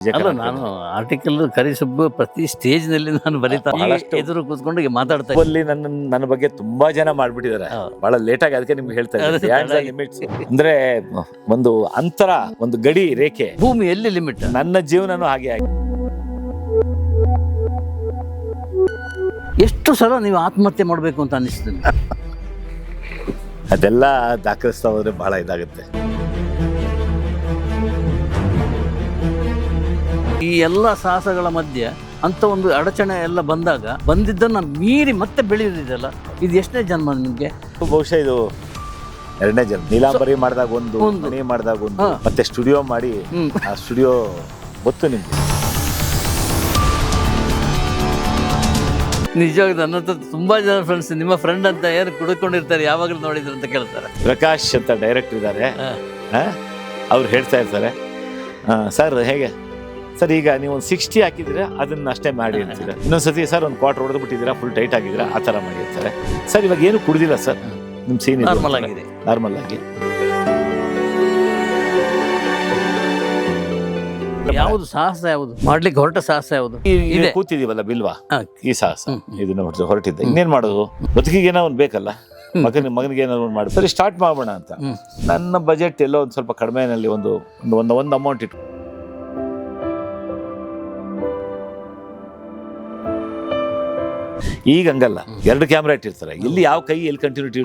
ಅಲ್ಲ, ನಾನು ಆರ್ಟಿಕಲ್ ಕರಿಸುಬ್ಬು ಪ್ರತಿ ಸ್ಟೇಜ್ನಲ್ಲಿ ನಾನು ಬರೀತಾ ಎದುರು ಕೂತ್ಕೊಂಡು ಮಾತಾಡ್ತಾ ಅಲ್ಲಿ ನನ್ನ ಬಗ್ಗೆ ತುಂಬಾ ಜನ ಮಾಡ್ಬಿಟ್ಟಿದ್ದಾರೆ. ಬಹಳ ಲೇಟ್ ಆಗಿ ಅದಕ್ಕೆ ನಿಮ್ಗೆ ಹೇಳ್ತಾ ಇದ್ದಾರೆ ಲಿಮಿಟ್ಸ್ ಅಂದ್ರೆ ಒಂದು ಅಂತರ, ಒಂದು ಗಡಿ ರೇಖೆ, ಭೂಮಿ ಎಲ್ಲಿ ಲಿಮಿಟ್. ನನ್ನ ಜೀವನನೂ ಹಾಗೆ ಆಗಿ ಎಷ್ಟು ಸಲ ನೀವು ಆತ್ಮಹತ್ಯೆ ಮಾಡಬೇಕು ಅಂತ ಅನಿಸ್ತೀನಿ. ಅದೆಲ್ಲ ದಾಖಲಿಸ್ತಾ ಹೋದ್ರೆ ಬಹಳ ಇದಾಗುತ್ತೆ. ಈ ಎಲ್ಲ ಸಾಹಸಗಳ ಮಧ್ಯೆ ಅಂತ ಒಂದು ಅಡಚಣೆ ಎಲ್ಲ ಬಂದಿದ್ದನ್ನು ಮೀರಿ ಮತ್ತೆ ಬೆಳೆಯೋದಿದೆಯಲ್ಲ, ಇದು ಎಷ್ಟನೇ ಜನ್ಮ ನಿಮಗೆ? ಬಹುಶಃ ಇದು ಎರಡನೇ ಜನ್ಮ. ನೀಲಾಂಬರಿ ಮಾಡಿದಾಗ ಒಂದು, ಮನೆ ಮಾಡಿದಾಗ ಒಂದು, ಮತ್ತೆ ಸ್ಟುಡಿಯೋ ಮಾಡಿ ಆ ಸ್ಟುಡಿಯೋ ಗೊತ್ತು ನಿಮ್ಗೆ. ನಿಜವಾಗಿ ನನ್ನ ಹತ್ರ ತುಂಬಾ ಜನ ಫ್ರೆಂಡ್ಸ್, ನಿಮ್ಮ ಫ್ರೆಂಡ್ ಅಂತ ಏನು ಕುಡ್ಕೊಂಡಿರ್ತಾರೆ, ಯಾವಾಗಲೂ ನೋಡಿದ್ರು ಅಂತ ಕೇಳ್ತಾರೆ. ಪ್ರಕಾಶ್ ಅಂತ ಡೈರೆಕ್ಟರ್ ಇದ್ದಾರೆ, ಅವ್ರು ಹೇಳ್ತಾ ಇರ್ತಾರೆ, ಸರ್ ಹೇಗೆ ಸರ್ ಈಗ ನೀವು ಒಂದು 60 ಹಾಕಿದ್ರೆ ಅದನ್ನ ಅಷ್ಟೇ ಮಾಡಿ ಅಂತೀರ, ಇನ್ನೊಂದ್ಸತಿ ಸರ್ ಒಂದು ಕ್ವಾರ್ಟರ್ ಹೊಡೆದು ಬಿಟ್ಟಿದ್ದೀರಾ, ಫುಲ್ ಟೈಟ್ ಆಗಿದ್ದೀರಾ, ಆ ಥರ ಮಾಡಿ ಇರ್ತಾರೆ. ಸರ್ ಇವಾಗ ಏನು ಕುಡ್ದಿಲ್ಲ ಸರ್, ನಿಮ್ಮ ಸೀನ್ ನಾರ್ಮಲ್ ಆಗಿದೆ, ನಾರ್ಮಲ್ ಆಗಿ. ಯಾವುದು ಸಾಹಸ, ಯಾವುದು ಮಾಡ್ಲಿಕ್ಕೆ ಹೊರಟ ಸಾಹಸ, ಯಾವುದು ಕೂತಿದೀವಲ್ಲ ಬಿಲ್ವಾ, ಈ ಸಾಹಸ ಇದನ್ನ ಹೊರಟಿದ್ದೆ. ಇನ್ನೇನ್ ಮಾಡೋದು, ಬದುಕಿಗೆ ಏನೋ ಒಂದು ಬೇಕಲ್ಲ, ಮಗನಿಗೆ ಏನಾದ್ರು ಒಂದು ಮಾಡಿ ಸರಿ ಸ್ಟಾರ್ಟ್ ಮಾಡೋಣ ಅಂತ. ನನ್ನ ಬಜೆಟ್ ಎಲ್ಲೋ ಒಂದು ಸ್ವಲ್ಪ ಕಡಿಮೆನಲ್ಲಿ ಒಂದು ಅಮೌಂಟ್ ಇಟ್ಟು ಈಗ ಹಂಗಲ್ಲ, 2 ಕ್ಯಾಮ್ರಾ ಇಟ್ಟಿರ್ತಾರೆ. ಇಲ್ಲಿ ಯಾವ ಕೈ ಎಲ್ಲಿ ಕಂಟಿನ್ಯೂಟಿ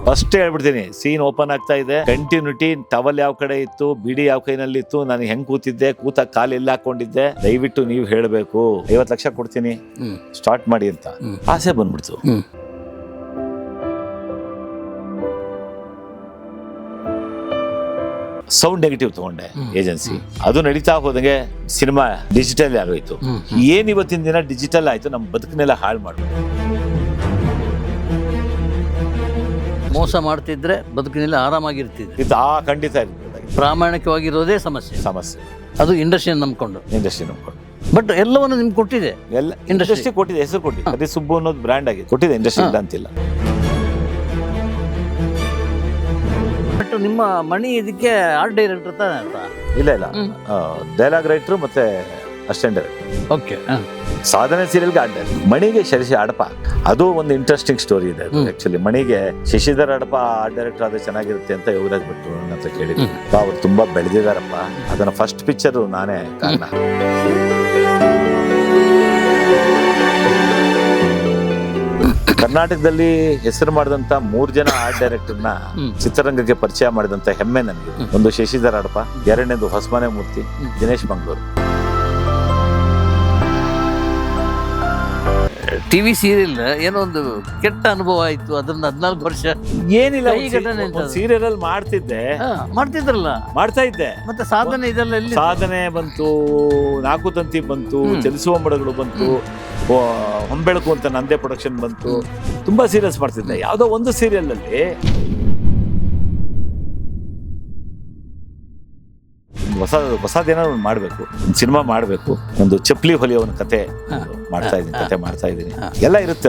ಫಸ್ಟ್ ಹೇಳ್ಬಿಡ್ತೀನಿ, ಸೀನ್ ಓಪನ್ ಆಗ್ತಾ ಇದೆ, ಕಂಟಿನ್ಯೂಟಿ, ಟವಲ್ ಯಾವ ಕಡೆ ಇತ್ತು, ಬಿಡಿ ಯಾವ ಕೈನಲ್ಲಿ ಇತ್ತು, ನಾನು ಹೆಂಗ್ ಕೂತಿದ್ದೆ, ಕೂತ ಕಾಲು ಎಲ್ಲ ಹಾಕೊಂಡಿದ್ದೆ, ದಯವಿಟ್ಟು ನೀವು ಹೇಳಬೇಕು, 50 ಲಕ್ಷ ಕೊಡ್ತೀನಿ ಸ್ಟಾರ್ಟ್ ಮಾಡಿ ಅಂತ. ಆಸೆ ಬಂದ್ಬಿಡ್ತು. ಸೌಂಡ್ ನೆಗೆಟಿವ್ ತಗೊಂಡೆ ಏಜೆನ್ಸಿ, ಅದು ನಡೀತಾ ಹೋದಂಗೆ ಸಿನಿಮಾ ಡಿಜಿಟಲ್ ಆಗೋಯ್ತು. ಏನ್ ಇವತ್ತಿನ ದಿನ ಡಿಜಿಟಲ್ ಆಯ್ತು, ನಮ್ಮ ಬದುಕನ್ನೆಲ್ಲ ಹಾಳು ಮಾಡ್ಬೋದು. ಮೋಸ ಮಾಡ್ತಿದ್ರೆ ಬದುಕಿನಲ್ಲಿ ಆರಾಮಾಗಿರ್ತಿದ್ರೆ ಇದು ಖಂಡಿತ ಇರ್ತದೆ. ಪ್ರಾಮಾಣಿಕವಾಗಿರೋದೇ ಸಮಸ್ಯೆ, ಅದು ಇಂಡಸ್ಟ್ರಿ ನಂಬ್ಕೊಂಡು. ಬಟ್ ಎಲ್ಲವನ್ನು ನಿಮ್ಗೆ ಕೊಟ್ಟಿದೆ, ಎಲ್ಲ ಇಂಡಸ್ಟ್ರಿ ಕೊಟ್ಟಿದೆ, ಹೆಸರು ಕೊಟ್ಟಿದೆ. ಅದೇ ಸುಬ್ಬು ಅನ್ನೋದು ಬ್ರ್ಯಾಂಡ್ ಆಗಿದೆ, ಕೊಟ್ಟಿದೆ ಇಂಡಸ್ಟ್ರಿ ಇಲ್ಲ ಅಂತಿಲ್ಲ. ಬಟ್ ನಿಮ್ಮ ಮಣಿ ಇದಕ್ಕೆ ಆರ್ಟ್ ಡೈರೆಕ್ಟರ್ ತಾನೆ ಅಂತ? ಇಲ್ಲ, ಡೈಲಾಗ್ ರೈಟರ್ ಮತ್ತೆ ಅಸಿಸ್ಟೆಂಟ್ ಡೈರೆಕ್ಟರ್. ಓಕೆ. ಸಾಧನೆ ಸೀರಿಯಲ್ಗೆ ಆರ್ಟ್ ಡೈರೆಕ್ಟರ್, ಮಣಿಗೆ ಶಶಿ ಅಡಪ. ಅದು ಒಂದು ಇಂಟ್ರೆಸ್ಟಿಂಗ್ ಸ್ಟೋರಿ ಇದೆ. Actually Manige Shashidhar Adapa art director ಆದ್ರೆ ಚೆನ್ನಾಗಿರುತ್ತೆ ಅಂತ ಯುವರಾಜ್ ಭಟ್ರು ನನ್ನ ಹತ್ರ ಕೇಳಿದ್ರು. ಅವ್ರು ತುಂಬಾ ಬೆಳೆದಿದ್ದಾರಪ್ಪ, ಅದನ್ನ ಫಸ್ಟ್ ಪಿಕ್ಚರ್ ನಾನೇ ಕಾರಣ. ಕರ್ನಾಟಕದಲ್ಲಿ ಹೆಸರು ಮಾಡಿದಂತ 3 ಜನ ಆರ್ಟ್ ಡೈರೆಕ್ಟರ್ನ ಚಿತ್ರರಂಗಕ್ಕೆ ಪರಿಚಯ ಮಾಡಿದಂತ ಹೆಮ್ಮೆ ನನಗೆ. ಒಂದು ಶಶಿಧರ್ ಅಡಪ, ಎರಡನೇದು ಹೊಸಮನೆ ಮೂರ್ತಿ, ದಿನೇಶ್ ಮಂಗಳೂರು. ಟಿವಿ ಸೀರಿಯಲ್ ಏನೋ ಒಂದು ಕೆಟ್ಟ ಅನುಭವ ಆಯ್ತು, ಅದನ್ನ 14 ವರ್ಷ ಏನಿಲ್ಲ, ಸೀರಿಯಲ್ ಅಲ್ಲಿ ಮಾಡ್ತಿದ್ರಲ್ಲ, ಮಾಡ್ತಾ ಇದ್ದೆ. ಮತ್ತೆ ಸಾಧನೆ ಇದೆಲ್ಲ ಎಲ್ಲಿ? ಸಾಧನೆ ಬಂತು, ನಾಲ್ಕು ತಂತಿ ಬಂತು, ಚಲಿಸುವ ಮಡಗಳು ಬಂತು, ಹೊಂಬೆಳಕು ಅಂತ ನಂದೇ ಪ್ರೊಡಕ್ಷನ್ ಬಂತು, ತುಂಬಾ ಸೀರಿಯಲ್ಸ್ ಮಾಡ್ತಿದ್ದೆ. ಯಾವ್ದೋ ಒಂದು ಸೀರಿಯಲ್ ಅಲ್ಲಿ ಹೊಸದೇನಾದ್ರು ಮಾಡ್ಬೇಕು, ಒಂದು ಸಿನಿಮಾ ಮಾಡ್ಬೇಕು, ಒಂದು ಚಪ್ಪಲಿ ಹೊಲಿಯೋನ ಕತೆ ಮಾಡ್ತಾ ಇದ್ದೀನಿ. ಎಲ್ಲ ಇರುತ್ತೆ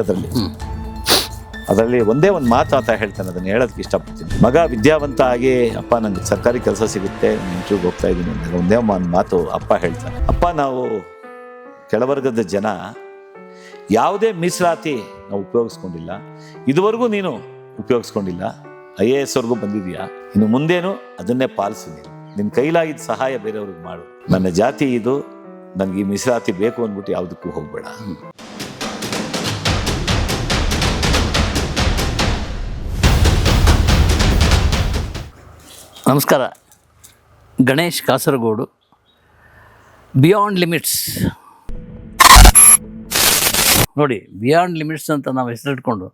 ಅದರಲ್ಲಿ ಒಂದೇ ಒಂದು ಮಾತು ಅಂತ ಹೇಳ್ತಾನೆ, ಅದನ್ನ ಹೇಳೋದಕ್ಕೆ ಇಷ್ಟಪಡ್ತೀನಿ. ಮಗ ವಿದ್ಯಾವಂತ ಆಗಿ, ಅಪ್ಪ ನಂಗೆ ಸರ್ಕಾರಿ ಕೆಲಸ ಸಿಗುತ್ತೆ, ಇಂಟರ್ವ್ಯೂಗೆ ಹೋಗ್ತಾ ಇದ್ದೀನಿ ಅಂತ ಒಂದೇ ಒಂದು ಮಾತು ಅಪ್ಪ ಹೇಳ್ತಾನೆ. ಅಪ್ಪ, ನಾವು ಕೆಳವರ್ಗದ ಜನ ಯಾವುದೇ ಮೀಸಲಾತಿ ನಾವು ಉಪಯೋಗಿಸ್ಕೊಂಡಿಲ್ಲ, ಇದುವರೆಗೂ ನೀನು ಉಪಯೋಗಿಸ್ಕೊಂಡಿಲ್ಲ, IAS ವರ್ಗೂ ಬಂದಿದೀಯಾ, ಇನ್ನು ಮುಂದೇನು ಅದನ್ನೇ ಪಾಲಿಸು. ನಿನ್ನ ಕೈಲಾಗಿದ್ದ ಸಹಾಯ ಬೇರೆಯವ್ರಿಗೆ ಮಾಡು. ನನ್ನ ಜಾತಿ ಇದು, ನನಗೆ ಈ ಮೀಸಲಾತಿ ಬೇಕು ಅಂದ್ಬಿಟ್ಟು ಯಾವುದಕ್ಕೂ ಹೋಗ್ಬೇಡ. ನಮಸ್ಕಾರ. Ganesh Kasaragod, beyond limits. ನೋಡಿ, ಬಿಯಾಂಡ್ ಲಿಮಿಟ್ಸ್ ಅಂತ ನಾವು ಹೆಸರಿಟ್ಕೊಂಡು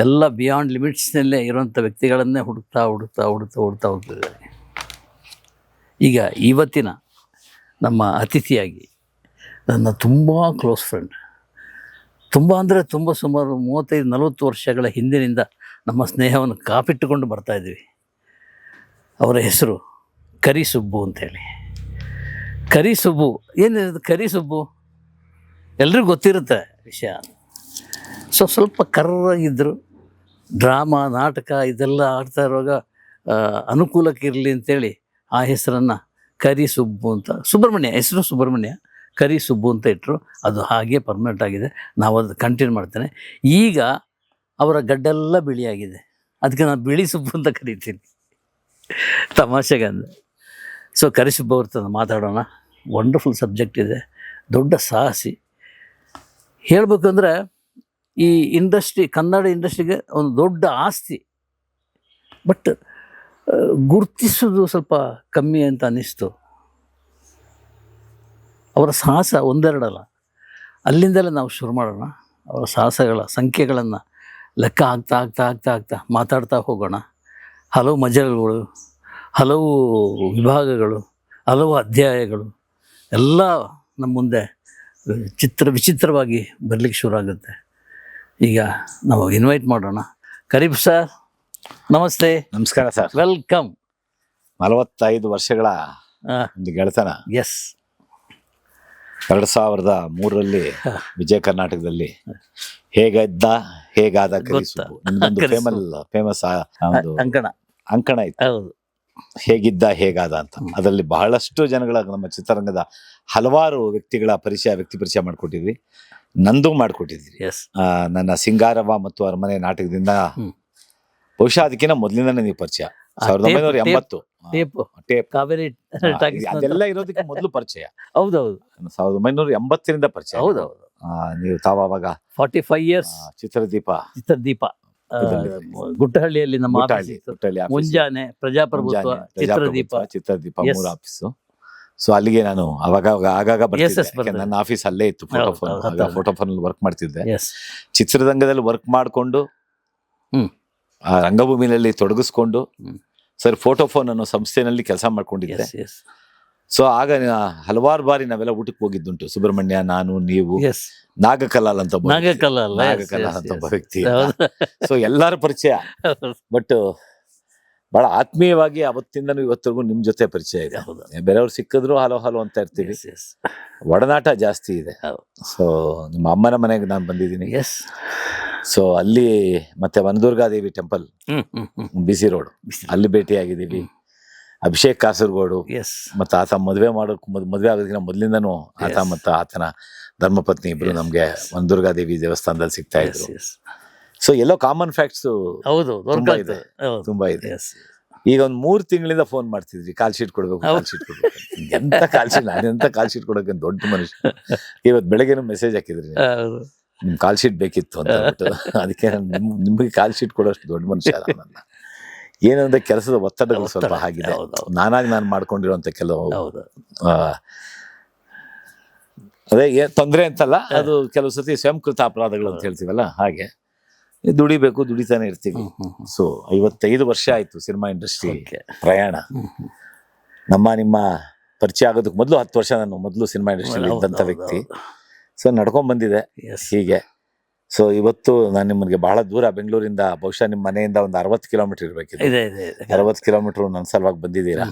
ಎಲ್ಲ ಬಿಯಾಂಡ್ ಲಿಮಿಟ್ಸ್ನಲ್ಲೇ ಇರುವಂಥ ವ್ಯಕ್ತಿಗಳನ್ನೇ ಹುಡುಕ್ತಾ ಹೋಗ್ತಿದ್ದಾರೆ. ಈಗ ಇವತ್ತಿನ ನಮ್ಮ ಅತಿಥಿಯಾಗಿ ನನ್ನ ತುಂಬ ಕ್ಲೋಸ್ ಫ್ರೆಂಡ್, ತುಂಬ ಸುಮಾರು 35-40 ವರ್ಷಗಳ ಹಿಂದಿನಿಂದ ನಮ್ಮ ಸ್ನೇಹವನ್ನು ಕಾಪಿಟ್ಟುಕೊಂಡು ಬರ್ತಾಯಿದ್ದೀವಿ. ಅವರ ಹೆಸರು ಕರಿಸುಬ್ಬು ಅಂಥೇಳಿ. ಕರಿಸುಬ್ಬು ಏನಿರೋದು? ಕರಿಸುಬ್ಬು ಎಲ್ರಿಗೂ ಗೊತ್ತಿರುತ್ತೆ ವಿಷಯ. ಸ್ವಲ್ಪ ಕರ್ರಾಗಿದ್ದರು, ಡ್ರಾಮಾ ನಾಟಕ ಇದೆಲ್ಲ ಆಡ್ತಾ ಇರುವಾಗ ಅನುಕೂಲಕ್ಕೆ ಇರಲಿ ಅಂತೇಳಿ ಆ ಹೆಸರನ್ನು ಕರಿ ಸುಬ್ಬು ಅಂತ, ಸುಬ್ರಹ್ಮಣ್ಯ ಹೆಸರು ಸುಬ್ರಹ್ಮಣ್ಯ, ಕರಿ ಸುಬ್ಬು ಅಂತ ಇಟ್ಟರು. ಅದು ಹಾಗೆ ಪರ್ಮನೆಂಟ್ ಆಗಿದೆ. ನಾವು ಅದು ಕಂಟಿನ್ಯೂ ಮಾಡ್ತೇನೆ. ಈಗ ಅವರ ಗಡ್ಡೆಲ್ಲ ಬಿಳಿಯಾಗಿದೆ, ಅದಕ್ಕೆ ನಾನು ಬಿಳಿ ಸುಬ್ಬು ಅಂತ ಕರಿತೀನಿ ತಮಾಷೆಗೆ ಅಂದೆ. ಸೊ ಕರಿ ಸುಬ್ಬು ಅವ್ರ ಹತ್ರ ಮಾತಾಡೋಣ. ವಂಡರ್ಫುಲ್ ಸಬ್ಜೆಕ್ಟ್ ಇದೆ, ದೊಡ್ಡ ಸಾಹಸಿ. ಹೇಳ್ಬೇಕಂದ್ರೆ ಈ ಇಂಡಸ್ಟ್ರಿ, ಕನ್ನಡ ಇಂಡಸ್ಟ್ರಿಗೆ ಒಂದು ದೊಡ್ಡ ಆಸ್ತಿ. ಬಟ್ ಗುರುತಿಸೋದು ಸ್ವಲ್ಪ ಕಮ್ಮಿ ಅಂತ ಅನ್ನಿಸ್ತು. ಅವರ ಸಾಹಸ ಒಂದೆರಡಲ್ಲ, ಅಲ್ಲಿಂದಲೇ ನಾವು ಶುರು ಮಾಡೋಣ. ಅವರ ಸಾಹಸಗಳ ಸಂಖ್ಯೆಗಳನ್ನು ಲೆಕ್ಕ ಆಗ್ತಾ ಆಗ್ತಾ ಆಗ್ತಾ ಆಗ್ತಾ ಮಾತಾಡ್ತಾ ಹೋಗೋಣ. ಹಲವು ಮಜಲುಗಳು, ಹಲವು ವಿಭಾಗಗಳು, ಹಲವು ಅಧ್ಯಾಯಗಳು ಎಲ್ಲ ನಮ್ಮ ಮುಂದೆ ವಿಚಿತ್ರವಾಗಿ ಬರಲಿಕ್ಕೆ ಶುರು ಆಗುತ್ತೆ. ಈಗ ನಾವು ಇನ್ವೈಟ್ ಮಾಡೋಣ. ಕರೀಬ್ ಸರ್, ನಮಸ್ತೆ. ನಮಸ್ಕಾರ ಸರ್. ವೆಲ್ಕಮ್. 45 ವರ್ಷಗಳ ಒಂದು ಗೆಳೆತನ. ಎಸ್. 2003ರಲ್ಲಿ ವಿಜಯ ಕರ್ನಾಟಕದಲ್ಲಿ ಹೇಗಾದ ಕರಿ ಸುಬ್ಬು, ನಿಮ್ದೊಂದು ಫೇಮಸ್ ಅಂಕಣ ಇತ್ತು. ಹೌದು. ಹೇಗಾದ ಅಂತ. ಅದರಲ್ಲಿ ಬಹಳಷ್ಟು ಜನಗಳ, ನಮ್ಮ ಚಿತ್ರರಂಗದ ಹಲವಾರು ವ್ಯಕ್ತಿ ಪರಿಚಯ ಮಾಡ್ಕೊಟ್ಟಿದ್ವಿ. ನಂದು ಮಾಡ್ಕೊಟ್ಟಿದ್ವಿ. ನನ್ನ ಸಿಂಗಾರವ ಮತ್ತು ಅರಮನೆ ನಾಟಕದಿಂದ ಬಹುಶಃ ಅದಕ್ಕಿಂತ ಮೊದಲಿಂದಾನೇ ನೀವು ಪರಿಚಯ. 1980 ಅದೆಲ್ಲ ಇರೋದಕ್ಕೆ ಮೊದಲು ಪರಿಚಯ. ಹೌದೌದು. 1980ರಿಂದ ಪರಿಚಯ. ಹೌದೌದು. ನೀವು ತಾವಾಗ 45 ಇಯರ್ಸ್ ಚಿತ್ರದೀಪ ಗುಟ್ಟಹಳ್ಳಿಯಲ್ಲಿ ನಮ್ಮ ಮುಂಜಾನೆ ಪ್ರಜಾಪ್ರಭುತ್ವ ಚಿತ್ರದೀಪ 3 ಆಫೀಸು. ಸೊ ಅಲ್ಲಿಗೆ ನಾನು ಆಗಾಗ ಬರ್ತಿದ್ದೆ. ನನ್ನ ಆಫೀಸ್ ಅಲ್ಲೇ ಇತ್ತು. ಫೋಟೋಫೋನ್ ವರ್ಕ್ ಮಾಡ್ತಿದ್ದೆ. ಚಿತ್ರರಂಗದಲ್ಲಿ ವರ್ಕ್ ಮಾಡಿಕೊಂಡು ಆ ರಂಗಭೂಮಿನಲ್ಲಿ ತೊಡಗಿಸ್ಕೊಂಡು ಸರ್ ಫೋಟೋಫೋನ್ ಅನ್ನೋ ಸಂಸ್ಥೆನಲ್ಲಿ ಕೆಲಸ ಮಾಡ್ಕೊಂಡಿದ್ದೆ. ಸೊ ಆಗ ಹಲವಾರು ಬಾರಿ ನಾವೆಲ್ಲ ಊಟಕ್ಕೆ ಹೋಗಿದ್ದುಂಟು. ಸುಬ್ರಹ್ಮಣ್ಯ, ನಾನು, ನೀವು, ನಾಗಕಲಾಲ್ ಅಂತ ಒಬ್ಬ ವ್ಯಕ್ತಿ. ಸೊ ಎಲ್ಲರ ಪರಿಚಯ. ಬಟ್ ಬಹಳ ಆತ್ಮೀಯವಾಗಿ ಅವತ್ತಿಂದನೂ ಇವತ್ತಿಗೂ ನಿಮ್ ಜೊತೆ ಪರಿಚಯ ಇದೆ. ಬೇರೆಯವ್ರು ಸಿಕ್ಕಿದ್ರು ಹಲೋ ಅಂತ ಇರ್ತೀವಿ. ಒಡನಾಟ ಜಾಸ್ತಿ ಇದೆ. ಸೊ ನಿಮ್ಮ ಅಮ್ಮನ ಮನೆಗೆ ನಾನು ಬಂದಿದ್ದೀನಿ. ಸೊ ಅಲ್ಲಿ ಮತ್ತೆ ವನದುರ್ಗಾದೇವಿ ಟೆಂಪಲ್, BC ರೋಡ್, ಅಲ್ಲಿ ಭೇಟಿಯಾಗಿದ್ದೀವಿ. ಅಭಿಷೇಕ್ ಕಾಸರಗೋಡು, ಮತ್ತೆ ಆತ ಮದುವೆ ಆಗೋದಕ್ಕಿಂತ ಮೊದಲಿಂದನೂ ಆತ ಮತ್ತು ಆತನ ಧರ್ಮಪತ್ನಿ ಇಬ್ರು ನಮ್ಗೆ ವನದುರ್ಗಾದೇವಿ ದೇವಸ್ಥಾನದಲ್ಲಿ ಸಿಗ್ತಾ ಇದ್ರು. ಸೊ ಎಲ್ಲೋ ಕಾಮನ್ ಫ್ಯಾಕ್ಟ್ಸ್ ತುಂಬಾ ಇದೆ. ಈಗ ಒಂದು 3 ತಿಂಗಳಿಂದ ಫೋನ್ ಮಾಡ್ತಿದ್ರಿ, ಕಾಲ್ ಶೀಟ್ ಕೊಡ್ಬೇಕು. ಎಂತ ಕಾಲ್ ಶೀಟ್ ಕೊಡೋಕೆ ದೊಡ್ಡ ಮನುಷ್ಯ. ಇವತ್ತು ಬೆಳಗ್ಗೆನೂ ಮೆಸೇಜ್ ಹಾಕಿದ್ರಿ, ನಿಮ್ ಕಾಲ್ ಶೀಟ್ ಬೇಕಿತ್ತು ಅಂತ ಹೇಳ್ಬಿಟ್ಟು. ಅದಕ್ಕೆ ನಿಮ್ಗೆ ಕಾಲ್ ಶೀಟ್ ಕೊಡೋಷ್ಟು ದೊಡ್ಡ ಮನುಷ್ಯ ಅಲ್ಲ. ಏನಂದ್ರೆ ಕೆಲಸದ ಒತ್ತಡಗಳು ಸ್ವಲ್ಪ ಆಗಿದೆ. ನಾನು ಮಾಡ್ಕೊಂಡಿರುವಂತ ಕೆಲವು ಅದೇ ತೊಂದರೆ ಅಂತಲ್ಲ, ಅದು ಕೆಲವು ಸತಿ ಸ್ವಯಂಕೃತ ಅಪರಾಧಗಳು ಅಂತ ಹೇಳ್ತೀವಲ್ಲ, ಹಾಗೆ ದುಡಿತಾನೆ ಇರ್ತೀವಿ. ಸೊ 55 ವರ್ಷ ಆಯ್ತು ಸಿನಿಮಾ ಇಂಡಸ್ಟ್ರಿ ಪ್ರಯಾಣ. ನಿಮ್ಮ ಪರಿಚಯ ಆಗೋದಕ್ಕೆ ಮೊದಲು 10 ವರ್ಷ ನಾನು ಮೊದಲು ಸಿನಿಮಾ ಇಂಡಸ್ಟ್ರಿಯಲ್ಲಿ ಇದ್ದಂಥ ವ್ಯಕ್ತಿ. ಸೊ ನಡ್ಕೊಂಡ್ ಬಂದಿದೆ ಹೀಗೆ. ಸೊ ಇವತ್ತು ನಾನು ನಿಮಗೆ ಬಹಳ ದೂರ, ಬೆಂಗಳೂರಿಂದ ಬಹುಶಃ ನಿಮ್ಮ ಮನೆಯಿಂದ ಒಂದು 60 ಕಿಲೋಮೀಟರ್ ಇರಬೇಕಿದೆ. 60 ಕಿಲೋಮೀಟರ್ ನನ್ನ ಸಲುವಾಗಿ ಬಂದಿದ್ದೀರಾ.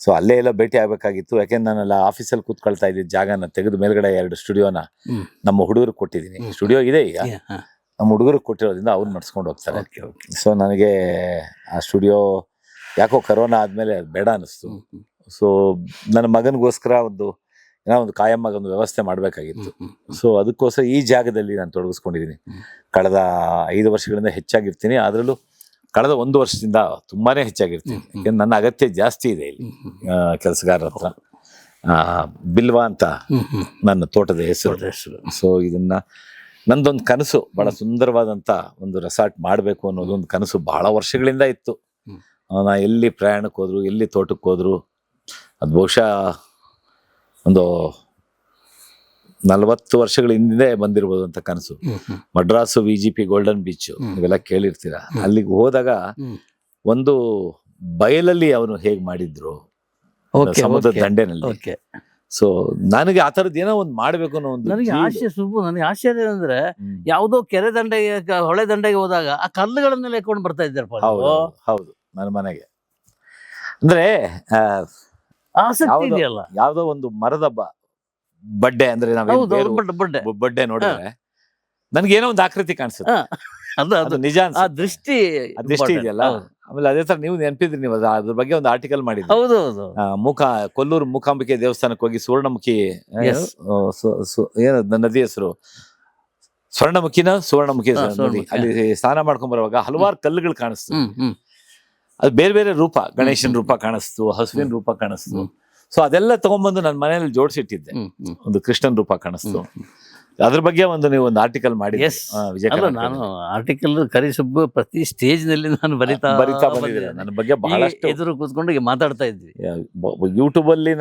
ಸೊ ಅಲ್ಲೇ ಎಲ್ಲ ಭೇಟಿ ಆಗ್ಬೇಕಾಗಿತ್ತು. ಯಾಕೆಂದ್ರೆ ನಾನೆಲ್ಲ ಆಫೀಸಲ್ಲಿ ಕೂತ್ಕೊಳ್ತಾ ಇದ್ದಿದ್ದ ಜಾಗನ ತೆಗೆದು ಮೇಲ್ಗಡೆ 2 ಸ್ಟುಡಿಯೋನ ನಮ್ಮ ಹುಡುಗರಿಗೆ ಕೊಟ್ಟಿದ್ದೀನಿ. ಸ್ಟುಡಿಯೋ ಇದೆ ಈಗ, ನಮ್ಮ ಹುಡುಗರಿಗೆ ಕೊಟ್ಟಿರೋದ್ರಿಂದ ಅವ್ರು ನಡ್ಸ್ಕೊಂಡು ಹೋಗ್ತಾರೆ. ಸೊ ನನಗೆ ಆ ಸ್ಟುಡಿಯೋ ಯಾಕೋ ಕರೋನಾ ಆದ್ಮೇಲೆ ಬೇಡ ಅನ್ನಿಸ್ತು. ಸೊ ನನ್ನ ಮಗನಿಗೋಸ್ಕರ ಒಂದು ಕಾಯಮ್ಮಾಗ ಒಂದು ವ್ಯವಸ್ಥೆ ಮಾಡಬೇಕಾಗಿತ್ತು. ಸೊ ಅದಕ್ಕೋಸ್ಕರ ಈ ಜಾಗದಲ್ಲಿ ನಾನು ತೊಡಗಿಸ್ಕೊಂಡಿದ್ದೀನಿ. ಕಳೆದ 5 ವರ್ಷಗಳಿಂದ ಹೆಚ್ಚಾಗಿರ್ತೀನಿ. ಅದರಲ್ಲೂ ಕಳೆದ 1 ವರ್ಷದಿಂದ ತುಂಬಾನೇ ಹೆಚ್ಚಾಗಿರ್ತೀನಿ. ಯಾಕೆಂದ್ರೆ ನನ್ನ ಅಗತ್ಯ ಜಾಸ್ತಿ ಇದೆ ಇಲ್ಲಿ ಕೆಲಸಗಾರರ ಹತ್ರ. ಬಿಲ್ವಾ ಅಂತ ನನ್ನ ತೋಟದ ಹೆಸರು. ಸೊ ಇದನ್ನ ನಂದೊಂದು ಕನಸು, ಬಹಳ ಸುಂದರವಾದಂತ ಒಂದು ರೆಸಾರ್ಟ್ ಮಾಡಬೇಕು ಅನ್ನೋದೊಂದು ಕನಸು ಬಹಳ ವರ್ಷಗಳಿಂದ ಇತ್ತು. ನಾ ಎಲ್ಲಿ ಪ್ರಯಾಣಕ್ಕೆ ಹೋದ್ರು, ಎಲ್ಲಿ ತೋಟಕ್ಕೆ ಹೋದ್ರು, ಅದು ಬಹುಶಃ ಒಂದು 40 ವರ್ಷಗಳ ಹಿಂದೆ ಬಂದಿರ್ಬೋದು ಅಂತ ಕನಸು. ಮಡ್ರಾಸು VGP ಗೋಲ್ಡನ್ ಬೀಚ್ ನೀವೆಲ್ಲ ಕೇಳಿರ್ತೀರ. ಅಲ್ಲಿಗೆ ಹೋದಾಗ ಒಂದು ಬಯಲಲ್ಲಿ ಅವನು ಹೇಗ್ ಮಾಡಿದ್ರು, ಸಮುದ್ರ ದಂಡೆನಲ್ಲಿ. ಸೊ ನನಗೆ ಆ ತರದ್ ಏನೋ ಒಂದು ಮಾಡ್ಬೇಕು ಅನ್ನೋ ಒಂದು ನನಗೆ ಆಶ್ಚರ್ಯ ಅಂದ್ರೆ, ಯಾವುದೋ ಕೆರೆ ದಂಡೆಗೆ, ಹೊಳೆ ದಂಡೆಗೆ ಹೋದಾಗ ಆ ಕಲ್ಲುಗಳನ್ನೆಲ್ಲ ಎತ್ಕೊಂಡು ಬರ್ತಾ ಇದ್ದಾರಪ್ಪ. ಹೌದು, ನನ್ನ ಮನೆಗೆ ಅಂದ್ರೆ ಆಸಕ್ತಿ ಇದೆಯಲ್ಲ. ಯಾವ್ದೋ ಒಂದು ಮರದ ಬಡ್ಡೆ ಅಂದ್ರೆ ಬಡ್ಡೆ ನೋಡಿದ್ರೆ ನನ್ಗೇನೋ ಒಂದು ಆಕೃತಿ ಕಾಣಿಸುತ್ತೆ. ಅದು ನಿಜ. ಆ ದೃಷ್ಟಿ ಇದೆಯಲ್ಲ, ಆಮೇಲೆ ಅದೇ ತರ ನೀವು ನೆನಪಿದ್ರಿ, ನೀವು ಅದ್ರ ಬಗ್ಗೆ ಒಂದು ಆರ್ಟಿಕಲ್ ಮಾಡಿದ್ರಿ. ಹೌದು ಹೌದು ಕೊಲ್ಲೂರು ಮೂಕಾಂಬಿಕೆ ದೇವಸ್ಥಾನಕ್ಕೆ ಹೋಗಿ ಸುವರ್ಣಮುಖಿ Yes. ಏನು ನದಿ ಹೆಸರು ಸುವರ್ಣಮುಖಿ ನದಿ, ಸುವರ್ಣಮುಖಿ, ಅಲ್ಲಿ ಸ್ನಾನ ಮಾಡ್ಕೊಂಡ್ ಬರುವಾಗ ಹಲವಾರು ಕಲ್ಲುಗಳು ಕಾಣಿಸ್ತು. ಹ್ಮ್ ಅದು ಬೇರೆ ಬೇರೆ ರೂಪ, ಗಣೇಶನ್ ರೂಪ ಕಾಣಿಸ್ತು, ಹಸುವಿನ ರೂಪ ಕಾಣಿಸ್ತು. ಸೊ ಅದೆಲ್ಲ ತಗೊಂಡ್ಬಂದು ನನ್ನ ಮನೆಯಲ್ಲಿ ಜೋಡಿಸಿಟ್ಟಿದ್ದೆ. ಒಂದು ಕೃಷ್ಣನ್ ರೂಪ ಕಾಣಿಸ್ತು. ಅದ್ರ ಬಗ್ಗೆ ನೀವು ಒಂದು ಆರ್ಟಿಕಲ್ ಮಾಡಿ. ಎಸ್ ಅಲ್ಲ, ನಾನು ಆರ್ಟಿಕಲ್ ಕರಿಸುಬ್ಬು ಪ್ರತಿ ಸ್ಟೇಜ್ ನಲ್ಲಿ ನಾನು ಬರಿತಾ ಬಂದಿದ್ದೀರ ನನ್ನ ಬಗ್ಗೆ ಬಹಳಷ್ಟು. ಎದುರು ಕೂತ್ಕೊಂಡು ಮಾತಾಡ್ತಾ ಇದ್ವಿ. ಯೂಟ್ಯೂಬ್ ಅಲ್ಲಿ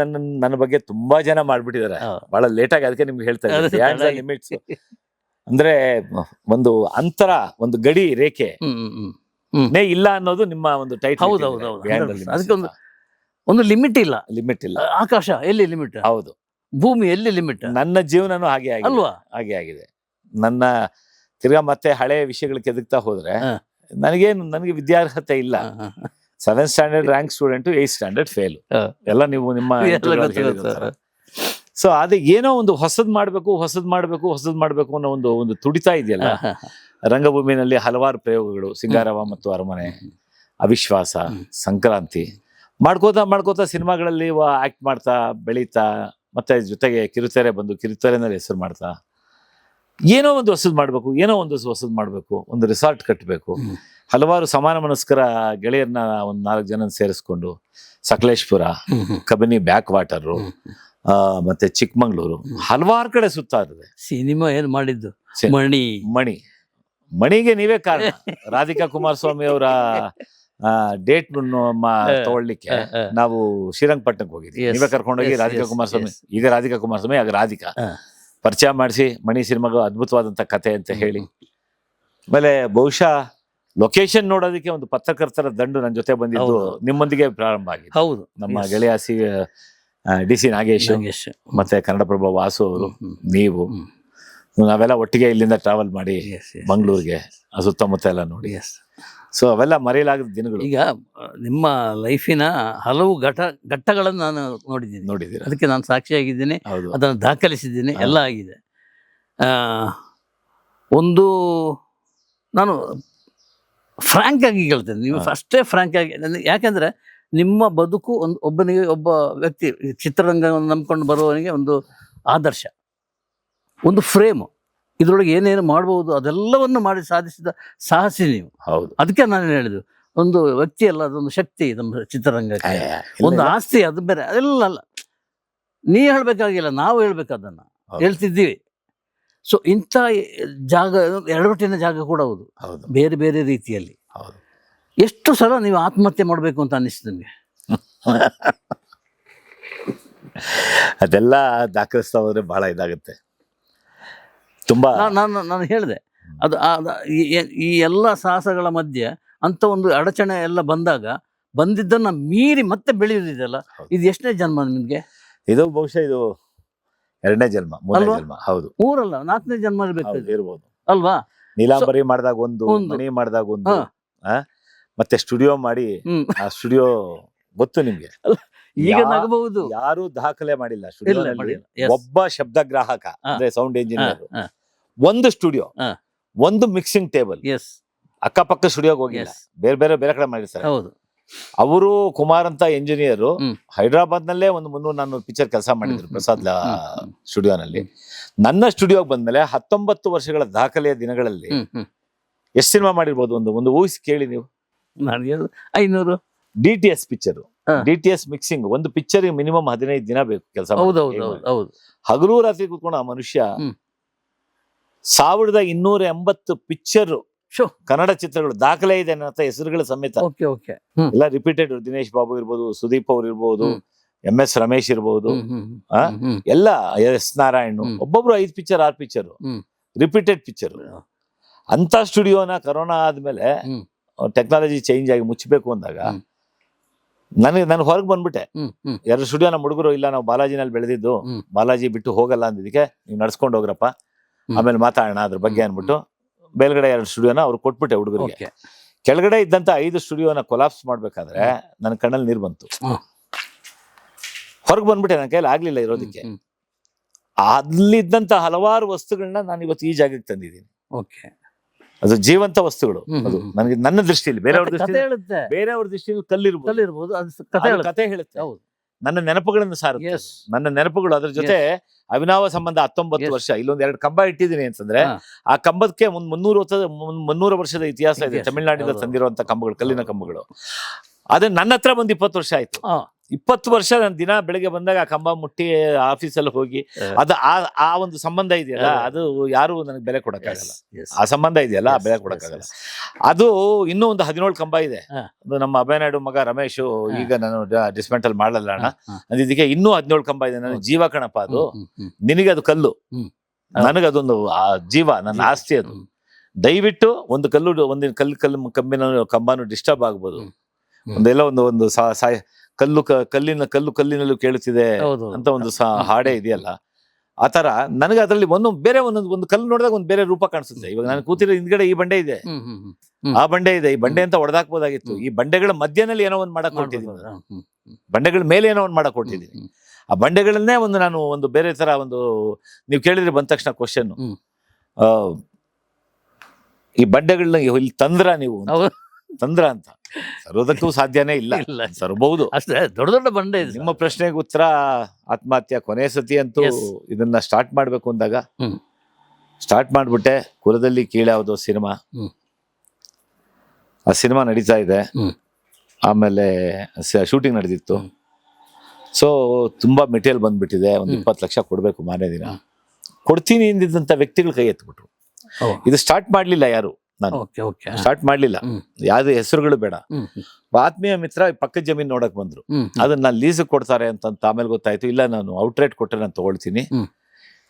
ನನ್ನ ಬಗ್ಗೆ ತುಂಬಾ ಜನ ಮಾಡ್ಬಿಟ್ಟಿದ್ದಾರೆ, ಬಹಳ ಲೇಟ್ ಆಗಿ. ಅದಕ್ಕೆ ನಿಮ್ಗೆ ಹೇಳ್ತಾ ಇದ್ದೀನಿ, ಲಿಮಿಟ್ಸ್ ಅಂದ್ರೆ ಒಂದು ಅಂತರ, ಒಂದು ಗಡಿ ರೇಖೆ ಇಲ್ಲ ಅನ್ನೋದು ನಿಮ್ಮ ಒಂದು ಟೈಟಲ್. ಹೌದೌದು, ಅದಕ್ಕೆ ಒಂದು ಲಿಮಿಟ್ ಇಲ್ಲ. ಆಕಾಶ ಎಲ್ಲಿ ಲಿಮಿಟ್? ಹೌದು. ಭೂಮಿ ಎಲ್ಲಿ ಲಿಮಿಟ್? ನನ್ನ ಜೀವನನೂ ಹಾಗೆ ಆಗಿದೆ ಅಲ್ವಾ? ಹಾಗೆ ಆಗಿದೆ. ನನ್ನ ತಿರ್ಗಾ ಮತ್ತೆ ಹಳೆ ವಿಷಯಗಳು ಕೆದಕ್ತಾ ಹೋದ್ರೆ ನನಗೆ ವಿದ್ಯಾರ್ಹತೆ ಇಲ್ಲ. 7th standard rank student, 8th standard fail. ಎಲ್ಲ ನೀವು ನಿಮ್ಮ ಸೊ ಅದೇ ಏನೋ ಒಂದು ಹೊಸದ್ ಮಾಡ್ಬೇಕು ಅನ್ನೋ ಒಂದು ತುಡಿತಾ ಇದೆಯಲ್ಲ. ರಂಗಭೂಮಿನಲ್ಲಿ ಹಲವಾರು ಪ್ರಯೋಗಗಳು, ಸಿಂಗಾರವ ಮತ್ತು ಅರಮನೆ, ಅವಿಶ್ವಾಸ, ಸಂಕ್ರಾಂತಿ ಮಾಡ್ಕೋತಾ ಸಿನಿಮಾಗಳಲ್ಲಿ ಆಕ್ಟ್ ಮಾಡ್ತಾ ಬೆಳೀತಾ, ಮತ್ತೆ ಜೊತೆಗೆ ಕಿರುತೆರೆನಲ್ಲಿ ಹೆಸರು ಮಾಡ್ತಾ, ಏನೋ ಒಂದು ಹೊಸದ್ ಮಾಡ್ಬೇಕು, ಒಂದು ರಿಸಾರ್ಟ್ ಕಟ್ಟಬೇಕು, ಹಲವಾರು ಸಮಾನ ಮನಸ್ಕರ ಗೆಳೆಯರನ್ನ ಒಂದು 4 ಜನ ಸೇರಿಸ್ಕೊಂಡು ಸಕಲೇಶ್ಪುರ, ಕಬಿನಿ ಬ್ಯಾಕ್ ವಾಟರ್, ಮತ್ತೆ ಚಿಕ್ಕಮಂಗ್ಳೂರು, ಹಲವಾರು ಕಡೆ ಸುತ್ತಾಡಿದೆ. ಸಿನಿಮಾ ಏನ್ ಮಾಡಿದ್ದು? ಮಣಿಗೆ ನೀವೇ ಕಾರಣ. ರಾಧಿಕಾ ಕುಮಾರಸ್ವಾಮಿ ಅವರ ಡೇಟ್ ತಗೊಳ್ಳಿಕ್ಕೆ ನಾವು ಶ್ರೀರಂಗಪಟ್ಟಣಕ್ಕೆ ಹೋಗಿದ್ವಿ. ನೀವೇ ಕರ್ಕೊಂಡೋಗಿ ಈಗ ರಾಧಿಕಾ ಕುಮಾರಸ್ವಾಮಿ ಆಗ ರಾಧಿಕಾ ಪರಿಚಯ ಮಾಡಿಸಿ, ಮಣಿ ಸಿನಿಮಾಗೂ ಅದ್ಭುತವಾದಂತ ಕತೆ ಅಂತ ಹೇಳಿ. ಆಮೇಲೆ ಬಹುಶಃ ಲೊಕೇಶನ್ ನೋಡೋದಕ್ಕೆ ಒಂದು ಪತ್ರಕರ್ತರ ದಂಡು ನನ್ನ ಜೊತೆ ಬಂದಿದ್ದು ನಿಮ್ಮೊಂದಿಗೆ ಪ್ರಾರಂಭ ಆಗಿದೆ. ಹೌದು, ನಮ್ಮ ಗೆಳೆಯ DC ನಾಗೇಶ್ ಮತ್ತೆ ಕನ್ನಡಪ್ರಭ ವಾಸು ಅವರು, ನೀವು, ನಾವೆಲ್ಲ ಒಟ್ಟಿಗೆ ಇಲ್ಲಿಂದ ಟ್ರಾವೆಲ್ ಮಾಡಿ ಮಂಗಳೂರಿಗೆ, ಸುತ್ತಮುತ್ತ ಎಲ್ಲ ನೋಡಿ. ಸೊ ಅವೆಲ್ಲ ಮರೆಯಲಾಗದ ದಿನಗಳು. ಈಗ ನಿಮ್ಮ ಲೈಫಿನ ಹಲವು ಘಟ್ಟಗಳನ್ನು ನಾನು ನೋಡಿದ್ದೀನಿ. ಅದಕ್ಕೆ ನಾನು ಸಾಕ್ಷಿಯಾಗಿದ್ದೀನಿ, ಅದನ್ನು ದಾಖಲಿಸಿದ್ದೀನಿ, ಎಲ್ಲ ಆಗಿದೆ. ಒಂದು ನಾನು ಫ್ರ್ಯಾಂಕ್ ಆಗಿ ಹೇಳ್ತೇನೆ, ನೀವು ಫಸ್ಟೇ ಫ್ರ್ಯಾಂಕ್ ಆಗಿ. ಯಾಕಂದ್ರೆ ನಿಮ್ಮ ಬದುಕು ಒಬ್ಬ ವ್ಯಕ್ತಿ ಚಿತ್ರರಂಗವನ್ನು ನಂಬ್ಕೊಂಡು ಬರುವವನಿಗೆ ಒಂದು ಆದರ್ಶ, ಒಂದು ಫ್ರೇಮು. ಇದರೊಳಗೆ ಏನೇನು ಮಾಡ್ಬೋದು ಅದೆಲ್ಲವನ್ನು ಮಾಡಿ ಸಾಧಿಸಿದ ಸಾಹಸಿ ನೀವು. ಹೌದು. ಅದಕ್ಕೆ ನಾನು ಹೇಳಿದ್ದು, ಒಂದು ವ್ಯಕ್ತಿ ಅಲ್ಲ, ಅದೊಂದು ಶಕ್ತಿ ನಮ್ಮ ಚಿತ್ರರಂಗಕ್ಕೆ, ಒಂದು ಆಸ್ತಿ, ಅದು ಬೇರೆ. ಅದೆಲ್ಲ ಅಲ್ಲ, ನೀ ಹೇಳ್ಬೇಕಾಗಿಲ್ಲ, ನಾವು ಹೇಳ್ಬೇಕು, ಅದನ್ನು ಹೇಳ್ತಿದ್ದೀವಿ. ಸೊ ಇಂಥ ಜಾಗ ಎಡವಟ್ಟಿನ ಜಾಗ ಕೂಡ ಹೌದು, ಬೇರೆ ಬೇರೆ ರೀತಿಯಲ್ಲಿ. ಎಷ್ಟು ಸಲ ನೀವು ಆತ್ಮಹತ್ಯೆ ಮಾಡಬೇಕು ಅಂತ ಅನ್ನಿಸ್ತು ನಿಮಗೆ? ಅದೆಲ್ಲ ದಾಖಲಿಸ್ತಾ ಹೋದ್ರೆ ಬಹಳ ಇದಾಗುತ್ತೆ. ತುಂಬಾ ನಾನು ಹೇಳಿದೆ, ಅದು ಈ ಎಲ್ಲ ಸಾಹಸಗಳ ಮಧ್ಯೆ ಅಂತ ಒಂದು ಅಡಚಣೆ ಎಲ್ಲ ಬಂದಿದ್ದನ್ನ ಮೀರಿ ಮತ್ತೆ ಬೆಳೆಯುವುದಿದೆಯಲ್ಲ, ಇದು ಎಷ್ಟನೇ ಜನ್ಮ ನಿಮ್ಗೆ? ಇದು ಬಹುಶಃ ಇದು 2ನೇ ಜನ್ಮ, 3ನೇ ಜನ್ಮ. ಹೌದು, 3 ಅಲ್ಲ 4ನೇ ಜನ್ಮ ಇರ್ಬೋದು ಅಲ್ವಾ? ನೀಲಾಂಬರಿ ಮಾಡಿದಾಗ ಒಂದು, ಮಣಿ ಮಾಡಿದಾಗ ಒಂದು, ಮತ್ತೆ ಸ್ಟುಡಿಯೋ ಮಾಡಿ, ಆ ಸ್ಟುಡಿಯೋ ಗೊತ್ತು ನಿಮ್ಗೆ. ಈಗ ನಗಬಹುದು, ಯಾರು ದಾಖಲೆ ಮಾಡಿಲ್ಲ ಸ್ಟುಡಿಯೋನಲ್ಲಿ. ಒಬ್ಬ ಶಬ್ದಗ್ರಾಹಕ ಅಂದ್ರೆ ಸೌಂಡ್ ಇಂಜಿನಿಯರ್, ಒಂದು ಸ್ಟುಡಿಯೋ, ಒಂದು ಮಿಕ್ಸಿಂಗ್ ಟೇಬಲ್, ಅಕ್ಕಪಕ್ಕ ಸ್ಟುಡಿಯೋಗೆ ಹೋಗಿಲ್ಲ, ಬೇರೆ ಕಡೆ ಮಾಡಿರ್ತಾರೆ. ಅವರು ಕುಮಾರ್ ಅಂತ ಇಂಜಿನಿಯರ್ ಹೈದರಾಬಾದ್ ನಲ್ಲೇ ಒಂದು 300-400 ಪಿಕ್ಚರ್ ಕೆಲಸ ಮಾಡಿದ್ರು ಪ್ರಸಾದ್ ಸ್ಟುಡಿಯೋನಲ್ಲಿ. ನನ್ನ ಸ್ಟುಡಿಯೋಗೆ ಬಂದ್ಮೇಲೆ 19 ವರ್ಷಗಳ ದಾಖಲೆಯ ದಿನಗಳಲ್ಲಿ ಎಷ್ಟು ಸಿನಿಮಾ ಮಾಡಿರ್ಬೋದು? ಒಂದು ಊಹಿಸಿ ಕೇಳಿ ನೀವು. 500 DTS ಪಿಕ್ಚರ್, DTS ಮಿಕ್ಸಿಂಗ್, ಒಂದು ಪಿಕ್ಚರ್ ಮಿನಿಮಮ್ 15 ದಿನ ಬೇಕು ಕೆಲಸ. ಹಗಲು ರಾತ್ರಿ ಕೂತ್ಕೊಂಡು ಆ ಮನುಷ್ಯ 1280 ಪಿಕ್ಚರ್ ಕನ್ನಡ ಚಿತ್ರಗಳು ದಾಖಲೆ ಇದೆ ಅನ್ನೋ ಹೆಸರುಗಳ ಸಮೇತ ಎಲ್ಲ ರಿಪೀಟೆಡ್. ದಿನೇಶ್ ಬಾಬು ಇರ್ಬೋದು, ಸುದೀಪ್ ಅವ್ರು ಇರ್ಬೋದು, MS ರಮೇಶ್ ಇರ್ಬೋದು, ಎಲ್ಲ S ನಾರಾಯಣ್, ಒಬ್ಬೊಬ್ರು 5 ಪಿಕ್ಚರ್ 6 ಪಿಕ್ಚರ್ ರಿಪೀಟೆಡ್ ಪಿಕ್ಚರ್. ಅಂತ ಸ್ಟುಡಿಯೋನ ಕರೋನಾ ಆದ್ಮೇಲೆ ಟೆಕ್ನಾಲಜಿ ಚೇಂಜ್ ಆಗಿ ಮುಚ್ಚಬೇಕು ಅಂದಾಗ ನಾನು ಹೊರಗೆ ಬಂದ್ಬಿಟ್ಟೆ. 2 ಸ್ಟುಡಿಯೋ ನಮ್ಮ ಹುಡುಗರು, ಇಲ್ಲ ನಾವು ಬಾಲಾಜಿನಲ್ಲಿ ಬೆಳೆದಿದ್ದು, ಬಾಲಾಜಿ ಬಿಟ್ಟು ಹೋಗಲ್ಲ ಅಂದಿದ್ದಕ್ಕೆ ನೀವು ನಡ್ಸ್ಕೊಂಡು ಹೋಗ್ರಪ್ಪ, ಆಮೇಲೆ ಮಾತಾಡೋಣ ಅದ್ರ ಬಗ್ಗೆ ಅನ್ಬಿಟ್ಟು ಮೇಲ್ಗಡೆ 2 ಸ್ಟುಡಿಯೋನ ಅವ್ರು ಕೊಟ್ಬಿಟ್ಟೆ ಹುಡುಗರಿಗೆ. ಕೆಳಗಡೆ ಇದ್ದಂತ 5 ಸ್ಟುಡಿಯೋನ ಕೊಲಾಪ್ಸ್ ಮಾಡ್ಬೇಕಾದ್ರೆ ನನ್ನ ಕಣ್ಣಲ್ಲಿ ನೀರು ಬಂತು. ಹೊರಗೆ ಬಂದ್ಬಿಟ್ಟೆ, ನನ್ನ ಕೈಯಲ್ಲಿ ಆಗ್ಲಿಲ್ಲ ಇರೋದಕ್ಕೆ. ಅಲ್ಲಿದ್ದಂತ ಹಲವಾರು ವಸ್ತುಗಳನ್ನ ನಾನು ಇವತ್ತು ಈ ಜಾಗಕ್ಕೆ ತಂದಿದ್ದೀನಿ. ಅದು ಜೀವಂತ ವಸ್ತುಗಳು. ಅದು ನನಗೆ ನನ್ನ ದೃಷ್ಟಿಯಲ್ಲಿ, ಬೇರೆಯವ್ರ ಕತೆ ದೃಷ್ಟಿಯಲ್ಲಿ, ಹೇಳುತ್ತೆ, ಬೇರೆಯವ್ರ ದೃಷ್ಟಿಯಲ್ಲಿ ಕಲ್ಲಿರ್ಬೋದು, ಕಲ್ಲಿರ್ಬೋದು, ಅದು ಕತೆ ಅದು ಹೇಳುತ್ತೆ. ಕತೆ ಹೇಳುತ್ತೆ. ಹೌದು. ನನ್ನ ನೆನಪುಗಳನ್ನು ಸಾರುತ್ತೆ. Yes. ನನ್ನ ನೆನಪುಗಳು ಅದ್ರ ಜೊತೆ ಅವಿನಾವ ಸಂಬಂಧ. 19 Yes. ವರ್ಷ ಇಲ್ಲೊಂದ್ 2 ಕಂಬ ಇಟ್ಟಿದ್ದೀನಿ ಅಂತಂದ್ರೆ ಹಾ. ಆ ಕಂಬಕ್ಕೆ 300 ವರ್ಷದ ಇತಿಹಾಸ ಇದೆ. Yes. ತಮಿಳ್ನಾಡಿಂದ ಹೌದು. ತಂದಿರುವಂತ ಕಂಬಗಳು, ಕಲ್ಲಿನ ಕಂಬಗಳು. ಅದೇ ನನ್ನ ಹತ್ರ ಬಂದು 20 ವರ್ಷ ಆಯ್ತು. ಹಾ. 20 ವರ್ಷ ನಾನು ದಿನ ಬೆಳಿಗ್ಗೆ ಬಂದಾಗ ಆ ಕಂಬ ಮುಟ್ಟಿ ಆಫೀಸಲ್ಲಿ ಹೋಗಿ ಅದು ಆ ಒಂದು ಸಂಬಂಧ ಇದೆಯಲ್ಲ, ಅದು ಯಾರು ನನಗೆ ಬೆಲೆ ಕೊಡಕ್ಕಾಗಲ್ಲ. Yes. ಆ ಸಂಬಂಧ ಇದೆಯಲ್ಲ, ಆ Yes, ಬೆಲೆ yes, ಕೊಡಕ್ಕಾಗಲ್ಲ. yes. ಅದು ಇನ್ನೂ ಒಂದು 17 ಕಂಬ ಇದೆ. ಹಾ. ಅದು ನಮ್ಮ ಅಭಯ ನಾಯ್ಡು ಮಗ ರಮೇಶ್ ಈಗ ನಾನು ಡಿಸ್ಮೆಂಟಲ್ ಮಾಡಲ್ಲ ಅಣ್ಣ. ಹಾ. ಇದಕ್ಕೆ ಇನ್ನೂ 17 ಕಂಬ ಇದೆ. ನನ್ನ ಜೀವ ಕಣಪ್ಪ ಅದು. ನಿನಗೆ ಅದು ಕಲ್ಲು, ಹ್ಮ್. ನನಗದೊಂದು ಜೀವ, ನನ್ನ ಆಸ್ತಿ ಅದು. ದಯವಿಟ್ಟು ಒಂದು ಕಂಬನು ಡಿಸ್ಟರ್ಬ್ ಆಗ್ಬೋದು. ಒಂದೆಲ್ಲ ಒಂದು ಕಲ್ಲಿನಲ್ಲೂ ಕೇಳುತ್ತಿದೆ ಅಂತ ಒಂದು ಹಾಡೇ ಇದೆಯಲ್ಲ, ಆ ತರ ನನಗೆ ಅದರಲ್ಲಿ ಒಂದು ಕಲ್ಲು ನೋಡಿದಾಗ ಒಂದು ಬೇರೆ ರೂಪ ಕಾಣಿಸುತ್ತೆ. ಇವಾಗ ನಾನು ಕೂತಿರೋ ಹಿಂದ್ಗಡೆ ಈ ಬಂಡೆ ಇದೆ, ಆ ಬಂಡೆ ಇದೆ, ಈ ಬಂಡೆ ಅಂತ ಹೊಡೆದಾಕ್ಬೋದಾಗಿತ್ತು. ಈ ಬಂಡೆಗಳ ಮಧ್ಯದಲ್ಲಿ ಏನೋ ಒಂದು ಮಾಡಕ್ ಕೊಟ್ಟಿದ್ದೀನಿ, ಬಂಡೆಗಳ ಮೇಲೆ ಏನೋ ಒಂದು ಮಾಡಕ್ ಕೊಟ್ಟಿದ್ದೀನಿ. ಆ ಬಂಡೆಗಳನ್ನೇ ನಾನು ಒಂದು ಬೇರೆ ತರ ನೀವು ಕೇಳಿದ್ರೆ ಬಂದ ತಕ್ಷಣ ಕ್ವಶನ್, ಈ ಬಂಡೆಗಳನ್ನ ಇಲ್ಲಿ ತಂದ್ರ ನೀವು ತಂದ್ರ ಅಂತ ಸರೋದಕ್ಕೂ ಸಾಧ್ಯನೇ ಇಲ್ಲ. ಸರಬಹುದು ಅಷ್ಟೇ ದೊಡ್ಡ ದೊಡ್ಡ ಬಂಡೆ ಇದೆ. ನಿಮ್ಮ ಪ್ರಶ್ನೆಗೆ ಉತ್ತರ ಆತ್ಮಹತ್ಯೆ ಕೊನೆ ಸತಿ ಅಂತೂ ಇದನ್ನ ಸ್ಟಾರ್ಟ್ ಮಾಡ್ಬೇಕು ಅಂದಾಗ ಸ್ಟಾರ್ಟ್ ಮಾಡ್ಬಿಟ್ಟೆ. ಕುಲದಲ್ಲಿ ಕೀಳ್ಯಾವುದೋ ಸಿನಿಮಾ, ಆ ಸಿನಿಮಾ ನಡೀತಾ ಇದೆ. ಆಮೇಲೆ ಶೂಟಿಂಗ್ ನಡೆದಿತ್ತು. ಸೊ ತುಂಬಾ ಮೆಟೀರಿಯಲ್ ಬಂದ್ಬಿಟ್ಟಿದೆ. ಒಂದು 20 ಲಕ್ಷ ಕೊಡ್ಬೇಕು ಮಾರನೇ ದಿನ. ಕೊಡ್ತೀನಿ ಎಂದಿದ್ದಂತ ವ್ಯಕ್ತಿಗಳು ಕೈ ಎತ್ಬಿಟ್ರು. ಇದು ಸ್ಟಾರ್ಟ್ ಮಾಡ್ಲಿಲ್ಲ ಯಾರು, ನಾನು ಸ್ಟಾರ್ಟ್ ಮಾಡ್ಲಿಲ್ಲ. ಯಾವ್ದು ಹೆಸರುಗಳು ಬೇಡ. ಆತ್ಮೀಯ ಮಿತ್ರ ಪಕ್ಕದ ಜಮೀನ್ ನೋಡಕ್ ಬಂದ್ರು. ಅದನ್ನ ಲೀಸ್ ಕೊಡ್ತಾರೆ ಅಂತ ಆಮೇಲೆ ಗೊತ್ತಾಯ್ತು. ಇಲ್ಲ, ನಾನು ಔಟ್ರೇಟ್ ಕೊಟ್ಟರೆ ನಾನು ತಗೊಳ್ತೀನಿ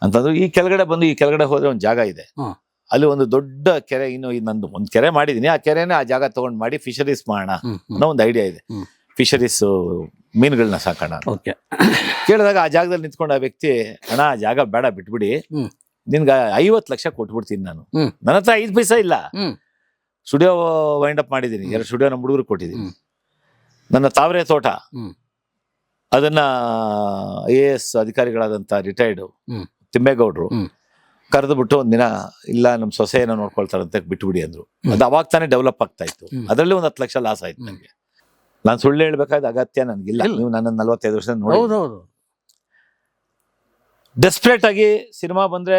ಅಂತಂದ್ರು. ಈ ಕೆಳಗಡೆ ಹೋದ್ರೆ ಒಂದು ಜಾಗ ಇದೆ, ಅಲ್ಲಿ ಒಂದು ದೊಡ್ಡ ಕೆರೆ, ನಂದು ಒಂದು ಕೆರೆ ಮಾಡಿದೀನಿ. ಆ ಕೆರೆನೇ ಆ ಜಾಗ ತಗೊಂಡ್ ಮಾಡಿ ಫಿಶರೀಸ್ ಮಾಡೋಣ ಅನ್ನೋ ಒಂದು ಐಡಿಯಾ ಇದೆ. ಫಿಶರೀಸ್ ಮೀನುಗಳನ್ನ ಸಾಕೋಣ. ಕೇಳಿದಾಗ ಆ ಜಾಗದಲ್ಲಿ ನಿಂತ್ಕೊಂಡು ಆ ವ್ಯಕ್ತಿ, ಅಣ್ಣ ಆ ಜಾಗ ಬೇಡ, ಬಿಟ್ಬಿಡಿ, ನಿನ್ಗೆ 50 ಲಕ್ಷ ಕೊಟ್ಬಿಡ್ತೀನಿ ನಾನು. ನನ್ನ ಹತ್ರ 5 ಪೈಸಾ ಇಲ್ಲ. ಸ್ಟುಡಿಯೋ ವೈಂಡ್ ಅಪ್ ಮಾಡಿದೀನಿ, 2 ಸ್ಟುಡಿಯೋ ನಮ್ಮ ಹುಡುಗರು ಕೊಟ್ಟಿದ್ದೀನಿ. ನನ್ನ ತಾವರೆ ತೋಟ, ಅದನ್ನ IAS ಅಧಿಕಾರಿಗಳಾದಂತ ರಿಟೈರ್ಡ್ ತಿಮ್ಮೇಗೌಡರು ಕರೆದು ಬಿಟ್ಟು ಒಂದಿನ, ಇಲ್ಲ ನಮ್ಮ ಸೊಸೆ ಏನೋ ನೋಡ್ಕೊಳ್ತಾರಂತೆ, ಬಿಟ್ಬಿಡಿ ಅಂದ್ರು. ಅದು ಅವಾಗ ತಾನೇ ಡೆವಲಪ್ ಆಗ್ತಾ ಇತ್ತು. ಅದರಲ್ಲಿ ಒಂದು 10 ಲಕ್ಷ ಲಾಸ್ ಆಯ್ತು ನನಗೆ. ನಾನು ಸುಳ್ಳು ಹೇಳ್ಬೇಕಾದ ಅಗತ್ಯ ನನ್ಗಿಲ್ಲ. ನೀವು ನನ್ನ 45 ವರ್ಷ ನೋಡಿ, ಡೆಸ್ಪರೇಟ್ ಆಗಿ ಸಿನಿಮಾ ಬಂದ್ರೆ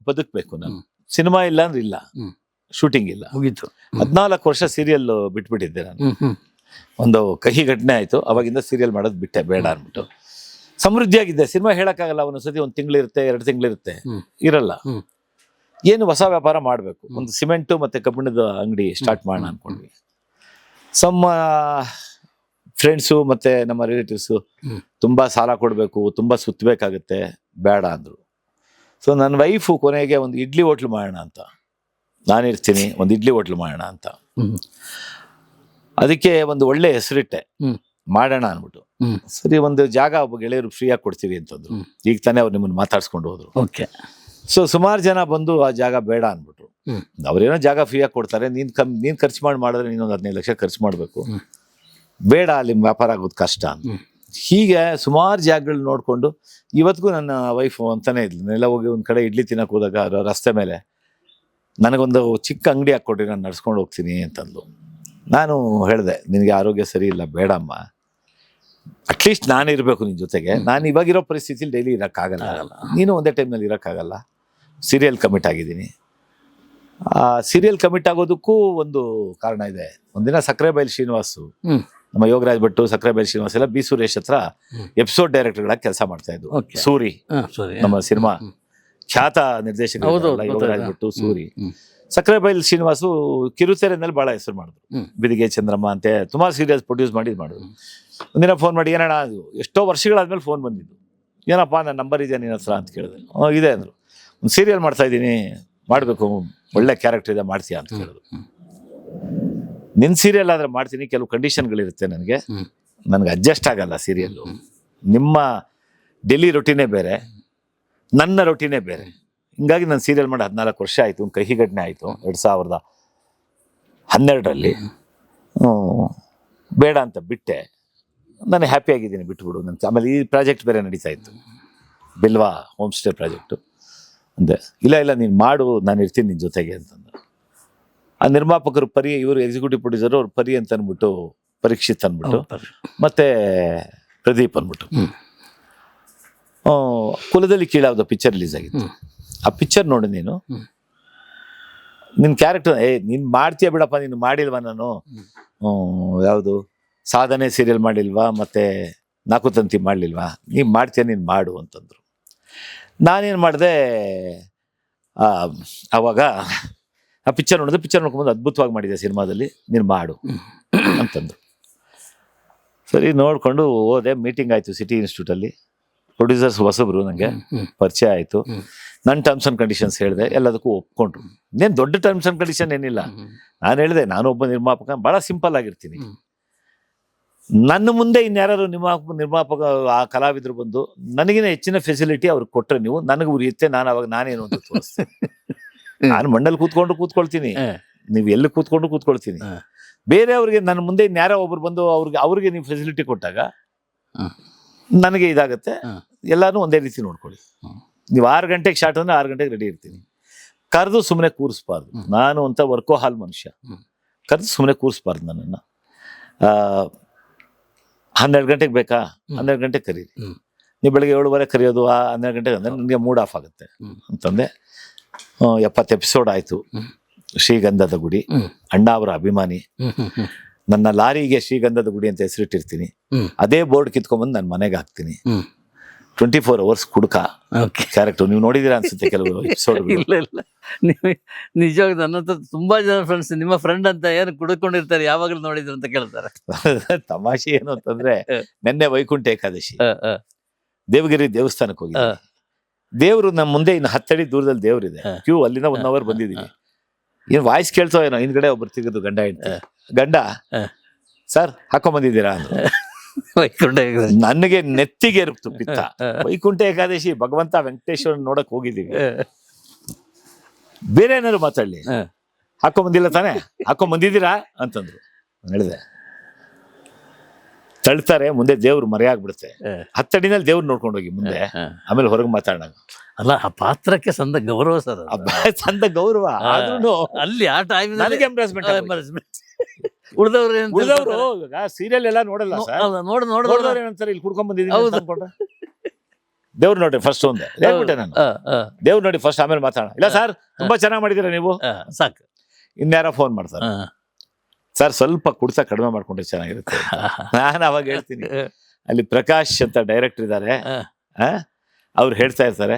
ಬದುಕ್ಬೇಕು ನಾನು. ಸಿನಿಮಾ ಇಲ್ಲ ಅಂದ್ರೆ ಇಲ್ಲ, ಶೂಟಿಂಗ್ ಇಲ್ಲ, ಮುಗೀತು. 14 ವರ್ಷ ಸೀರಿಯಲ್ ಬಿಟ್ಬಿಟ್ಟಿದ್ದೆ ನಾನು. ಒಂದು ಕಹಿ ಘಟನೆ ಆಯ್ತು, ಅವಾಗಿಂದ ಸೀರಿಯಲ್ ಮಾಡೋದು ಬಿಟ್ಟೆ, ಬೇಡ ಅಂದ್ಬಿಟ್ಟು. ಸಮೃದ್ಧಿಯಾಗಿದ್ದೆ. ಸಿನಿಮಾ ಹೇಳಕ್ಕಾಗಲ್ಲ, ಒಂದೊಂದ್ಸತಿ 1 ತಿಂಗಳಿರುತ್ತೆ, 2 ತಿಂಗಳಿರುತ್ತೆ, ಇರಲ್ಲ. ಏನು ಹೊಸ ವ್ಯಾಪಾರ ಮಾಡ್ಬೇಕು. ಒಂದು ಸಿಮೆಂಟು ಮತ್ತೆ ಕಬ್ಬಿಣದ ಅಂಗಡಿ ಸ್ಟಾರ್ಟ್ ಮಾಡೋಣ ಅನ್ಕೊಂಡ್ವಿ. ಫ್ರೆಂಡ್ಸು ಮತ್ತೆ ನಮ್ಮ ರಿಲೇಟಿವ್ಸು ತುಂಬಾ ಸಾಲ ಕೊಡ್ಬೇಕು, ತುಂಬಾ ಸುತ್ತಬೇಕಾಗತ್ತೆ, ಬೇಡ ಅಂದ್ರು. ಸೊ ನನ್ನ ವೈಫು ಕೊನೆಗೆ ಒಂದು ಇಡ್ಲಿ ಹೋಟ್ಲು ಮಾಡೋಣ ಅಂತ, ನಾನಿರ್ತೀನಿ, ಒಂದು ಇಡ್ಲಿ ಹೋಟ್ಲು ಮಾಡೋಣ ಅಂತ. ಅದಕ್ಕೆ ಒಂದು ಒಳ್ಳೆ ಹೆಸರಿಟ್ಟೆ, ಮಾಡೋಣ ಅನ್ಬಿಟ್ಟು. ಸರಿ, ಒಂದು ಜಾಗ ಒಬ್ಬ ಗೆಳೆಯರು ಫ್ರೀಯಾಗಿ ಕೊಡ್ತೀವಿ ಅಂತಂದ್ರು. ಈಗ ತಾನೇ ಅವ್ರು ನಿಮ್ಮನ್ನು ಮಾತಾಡ್ಸ್ಕೊಂಡು ಹೋದ್ರು. ಸೊ ಸುಮಾರು ಜನ ಬಂದು ಆ ಜಾಗ ಬೇಡ ಅನ್ಬಿಟ್ರು. ಅವ್ರೇನೋ ಜಾಗ ಫ್ರೀಯಾಗಿ ಕೊಡ್ತಾರೆ, ನೀನ್ ಖರ್ಚು ಮಾಡಿದ್ರೆ ನೀನೊಂದು 15 ಲಕ್ಷ ಖರ್ಚು ಮಾಡ್ಬೇಕು, ಬೇಡ, ಅಲ್ಲಿ ವ್ಯಾಪಾರ ಆಗೋದು ಕಷ್ಟ ಅಂತ. ಹೀಗೆ ಸುಮಾರು ಜಾಗಗಳು ನೋಡ್ಕೊಂಡು ಇವತ್ತಿಗೂ ನನ್ನ ವೈಫ್ ಅಂತಾನೆ ಇದ್ಲು. ನೆಲ್ಲ ಹೋಗಿ ಒಂದ್ ಕಡೆ ಇಡ್ಲಿ ತಿನ್ನಕ್ ಹೋದಾಗ ರಸ್ತೆ ಮೇಲೆ ನನಗೊಂದು ಚಿಕ್ಕ ಅಂಗಡಿ ಹಾಕ್ಕೊಟ್ರಿ, ನಾನು ನಡ್ಸ್ಕೊಂಡು ಹೋಗ್ತೀನಿ ಅಂತಂದ್ಲು. ನಾನು ಹೇಳಿದೆ, ನಿನಗೆ ಆರೋಗ್ಯ ಸರಿ ಇಲ್ಲ, ಬೇಡಮ್ಮ, ಅಟ್ಲೀಸ್ಟ್ ನಾನು ಇರಬೇಕು ನಿನ್ನ ಜೊತೆಗೆ. ನಾನು ಇವಾಗಿರೋ ಪರಿಸ್ಥಿತಿಲಿ ಡೈಲಿ ಇರೋಕ್ಕಾಗಲ್ಲ, ನೀನು ಒಂದೇ ಟೈಮ್ನಲ್ಲಿ ಇರೋಕ್ಕಾಗಲ್ಲ. ಸೀರಿಯಲ್ ಕಮಿಟ್ ಆಗಿದ್ದೀನಿ. ಆ ಸೀರಿಯಲ್ ಕಮಿಟ್ ಆಗೋದಕ್ಕೂ ಒಂದು ಕಾರಣ ಇದೆ. ಒಂದಿನ ಸಕ್ಕರೆಬೈಲ್ ಶ್ರೀನಿವಾಸು, ನಮ್ಮ ಯೋಗರಾಜ್ ಭಟ್ಟು, ಸಕ್ಕರೆಬೈಲ್ ಶ್ರೀನಿವಾಸ್ ಎಲ್ಲ ಬಿ ಸುರೇಶ್ ಹತ್ರ ಎಪಿಸೋಡ್ ಡೈರೆಕ್ಟರ್ಗಳಾಗಿ ಕೆಲಸ ಮಾಡ್ತಾ ಇದ್ರು. ಸೂರಿ, ನಮ್ಮ ಸಿನಿಮಾ ಖ್ಯಾತ ನಿರ್ದೇಶಕ ಯೋಗರಾಜ್ ಭಟ್ಟು, ಸೂರಿ. ಸಕ್ಕರೆಬೈಲ್ ಶ್ರೀನಿವಾಸು ಕಿರುತೆರೆನಲ್ಲಿ ಬಹಳ ಹೆಸರು ಮಾಡಿದ್ರು. ಬಿದಿಗೆ ಚಂದ್ರಮ್ಮ ಅಂತೆ ಸುಮಾರು ಸೀರಿಯಲ್ಸ್ ಪ್ರೊಡ್ಯೂಸ್ ಮಾಡಿದ್ರು. ಒಂದಿನ ಫೋನ್ ಮಾಡಿ, ಏನಣ್ಣ, ಅದು ಎಷ್ಟೋ ವರ್ಷಗಳಾದ್ಮೇಲೆ ಫೋನ್ ಬಂದಿದ್ದು, ಏನಪ್ಪ ನನ್ನ ನಂಬರ್ ಇದೆಯಾ ನಿನ್ನ ಹತ್ರ ಅಂತ ಕೇಳಿದೆ. ಇದೆ ಅಂದ್ರು. ಒಂದು ಸೀರಿಯಲ್ ಮಾಡ್ತಾ ಇದ್ದೀನಿ, ಮಾಡಬೇಕು, ಒಳ್ಳೆ ಕ್ಯಾರೆಕ್ಟರ್ ಇದೆ, ಮಾಡ್ತೀಯಾ ಅಂತ ಕೇಳಿದ್ರು. ನಿನ್ನ ಸೀರಿಯಲ್ ಆದ್ರೆ ಮಾಡ್ತೀನಿ, ಕೆಲವು ಕಂಡೀಷನ್ಗಳಿರುತ್ತೆ, ನನಗೆ ಅಡ್ಜಸ್ಟ್ ಆಗಲ್ಲ ಸೀರಿಯಲ್ಲು. ನಿಮ್ಮ ಡೆಲ್ಲಿ ರೊಟೀನೇ ಬೇರೆ, ನನ್ನ ರೊಟೀನೇ ಬೇರೆ. ಹಿಂಗಾಗಿ ನಾನು ಸೀರಿಯಲ್ ಮಾಡಿ 14 ವರ್ಷ ಆಯಿತು. ಒಂದು ಕಹಿ ಘಟನೆ ಆಯಿತು 2012ರಲ್ಲಿ. ಬೇಡ ಅಂತ ಬಿಟ್ಟೆ. ನಾನು ಹ್ಯಾಪಿ ಆಗಿದ್ದೀನಿ, ಬಿಟ್ಬಿಡು ನನ್ನ. ಆಮೇಲೆ ಈ ಪ್ರಾಜೆಕ್ಟ್ ಬೇರೆ ನಡೀತಾ ಇತ್ತು, ಬಿಲ್ವಾ ಹೋಮ್ ಸ್ಟೇ ಪ್ರಾಜೆಕ್ಟು. ಅಂದೆ, ಇಲ್ಲ ನೀನು ಮಾಡು, ನಾನು ಇರ್ತೀನಿ ನಿನ್ನ ಜೊತೆಗೆ ಅಂತಂದು. ಆ ನಿರ್ಮಾಪಕರು ಪರಿ, ಇವರು ಎಕ್ಸಿಕ್ಯೂಟಿವ್ ಪ್ರೊಡ್ಯೂಸರ್, ಅವ್ರು ಪರಿ ಅಂತ ಅಂದ್ಬಿಟ್ಟು ಪರೀಕ್ಷಿತ್ ಅಂದ್ಬಿಟ್ಟು, ಮತ್ತೆ ಪ್ರದೀಪ್ ಅಂದ್ಬಿಟ್ಟು. ಕುಲದಲ್ಲಿ ಕೀಳಾದ ಪಿಕ್ಚರ್ ರಿಲೀಸ್ ಆಗಿತ್ತು. ಆ ಪಿಕ್ಚರ್ ನೋಡಿ ನೀನು, ನಿನ್ನ ಕ್ಯಾರೆಕ್ಟರ್ ನೀನು ಮಾಡ್ತೀಯ ಬಿಡಪ್ಪ, ನೀನು ಮಾಡಿಲ್ವಾ, ನಾನು ಯಾವುದು ಸಾಧನೆ ಸೀರಿಯಲ್ ಮಾಡಿಲ್ವಾ, ಮತ್ತೆ ನಾಲ್ಕು ತಂತಿ ಮಾಡಲಿಲ್ವಾ, ನೀನು ಮಾಡ್ತೀಯ, ನೀನು ಮಾಡು ಅಂತಂದರು. ನಾನೇನು ಮಾಡಿದೆ, ಆವಾಗ ಆ ಪಿಕ್ಚರ್ ನೋಡಿದೆ. ಪಿಕ್ಚರ್ ನೋಡ್ಕೊಂಬಂದು ಅದ್ಭುತವಾಗಿ ಮಾಡಿದೆ ಸಿನಿಮಾದಲ್ಲಿ, ನೀನು ಮಾಡು ಅಂತಂದರು. ಸರಿ ನೋಡಿಕೊಂಡು ಹೋದೆ. ಮೀಟಿಂಗ್ ಆಯಿತು ಸಿಟಿ ಇನ್ಸ್ಟಿಟ್ಯೂಟಲ್ಲಿ. ಪ್ರೊಡ್ಯೂಸರ್ಸ್ ಹೊಸಬ್ರು, ನನಗೆ ಪರಿಚಯ ಆಯಿತು. ನನ್ನ ಟರ್ಮ್ಸ್ ಆ್ಯಂಡ್ ಕಂಡೀಷನ್ಸ್ ಹೇಳಿದೆ, ಎಲ್ಲದಕ್ಕೂ ಒಪ್ಕೊಂಡ್ರು. ಇನ್ನೇನು ದೊಡ್ಡ ಟರ್ಮ್ಸ್ ಆ್ಯಂಡ್ ಕಂಡೀಷನ್ ಏನಿಲ್ಲ. ನಾನು ಹೇಳಿದೆ, ನಾನೊಬ್ಬ ನಿರ್ಮಾಪಕ, ಭಾಳ ಸಿಂಪಲ್ ಆಗಿರ್ತೀನಿ. ನನ್ನ ಮುಂದೆ ಇನ್ಯಾರು ನಿರ್ಮಾಪಕ ಆ ಕಲಾವಿದರು ಬಂದು ನನಗಿನ ಹೆಚ್ಚಿನ ಫೆಸಿಲಿಟಿ ಅವ್ರಿಗೆ ಕೊಟ್ಟರೆ ನೀವು, ನನಗೆ ಉರಿಯುತ್ತೆ. ನಾನು ಅವಾಗ ನಾನೇನು ಅಂತ ತೋರಿಸ್ತೀನಿ. ನಾನು ಮಣ್ಣಲ್ಲಿ ಕೂತ್ಕೊಳ್ತೀನಿ, ನೀವು ಎಲ್ಲಿ ಕೂತ್ಕೊಳ್ತೀನಿ. ಬೇರೆಯವ್ರಿಗೆ ನನ್ನ ಮುಂದೆ ಇನ್ಯಾರೋ ಒಬ್ರು ಬಂದು ಅವ್ರಿಗೆ ನೀವು ಫೆಸಿಲಿಟಿ ಕೊಟ್ಟಾಗ ನನಗೆ ಇದಾಗುತ್ತೆ. ಎಲ್ಲಾನು ಒಂದೇ ರೀತಿ ನೋಡ್ಕೊಳ್ಳಿ. ನೀವು 6 ಗಂಟೆಗೆ ಶಾರ್ಟ್ ಅಂದ್ರೆ 6 ಗಂಟೆಗೆ ರೆಡಿ ಇರ್ತೀನಿ. ಕರೆದು ಸುಮ್ಮನೆ ಕೂರಿಸ್ಬಾರ್ದು. ನಾನು ಅಂತ ವರ್ಕೋ ಹಾಲ್ ಮನುಷ್ಯ. ಕರೆದು ಸುಮ್ಮನೆ ಕೂರಿಸ್ಬಾರ್ದು ನನ್ನನ್ನು. 12 ಗಂಟೆಗೆ ಬೇಕಾ, 12 ಗಂಟೆಗೆ ಕರೀರಿ. ನೀವು ಬೆಳಗ್ಗೆ 7:15 ಕರೆಯೋದು, 12 ಗಂಟೆಗೆ ಅಂದರೆ ನನಗೆ ಮೂಡ್ ಆಫ್ ಆಗುತ್ತೆ ಅಂತಂದೆ. 70 ಎಪಿಸೋಡ್ ಆಯಿತು. ಶ್ರೀಗಂಧದ ಗುಡಿ, ಅಣ್ಣ ಅವರ ಅಭಿಮಾನಿ. ನನ್ನ ಲಾರಿಗೆ ಶ್ರೀಗಂಧದ ಗುಡಿ ಅಂತ ಹೆಸರಿಟ್ಟಿರ್ತೀನಿ. ಅದೇ ಬೋರ್ಡ್ ಕಿತ್ಕೊಂಡ್ಬಂದು ನನ್ನ ಮನೆಗೆ ಹಾಕ್ತೀನಿ. 24 hours ಕುಡ್ಕ ಕ್ಯಾರೆಕ್ಟರ್. ನೀವು ನೋಡಿದಿರ ಅನ್ಸುತ್ತೆ ಕೆಲವು ಎಪಿಸೋಡ್. ಇಲ್ಲ ನೀವು ನಿಜವಾಗಿ ನನ್ನ ಹತ್ರ ತುಂಬಾ ಜನ ಫ್ರೆಂಡ್ಸ್, ನಿಮ್ಮ ಫ್ರೆಂಡ್ ಅಂತ ಏನು ಕುಡ್ಕೊಂಡಿರ್ತಾರೆ, ಯಾವಾಗಲೂ ನೋಡಿದ್ರು ಅಂತ ಕೇಳ್ತಾರೆ. ತಮಾಷೆ ಏನು ಅಂತಂದ್ರೆ, ನಿನ್ನೆ ವೈಕುಂಠ ಏಕಾದಶಿ, ದೇವಗಿರಿ ದೇವಸ್ಥಾನಕ್ಕೆ ಹೋಗಿ, ದೇವ್ರು ನಮ್ಮ ಮುಂದೆ ಇನ್ನು 10 ಅಡಿ ದೂರದಲ್ಲಿ ದೇವ್ರಿದೆ. ಕ್ಯೂ ಅಲ್ಲಿಂದ 1 hour ಬಂದಿದ್ದೀನಿ. ಏನ್ ವಾಯ್ಸ್ ಕೇಳ್ತೋ ಏನೋ, ಹಿಂದ್ಗಡೆ ಒಬ್ರು ತಿರುಗಿದ್ದು ಗಂಡ ಹೆಂಡ್ತಿ. ಗಂಡ, ಸರ್ ಹಾಕೊಂಡ್ ಅಂದ್ರು. ನನಗೆ ನೆತ್ತಿಗೆ ಇರುತ್ತು ಪಿತ್ತ. ವೈಕುಂಠ ಏಕಾದಶಿ, ಭಗವಂತ ವೆಂಕಟೇಶ್ವರ ನೋಡಕ್ ಹೋಗಿದ್ದೀವಿ, ಬೇರೆ ಏನಾದ್ರು ಮಾತಾಡ್ಲಿ, ಹಾಕೊಂಡ್ ತಾನೆ, ಹಾಕೊಂಡ್ ಅಂತಂದ್ರು. ಹೇಳಿದೆ, ತಳ್ತಾರೆ ಮುಂದೆ ದೇವ್ರು ಮರೆಯಾಗ್ಬಿಡುತ್ತೆ. 10 ಅಡಿನಲ್ಲಿ ದೇವ್ರು ನೋಡ್ಕೊಂಡು ಹೋಗಿ ಮುಂದೆ, ಆಮೇಲೆ ಹೊರಗೆ ಮಾತಾಡೋಣ. ಅಲ್ಲ, ಆ ಪಾತ್ರಕ್ಕೆ ಸಂದ ಗೌರವ ಸರ್, ಸಂದ ಗೌರವ. ಆದ್ರೂ ಅಲ್ಲಿ ಆ ಟೈಮ್ ನನಗೆ ಎಂಬ್ರಾಸ್ಮೆಂಟ್. ಉಳಿದವರು ಸೀರಿಯಲ್ ಎಲ್ಲ ನೋಡಲ್ಲ ಸರ್. ನೋಡಿದವ್ರು ಏನಂತಾರೆ, ಇಲ್ಲಿ ಕುಡ್ಕೊಂಡ್ ಬಂದಿದ್ದೀನಿ ಅನ್ಕೊಂಡ್ರೆ, ದೇವ್ರು ನೋಡಿ ಫಸ್ಟ್ ಒಂದೇ ಹೇಳ್ಬಿಟ್ಟೆ ನಾನು. ದೇವ್ರು ನೋಡಿ ಫಸ್ಟ್, ಆಮೇಲೆ ಮಾತಾಡೋಣ. ಇಲ್ಲ ಸರ್, ತುಂಬಾ ಚೆನ್ನಾಗಿ ಮಾಡಿದೀರ ನೀವು, ಸಾಕು. ಇನ್ಯಾರ ಫೋನ್ ಮಾಡ್ತಾರೆ, ಸರ್ ಸ್ವಲ್ಪ ಕುಡ್ತ ಕಡಿಮೆ ಮಾಡ್ಕೊಂಡ್ರೆ ಚೆನ್ನಾಗಿರುತ್ತೆ. ನಾನು ಅವಾಗ ಹೇಳ್ತೀನಿ, ಅಲ್ಲಿ ಪ್ರಕಾಶ್ ಅಂತ ಡೈರೆಕ್ಟರ್ ಇದ್ದಾರೆ, ಅವ್ರು ಹೇಳ್ತಾ ಇರ್ತಾರೆ,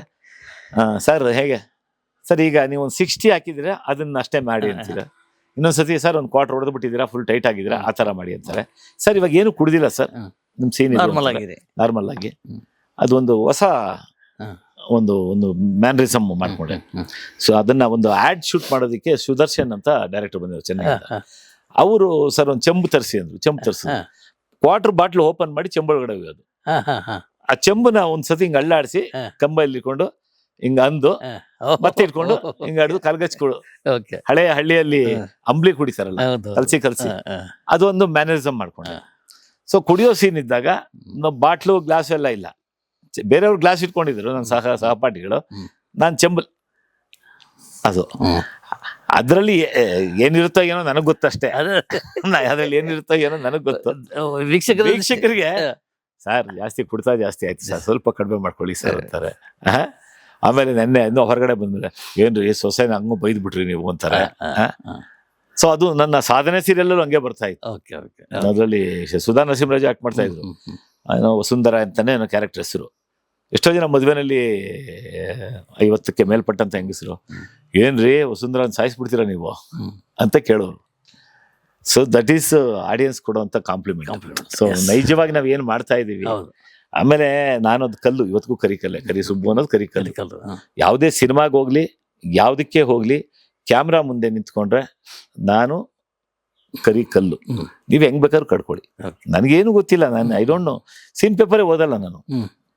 ಸರ್ ಹೇಗೆ ಸರ್, ಈಗ ನೀವು ಒಂದು 60 ಹಾಕಿದ್ದೀರಾ, ಅದನ್ನ ಅಷ್ಟೇ ಮಾಡಿ ಅಂತೀರ. ಇನ್ನೊಂದ್ಸತಿ ಸರ್ ಒಂದು ಕ್ವಾರ್ಟರ್ ಹೊಡೆದು ಬಿಟ್ಟಿದ್ದೀರಾ, ಫುಲ್ ಟೈಟ್ ಆಗಿದ್ದೀರಾ, ಆ ಥರ ಮಾಡಿ ಅಂತಾರೆ. ಸರ್ ಇವಾಗ ಏನು ಕುಡ್ದಿಲ್ಲ ಸರ್, ನಿಮ್ಮ ಸೀನ್ ನಾರ್ಮಲ್ ಆಗಿ. ಅದೊಂದು ಹೊಸ ಒಂದು ಮ್ಯಾನರಿಸಮ್ ಮಾಡ್ಕೊಂಡೆ. ಸೊ ಅದನ್ನ ಒಂದು ಆಡ್ ಶೂಟ್ ಮಾಡೋದಕ್ಕೆ ಸುದರ್ಶನ್ ಅಂತ ಡೈರೆಕ್ಟರ್ ಬಂದಿದ್ರು ಚೆನ್ನೈ. ಅವರು ಸರ್ ಒಂದು ಚೆಂಬು ತರಿಸಿ ಅಂದ್ರು. ಚೆಂಬು ತರಿಸಿ ಕ್ವಾರ್ಟರ್ ಬಾಟ್ಲ್ ಓಪನ್ ಮಾಡಿ ಚೆಂಬೊಳಗಡೆ ಹೋಗೋದು. ಆ ಚೆಂಬುನ ಒಂದ್ಸತಿ ಹಿಂಗ್ ಅಳ್ಳಾಡಿಸಿ ಕಂಬಲ್ಲಿ ಇಟ್ಕೊಂಡು ಹಿಂಗ ಅಂದು ಮತ್ತೆ ಇಟ್ಕೊಂಡು ಹಿಂಗ ಹಿಡಿದು ಕಲ್ಗಚ್ಕೊಡು. ಹಳೆಯ ಹಳ್ಳಿಯಲ್ಲಿ ಅಂಬ್ಲಿ ಕುಡಿತಾರಲ್ಲ, ಕಲ್ಸಿ ಅದೊಂದು ಮ್ಯಾನರಿಸಮ್ ಮಾಡ್ಕೊಂಡೆ. ಸೊ ಕುಡಿಯೋ ಸೀನ್ ಇದ್ದಾಗ ಬಾಟ್ಲು ಗ್ಲಾಸ್ ಎಲ್ಲ ಇಲ್ಲ, ಬೇರೆಯವ್ರು ಗ್ಲಾಸ್ ಇಟ್ಕೊಂಡಿದ್ರು ನನ್ನ ಸಹಪಾಠಿಗಳು, ನಾನು ಚೆಂಬಲ್. ಅದು ಅದ್ರಲ್ಲಿ ಏನಿರುತ್ತೋ ಏನೋ ನನಗ್ ಗೊತ್ತಷ್ಟೇ. ಅದ್ರಲ್ಲಿ ಏನಿರುತ್ತೋ ಏನೋ ನನಗ್ ಗೊತ್ತು. ವೀಕ್ಷಕರಿಗೆ ಸರ್ ಜಾಸ್ತಿ ಕುಡ್ತಾ ಜಾಸ್ತಿ ಆಯ್ತು ಸರ್, ಸ್ವಲ್ಪ ಕಡಿಮೆ ಮಾಡ್ಕೊಳ್ಳಿ ಸರ್ ಅಂತಾರೆ. ಆಮೇಲೆ ನೆನ್ನೆ ಹೊರಗಡೆ ಬಂದ್ರೆ, ಏನ್ರಿ ಸೊಸೆನ ಹಂಗೂ ಬೈದ್ ಬಿಟ್ರಿ ನೀವು ಅಂತಾರೆ. ಸೊ ಅದು ನನ್ನ ಸಾಧನೆ ಸೀರಿಯಲ್ಲೂ ಹಂಗೆ ಬರ್ತಾ ಇತ್ತು. ಅದರಲ್ಲಿ ಸುಧಾ ನರಸಿಂಹರಾಜ್ ಆಕ್ಟ್ ಮಾಡ್ತಾ ಇದ್ರು. ಏನೋ ವಸುಂಧರಾ ಅಂತಾನೆ ಏನೋ ಕ್ಯಾರೆಕ್ಟರ್ ಹೆಸರು. ಎಷ್ಟೋ ಜನ ಮದುವೆನಲ್ಲಿ 50ಕ್ಕೆ ಮೇಲ್ಪಟ್ಟಂತ ಹೆಂಗಸರು, ಏನ್ರಿ ವಸುಂಧರಾ ಸಾಯಿಸ್ಬಿಡ್ತೀರಾ ನೀವು ಅಂತ ಕೇಳೋರು. ಸೊ ದಟ್ ಈಸ್ ಆಡಿಯನ್ಸ್ ಕೊಡುವಂತ ಕಾಂಪ್ಲಿಮೆಂಟ್. ಸೊ ನೈಜವಾಗಿ ನಾವ್ ಏನ್ ಮಾಡ್ತಾ ಇದೀವಿ. ಆಮೇಲೆ ನಾನೊಂದು ಕಲ್ಲು, ಇವತ್ತಿಗೂ ಕರಿಕಲ್ಲೆ, ಕರಿ ಸುಬ್ಬು ಅನ್ನೋದು ಕರಿಕಲ್ಲು. ಯಾವುದೇ ಸಿನಿಮಾಗೆ ಹೋಗ್ಲಿ, ಯಾವ್ದಕ್ಕೆ ಹೋಗ್ಲಿ, ಕ್ಯಾಮ್ರಾ ಮುಂದೆ ನಿಂತ್ಕೊಂಡ್ರೆ ನಾನು ಕರಿಕಲ್ಲು. ನೀವ್ ಹೆಂಗ್ ಬೇಕಾದ್ರೂ ಕಡ್ಕೊಳ್ಳಿ, ನನ್ಗೇನು ಗೊತ್ತಿಲ್ಲ. ನಾನು ಐ ಡೋಂಟ್ ನೋ, ಸೀನ್ ಪೇಪರೇ ಓದಲ್ಲ ನಾನು.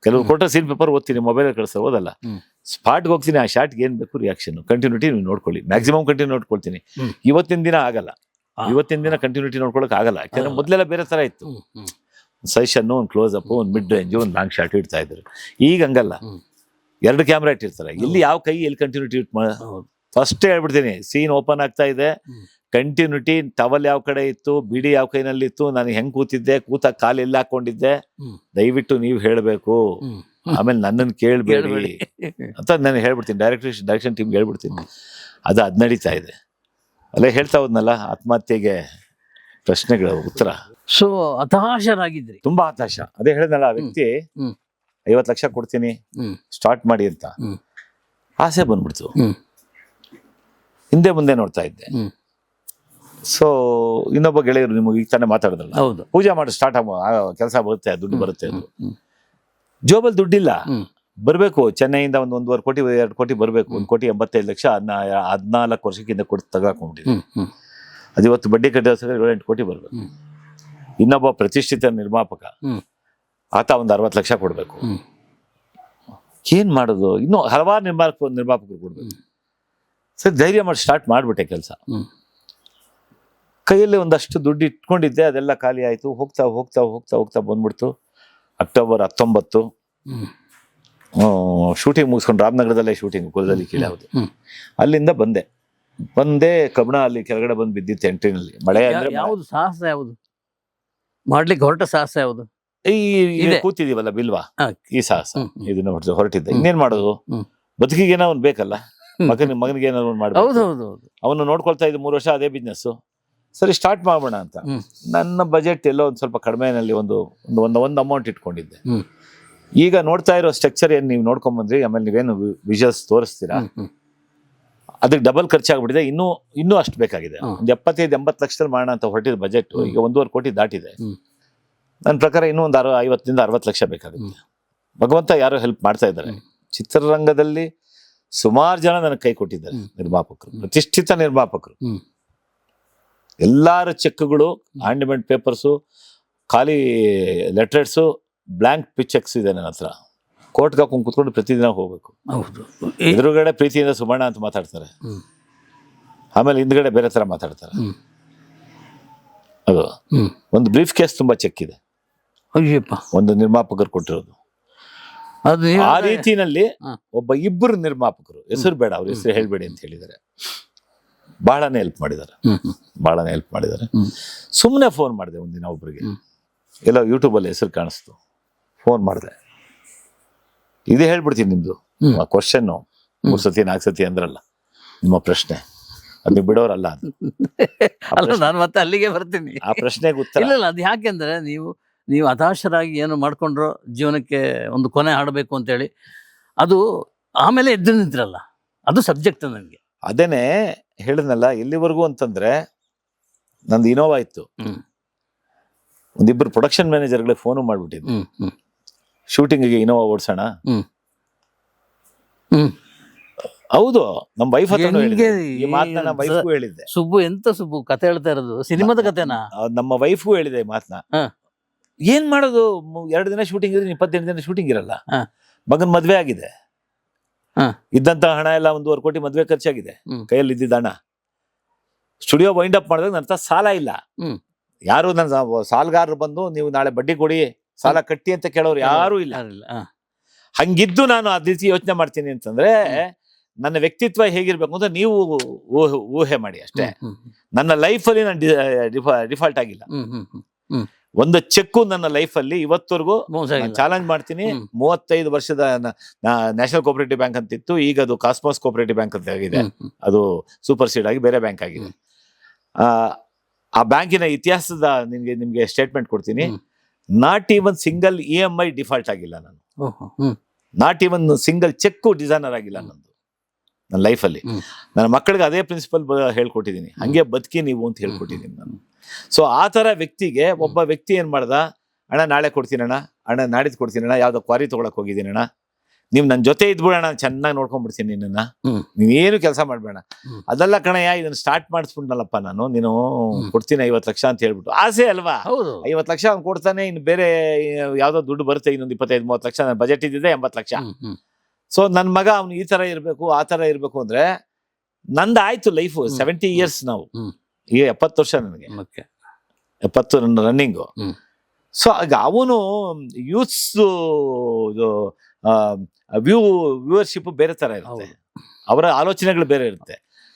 ಕೆಲವು ಕೊಟ್ಟ ಸೀನ್ ಪೇಪರ್ ಓದ್ತೀನಿ, ಮೊಬೈಲ್ ಕಳಿಸ್ತಾ ಓದಲ್ಲ. ಸ್ಪಾಟ್ಗೆ ಹೋಗ್ತೀನಿ, ಆ ಶಾರ್ಟ್ಗೆ ಏನ್ ಬೇಕು ರಿಯಾಕ್ಷನ್, ಕಂಟಿನ್ಯೂಟಿ ನೀವು ನೋಡ್ಕೊಳ್ಳಿ. ಮ್ಯಾಕ್ಸಿಮಮ್ ಕಂಟಿನ್ಯೂ ನೋಡ್ಕೊಳ್ತೀನಿ. ಇವತ್ತಿನ ದಿನ ಆಗಲ್ಲ, ಇವತ್ತಿನ ದಿನ ಕಂಟಿನ್ಯೂಟಿ ನೋಡ್ಕೊಳಕ್ ಆಗಲ್ಲ. ಯಾಕಂದ್ರೆ ಮೊದಲೆಲ್ಲ ಬೇರೆ ತರ ಇತ್ತು. ಸೆಷನ್, ಒಂದು ಕ್ಲೋಸ್ ಅಪ್, ಒಂದು ಮಿಡ್ ರೇಂಜ್, ಒಂದು ಲಾಂಗ್ ಶಾಟ್ ಇಡ್ತಾ ಇದ್ರು. ಈಗ ಹಂಗಲ್ಲ, 2 ಕ್ಯಾಮ್ರಾ ಇಟ್ಟಿರ್ತಾರೆ. ಎಲ್ಲಿ ಯಾವ ಕೈ ಎಲ್ಲಿ ಕಂಟಿನ್ಯೂಟಿ ಫಸ್ಟ್ ಹೇಳ್ಬಿಡ್ತೀನಿ, ಸೀನ್ ಓಪನ್ ಆಗ್ತಾ ಇದೆ, ಕಂಟಿನ್ಯೂಟಿ, ಟವಲ್ ಯಾವ ಕಡೆ ಇತ್ತು, ಬಿಡಿ ಯಾವ ಕೈನಲ್ಲಿ ಇತ್ತು, ನಾನು ಹೆಂಗ್ ಕೂತಿದ್ದೆ, ಕೂತ ಕಾಲು ಎಲ್ಲ ಹಾಕೊಂಡಿದ್ದೆ, ದಯವಿಟ್ಟು ನೀವು ಹೇಳ್ಬೇಕು, ಆಮೇಲೆ ನನ್ನನ್ನು ಕೇಳಬೇಡಿ ಅಂತ ನಾನು ಹೇಳ್ಬಿಡ್ತೀನಿ. ಡೈರೆಕ್ಷನ್ ಟೀಮ್ಗೆ ಹೇಳ್ಬಿಡ್ತೀನಿ. ಅದು ನಡೀತಾ ಇದೆ. ಅಲ್ಲೇ ಹೇಳ್ತಾ ಹೋದ್ನಲ್ಲ, ಆತ್ಮಹತ್ಯೆಗೆ ಪ್ರಶ್ನೆಗಳ ಉತ್ತರ. ಸೊ ಹತಾಶರಾಗಿದ್ರಿ. ತುಂಬಾ ಹತಾಶ. ಅದೇ ಹೇಳಿದ್ನಲ್ಲ, ಆ ವ್ಯಕ್ತಿ 50 ಲಕ್ಷ ಕೊಡ್ತೀನಿ ಸ್ಟಾರ್ಟ್ ಮಾಡಿ ಅಂತ ಆಸೆ ಬಂದ್ಬಿಡ್ತು. ಹಿಂದೆ ಮುಂದೆ ನೋಡ್ತಾ ಇದ್ದೆ. ಸೊ ಇನ್ನೊಬ್ಬ ಗೆಳೆಯರು ನಿಮಗೆ ಈಗ ತಾನೇ ಮಾತಾಡಿದ್ರಲ್ಲ, ಹೌದು, ಪೂಜೆ ಮಾಡಿ ಸ್ಟಾರ್ಟ್ ಕೆಲಸ ಬರುತ್ತೆ, ದುಡ್ಡು ಬರುತ್ತೆ. ಅದು ಜೋಬಲ್ಲಿ ದುಡ್ಡಿಲ್ಲ, ಬರ್ಬೇಕು. ಚೆನ್ನೈಯಿಂದ 1.5 ಕೋಟಿ 2 ಕೋಟಿ ಬರ್ಬೇಕು. 1,85,00,000 14 ವರ್ಷಕ್ಕಿಂತ ಕೊಟ್ಟು ತಗಾಕೊಂಡ್ಬಿಟ್ಟಿದೆ. ಅದು ಇವತ್ತು ಬಡ್ಡಿ ಕಟ್ಟಿದ 7-8 ಕೋಟಿ ಬರ್ಬೇಕು. ಇನ್ನೊಬ್ಬ ಪ್ರತಿಷ್ಠಿತ ನಿರ್ಮಾಪಕ, ಆತ ಒಂದು 60 ಲಕ್ಷ ಕೊಡ್ಬೇಕು. ಏನ್ ಮಾಡೋದು? ಇನ್ನು ಹಲವಾರು ನಿರ್ಮಾಪಕರು ಕೊಡ್ಬೇಕು. ಸರಿ, ಧೈರ್ಯ ಮಾಡಿ ಸ್ಟಾರ್ಟ್ ಮಾಡ್ಬಿಟ್ಟೆ ಕೆಲಸ. ಕೈಯಲ್ಲಿ ಒಂದಷ್ಟು ದುಡ್ಡು ಇಟ್ಕೊಂಡಿದ್ದೆ, ಅದೆಲ್ಲ ಖಾಲಿ ಆಯ್ತು. ಹೋಗ್ತಾ ಹೋಗ್ತಾ ಹೋಗ್ತಾ ಹೋಗ್ತಾ ಬಂದ್ಬಿಡ್ತು ಅಕ್ಟೋಬರ್ 19. ಶೂಟಿಂಗ್ ಮುಗಿಸ್ಕೊಂಡು ರಾಮನಗರದಲ್ಲೇ ಶೂಟಿಂಗ್, ಕುಲದಲ್ಲಿ ಕೀಳ್ಯಾವುದು. ಅಲ್ಲಿಂದ ಬಂದೆ ಕಬ್ಬಣ ಅಲ್ಲಿ ಕೆಳಗಡೆ ಬಂದು ಬಿದ್ದಿತ್ತು ಎಂಟ್ರಿನಲ್ಲಿ. ಮಳೆ ಅಂದ್ರೆ ಯಾವುದು ಸಾಹಸ, ಯಾವುದು ಮಾಡ್ಲಿಕ್ಕೆ ಹೊರಟ ಸಾಹಸ ಯಾವುದು? ಈ ಕೂತಿದೀವಲ್ಲ ಬಿಲ್ವಾ, ಈ ಸಾಹಸ ಇದನ್ನ ಹೊರಟಿದ್ದೆ. ಇನ್ನೇನ್ ಮಾಡೋದು? ಬದುಕಿಗೇನೋ ಅವ್ನು ಬೇಕಲ್ಲ, ಮಗನಿಗೆ ಏನಾದ್ರು ಮಾಡ್ಬೇಕು. ಅವನು ನೋಡ್ಕೊಳ್ತಾ ಇದ್ದ 3 ವರ್ಷ ಅದೇ ಬಿಸ್ನೆಸ್. ಸರಿ, ಸ್ಟಾರ್ಟ್ ಮಾಡೋಣ ಅಂತ. ನನ್ನ ಬಜೆಟ್ ಎಲ್ಲೋ ಒಂದು ಸ್ವಲ್ಪ ಕಡಿಮೆನಲ್ಲಿ ಒಂದು ಅಮೌಂಟ್ ಇಟ್ಕೊಂಡಿದ್ದೆ. ಈಗ ನೋಡ್ತಾ ಇರೋ ಸ್ಟ್ರಕ್ಚರ್ ಏನ್ ನೀವು ನೋಡ್ಕೊಂಬಂದ್ರಿ, ಆಮೇಲೆ ನೀವೇನು ವಿಜುವಲ್ಸ್ ತೋರಿಸ್ತೀರಾ, ಅದಕ್ಕೆ ಡಬಲ್ ಖರ್ಚಾಗ್ಬಿಟ್ಟಿದೆ. ಇನ್ನೂ ಅಷ್ಟು ಬೇಕಾಗಿದೆ. ಒಂದು 75-80 ಲಕ್ಷದಲ್ಲಿ ಮಾಡೋಣ ಅಂತ ಹೊರಟಿದ ಬಜೆಟ್ ಈಗ 1.5 ಕೋಟಿ ದಾಟಿದೆ. ನನ್ನ ಪ್ರಕಾರ ಇನ್ನೂ ಒಂದು 50-60 ಲಕ್ಷ ಬೇಕಾಗುತ್ತೆ. ಭಗವಂತ ಯಾರೋ ಹೆಲ್ಪ್ ಮಾಡ್ತಾ ಇದ್ದಾರೆ. ಚಿತ್ರರಂಗದಲ್ಲಿ ಸುಮಾರು ಜನ ನನಗೆ ಕೈ ಕೊಟ್ಟಿದ್ದಾರೆ, ನಿರ್ಮಾಪಕರು, ಪ್ರತಿಷ್ಠಿತ ನಿರ್ಮಾಪಕರು. ಎಲ್ಲಾರ ಚೆಕ್ಗಳು, ಆಂಡಿಮೆಂಟ್ ಪೇಪರ್ಸು, ಖಾಲಿ ಲೆಟರ್ಸು, ಬ್ಲಾಂಕ್ ಪಿಚೆಕ್ಸ್ ಇದೆ ನನ್ನ ಹತ್ರ. ಕೋರ್ಟ್ಗೆ ಹಾಕೊಂಡು ಕುತ್ಕೊಂಡು ಪ್ರತಿದಿನ ಹೋಗ್ಬೇಕು. ಎದುರುಗಡೆ ಪ್ರೀತಿಯಿಂದ ಸುಮಣ್ಣ ಅಂತ ಮಾತಾಡ್ತಾರೆ, ಆಮೇಲೆ ಹಿಂದ್ಗಡೆ ಬೇರೆ ತರ ಮಾತಾಡ್ತಾರೆ. ಅದು ಒಂದು ಬ್ರೀಫ್ ಕೇಸ್ ತುಂಬಾ ಚೆಕ್ ಇದೆ, ಒಂದು ನಿರ್ಮಾಪಕರು ಕೊಟ್ಟಿರೋದು. ಆ ರೀತಿನಲ್ಲಿ ಇಬ್ಬರು ನಿರ್ಮಾಪಕರು, ಹೆಸರು ಬೇಡ, ಅವ್ರ ಹೆಸರು ಹೇಳ್ಬೇಡಿ ಅಂತ ಹೇಳಿದ್ದಾರೆ, ಬಹಳನೇ ಹೆಲ್ಪ್ ಮಾಡಿದ್ದಾರೆ. ಸುಮ್ಮನೆ ಫೋನ್ ಮಾಡಿದೆ ಒಂದಿನ ಒಬ್ರಿಗೆ, ಎಲ್ಲೋ ಯೂಟ್ಯೂಬಲ್ಲಿ ಹೆಸರು ಕಾಣಿಸ್ತು, ಫೋನ್ ಮಾಡಿದೆ. ಇದೇ ಹೇಳ್ಬಿಡ್ತೀನಿ ನಿಮ್ದು ಕ್ವಶನ್. 3 ಸತಿ 4 ಸತಿ ಅಂದ್ರಲ್ಲ, ನಿಮ್ಮ ಪ್ರಶ್ನೆ ಅದು ಬಿಡೋರಲ್ಲ. ಅಲ್ಲ, ನಾನು ಮತ್ತೆ ಅಲ್ಲಿಗೆ ಬರ್ತೀನಿ. ಆ ಪ್ರಶ್ನೆಗೆ ಉತ್ತರ ಇಲ್ಲ, ಅದು ಯಾಕೆಂದ್ರೆ ನೀವು ಹತಾಶರಾಗಿ ಏನು ಮಾಡ್ಕೊಂಡ್ರು, ಜೀವನಕ್ಕೆ ಒಂದು ಕೊನೆ ಹಾಡಬೇಕು ಅಂತೇಳಿ, ಅದು ಆಮೇಲೆ ಎದ್ದು ನಿಂತಿರಲ್ಲ, ಅದು ಸಬ್ಜೆಕ್ಟ್ ನನಗೆ. ಅದೇನೆ ಹೇಳಿದ್ನಲ್ಲ, ಎಲ್ಲಿವರೆಗೂ ಅಂತಂದ್ರೆ, ನಂದು ಇನೋವಾ ಇತ್ತು. ಒಂದಿಬ್ಬರು ಪ್ರೊಡಕ್ಷನ್ ಮ್ಯಾನೇಜರ್ಗಳಿಗೆ ಫೋನು ಮಾಡ್ಬಿಟ್ಟಿದ್ದೆ, ಶೂಟಿಂಗಿಗೆ ಇನೋವಾ ಓಡಿಸೋಣ. ಹೌದು, ನಮ್ಮ ವೈಫ್ ಹತ್ರ ಈ ಮಾತನ್ನ ನಮ್ಮ ವೈಫ್ಗೂ ಹೇಳಿದ್ದೆ. ಸುಬ್ಬು ಕತೆ ಹೇಳ್ತಾ ಇರೋದು ಸಿನಿಮಾದ ಕತೆನಾ? ನಮ್ಮ ವೈಫ್ಗೂ ಹೇಳಿದೆ ಈ ಮಾತನ್ನ. ಏನ್ ಮಾಡೋದು, 2 ದಿನ ಶೂಟಿಂಗ್ ಇದ್ರೆ 28 ದಿನ ಶೂಟಿಂಗ್ ಇರಲ್ಲ. ಮಗನ್ ಮದ್ವೆ ಆಗಿದೆ, ಇದ್ದಂತ ಹಣ ಎಲ್ಲ 1.5 ಕೋಟಿ ಮದ್ವೆ ಖರ್ಚಾಗಿದೆ, ಕೈಯಲ್ಲಿ ಇದ್ದಿದ್ದ ಹಣ. ಸ್ಟುಡಿಯೋ ವೈಂಡ್ ಅಪ್ ಮಾಡಿದಾಗ ನನ್ನ ಹತ್ರ ಸಾಲ ಇಲ್ಲ. ಯಾರು ನನ್ನ ಸಾಲಗಾರರು ಬಂದು ನೀವು ನಾಳೆ ಬಡ್ಡಿ ಕೊಡಿ, ಸಾಲ ಕಟ್ಟಿ ಅಂತ ಕೇಳೋರು ಯಾರು ಇಲ್ಲ. ಹಂಗಿದ್ದು ನಾನು ಆ ರೀತಿ ಯೋಚನೆ ಮಾಡ್ತೀನಿ ಅಂತಂದ್ರೆ, ನನ್ನ ವ್ಯಕ್ತಿತ್ವ ಹೇಗಿರ್ಬೇಕು ಅಂತ ನೀವು ಊಹೆ ಮಾಡಿ ಅಷ್ಟೇ. ನನ್ನ ಲೈಫಲ್ಲಿ ನಾನು ಡಿಫಾಲ್ಟ್ ಆಗಿಲ್ಲ. ಒಂದು ಚೆಕ್ಕು ನನ್ನ ಲೈಫಲ್ಲಿ ಇವತ್ತವರೆಗೂ ಚಾಲೆಂಜ್ ಮಾಡ್ತೀನಿ. 35 ವರ್ಷದ ನ್ಯಾಷನಲ್ ಕೋಆಪರೇಟಿವ್ ಬ್ಯಾಂಕ್ ಅಂತ ಇತ್ತು, ಈಗ ಅದು ಕಾಸ್ಮೋಸ್ ಕೋಆಪರೇಟಿವ್ ಬ್ಯಾಂಕ್ ಅಂತ ಆಗಿದೆ. ಅದು ಸೂಪರ್ ಸೀಡ್ ಆಗಿ ಬೇರೆ ಬ್ಯಾಂಕ್ ಆಗಿದೆ. ಆ ಬ್ಯಾಂಕಿನ ಇತಿಹಾಸದ ನಿಮ್ಗೆ ಸ್ಟೇಟ್ಮೆಂಟ್ ಕೊಡ್ತೀನಿ. Not even single EMI default ಆಗಿಲ್ಲ ನಾನು. Not even single cheque designer ಆಗಿಲ್ಲ ನಂದು ನನ್ನ ಲೈಫಲ್ಲಿ. ನನ್ನ ಮಕ್ಕಳಿಗೆ ಅದೇ ಪ್ರಿನ್ಸಿಪಲ್ ಹೇಳ್ಕೊಟ್ಟಿದ್ದೀನಿ, ಹಂಗೆ ಬದುಕಿ ನೀವು ಅಂತ ಹೇಳ್ಕೊಟ್ಟಿದ್ದೀನಿ ನಾನು. ಸೊ ಆ ಥರ ವ್ಯಕ್ತಿಗೆ ಒಬ್ಬ ವ್ಯಕ್ತಿ ಏನು ಮಾಡ್ದ, ಅಣ್ಣ ನಾಳೆ ಕೊಡ್ತೀನಣ್ಣ, ಅಣ್ಣ ನಾಡಿದ್ದು ಕೊಡ್ತೀನಣ್ಣ, ಯಾವ್ದೋ ಕ್ವಾರಿ ತೊಗೊಳಕ್ ಹೋಗಿದ್ದೀನಣ್ಣ, ನೀವು ನನ್ನ ಜೊತೆ ಇದ್ಬಿಡೋಣ, ಚೆನ್ನಾಗಿ ನೋಡ್ಕೊಂಡ್ಬಿಡ್ತೀನಿ ನಿನ್ನ, ನೀವೇನು ಕೆಲಸ ಮಾಡ್ಬೇಡ. ಅದೆಲ್ಲ ಕಣಯ್ಯ, ಇದನ್ನ ಸ್ಟಾರ್ಟ್ ಮಾಡಿಸ್ಬಿಟ್ನಲ್ಲಪ್ಪ ನಾನು, ನೀನು ಕೊಡ್ತೀನಿ 50 ಲಕ್ಷ ಅಂತ ಹೇಳ್ಬಿಟ್ಟು. ಆಸೆ ಅಲ್ವಾ, 50 ಲಕ್ಷ ಅವ್ನು ಕೊಡ್ತಾನೆ, ಇನ್ನು ಬೇರೆ ಯಾವ್ದೋ ದುಡ್ಡು ಬರುತ್ತೆ, ಇನ್ನೊಂದು 25-30 ಲಕ್ಷ. ನನ್ನ ಬಜೆಟ್ ಇದ್ದಿದೆ 80 ಲಕ್ಷ. ಸೊ ನನ್ನ ಮಗ ಅವ್ನು ಈ ತರ ಇರ್ಬೇಕು, ಆ ತರ ಇರ್ಬೇಕು ಅಂದ್ರೆ, ನಂದು ಆಯ್ತು ಲೈಫು. 70 ಇಯರ್ಸ್ ನಾವು, ಈಗ 70 ವರ್ಷ ನನಗೆ, 70 ನನ್ನ ರನ್ನಿಂಗು. ಸೊ ಆಗ ಅವನು ಯೂತ್ಸ್ ವ್ಯೂವರ್ಶಿಪ್ ಬೇರೆ ತರ ಇರುತ್ತೆ. ಅವರ ಆಲೋಚನೆಗಳು ಬೇರೆ ಇರುತ್ತೆ.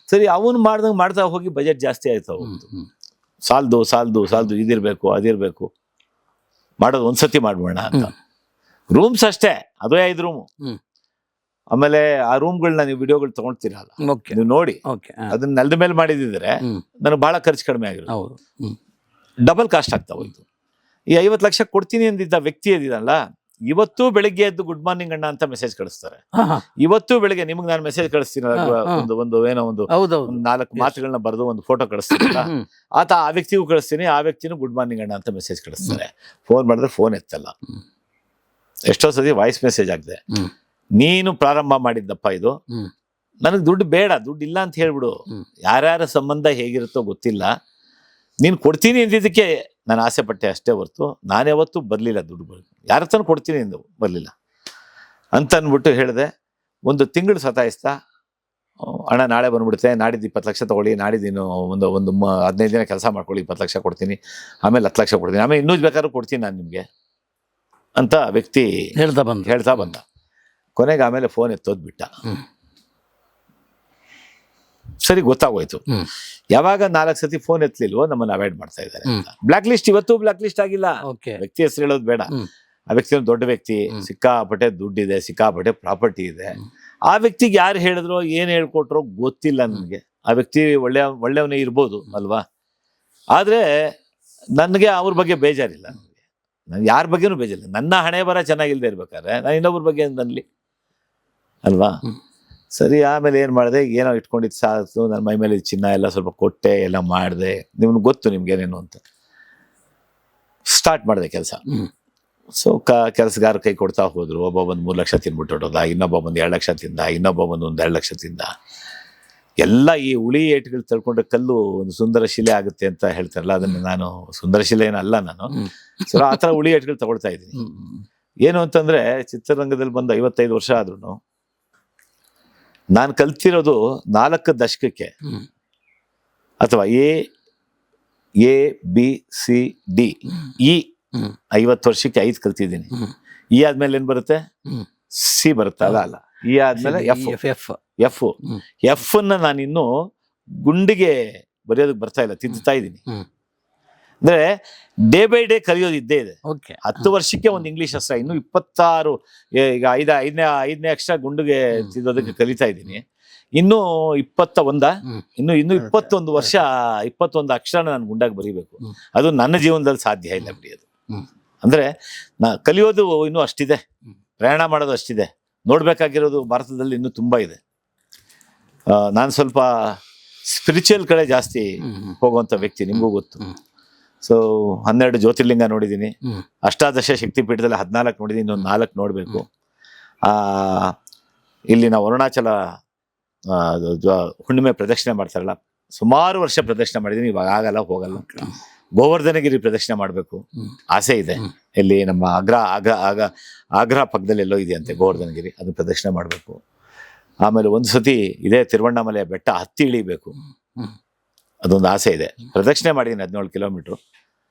ಸರಿ ಅವನು ಮಾಡ್ದಂಗೆ ಮಾಡ್ತಾ ಹೋಗಿ ಬಜೆಟ್ ಜಾಸ್ತಿ ಆಯ್ತು. ಸಾಲ್ದು ಇದಿರ್ಬೇಕು ಅದಿರ್ಬೇಕು, ಮಾಡೋದು ಒಂದ್ಸತಿ ಮಾಡ್ಬೋಣ ಅಂತ. ರೂಮ್ಸ್ ಅಷ್ಟೇ, ಅದೇ 5 ರೂಮು. ಆಮೇಲೆ ಆ ರೂಮ್ಗಳನ್ನ ನೀವು ವಿಡಿಯೋಗಳು ತಗೊಳ್ತೀರಲ್ಲ, ನೀವು ನೋಡಿ ಅದನ್ನ ನೆಲದ ಮೇಲೆ ಮಾಡಿದಿದ್ರೆ ನನಗೆ ಬಹಳ ಖರ್ಚು ಕಡಿಮೆ ಆಗಿರೋದು, ಡಬಲ್ ಕಾಸ್ಟ್ ಆಗ್ತಾ ಹೋಯ್ತು. ಈ 50 ಲಕ್ಷ ಕೊಡ್ತೀನಿ ಅಂದಿದ್ದ ವ್ಯಕ್ತಿ ಇದಿದಲ್ಲ, ಇವತ್ತು ಬೆಳಿಗ್ಗೆ ಎದ್ದು ಗುಡ್ ಮಾರ್ನಿಂಗ್ ಅಣ್ಣ ಅಂತ ಮೆಸೇಜ್ ಕಳಿಸ್ತಾರೆ. ಇವತ್ತು ಬೆಳಿಗ್ಗೆ ನಿಮ್ಗೆ ನಾನು ಮೆಸೇಜ್ ಕಳಿಸ್ತೀನಿ, ಒಂದು 4 ಮಾತುಗಳನ್ನ ಬರೆದು ಒಂದು ಫೋಟೋ ಕಳಿಸ್ತೀನಲ್ಲ, ಆ ವ್ಯಕ್ತಿಗೂ ಕಳಿಸ್ತೀನಿ, ಆ ವ್ಯಕ್ತಿನೂ ಗುಡ್ ಮಾರ್ನಿಂಗ್ ಅಣ್ಣ ಅಂತ ಮೆಸೇಜ್ ಕಳಿಸ್ತಾರೆ. ಫೋನ್ ಮಾಡಿದ್ರೆ ಫೋನ್ ಎತ್ತಲ್ಲ. ಎಷ್ಟೋ ಸತಿ ವಾಯ್ಸ್ ಮೆಸೇಜ್ ಆಗಿದೆ, ನೀನು ಪ್ರಾರಂಭ ಮಾಡಿದ್ದಪ್ಪ ಇದು, ನನಗೆ ದುಡ್ಡು ಬೇಡ, ದುಡ್ಡು ಇಲ್ಲ ಅಂತ ಹೇಳ್ಬಿಡು, ಯಾರ್ಯಾರ ಸಂಬಂಧ ಹೇಗಿರುತ್ತೋ ಗೊತ್ತಿಲ್ಲ, ನೀನು ಕೊಡ್ತೀನಿ ಅಂದಿದ್ದಕ್ಕೆ ನಾನು ಆಸೆ ಪಟ್ಟೆ ಅಷ್ಟೇ ಹೊರ್ತು ನಾನು ಯಾವತ್ತೂ ಬರಲಿಲ್ಲ, ದುಡ್ಡು ಯಾರ ಹತ್ರ ಕೊಡ್ತೀನಿ ಎಂದು ಬರಲಿಲ್ಲ ಅಂತ ಅಂದ್ಬಿಟ್ಟು ಹೇಳಿದೆ. 1 ತಿಂಗಳು ಸತಾಯಿಸ್ತಾ, ಅಣ್ಣ ನಾಳೆ ಬಂದ್ಬಿಡುತ್ತೆ, ನಾಡಿದ್ದು 20 ಲಕ್ಷ ತೊಗೊಳ್ಳಿ, ನಾಡಿದ್ದು ಒಂದು 15 ದಿನ ಕೆಲಸ ಮಾಡ್ಕೊಳ್ಳಿ, 20 ಲಕ್ಷ ಕೊಡ್ತೀನಿ, ಆಮೇಲೆ 10 ಲಕ್ಷ ಕೊಡ್ತೀನಿ, ಆಮೇಲೆ ಇನ್ನೂ ಬೇಕಾದ್ರೂ ಕೊಡ್ತೀನಿ ನಾನು ನಿಮಗೆ ಅಂತ ವ್ಯಕ್ತಿ ಹೇಳ್ತಾ ಬಂದ. ಕೊನೆಗೆ ಆಮೇಲೆ ಫೋನ್ ಎತ್ತೋದು ಬಿಟ್ಟ. ಸರಿ, ಗೊತ್ತಾಗೋಯ್ತು. ಯಾವಾಗ 4 ಸತಿ ಫೋನ್ ಎತ್ತಲಿಲ್ವೋ ನಮ್ಮನ್ನ ಅವಾಯ್ಡ್ ಮಾಡ್ತಾ ಇದ್ದಾರೆ. ಬ್ಲಾಕ್ ಲಿಸ್ಟ್ ಇವತ್ತು ಬ್ಲಾಕ್ ಲಿಸ್ಟ್ ಆಗಿಲ್ಲ. ವ್ಯಕ್ತಿ ಹೆಸರು ಹೇಳೋದು ಬೇಡ. ಆ ವ್ಯಕ್ತಿ ಒಂದು ದೊಡ್ಡ ವ್ಯಕ್ತಿ, ಸಿಕ್ಕಾಪಟ್ಟೆ ದುಡ್ಡಿದೆ, ಸಿಕ್ಕಾಪಟ್ಟೆ ಪ್ರಾಪರ್ಟಿ ಇದೆ. ಆ ವ್ಯಕ್ತಿಗೆ ಯಾರು ಹೇಳಿದ್ರೋ ಏನ್ ಹೇಳ್ಕೊಟ್ರೋ ಗೊತ್ತಿಲ್ಲ ನನಗೆ. ಆ ವ್ಯಕ್ತಿ ಒಳ್ಳೆಯವನೇ ಇರ್ಬೋದು ಅಲ್ವಾ, ಆದ್ರೆ ನನಗೆ ಅವ್ರ ಬಗ್ಗೆ ಬೇಜಾರಿಲ್ಲ. ನನ್ಗೆ ಯಾರ ಬಗ್ಗೆನೂ ಬೇಜಾರಿಲ್ಲ. ನನ್ನ ಹಣೆ ಬರ ಚೆನ್ನಾಗಿಲ್ದೇ ಇರ್ಬೇಕಾದ್ರೆ ನಾನು ಇನ್ನೊಬ್ರ ಬಗ್ಗೆ ನನ್ಲಿ ಅಲ್ವಾ. ಸರಿ, ಆಮೇಲೆ ಏನು ಮಾಡಿದೆ, ಏನೋ ಇಟ್ಕೊಂಡಿದ್ದು ಸಾಕು, ನನ್ನ ಮೈ ಮೇಲೆ ಚಿನ್ನ ಎಲ್ಲ ಸ್ವಲ್ಪ ಕೊಟ್ಟೆ, ಎಲ್ಲ ಮಾಡಿದೆ. ನಿಮ್ಗೆ ಗೊತ್ತು ನಿಮ್ಗೇನೇನು ಅಂತ. ಸ್ಟಾರ್ಟ್ ಮಾಡಿದೆ ಕೆಲಸ. ಸೊ ಕೆಲಸಗಾರ ಕೈ ಕೊಡ್ತಾ ಹೋದ್ರು. ಒಬ್ಬ ಬಂದು 3 ಲಕ್ಷ ತಿನ್ಬಿಟ್ಟು ಹೊಡೋದ, ಇನ್ನೊಬ್ಬ ಬಂದು 2 ಲಕ್ಷ ತಿಂದ, ಇನ್ನೊಬ್ಬ ಬಂದು 1 2 ಲಕ್ಷ ತಿಂದ. ಎಲ್ಲ ಈ ಉಳಿ ಏಟುಗಳು ತಳ್ಕೊಂಡ್ರೆ ಕಲ್ಲು ಒಂದು ಸುಂದರ ಶಿಲೆ ಆಗುತ್ತೆ ಅಂತ ಹೇಳ್ತಾರಲ್ಲ, ಅದನ್ನ ನಾನು ಸುಂದರ ಶಿಲೆ ಏನಲ್ಲ ನಾನು. ಸೊ ಆ ಥರ ಉಳಿ ಏಟುಗಳು ತಗೊಳ್ತಾ ಇದ್ದೀನಿ. ಏನು ಅಂತಂದ್ರೆ, ಚಿತ್ರರಂಗದಲ್ಲಿ ಬಂದು 55 ವರ್ಷ ಆದ್ರೂ ನಾನು ಕಲ್ತಿರೋದು 4 ದಶಕಕ್ಕೆ, ಅಥವಾ A B C D E 50 ವರ್ಷಕ್ಕೆ 5 ಕಲ್ತಿದ್ದೀನಿ. ಇ ಆದ್ಮೇಲೆ ಏನ್ ಬರುತ್ತೆ, ಸಿ ಬರುತ್ತೆ, ಅಲ್ಲ ಇ ಆದ್ಮೇಲೆ ಎಫ್ ಅನ್ನ ನಾನಿನ್ನು ಗುಂಡಿಗೆ ಬರೆಯೋದಕ್ಕೆ ಬರ್ತಾ ಇಲ್ಲ, ತಿದ್ದುತ್ತಾ ಇದ್ದೀನಿ. ಅಂದ್ರೆ ಡೇ ಬೈ ಡೇ ಕಲಿಯೋದು ಇದ್ದೇ ಇದೆ. 10 ವರ್ಷಕ್ಕೆ ಒಂದು ಇಂಗ್ಲಿಷ್ ಅಸ್ತ್ರ, ಇನ್ನು 26 ಈಗ 5ನೇ ಅಕ್ಷರ ಗುಂಡಿಗೆ ತಿದ್ದೋದಕ್ಕೆ ಕಲಿತಾ ಇದ್ದೀನಿ. ಇನ್ನು 21 ಇನ್ನು 21 ವರ್ಷ 21 ಅಕ್ಷರ ನಾನು ಗುಂಡಾಗಿ ಬರೀಬೇಕು. ಅದು ನನ್ನ ಜೀವನದಲ್ಲಿ ಸಾಧ್ಯ ಇಲ್ಲ ಬರೆಯೋದು. ಅಂದ್ರೆ ಕಲಿಯೋದು ಇನ್ನೂ ಅಷ್ಟಿದೆ, ಪ್ರಯಾಣ ಮಾಡೋದು ಅಷ್ಟಿದೆ, ನೋಡ್ಬೇಕಾಗಿರೋದು ಭಾರತದಲ್ಲಿ ಇನ್ನೂ ತುಂಬಾ ಇದೆ. ನಾನು ಸ್ವಲ್ಪ ಸ್ಪಿರಿಚುವಲ್ ಕಡೆ ಜಾಸ್ತಿ ಹೋಗುವಂತ ವ್ಯಕ್ತಿ, ನಿಮಗೂ ಗೊತ್ತು. ಸೊ 12 ಜ್ಯೋತಿರ್ಲಿಂಗ ನೋಡಿದ್ದೀನಿ, ಅಷ್ಟಾದಶ ಶಕ್ತಿ ಪೀಠದಲ್ಲಿ 14 ನೋಡಿದ್ದೀನಿ, ಇನ್ನೊಂದು 4 ನೋಡ್ಬೇಕು. ಇಲ್ಲಿ ನಾವು ಅರುಣಾಚಲ ಹುಣ್ಣಿಮೆ ಪ್ರದಕ್ಷಿಣೆ ಮಾಡ್ತಾರಲ್ಲ, ಸುಮಾರು ವರ್ಷ ಪ್ರದಕ್ಷಿಣೆ ಮಾಡಿದ್ದೀನಿ. ಇವಾಗ ಆಗಲ್ಲ, ಹೋಗಲ್ಲ. ಗೋವರ್ಧನಗಿರಿ ಪ್ರದಕ್ಷಿಣೆ ಮಾಡಬೇಕು ಆಸೆ ಇದೆ. ಇಲ್ಲಿ ನಮ್ಮ ಆಗ್ರಾ ಪಕ್ಕದಲ್ಲಿ ಎಲ್ಲೋ ಇದೆಯಂತೆ ಗೋವರ್ಧನಗಿರಿ, ಅದು ಪ್ರದಕ್ಷಿಣೆ ಮಾಡಬೇಕು. ಆಮೇಲೆ ಒಂದು ಸತಿ ಇದೇ ತಿರುವಣ್ಣಾಮಲೆಯ ಬೆಟ್ಟ ಹತ್ತಿ ಇಳಿಬೇಕು, ಅದೊಂದು ಆಸೆ ಇದೆ. ಪ್ರದಕ್ಷಿಣೆ ಮಾಡಿದ್ದೀನಿ 17 ಕಿಲೋಮೀಟ್ರು.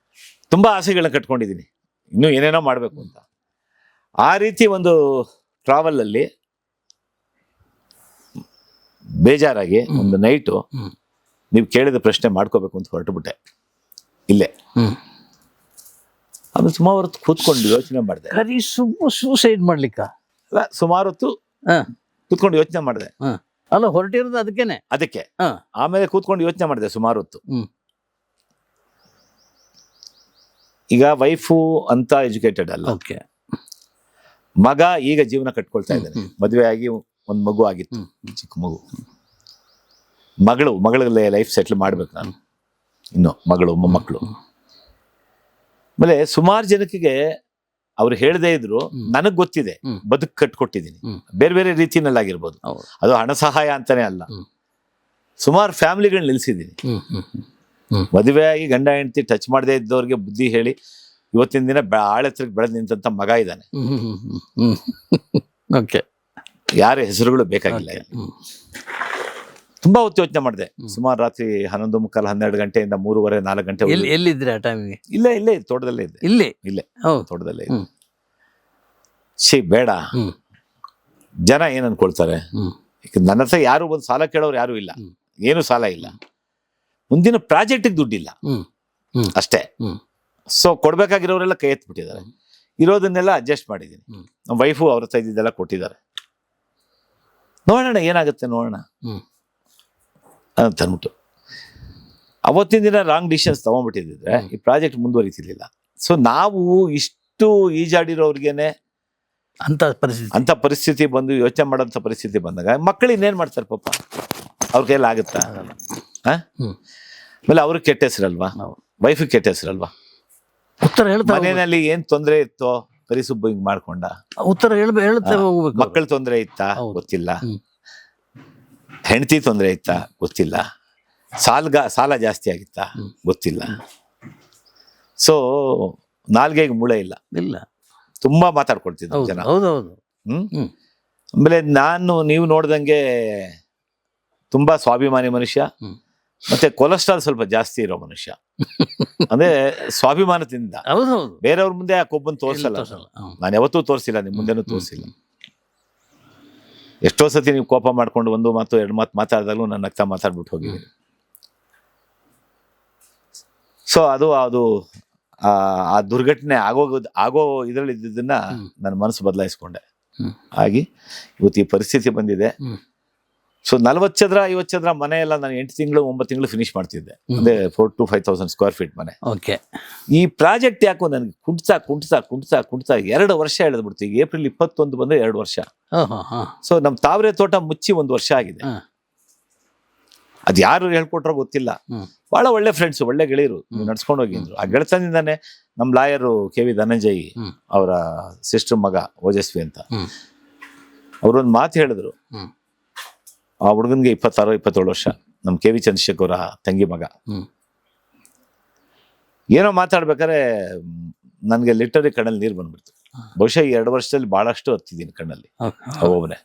ತುಂಬಾ ಆಸೆಗಳನ್ನ ಕಟ್ಕೊಂಡಿದ್ದೀನಿ, ಇನ್ನೂ ಏನೇನೋ ಮಾಡಬೇಕು ಅಂತ. ಆ ರೀತಿ ಒಂದು ಟ್ರಾವೆಲ್ ಅಲ್ಲಿ ಬೇಜಾರಾಗಿ ಒಂದು ನೈಟು ನೀವು ಕೇಳಿದ ಪ್ರಶ್ನೆ ಮಾಡ್ಕೋಬೇಕು ಅಂತ ಹೊರಟುಬಿಟ್ಟೆ ಇಲ್ಲೇ. ಆಮೇಲೆ ಸುಮಾರು ಹೊತ್ತು ಕೂತ್ಕೊಂಡು ಯೋಚನೆ ಮಾಡಿದೆ. ಸೂಸೈಡ್ ಮಾಡ್ಲಿಕ್ಕ ಸುಮಾರು ಹೊತ್ತು ಕೂತ್ಕೊಂಡು ಯೋಚನೆ ಮಾಡಿದೆ. ಅಲ್ಲ, ಹೊರಟಿರೋದು ಅದಕ್ಕೆ. ಆಮೇಲೆ ಕೂತ್ಕೊಂಡು ಯೋಚನೆ ಮಾಡಿದೆ ಸುಮಾರು ಹೊತ್ತು. ಈಗ ವೈಫು ಅಂತ ಎಜುಕೇಟೆಡ್ ಅಲ್ಲ, ಮಗ ಈಗ ಜೀವನ ಕಟ್ಕೊಳ್ತಾ ಇದ್ದಾನೆ. ಮದುವೆ ಆಗಿ ಒಂದು ಮಗು ಆಗಿತ್ತು, ಚಿಕ್ಕ ಮಗು. ಮಗಳ ಲೈಫ್ ಸೆಟ್ಲ್ ಮಾಡ್ಬೇಕು ನಾನು, ಇನ್ನು ಮೊಮ್ಮಕ್ಕಳು. ಆಮೇಲೆ ಸುಮಾರು ಜನಕ್ಕೆ ಅವ್ರು ಹೇಳದೇ ಇದ್ರು ನನಗ್ ಗೊತ್ತಿದೆ, ಬದುಕು ಕಟ್ಕೊಟ್ಟಿದ್ದೀನಿ ಬೇರೆ ಬೇರೆ ರೀತಿನಲ್ಲಾಗಿರ್ಬೋದು. ಅದು ಹಣ ಸಹಾಯ ಅಂತಾನೆ ಅಲ್ಲ, ಸುಮಾರು ಫ್ಯಾಮಿಲಿಗಳನ್ನ ನಿಲ್ಸಿದ್ದೀನಿ. ಮದುವೆ ಆಗಿ ಗಂಡ ಹೆಂಡತಿ ಟಚ್ ಮಾಡದೇ ಇದ್ದವ್ರಿಗೆ ಬುದ್ಧಿ ಹೇಳಿ ಇವತ್ತಿನ ದಿನ ಆಳೆತ್ತರಕ್ಕೆ ಬೆಳೆದ್ ನಿಂತ ಮಗ ಇದ್ದಾನೆ. ಯಾರ ಹೆಸರುಗಳು ಬೇಕಾಗಿಲ್ಲ. ತುಂಬಾ ಹೊತ್ತು ಯೋಚನೆ ಮಾಡಿದೆ, ಸುಮಾರು ರಾತ್ರಿ 11:15 12 ಗಂಟೆಯಿಂದ 3:30 4 ಗಂಟೆ. ಎಲ್ಲಿದ್ರೆ ಆ ಟೈಮಿಗೆ? ಇಲ್ಲೇ ತೋಟದಲ್ಲೇ ಇದ್ದೆ. ಇಲ್ಲೇ ತೋಟದಲ್ಲೇ ಇದ್ದೆ. ಬೇಡ, ಜನ ಏನ್ ಅನ್ಕೊಳ್ತಾರೆ, ನನ್ನ ಹತ್ರ ಯಾರು ಒಂದು ಸಾಲ ಕೇಳೋರು ಯಾರು ಇಲ್ಲ, ಏನು ಸಾಲ ಇಲ್ಲ, ಮುಂದಿನ ಪ್ರಾಜೆಕ್ಟಿಗೆ ದುಡ್ಡಿಲ್ಲ ಅಷ್ಟೇ. ಸೊ ಕೊಡ್ಬೇಕಾಗಿರೋರೆಲ್ಲ ಕೈ ಎತ್ಬಿಟ್ಟಿದ್ದಾರೆ, ಇರೋದನ್ನೆಲ್ಲ ಅಡ್ಜಸ್ಟ್ ಮಾಡಿದ್ದೀನಿ. ನಮ್ಮ ವೈಫು ಅವ್ರ ಹತ್ರ ಇದ್ದಿದ್ದೆಲ್ಲ ಕೊಟ್ಟಿದ್ದಾರೆ. ನೋಡೋಣ ಏನಾಗುತ್ತೆ ನೋಡೋಣ ಅಂತ ಅಂದ್ಬಿಟ್ಟು ಅವತ್ತಿನ ದಿನ ರಾಂಗ್ ಡಿಸಿಷನ್ಸ್ ತಗೊಂಡ್ಬಿಟ್ಟಿದ್ರೆ ಈ ಪ್ರಾಜೆಕ್ಟ್ ಮುಂದುವರಿತಿರ್ಲಿಲ್ಲ. ಸೊ ನಾವು ಇಷ್ಟು ಈಜಾಡಿರೋರ್ಗೇನೆ ಅಂತ ಪರಿಸ್ಥಿತಿ ಬಂದು ಯೋಚನೆ ಮಾಡೋಂಥ ಪರಿಸ್ಥಿತಿ ಬಂದಾಗ ಮಕ್ಕಳು ಇನ್ನೇನ್ ಮಾಡ್ತಾರೆ ಪಾಪ, ಅವ್ರ ಕೈಯಲ್ಲಿ ಆಗುತ್ತಾ? ಆಮೇಲೆ ಅವ್ರಿಗೆ ಕೆಟ್ಟ ಹೆಸರಲ್ವಾ, ವೈಫಿಗೆ ಕೆಟ್ಟ ಹೆಸರಲ್ವಾ? ಉತ್ತರ ಹೇಳ್ತಾ ಮನೆಯಲ್ಲಿ ಏನ್ ತೊಂದರೆ ಇತ್ತೋ ಕರಿಸುಬ್ಬ ಹಿಂಗ್ ಮಾಡ್ಕೊಂಡ, ಉತ್ತರ ಹೇಳ್ತಾ ಹೋಗ್ಬೇಕು. ಮಕ್ಕಳ ತೊಂದರೆ ಇತ್ತಾ ಗೊತ್ತಿಲ್ಲ, ಹೆಂಡತಿ ತೊಂದರೆ ಇತ್ತಾ ಗೊತ್ತಿಲ್ಲ, ಸಾಲ ಜಾಸ್ತಿ ಆಗಿತ್ತಾ ಗೊತ್ತಿಲ್ಲ. ಸೊ ನಾಲ್ಗೆಗೆ ಮೂಳೆ ಇಲ್ಲ, ತುಂಬಾ ಮಾತಾಡ್ಕೊಳ್ತಿದ್ರು ಜನ. ಆಮೇಲೆ ನೀವು ನೋಡ್ದಂಗೆ ತುಂಬಾ ಸ್ವಾಭಿಮಾನಿ ಮನುಷ್ಯ, ಮತ್ತೆ ಕೊಲೆಸ್ಟ್ರಾಲ್ ಸ್ವಲ್ಪ ಜಾಸ್ತಿ ಇರೋ ಮನುಷ್ಯ. ಅಂದ್ರೆ ಸ್ವಾಭಿಮಾನದಿಂದ ಬೇರೆಯವ್ರ ಮುಂದೆ ಆ ಕೊಬ್ಬನ್ನು ತೋರಿಸಲ್ಲ. ನಾನು ಯಾವತ್ತೂ ತೋರಿಸಿಲ್ಲ, ನಿಮ್ ಮುಂದೆನೂ ತೋರಿಸಿಲ್ಲ. ಎಷ್ಟೋ ಸತಿ ನೀವು ಕೋಪ ಮಾಡ್ಕೊಂಡು ಒಂದು ಮಾತು ಎರಡು ಮಾತು ಮಾತಾಡಿದಾಗಲೂ ನನ್ನ ನಗ್ತಾ ಮಾತಾಡ್ಬಿಟ್ಟು ಹೋಗಿದ್ದೀನಿ. ಸೊ ಅದು ಆ ದುರ್ಘಟನೆ ಆಗೋ ಇದರಲ್ಲಿ ಇದ್ದಿದ್ದನ್ನ ನನ್ನ ಮನಸ್ಸು ಬದಲಾಯಿಸ್ಕೊಂಡೆ. ಹಾಗೆ ಇವತ್ತು ಈ ಪರಿಸ್ಥಿತಿ ಬಂದಿದೆ. ಸೊ 40 ಚದರ 50 ಚದರ ಮನೆ ಎಲ್ಲ ನಾನು 8 ತಿಂಗಳು 9 ತಿಂಗಳು ಫಿನಿಶ್ ಮಾಡ್ತಿದ್ದೆ. ಅಂದ್ರೆ 4,000 to 5,000 ಸ್ಕ್ವೇರ್ ಫೀಟ್ ಮನೆ. ಈ ಪ್ರಾಜೆಕ್ಟ್ ಯಾಕೋ ನನಗೆ ಕುಂಟ್ತಾ 2 ವರ್ಷ ಎಳೆದ್ಬಿಡ್ತು. ಈಗ ಏಪ್ರಿಲ್ 21 ಬಂದ್ರೆ 2 ವರ್ಷ. ಸೊ ನಮ್ ತಾವರೆ ತೋಟ ಮುಚ್ಚಿ 1 ವರ್ಷ ಆಗಿದೆ. ಅದ್ ಯಾರು ಹೇಳ್ಕೊಟ್ರೋ ಗೊತ್ತಿಲ್ಲ. ಬಹಳ ಒಳ್ಳೆ ಫ್ರೆಂಡ್ಸ್, ಒಳ್ಳೆ ಗೆಳೆಯರು, ನಡ್ಸ್ಕೊಂಡು ಹೋಗಿದ್ರು. ಆ ಗೆಳೆತನದಿಂದಾನೆ ನಮ್ ಲಾಯರು KV ಧನಂಜಯ್ ಅವರ ಸಿಸ್ಟರ್ ಮಗ ಓಜಸ್ವಿ ಅಂತ, ಅವ್ರೊಂದು ಮಾತು ಹೇಳಿದ್ರು. ಆ ಹುಡುಗನ್ಗೆ 26-27 ವರ್ಷ, ನಮ್ KV ಚಂದ್ರಶೇಖರ್ ಅವರ ತಂಗಿ ಮಗ. ಏನೋ ಮಾತಾಡ್ಬೇಕಾದ್ರೆ ನನ್ಗೆ ಲಿಟರಿ ಕಣ್ಣಲ್ಲಿ ನೀರು ಬಂದ್ಬಿಡ್ತು. ಬಹುಶಃ ಈ 2 ವರ್ಷದಲ್ಲಿ ಬಹಳಷ್ಟು ಹತ್ತಿದ್ದೀನಿ ಕಣ್ಣಲ್ಲಿ ಒಬ್ಬೊಬ್ಬನೇ.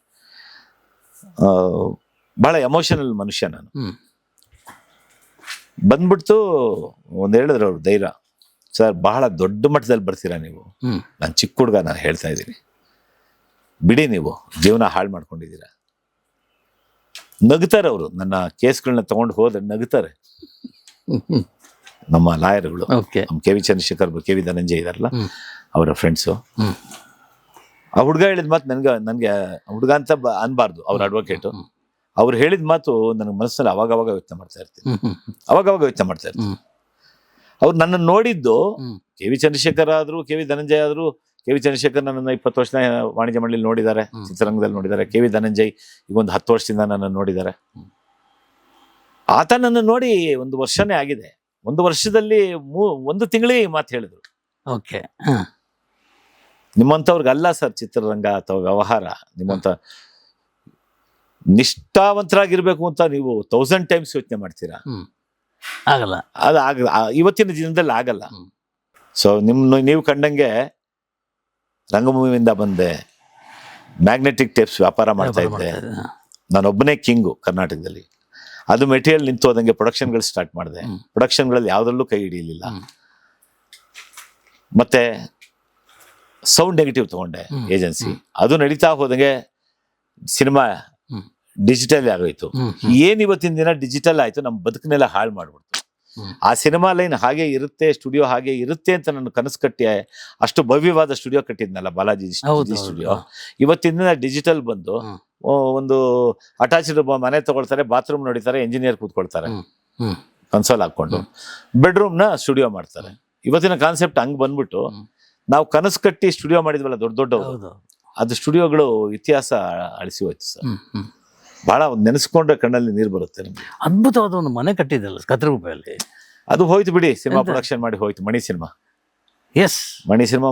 ಬಹಳ ಎಮೋಷನಲ್ ಮನುಷ್ಯ ನಾನು. ಬಂದ್ಬಿಡ್ತು ಒಂದ್ ಹೇಳಿದ್ರು ಅವ್ರು ಧೈರ್ಯ, ಸರ್ ಬಹಳ ದೊಡ್ಡ ಮಟ್ಟದಲ್ಲಿ ಬರ್ತೀರಾ ನೀವು, ನಾನು ಚಿಕ್ಕ ಹುಡುಗ, ನಾನು ಹೇಳ್ತಾ ಇದ್ದೀನಿ, ಬಿಡಿ, ನೀವು ಜೀವನ ಹಾಳು ಮಾಡ್ಕೊಂಡಿದ್ದೀರಾ. ನಗ್ತಾರೆ ಅವರು, ನನ್ನ ಕೇಸ್ಗಳನ್ನ ತಗೊಂಡು ಹೋದ್ರೆ ನಗ್ತಾರೆ ನಮ್ಮ ಲಾಯರ್ಗಳು. ನಮ್ಮ KV ಚಂದ್ರಶೇಖರ್, KV ಧನಂಜಯ್ ಇದಾರಲ್ಲ, ಅವರ ಫ್ರೆಂಡ್ಸು. ಆ ಹುಡುಗ ಹೇಳಿದ ಮಾತು ನನ್ಗೆ ಹುಡುಗ ಅಂತ ಅನ್ಬಾರ್ದು, ಅವ್ರ ಅಡ್ವೊಕೇಟು. ಅವ್ರು ಹೇಳಿದ ಮಾತು ನನ್ನ ಮನಸ್ಸಲ್ಲಿ ಅವಾಗವಾಗ ಯೋಚನೆ ಮಾಡ್ತಾ ಇರ್ತೀನಿ. ಅವ್ರು ನನ್ನ ನೋಡಿದ್ದು, KV ಚಂದ್ರಶೇಖರ್ ಆದ್ರು, KV ಧನಂಜಯ್ ಆದ್ರು. KV ಚಂದ್ರಶೇಖರ್ ನನ್ನ 20 ವರ್ಷದ ವಾಣಿಜ್ಯ ಮಂಡಳಿ ನೋಡಿದ್ದಾರೆ, ಚಿತ್ರರಂಗದಲ್ಲಿ ನೋಡಿದ್ದಾರೆ. KV ಧನಂಜಯ್ ಈಗ ಒಂದು 10 ವರ್ಷದಿಂದ ನನ್ನ ನೋಡಿದ್ದಾರೆ. ಆತ ನನ್ನ ನೋಡಿ 1 ವರ್ಷನೇ ಆಗಿದೆ. 1 ವರ್ಷದಲ್ಲಿ 1 ತಿಂಗಳಿಗೆ ಈ ಮಾತು ಹೇಳಿದ್ರು. ನಿಮ್ಮಂಥವ್ರಿಗಲ್ಲ ಸರ್ ಚಿತ್ರರಂಗ ಅಥವಾ ವ್ಯವಹಾರ, ನಿಮ್ಮಂತ ನಿಷ್ಠಾವಂತರಾಗಿರ್ಬೇಕು ಅಂತ ನೀವು 1000 ಟೈಮ್ಸ್ ಯೋಚನೆ ಮಾಡ್ತೀರಾ, ಆಗಲ್ಲ. ಇವತ್ತಿನ ದಿನದಲ್ಲಿ ಆಗಲ್ಲ. ಸೊ ನೀವು ಕಂಡಂಗೆ ರಂಗಭೂಮಿಯಿಂದ ಬಂದೆ, ಮ್ಯಾಗ್ನೆಟಿಕ್ ಟೇಪ್ಸ್ ವ್ಯಾಪಾರ ಮಾಡ್ತಾ ಇದ್ದೆ. ನಾನೊಬ್ಬನೇ ಕಿಂಗು ಕರ್ನಾಟಕದಲ್ಲಿ. ಅದು ಮೆಟೀರಿಯಲ್ ನಿಂತು ಹೋದಂಗೆ ಪ್ರೊಡಕ್ಷನ್ಗಳು ಸ್ಟಾರ್ಟ್ ಮಾಡಿದೆ. ಪ್ರೊಡಕ್ಷನ್ಗಳಲ್ಲಿ ಯಾವುದರಲ್ಲೂ ಕೈ ಹಿಡಿಯಲಿಲ್ಲ. ಮತ್ತೆ ಸೌಂಡ್ ನೆಗೆಟಿವ್ ತಗೊಂಡೆ ಏಜೆನ್ಸಿ. ಅದು ನಡೀತಾ ಹೋದಂಗೆ ಸಿನಿಮಾ ಡಿಜಿಟಲ್ ಆಗೋಯ್ತು. ಏನ್ ಇವತ್ತಿನ ದಿನ ಡಿಜಿಟಲ್ ಆಯ್ತು, ನಮ್ಮ ಬದುಕನ್ನೆಲ್ಲ ಹಾಳು ಮಾಡ್ಬಿಡ್ತು. ಆ ಸಿನಿಮಾ ಲೈನ್ ಹಾಗೆ ಇರುತ್ತೆ, ಸ್ಟುಡಿಯೋ ಹಾಗೆ ಇರುತ್ತೆ ಅಂತ ನನ್ನ ಕನಸು ಕಟ್ಟಿ ಅಷ್ಟು ಭವ್ಯವಾದ ಸ್ಟುಡಿಯೋ ಕಟ್ಟಿದ್ನಲ್ಲ ಬಾಲಾಜಿ ಸ್ಟುಡಿಯೋ. ಇವತ್ತಿನ ದಿನ ಡಿಜಿಟಲ್ ಬಂದು ಒಂದು ಅಟ್ಯಾಚ್ಡ್ ಮನೆ ತಗೊಳ್ತಾರೆ, ಬಾತ್ರೂಮ್ ನೋಡಿತಾರೆ, ಎಂಜಿನಿಯರ್ ಕೂತ್ಕೊಳ್ತಾರೆ ಕನ್ಸೋಲ್ ಹಾಕೊಂಡು, ಬೆಡ್ರೂಮ್ನ ಸ್ಟುಡಿಯೋ ಮಾಡ್ತಾರೆ. ಇವತ್ತಿನ ಕಾನ್ಸೆಪ್ಟ್ ಹಂಗ್ ಬಂದ್ಬಿಟ್ಟು ನಾವು ಕನಸು ಕಟ್ಟಿ ಸ್ಟುಡಿಯೋ ಮಾಡಿದ್ವಲ್ಲ ದೊಡ್ಡ ಅದು ಸ್ಟುಡಿಯೋಗಳು ಇತಿಹಾಸ ಅಳಿಸಿ ಹೋಯ್ತು ಸರ್. ಬಹಳ ನೆನೆಸ್ಕೊಂಡ್ರೆ ಕಣ್ಣಲ್ಲಿ ನೀರು ಬರುತ್ತೆ. ಅದ್ಭುತವಾದ ಒಂದು ಮನೆ ಕಟ್ಟಿದ್ದಲ್ಲ ಕತ್ರಗುಪ್ಪೆಯಲ್ಲಿ, ಅದು ಹೋಯ್ತು ಬಿಡಿ. ಸಿನಿಮಾ ಪ್ರೊಡಕ್ಷನ್ ಮಾಡಿ ಹೋಯ್ತು. ಮಣಿ ಸಿನಿಮಾ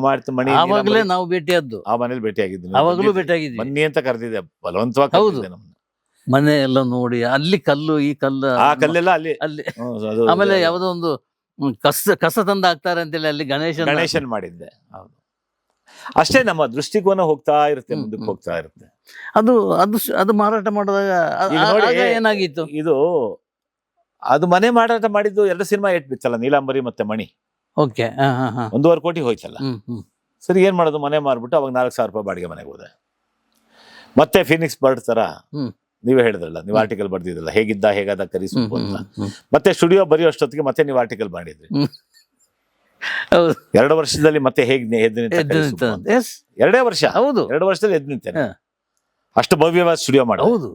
ಮಾಡ್ತು. ಆವಾಗಲೇ ನಾವು ಭೇಟಿಯಾದ್ದು, ಆ ಮನೇಲಿ ಭೇಟಿಯಾಗಿದ್ದು, ಆವಾಗಲೂ ಭೇಟಿಯಾಗಿದ್ವಿ. ಬನ್ನಿ ಅಂತ ಕರೆದಿದ್ದೆ, ಬಲವಂತವಾಗಿ ನಮ್ಮನ್ನ. ಮನೆ ಎಲ್ಲ ನೋಡಿ, ಅಲ್ಲಿ ಕಲ್ಲು, ಈ ಕಲ್ಲು, ಆ ಕಲ್ಲೆಲ್ಲ ಅಲ್ಲಿ. ಆಮೇಲೆ ಯಾವುದೋ ಒಂದು ಕಸ ತಂದು ಹಾಕ್ತಾರೆ ಅಂತೇಳಿ ಅಲ್ಲಿ ಗಣೇಶನ್ ಮಾಡಿದ್ದೆ. ಹೌದು, ಅಷ್ಟೇ. ನಮ್ಮ ದೃಷ್ಟಿಕೋನ ಹೋಗ್ತಾ ಇರುತ್ತೆ, ಮುಂದಕ್ಕೆ ಹೋಗ್ತಾ ಇರುತ್ತೆ. ಅದು ಮಾರಾಟ ಮಾಡಿದಾಗ ಏನಾಗಿತ್ತು? ಅದು ಮನೆ ಮಾರಾಟ ಮಾಡಿದ್ದು 2 ಸಿನಿಮಾ ಏಟ್ ಬಿತ್ತಲ್ಲ, ನೀಲಾಂಬರಿ ಮತ್ತೆ ಮಣಿ. 1.5 ಕೋಟಿ ಹೋಯ್ತಲ್ಲ. ಸರಿ, ಏನ್ ಮಾಡೋದು? ಮನೆ ಮಾರ್ಬಿಟ್ಟು ಅವಾಗ 4,000 ರೂಪಾಯಿ ಬಾಡಿಗೆ ಮನೆಗೆ ಹೋದೆ. ಮತ್ತೆ ಫಿನಿಕ್ಸ್ ಬರ್ಡ್ ತರ ನೀವೇ ಹೇಳಿದ್ರಲ್ಲ, ನೀವು ಆರ್ಟಿಕಲ್ ಬರ್ದಿದ್ರಲ್ಲ, ಹೇಗಿದ್ದ ಹೇಗಾದ ಕರಿ ಸುಬ್ಬು ಅಂತ. ಮತ್ತೆ ಸ್ಟುಡಿಯೋ ಬರೆಯೋಷ್ಟೊತ್ತಿಗೆ ಮತ್ತೆ ನೀವು ಆರ್ಟಿಕಲ್ ಮಾಡಿದ್ರಿ. ಹೌದು 2 ವರ್ಷದಲ್ಲಿ ಮತ್ತೆ ಹೇಗ್ ಎದ್ದು ನಿಂತ ಕರಿ ಸುಬ್ಬು ಅಂತ. 2 ವರ್ಷ, ಹೌದು 2 ವರ್ಷದಲ್ಲಿ ಎದ್ದು ನಿಂತೇನೆ. ಅಷ್ಟು ಭವ್ಯವಾದ ಸ್ಟುಡಿಯೋ ಮಾಡ. ಹೌದು,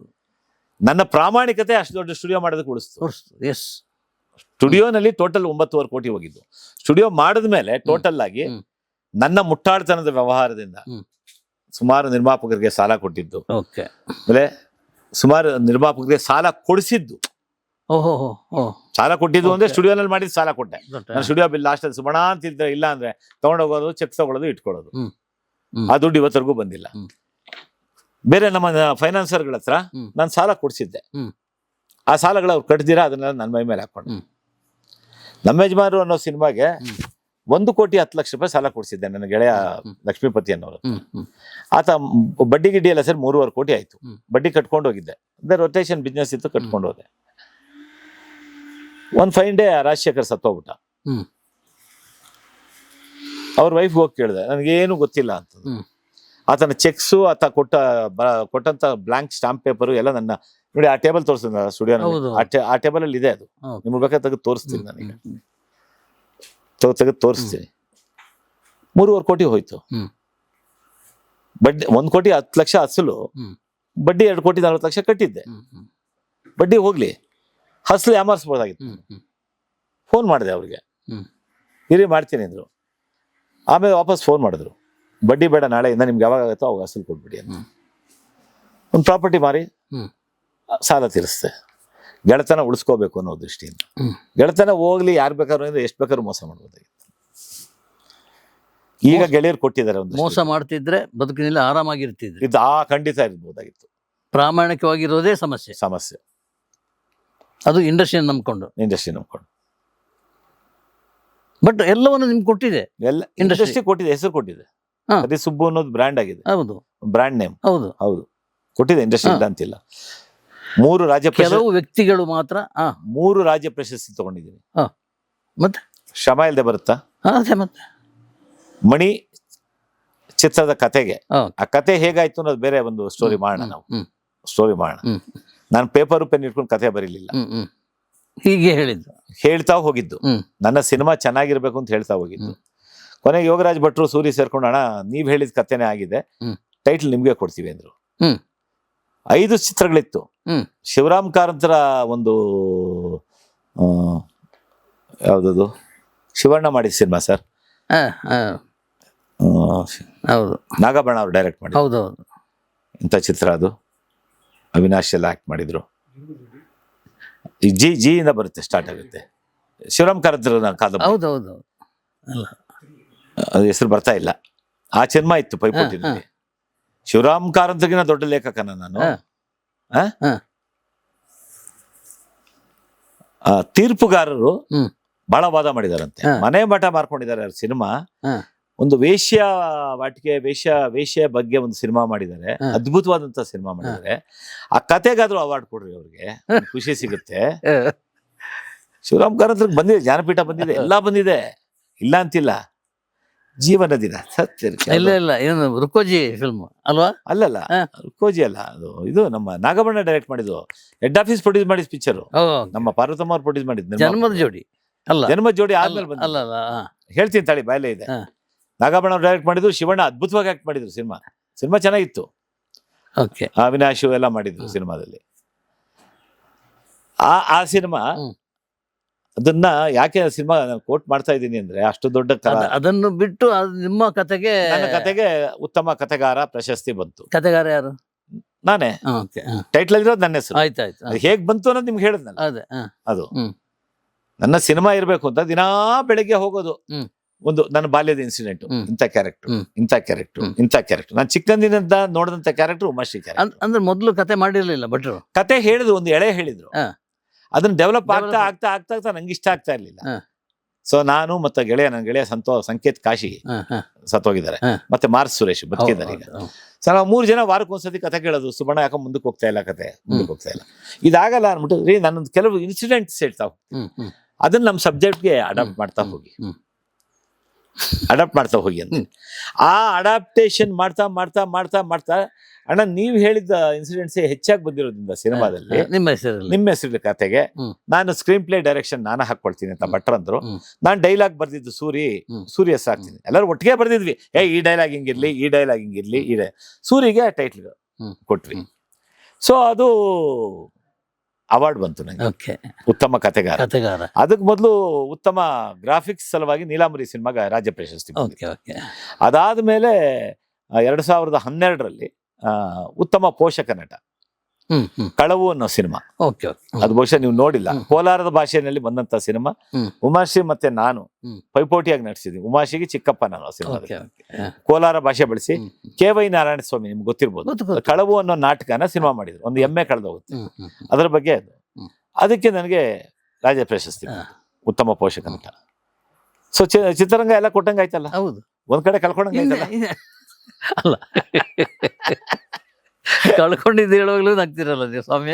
ನನ್ನ ಪ್ರಾಮಾಣಿಕತೆ ಅಷ್ಟು ದೊಡ್ಡ ಸ್ಟುಡಿಯೋ ಮಾಡೋದಕ್ಕೆ ಉಳಿಸ್ತು. ಎಸ್. ಸ್ಟುಡಿಯೋನಲ್ಲಿ ಟೋಟಲ್ 9.5 ಕೋಟಿ ಹೋಗಿದ್ದು. ಸ್ಟುಡಿಯೋ ಮಾಡಿದ್ಮೇಲೆ ಟೋಟಲ್ ಆಗಿ ನನ್ನ ಮುಟ್ಟಾಳ್ತನದ ವ್ಯವಹಾರದಿಂದ ಸುಮಾರು ನಿರ್ಮಾಪಕರಿಗೆ ಸಾಲ ಕೊಟ್ಟಿದ್ದು, ಓಕೆ, ಆಮೇಲೆ ಸುಮಾರು ನಿರ್ಮಾಪಕರಿಗೆ ಸಾಲ ಕೊಡಿಸಿದ್ದು. ಓಹೋ, ಸಾಲ ಕೊಟ್ಟಿದ್ದು ಅಂದ್ರೆ ಸ್ಟುಡಿಯೋನಲ್ಲಿ ಮಾಡಿದ್ದು ಸಾಲ ಕೊಟ್ಟೆ. ನಾನು ಸ್ಟುಡಿಯೋ ಬಿಲ್ ಲಾಸ್ಟ್ ಅಲ್ಲಿ ಸುಮಣ ಅಂತಿದ್ರೆ, ಇಲ್ಲ ಅಂದ್ರೆ ತಗೊಂಡೋಗೋದು, ಚೆಕ್ ತಗೊಳ್ಳೋದು, ಇಟ್ಕೊಳ್ಳೋದು. ಆ ದುಡ್ಡು ಇವತ್ತರೆಗೂ ಬಂದಿಲ್ಲ. ಬೇರೆ ನಮ್ಮ ಫೈನಾನ್ಸರ್ಗಳ ಹತ್ರ ನಾನು ಸಾಲ ಕೊಡಿಸಿದ್ದೆ. ಆ ಸಾಲಗಳು ಅವ್ರು ಕಟ್ದಿರಾ ಅದನ್ನೆಲ್ಲ ನನ್ನ ಮೈ ಮೇಲೆ ಹಾಕೊಂಡು, ನಮ್ಮ ಯಜಮಾನರು ಅನ್ನೋ ಸಿನಿಮಾಗೆ 1,10,00,000 ಸಾಲ ಕೊಡಿಸಿದ್ದೆ ನನ್ನ ಗೆಳೆಯ ಲಕ್ಷ್ಮೀಪತಿ ಅನ್ನೋರು. ಆತ ಬಡ್ಡಿ ಗಿಡ್ಡಿ ಎಲ್ಲ ಸರಿ 3.25 ಕೋಟಿ ಆಯ್ತು. ಬಡ್ಡಿ ಕಟ್ಕೊಂಡು ಹೋಗಿದ್ದೆ. ಅದೇ ರೊಟೇಷನ್ ಬಿಸ್ನೆಸ್ ಇತ್ತು, ಕಟ್ಕೊಂಡು ಹೋದೆ. ಒಂದು ಫೈನ್ ಡೇ ರಾಜಶೇಖರ್ ಸತ್ತೋಗ್ಬಿಟ್ಟ. ಅವ್ರ ವೈಫ್ ಹೋಗಿ ಕೇಳಿದೆ, ನನಗೇನು ಗೊತ್ತಿಲ್ಲ ಅಂತ. ಆತನ ಚೆಕ್ಸು, ಆತ ಕೊಟ್ಟಂತ ಬ್ಲಾಂಕ್ ಸ್ಟಾಂಪ್ ಪೇಪರು ಎಲ್ಲ ನನ್ನ ನೋಡಿ, ಆ ಟೇಬಲ್ ತೋರಿಸ್ತೀನಿ ಸ್ಟುಡಿಯೋ, ಆ ಟೇಬಲ್ ಅಲ್ಲಿ ಇದೆ. ಅದು ನಿಮ್ಗೆ ಬೇಕಾದ್ರೆ ತೆಗೆದು ತೋರಿಸ್ತೀನಿ, ನನಗೆ ತೆಗೆದು ತೋರಿಸ್ತೀನಿ. 3.25 ಕೋಟಿ ಹೋಯ್ತು. ಬಡ್ಡಿ 1,10,00,000 ಅಸಲು, ಬಡ್ಡಿ 2,40,00,000 ಕಟ್ಟಿದ್ದೆ. ಬಡ್ಡಿ ಹೋಗ್ಲಿ, ಹಸಲು ಯಾಮಾರಿಸ್ಬೋದಾಗಿತ್ತು. ಫೋನ್ ಮಾಡಿದೆ ಅವ್ರಿಗೆ, ಇರಿ ಮಾಡ್ತೀನಿ ಅಂದ್ರು. ಆಮೇಲೆ ವಾಪಸ್ ಫೋನ್ ಮಾಡಿದ್ರು, ಬಡ್ಡಿ ಬೇಡ, ನಾಳೆಯಿಂದ ನಿಮ್ಗೆ ಯಾವಾಗ ಆಗುತ್ತೋ ಅವಾಗ ಅಸಲು ಕೊಟ್ಬಿಡಿ ಅಂತ. ಒಂದು ಪ್ರಾಪರ್ಟಿ ಮಾರಿ ಸಾಲ ತೀರಿಸ್ದೆ. ಗೆಳೆತನ ಉಳಿಸ್ಕೋಬೇಕು ಅನ್ನೋ ದೃಷ್ಟಿಯಿಂದ. ಗೆಳೆತನ ಹೋಗ್ಲಿ, ಯಾರು ಬೇಕಾದ್ರು ಅಂದ್ರೆ ಎಷ್ಟು ಬೇಕಾದ್ರೂ ಮೋಸ ಮಾಡ್ಬೋದಾಗಿತ್ತು. ಈಗ ಗೆಳೆಯರು ಕೊಟ್ಟಿದ್ದಾರೆ. ಒಂದು ಮೋಸ ಮಾಡ್ತಿದ್ರೆ ಬದುಕಿನಲ್ಲಿ ಆರಾಮಾಗಿರ್ತಿದ್ರು. ಇದು ಖಂಡಿತ ಇರ್ಬೋದಾಗಿತ್ತು. ಪ್ರಾಮಾಣಿಕವಾಗಿರೋದೇ ಸಮಸ್ಯೆ. ಅದು ಇಂಡಸ್ಟ್ರಿ ನಂಬ್ಕೊಂಡು. ಬಟ್ ಎಲ್ಲವನ್ನು ನಿಮ್ಗೆ ಕೊಟ್ಟಿದೆ, ಎಲ್ಲ ಇಂಡಸ್ಟ್ರಿ ಕೊಟ್ಟಿದೆ, ಹೆಸರು ಕೊಟ್ಟಿದೆ. ಕರಿ ಸುಬ್ಬು ಅನ್ನೋದು ಬ್ರ್ಯಾಂಡ್ ಆಗಿದೆ. ಹೌದು, ಬ್ರ್ಯಾಂಡ್ ನೇಮ್. ಹೌದು ಕೊಟ್ಟಿದೆ. ಇಂಡಸ್ಟ್ರಿ ಇಲ್ಲ ಅಂತಿಲ್ಲ. 3 ರಾಜ್ಯ ಕೆಲವು ವ್ಯಕ್ತಿಗಳು ಮಾತ್ರ 3 ರಾಜ್ಯ ಪ್ರಶಸ್ತಿ ತಗೊಂಡಿದ್ದೀನಿ. ಮತ್ತೆ ಶ್ರಮ ಇಲ್ಲದೆ ಬರುತ್ತಾ? ಅದೇ ಮತ್ತೆ ಮಣಿ ಚಿತ್ರದ ಕತೆಗೆ, ಆ ಕತೆ ಹೇಗಾಯ್ತು ಅನ್ನೋದು ಬೇರೆ ಒಂದು ಸ್ಟೋರಿ ಮಾಡೋಣ. ನಾವು ಸ್ಟೋರಿ ಮಾಡೋಣ. ನಾನು ಪೇಪರ್ ಪೆನ್ ಇಟ್ಕೊಂಡು ಕತೆ ಬರೀಲಿಲ್ಲ, ಹೀಗೆ ಹೇಳ್ತಾ ಹೋಗಿದ್ದು. ನನ್ನ ಸಿನಿಮಾ ಚೆನ್ನಾಗಿರ್ಬೇಕು ಅಂತ ಹೇಳ್ತಾ ಹೋಗಿದ್ದು. ಕೊನೆಗೆ ಯೋಗರಾಜ್ ಭಟ್ರು ಸೂರಿ ಸೇರ್ಕೊಂಡು, ಅಣ್ಣ ನೀವ್ ಹೇಳಿದ ಕತೆನೇ ಆಗಿದೆ, ಟೈಟ್ಲ್ ನಿಮ್ಗೆ ಕೊಡ್ತೀವಿ ಅಂದ್ರು. 5 ಚಿತ್ರಗಳಿತ್ತು. ಶಿವರಾಮ್ ಕಾರಂತರ ಒಂದು ಯಾವ್ದದು ಶಿವಣ್ಣ ಮಾಡಿದ ಸಿನಿಮಾ ಸರ್, ನಾಗಬಣ್ಣ ಅವ್ರು ಡೈರೆಕ್ಟ್ ಮಾಡಿದ್ರು. ಇಂಥ ಚಿತ್ರ ಅದು. ಅವಿನಾಶ್ ಎಲ್ಲ ಆಕ್ಟ್ ಮಾಡಿದ್ರು. ಜಿ ಇಂದ ಬರುತ್ತೆ, ಸ್ಟಾರ್ಟ್ ಆಗುತ್ತೆ. ಶಿವರಾಮ್ ಕಾರಂತರ ಕಾದಂಬರಿ, ಅದು ಹೆಸರು ಬರ್ತಾ ಇಲ್ಲ. ಆ ಸಿನಿಮಾ ಇತ್ತು ಪೈಪೋಟಿನಲ್ಲಿ. ಶಿವರಾಮ್ ಕಾರಂತರಿಗಿನ ದೊಡ್ಡ ಲೇಖಕನ ನಾನು. ತೀರ್ಪುಗಾರರು ಬಹಳ ವಾದ ಮಾಡಿದಾರಂತೆ. ಮನೆ ಮಠ ಮಾರ್ಕೊಂಡಿದ್ದಾರೆ. ಸಿನಿಮಾ ಒಂದು ವೇಶ್ಯ ವಾಟಿಕೆ, ವೇಶ್ಯ ಬಗ್ಗೆ ಒಂದು ಸಿನಿಮಾ ಮಾಡಿದ್ದಾರೆ. ಅದ್ಭುತವಾದಂತ ಸಿನಿಮಾ ಮಾಡಿದ್ದಾರೆ. ಆ ಕತೆಗಾದ್ರೂ ಅವಾರ್ಡ್ ಕೊಡ್ರಿ, ಅವ್ರಿಗೆ ಖುಷಿ ಸಿಗುತ್ತೆ. ಶಿವರಾಮ್ ಕಾರಂತರಿಗೆ ಬಂದಿದೆ, ಜ್ಞಾನಪೀಠ ಬಂದಿದೆ, ಎಲ್ಲ ಬಂದಿದೆ, ಇಲ್ಲ ಅಂತಿಲ್ಲ. ಜೀವನ ದಿನ ಸತ್ಯ ಇಲ್ಲ ಏನು ರುಕೋಜಿ ಫಿಲ್ಮ್ ಅಲ್ವಾ? ಅಲ್ಲಲ್ಲ, ರುಕೋಜಿ ಅಲ್ಲ, ಅದು ಇದು ನಮ್ಮ ನಾಗಬಣ್ಣ ಡೈರೆಕ್ಟ್ ಮಾಡಿದ್ದು. ಹೆಡ್ ಆಫೀಸ್ ಪ್ರೊಡ್ಯೂಸ್ ಮಾಡಿದ ಪಿಕ್ಚರ್. ನಮ್ಮ ಪಾರ್ವತಮ್ಮ ಅವ್ರು ಪ್ರೊಡ್ಯೂಸ್ ಮಾಡಿದ್ದು. ಜನ್ಮದ ಜೋಡಿ ಆದ್ಮೇಲೆ ಬಂದ. ಹೇಳ್ತೀನಿ ತಾಳಿ, ಬಾಯಲ್ಲೇ ಇದೆ. ನಾಗಬಣ್ಣ ಅವ್ರು ಡೈರೆಕ್ಟ್ ಮಾಡಿದ್ರು, ಶಿವಣ್ಣ ಅದ್ಭುತವಾಗಿ ಆಕ್ಟ್ ಮಾಡಿದ್ರು. ಸಿನಿಮಾ ಚೆನ್ನಾಗಿತ್ತು. ಅವಿನಾಶು ಎಲ್ಲ ಮಾಡಿದ್ರು ಸಿನಿಮಾದಲ್ಲಿ. ಆ ಸಿನಿಮಾ, ಅದನ್ನ ಯಾಕೆ ಸಿನಿಮಾ ಕೋಟ್ ಮಾಡ್ತಾ ಇದ್ದೀನಿ ಅಂದ್ರೆ, ಅಷ್ಟು ದೊಡ್ಡ ಅದನ್ನು ಬಿಟ್ಟು ನಿಮ್ಮ ಕತೆಗೆ, ನನ್ನ ಕತೆಗೆ ಉತ್ತಮ ಕತೆಗಾರ ಪ್ರಶಸ್ತಿ ಬಂತು. ಕತೆಗಾರ ಯಾರು? ನಾನೇ. ಟೈಟ್ಲ್ ಇರೋದು ನನ್ನ ಹೆಸರು. ಆಯ್ತು. ಹೇಗ್ ಬಂತು ಅನ್ನೋದು ನಿಮ್ಗೆ ಹೇಳಿದ್ನಲ್ಲ, ಅದು ನನ್ನ ಸಿನಿಮಾ ಇರ್ಬೇಕು ಅಂತ ದಿನಾ ಬೆಳಿಗ್ಗೆ ಹೋಗೋದು. ಒಂದು ನನ್ನ ಬಾಲ್ಯದ ಇನ್ಸಿಡೆಂಟ್, ಇಂಥ ಕ್ಯಾರೆಕ್ಟರ್ ನಾನು ಚಿಕ್ಕಂದಿನಿಂದ ನೋಡಿದಂತ ಕ್ಯಾರೆಕ್ಟರ್ ಉಮಾಶ್ರೀ ಕ್ಯಾರೆಕ್ಟರ್. ಅಂದ್ರೆ ಮೊದಲು ಕತೆ ಮಾಡಿರ್ಲಿಲ್ಲ ಭಟ್ರು. ಕತೆ ಹೇಳಿದ್ರು, ಒಂದು ಎಳೆ ಹೇಳಿದ್ರು. ಅದನ್ನ ಡೆವಲಪ್ ಆಗ್ತಾ ನಂಗೆ ಇಷ್ಟ ಆಗ್ತಾ ಇರ್ಲಿಲ್ಲ. ಸೊ ನಾನು ಮತ್ತೆ ನನ್ನ ಗೆಳೆಯ ಸಂಕೇತ್ ಕಾಶಿ ಸತ್ತೋಗಿದ್ದಾರೆ, ಮತ್ತೆ ಮಾರ್ಸ್ ಸುರೇಶ್ ಬದುಕಿದ್ದಾರೆ ಈಗ. ಸೊ ನಾವು 3 ಜನ ವಾರಕ್ಕೊಂದ್ಸತಿ ಕತೆ ಕೇಳೋದು. ಸುಬಣ್ಣ ಯಾಕೆ ಮುಂದಕ್ಕೆ ಹೋಗ್ತಾ ಇಲ್ಲ, ಕತೆ ಮುಂದಕ್ಕೆ ಹೋಗ್ತಾ ಇಲ್ಲ, ಇದಾಗಲ್ಲ ಅನ್ಬಿಟ್ಟು ರೀ ನಾನೊಂದು ಕೆಲವು ಇನ್ಸಿಡೆಂಟ್ಸ್ ಹೇಳ್ತಾ ಹೋಗ್ತೀನಿ, ಅದನ್ನ ನಮ್ಮ ಸಬ್ಜೆಕ್ಟ್ಗೆ ಅಡಾಪ್ಟ್ ಮಾಡ್ತಾ ಹೋಗಿ. ಅಡಾಪ್ಟ್ ಮಾಡ್ತಾ ಹೋಗಿ ಅಂತ. ಆ ಅಡಾಪ್ಟೇಷನ್ ಮಾಡ್ತಾ ಮಾಡ್ತಾ ಮಾಡ್ತಾ ಮಾಡ್ತಾ ಅಣ್ಣ ನೀವು ಹೇಳಿದ ಇನ್ಸಿಡೆಂಟ್ಸ್ ಹೆಚ್ಚಾಗಿ ಬಂದಿರೋದ್ರಿಂದ ಸಿನಿಮಾದಲ್ಲಿ ನಿಮ್ಮ ಹೆಸರಲ್ಲಿ ನಿಮ್ಮ ಹೆಸರಿನ ಕತೆಗೆ ನಾನು ಸ್ಕ್ರೀನ್ ಪ್ಲೇ ಡೈರೆಕ್ಷನ್ ನಾನು ಹಾಕೊಳ್ತೀನಿ ಅಂತ ಭಟ್ರು ಅಂದ್ರು. ನಾನು ಡೈಲಾಗ್ ಬರ್ದಿದ್ದು ಸೂರ್ಯ ಹಾಕ್ತೀನಿ, ಎಲ್ಲರೂ ಒಟ್ಟಿಗೆ ಬರ್ದಿದ್ವಿ. ಈ ಡೈಲಾಗ್ ಹಿಂಗಿರ್ಲಿ, ಈ ಡೈಲಾಗ್ ಹಿಂಗಿರ್ಲಿ, ಸೂರಿಗೆ ಟೈಟ್ಲ್ ಕೊಟ್ವಿ. ಸೊ ಅದು ಅವಾರ್ಡ್ ಬಂತು ನನಗೆ, ಉತ್ತಮ ಕತೆಗಾರ. ಅದಕ್ಕೆ ಮೊದಲು ಉತ್ತಮ ಗ್ರಾಫಿಕ್ಸ್ ಸಲುವಾಗಿ ನೀಲಾಂಬರಿ ಸಿನಿಮಾಗ ರಾಜ್ಯ ಪ್ರಶಸ್ತಿ. ಅದಾದ್ಮೇಲೆ 2012ರಲ್ಲಿ ಉತ್ತಮ ಪೋಷಕ ನಟ ಕಳವು ಅನ್ನೋ ಸಿನಿಮಾ, ಅದು ಬಹುಶಃ ನೀವು ನೋಡಿಲ್ಲ. ಕೋಲಾರದ ಭಾಷೆಯಲ್ಲಿ ಬಂದಂತ ಸಿನಿಮಾ. ಉಮಾಶ್ರೀ ಮತ್ತೆ ನಾನು ಪೈಪೋಟಿಯಾಗಿ ನಟಿಸಿದ್ವಿ. ಉಮಾಶ್ರೀಗೆ ಚಿಕ್ಕಪ್ಪ ನಾನು ಆ ಸಿನಿಮಾ ಕೋಲಾರ ಭಾಷೆ ಬಳಸಿ. ಕೆ.ವೈ. ನಾರಾಯಣ ಸ್ವಾಮಿ ನಿಮ್ಗೆ ಗೊತ್ತಿರ್ಬೋದು, ಕಳವು ಅನ್ನೋ ನಾಟಕನ ಸಿನಿಮಾ ಮಾಡಿದ್ರು. ಒಂದು ಎಮ್ಮೆ ಕಳೆದೋಗುತ್ತೆ, ಅದರ ಬಗ್ಗೆ ಅದು. ಅದಕ್ಕೆ ನನಗೆ ರಾಜ್ಯ ಪ್ರಶಸ್ತಿ, ಉತ್ತಮ ಪೋಷಕ ನಟ. ಸೊ ಚಿತ್ರರಂಗ ಎಲ್ಲ ಕೊಟ್ಟಂಗ ಆಯ್ತಲ್ಲ, ಒಂದ್ ಕಡೆ ಕಳ್ಕೊಂಡಂಗ ಆಯ್ತಲ್ಲ. ಅಲ್ಲ, ಕಳ್ಕೊಂಡಿದ್ದು ಹೇಳುವಾಗ್ಲೂ ನಗ್ತಿರಲ್ಲ ನೀವು ಸ್ವಾಮಿ.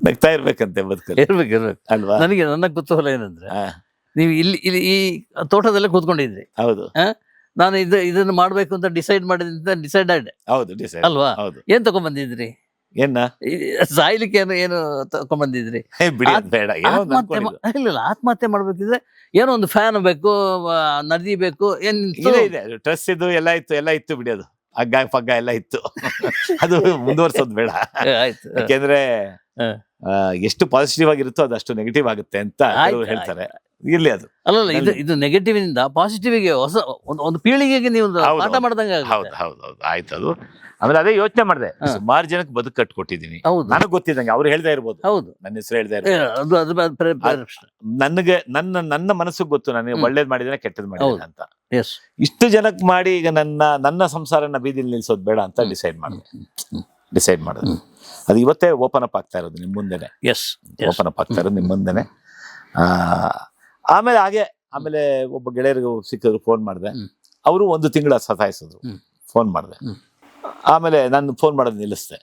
ನಗ್ತಾ ಇರ್ಬೇಕಂತೆ ಬದುಕಲ್ಲಿ, ಇರ್ಬೇಕು ಅಲ್ವಾ? ನನಗೆ ನನ್ನ ಕುತೂಹಲ ಏನಂದ್ರೆ, ನೀವು ಇಲ್ಲಿ ಈ ತೋಟದಲ್ಲೇ ಕೂತ್ಕೊಂಡಿದ್ರಿ. ಹೌದು, ನಾನು ಇದನ್ನು ಮಾಡ್ಬೇಕು ಅಂತ ಡಿಸೈಡ್ ಮಾಡಿದ ಹೌದು, ಅಲ್ವಾ? ಏನ್ ತಗೊಂಡ್ಬಂದಿದ್ರಿ? ಏನ ಸಾಯ್ಲಿಕ್ಕೆ ಏನು ತಗೊಂಡ್ಬಂದಿದ್ರಿ? ಬೇಡ, ಇಲ್ಲ, ಆತ್ಮಹತ್ಯೆ ಮಾಡ್ಬೇಕಿದ್ರೆ ಏನೋ ಒಂದು ಫ್ಯಾನ್ ಬೇಕು, ನದಿ ಬೇಕು, ಏನ್ ಇದೆ, ಡ್ರೆಸ್ ಇದು ಎಲ್ಲ ಇತ್ತು ಬಿಡಿ. ಅದು ಹಗ್ಗ ಪಗ್ಗ ಎಲ್ಲ ಇತ್ತು. ಅದು ಮುಂದುವರ್ಸೋದು ಬೇಡ. ಯಾಕೆಂದ್ರೆ ಎಷ್ಟು ಪಾಸಿಟಿವ್ ಆಗಿರುತ್ತೋ ಅದಷ್ಟು ನೆಗೆಟಿವ್ ಆಗುತ್ತೆ ಅಂತ ಹೇಳ್ತಾರೆ. ಇರ್ಲಿ, ಅದು ಅಲ್ಲಲ್ಲ, ಇದು ನೆಗೆಟಿವ್ ಇಂದ ಪಾಸಿಟಿವ್ ಗೆ ಹೊಸ ಒಂದು ಪೀಳಿಗೆಗೆ ನೀವು ಪಾಠ ಮಾಡ್ದಂಗೆ. ಹೌದು, ಆಯ್ತು. ಅದು ಆಮೇಲೆ ಅದೇ ಯೋಚನೆ ಮಾಡಿದೆ, ಸುಮಾರು ಜನಕ್ಕೆ ಬದುಕು ಕಟ್ಕೊಟ್ಟಿದ್ದೀನಿ. ನನಗ್ ಗೊತ್ತಿದ್ದಂಗೆ ಅವ್ರು ಹೇಳ್ತಾ ಇರ್ಬೋದು, ನನ್ನ ಹೆಸರು ಹೇಳ್ತಾ ಇರ್ಬೋದು. ನನಗೆ ನನ್ನ ಮನಸ್ಸಿಗೆ ಗೊತ್ತು, ನನಗೆ ಒಳ್ಳೇದ್ ಮಾಡಿದ್ರೆ ಕೆಟ್ಟದ್ ಮಾಡಿದ್ರೆ ಅಂತ. ಇಷ್ಟು ಜನಕ್ಕೆ ಮಾಡಿ ಈಗ ನನ್ನ ಸಂಸಾರನ ಬೀದಿಲಿ ನಿಲ್ಸೋದು ಬೇಡ ಅಂತ ಡಿಸೈಡ್ ಮಾಡಿದೆ. ಅದು ಇವತ್ತೇ ಓಪನ್ ಅಪ್ ಆಗ್ತಾ ಇರೋದು ನಿಮ್ ಮುಂದೆನೆ. ಓಪನ್ ಅಪ್ ಆಗ್ತಾ ಇರೋದು ನಿಮ್ ಮುಂದೆನೆ. ಆಮೇಲೆ ಒಬ್ಬ ಗೆಳೆಯರಿಗೆ ಸಿಕ್ಕಿದ್ರು, ಫೋನ್ ಮಾಡಿದೆ. ಅವರು 1 ತಿಂಗಳ ಸತಾಯಿಸಿದ್ರು, ಫೋನ್ ಮಾಡಿದೆ. ಆಮೇಲೆ ನಾನು ಫೋನ್ ಮಾಡೋದು ನಿಲ್ಲಿಸ್ದೆ.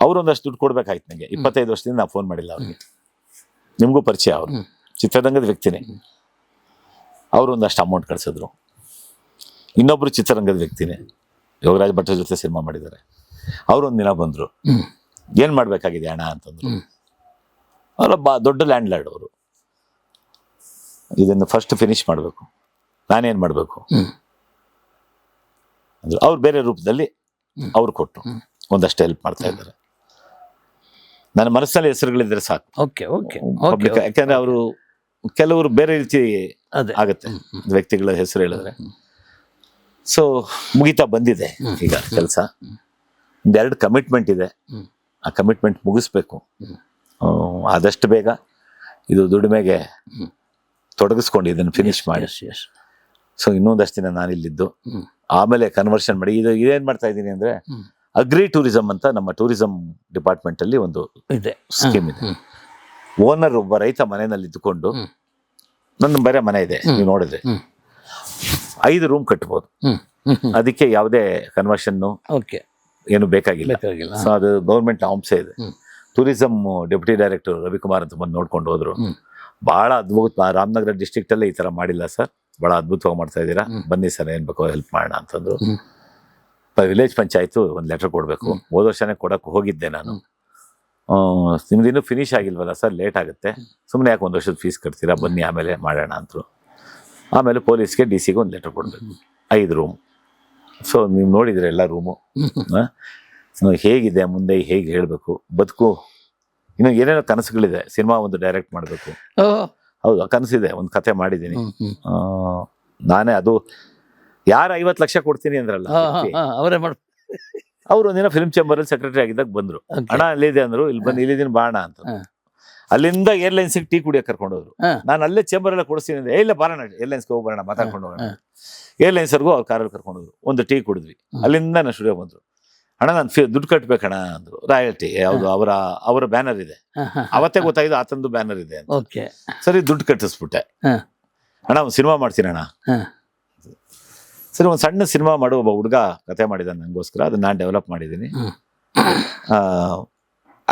ಅವ್ರು ಒಂದಷ್ಟು ದುಡ್ಡು ಕೊಡ್ಬೇಕಾಯ್ತು ನನಗೆ. 25 ವರ್ಷದಿಂದ ನಾನು ಫೋನ್ ಮಾಡಿಲ್ಲ ಅವ್ರಿಗೆ. ನಿಮ್ಗೂ ಪರಿಚಯ, ಅವರು ಚಿತ್ರರಂಗದ ವ್ಯಕ್ತಿನೇ. ಅವರು ಒಂದಷ್ಟು ಅಮೌಂಟ್ ಕಳ್ಸಿದ್ರು. ಇನ್ನೊಬ್ರು ಚಿತ್ರರಂಗದ ವ್ಯಕ್ತಿನೇ, ಯೋಗರಾಜ್ ಭಟ್ರ ಜೊತೆ ಸಿನಿಮಾ ಮಾಡಿದ್ದಾರೆ. ಅವ್ರು ಒಂದಿನ ಬಂದ್ರು, ಏನ್ ಮಾಡ್ಬೇಕಾಗಿದೆ ಅಣ್ಣ ಅಂತಂದ್ರು. ಅವರ ದೊಡ್ಡ ಲ್ಯಾಂಡ್ ಲಾರ್ಡ್ ಅವರು. ಇದನ್ನು ಫಸ್ಟ್ ಫಿನಿಶ್ ಮಾಡಬೇಕು, ನಾನೇನ್ ಮಾಡ್ಬೇಕು ಅಂದ್ರೆ ಅವ್ರು ಬೇರೆ ರೂಪದಲ್ಲಿ ಅವ್ರು ಕೊಟ್ಟರು, ಒಂದಷ್ಟು ಹೆಲ್ಪ್ ಮಾಡ್ತಾ ಇದ್ದಾರೆ. ನನ್ನ ಮನಸ್ಸಲ್ಲಿ ಹೆಸರುಗಳಿದ್ರೆ ಸಾಕು. ಯಾಕಂದ್ರೆ ಅವರು ಕೆಲವರು ಬೇರೆ ರೀತಿ ಆಗುತ್ತೆ ವ್ಯಕ್ತಿಗಳ ಹೆಸರು ಹೇಳಿದ್ರೆ. ಸೊ ಮುಗಿತಾ ಬಂದಿದೆ ಈಗ ಕೆಲಸ. 2 ಕಮಿಟ್ಮೆಂಟ್ ಇದೆ, ಆ ಕಮಿಟ್ಮೆಂಟ್ ಮುಗಿಸ್ಬೇಕು ಆದಷ್ಟು ಬೇಗ. ಇದು ದುಡಿಮೆಗೆ ತೊಡಗಿಸ್ಕೊಂಡು ಇದನ್ನು ಫಿನಿಶ್ ಮಾಡಿ. ಸೊ ಇನ್ನೊಂದಷ್ಟು ದಿನ ನಾನಿಲ್ಲಿದ್ದು ಆಮೇಲೆ ಕನ್ವರ್ಷನ್ ಮಾಡಿ ಇದೇನ್ ಮಾಡ್ತಾ ಇದ್ದೀನಿ ಅಂದ್ರೆ, ಅಗ್ರಿ ಟೂರಿಸಂ ಅಂತ ನಮ್ಮ ಟೂರಿಸಂ ಡಿಪಾರ್ಟ್ಮೆಂಟ್ ಅಲ್ಲಿ ಒಂದು ಸ್ಕೀಮ್ ಇದೆ. ಓನರ್ ಒಬ್ಬ ರೈತ ಮನೆಯಲ್ಲಿ ಇದ್ದುಕೊಂಡು, ನನ್ನ ಬೇರೆ ಮನೆ ಇದೆ, ನೀವು ನೋಡಿದ್ರೆ 5 ರೂಮ್ ಕಟ್ಬೋದು. ಅದಕ್ಕೆ ಯಾವುದೇ ಕನ್ವರ್ಷನ್ ಏನು ಬೇಕಾಗಿಲ್ಲ. ಸೊ ಅದು ಗೌರ್ಮೆಂಟ್ ಅಂಶ ಇದೆ. ಟೂರಿಸಂ ಡೆಪ್ಯೂಟಿ ಡೈರೆಕ್ಟರ್ ರವಿಕುಮಾರ್ ಅಂತ ಬಂದು ನೋಡ್ಕೊಂಡು ಹೋದ್ರು. ಬಹಳ ಅದ್ಭುತ, ರಾಮನಗರ ಡಿಸ್ಟ್ರಿಕ್ಟ್ ಅಲ್ಲೇ ಈ ತರ ಮಾಡಿಲ್ಲ ಸರ್, ಬಹಳ ಅದ್ಭುತವಾಗಿ ಮಾಡ್ತಾ ಇದ್ದೀರಾ, ಬನ್ನಿ ಸರ್ ಏನ್ ಬೇಕೋ ಹೆಲ್ಪ್ ಮಾಡೋಣ ಅಂತಂದ್ರು. ವಿಲೇಜ್ ಪಂಚಾಯತ್ ಒಂದು ಲೆಟರ್ ಕೊಡ್ಬೇಕು. ಹೋದ ವರ್ಷನೇ ಕೊಡಕ್ಕೆ ಹೋಗಿದ್ದೆ ನಾನು. ನಿಮ್ದಿನ್ನೂ ಫಿನಿಶ್ ಆಗಿಲ್ವಲ್ಲ ಸರ್, ಲೇಟ್ ಆಗುತ್ತೆ, ಸುಮ್ಮನೆ ಯಾಕೆ 1 ವರ್ಷದ ಫೀಸ್ ಕಟ್ತೀರಾ, ಬನ್ನಿ ಆಮೇಲೆ ಮಾಡೋಣ ಅಂತರು. ಆಮೇಲೆ ಪೊಲೀಸ್ಗೆ DC-ಗೆ ಒಂದು ಲೆಟರ್ ಕೊಡ್ಬೇಕು. 5 ರೂಮ್. ಸೊ ನೀವು ನೋಡಿದ್ರೆ ಎಲ್ಲ ರೂಮು ಹೇಗಿದೆ, ಮುಂದೆ ಹೇಗೆ ಹೇಳಬೇಕು, ಬದುಕು ಇನ್ನು ಏನೇನೋ ಕನಸುಗಳಿದೆ. ಸಿನಿಮಾ ಒಂದು ಡೈರೆಕ್ಟ್ ಮಾಡಬೇಕು, ಹೌದು ಕನಸಿದೆ, ಒಂದು ಕತೆ ಮಾಡಿದ್ದೀನಿ ನಾನೇ. ಅದು ಯಾರು 50 ಲಕ್ಷ ಕೊಡ್ತೀನಿ ಅಂದ್ರಲ್ಲ, ಅವ್ರು ಒಂದಿನ ಫಿಲ್ಮ್ ಚೇಂಬರ್ ಅಲ್ಲಿ ಸೆಕ್ರೆಟರಿ ಆಗಿದ್ದಾಗ ಬಂದ್ರು. ಹಣ ಅಲ್ಲಿದೆ ಅಂದ್ರು, ಇಲ್ಲಿ ಬಂದು ಇಲ್ಲಿದ್ದೀನಿ ಬಾಣ ಅಂತ. ಅಲ್ಲಿಂದ ಏರ್ಲೈನ್ಸ್ಗೆ ಟೀ ಕುಡಿಯಕ್ಕೆ ಕರ್ಕೊಂಡು ಹೋದ್ರು. ನಾನು ಅಲ್ಲೇ ಚೇಂಬರ್ ಎಲ್ಲ ಕೊಡಿಸ್ತೀನಿ ಅಂದ್ರೆ, ಇಲ್ಲ ಬಾರೋಣ ಏರ್ಲೈನ್ಸ್ಗೆ ಹೋಗಿ ಬರೋಣ, ಮಾತಾಡ್ಕೊಂಡು ಹೋಗೋಣ. ಏರ್ಲೈನ್ಸ್ವರೆಗೂ ಅವ್ರ ಕಾರಲ್ಲಿ ಕರ್ಕೊಂಡು ಹೋದ್ರು. ಒಂದು ಟೀ ಕುಡಿದ್ವಿ. ಅಲ್ಲಿಂದ ನಾನು ಸ್ಟುಡಿಯೋ ಬಂದ್ರು. ಅಣ್ಣ ನಾನು ದುಡ್ಡು ಕಟ್ಬೇಕಣ್ಣ ಅಂದ್ರು. ರಾಯಲ್ಟಿ ಯಾವುದು ಅವರ ಬ್ಯಾನರ್ ಇದೆ. ಅವತ್ತೇ ಗೊತ್ತಾಯ್ತು ಆತಂದು ಬ್ಯಾನರ್ ಇದೆ ಅಂತ. ಸರಿ ದುಡ್ಡು ಕಟ್ಟಿಸ್ಬಿಟ್ಟೆ. ಅಣ್ಣ ಒಂದು ಸಿನಿಮಾ ಮಾಡ್ತೀನಿ ಅಣ್ಣ. ಸರಿ ಒಂದು ಸಣ್ಣ ಸಿನಿಮಾ ಮಾಡುವ ಒಬ್ಬ ಹುಡುಗ ಕತೆ ಮಾಡಿದ್ದಾನೆ ನನಗೋಸ್ಕರ, ಅದನ್ನ ನಾನು ಡೆವಲಪ್ ಮಾಡಿದ್ದೀನಿ.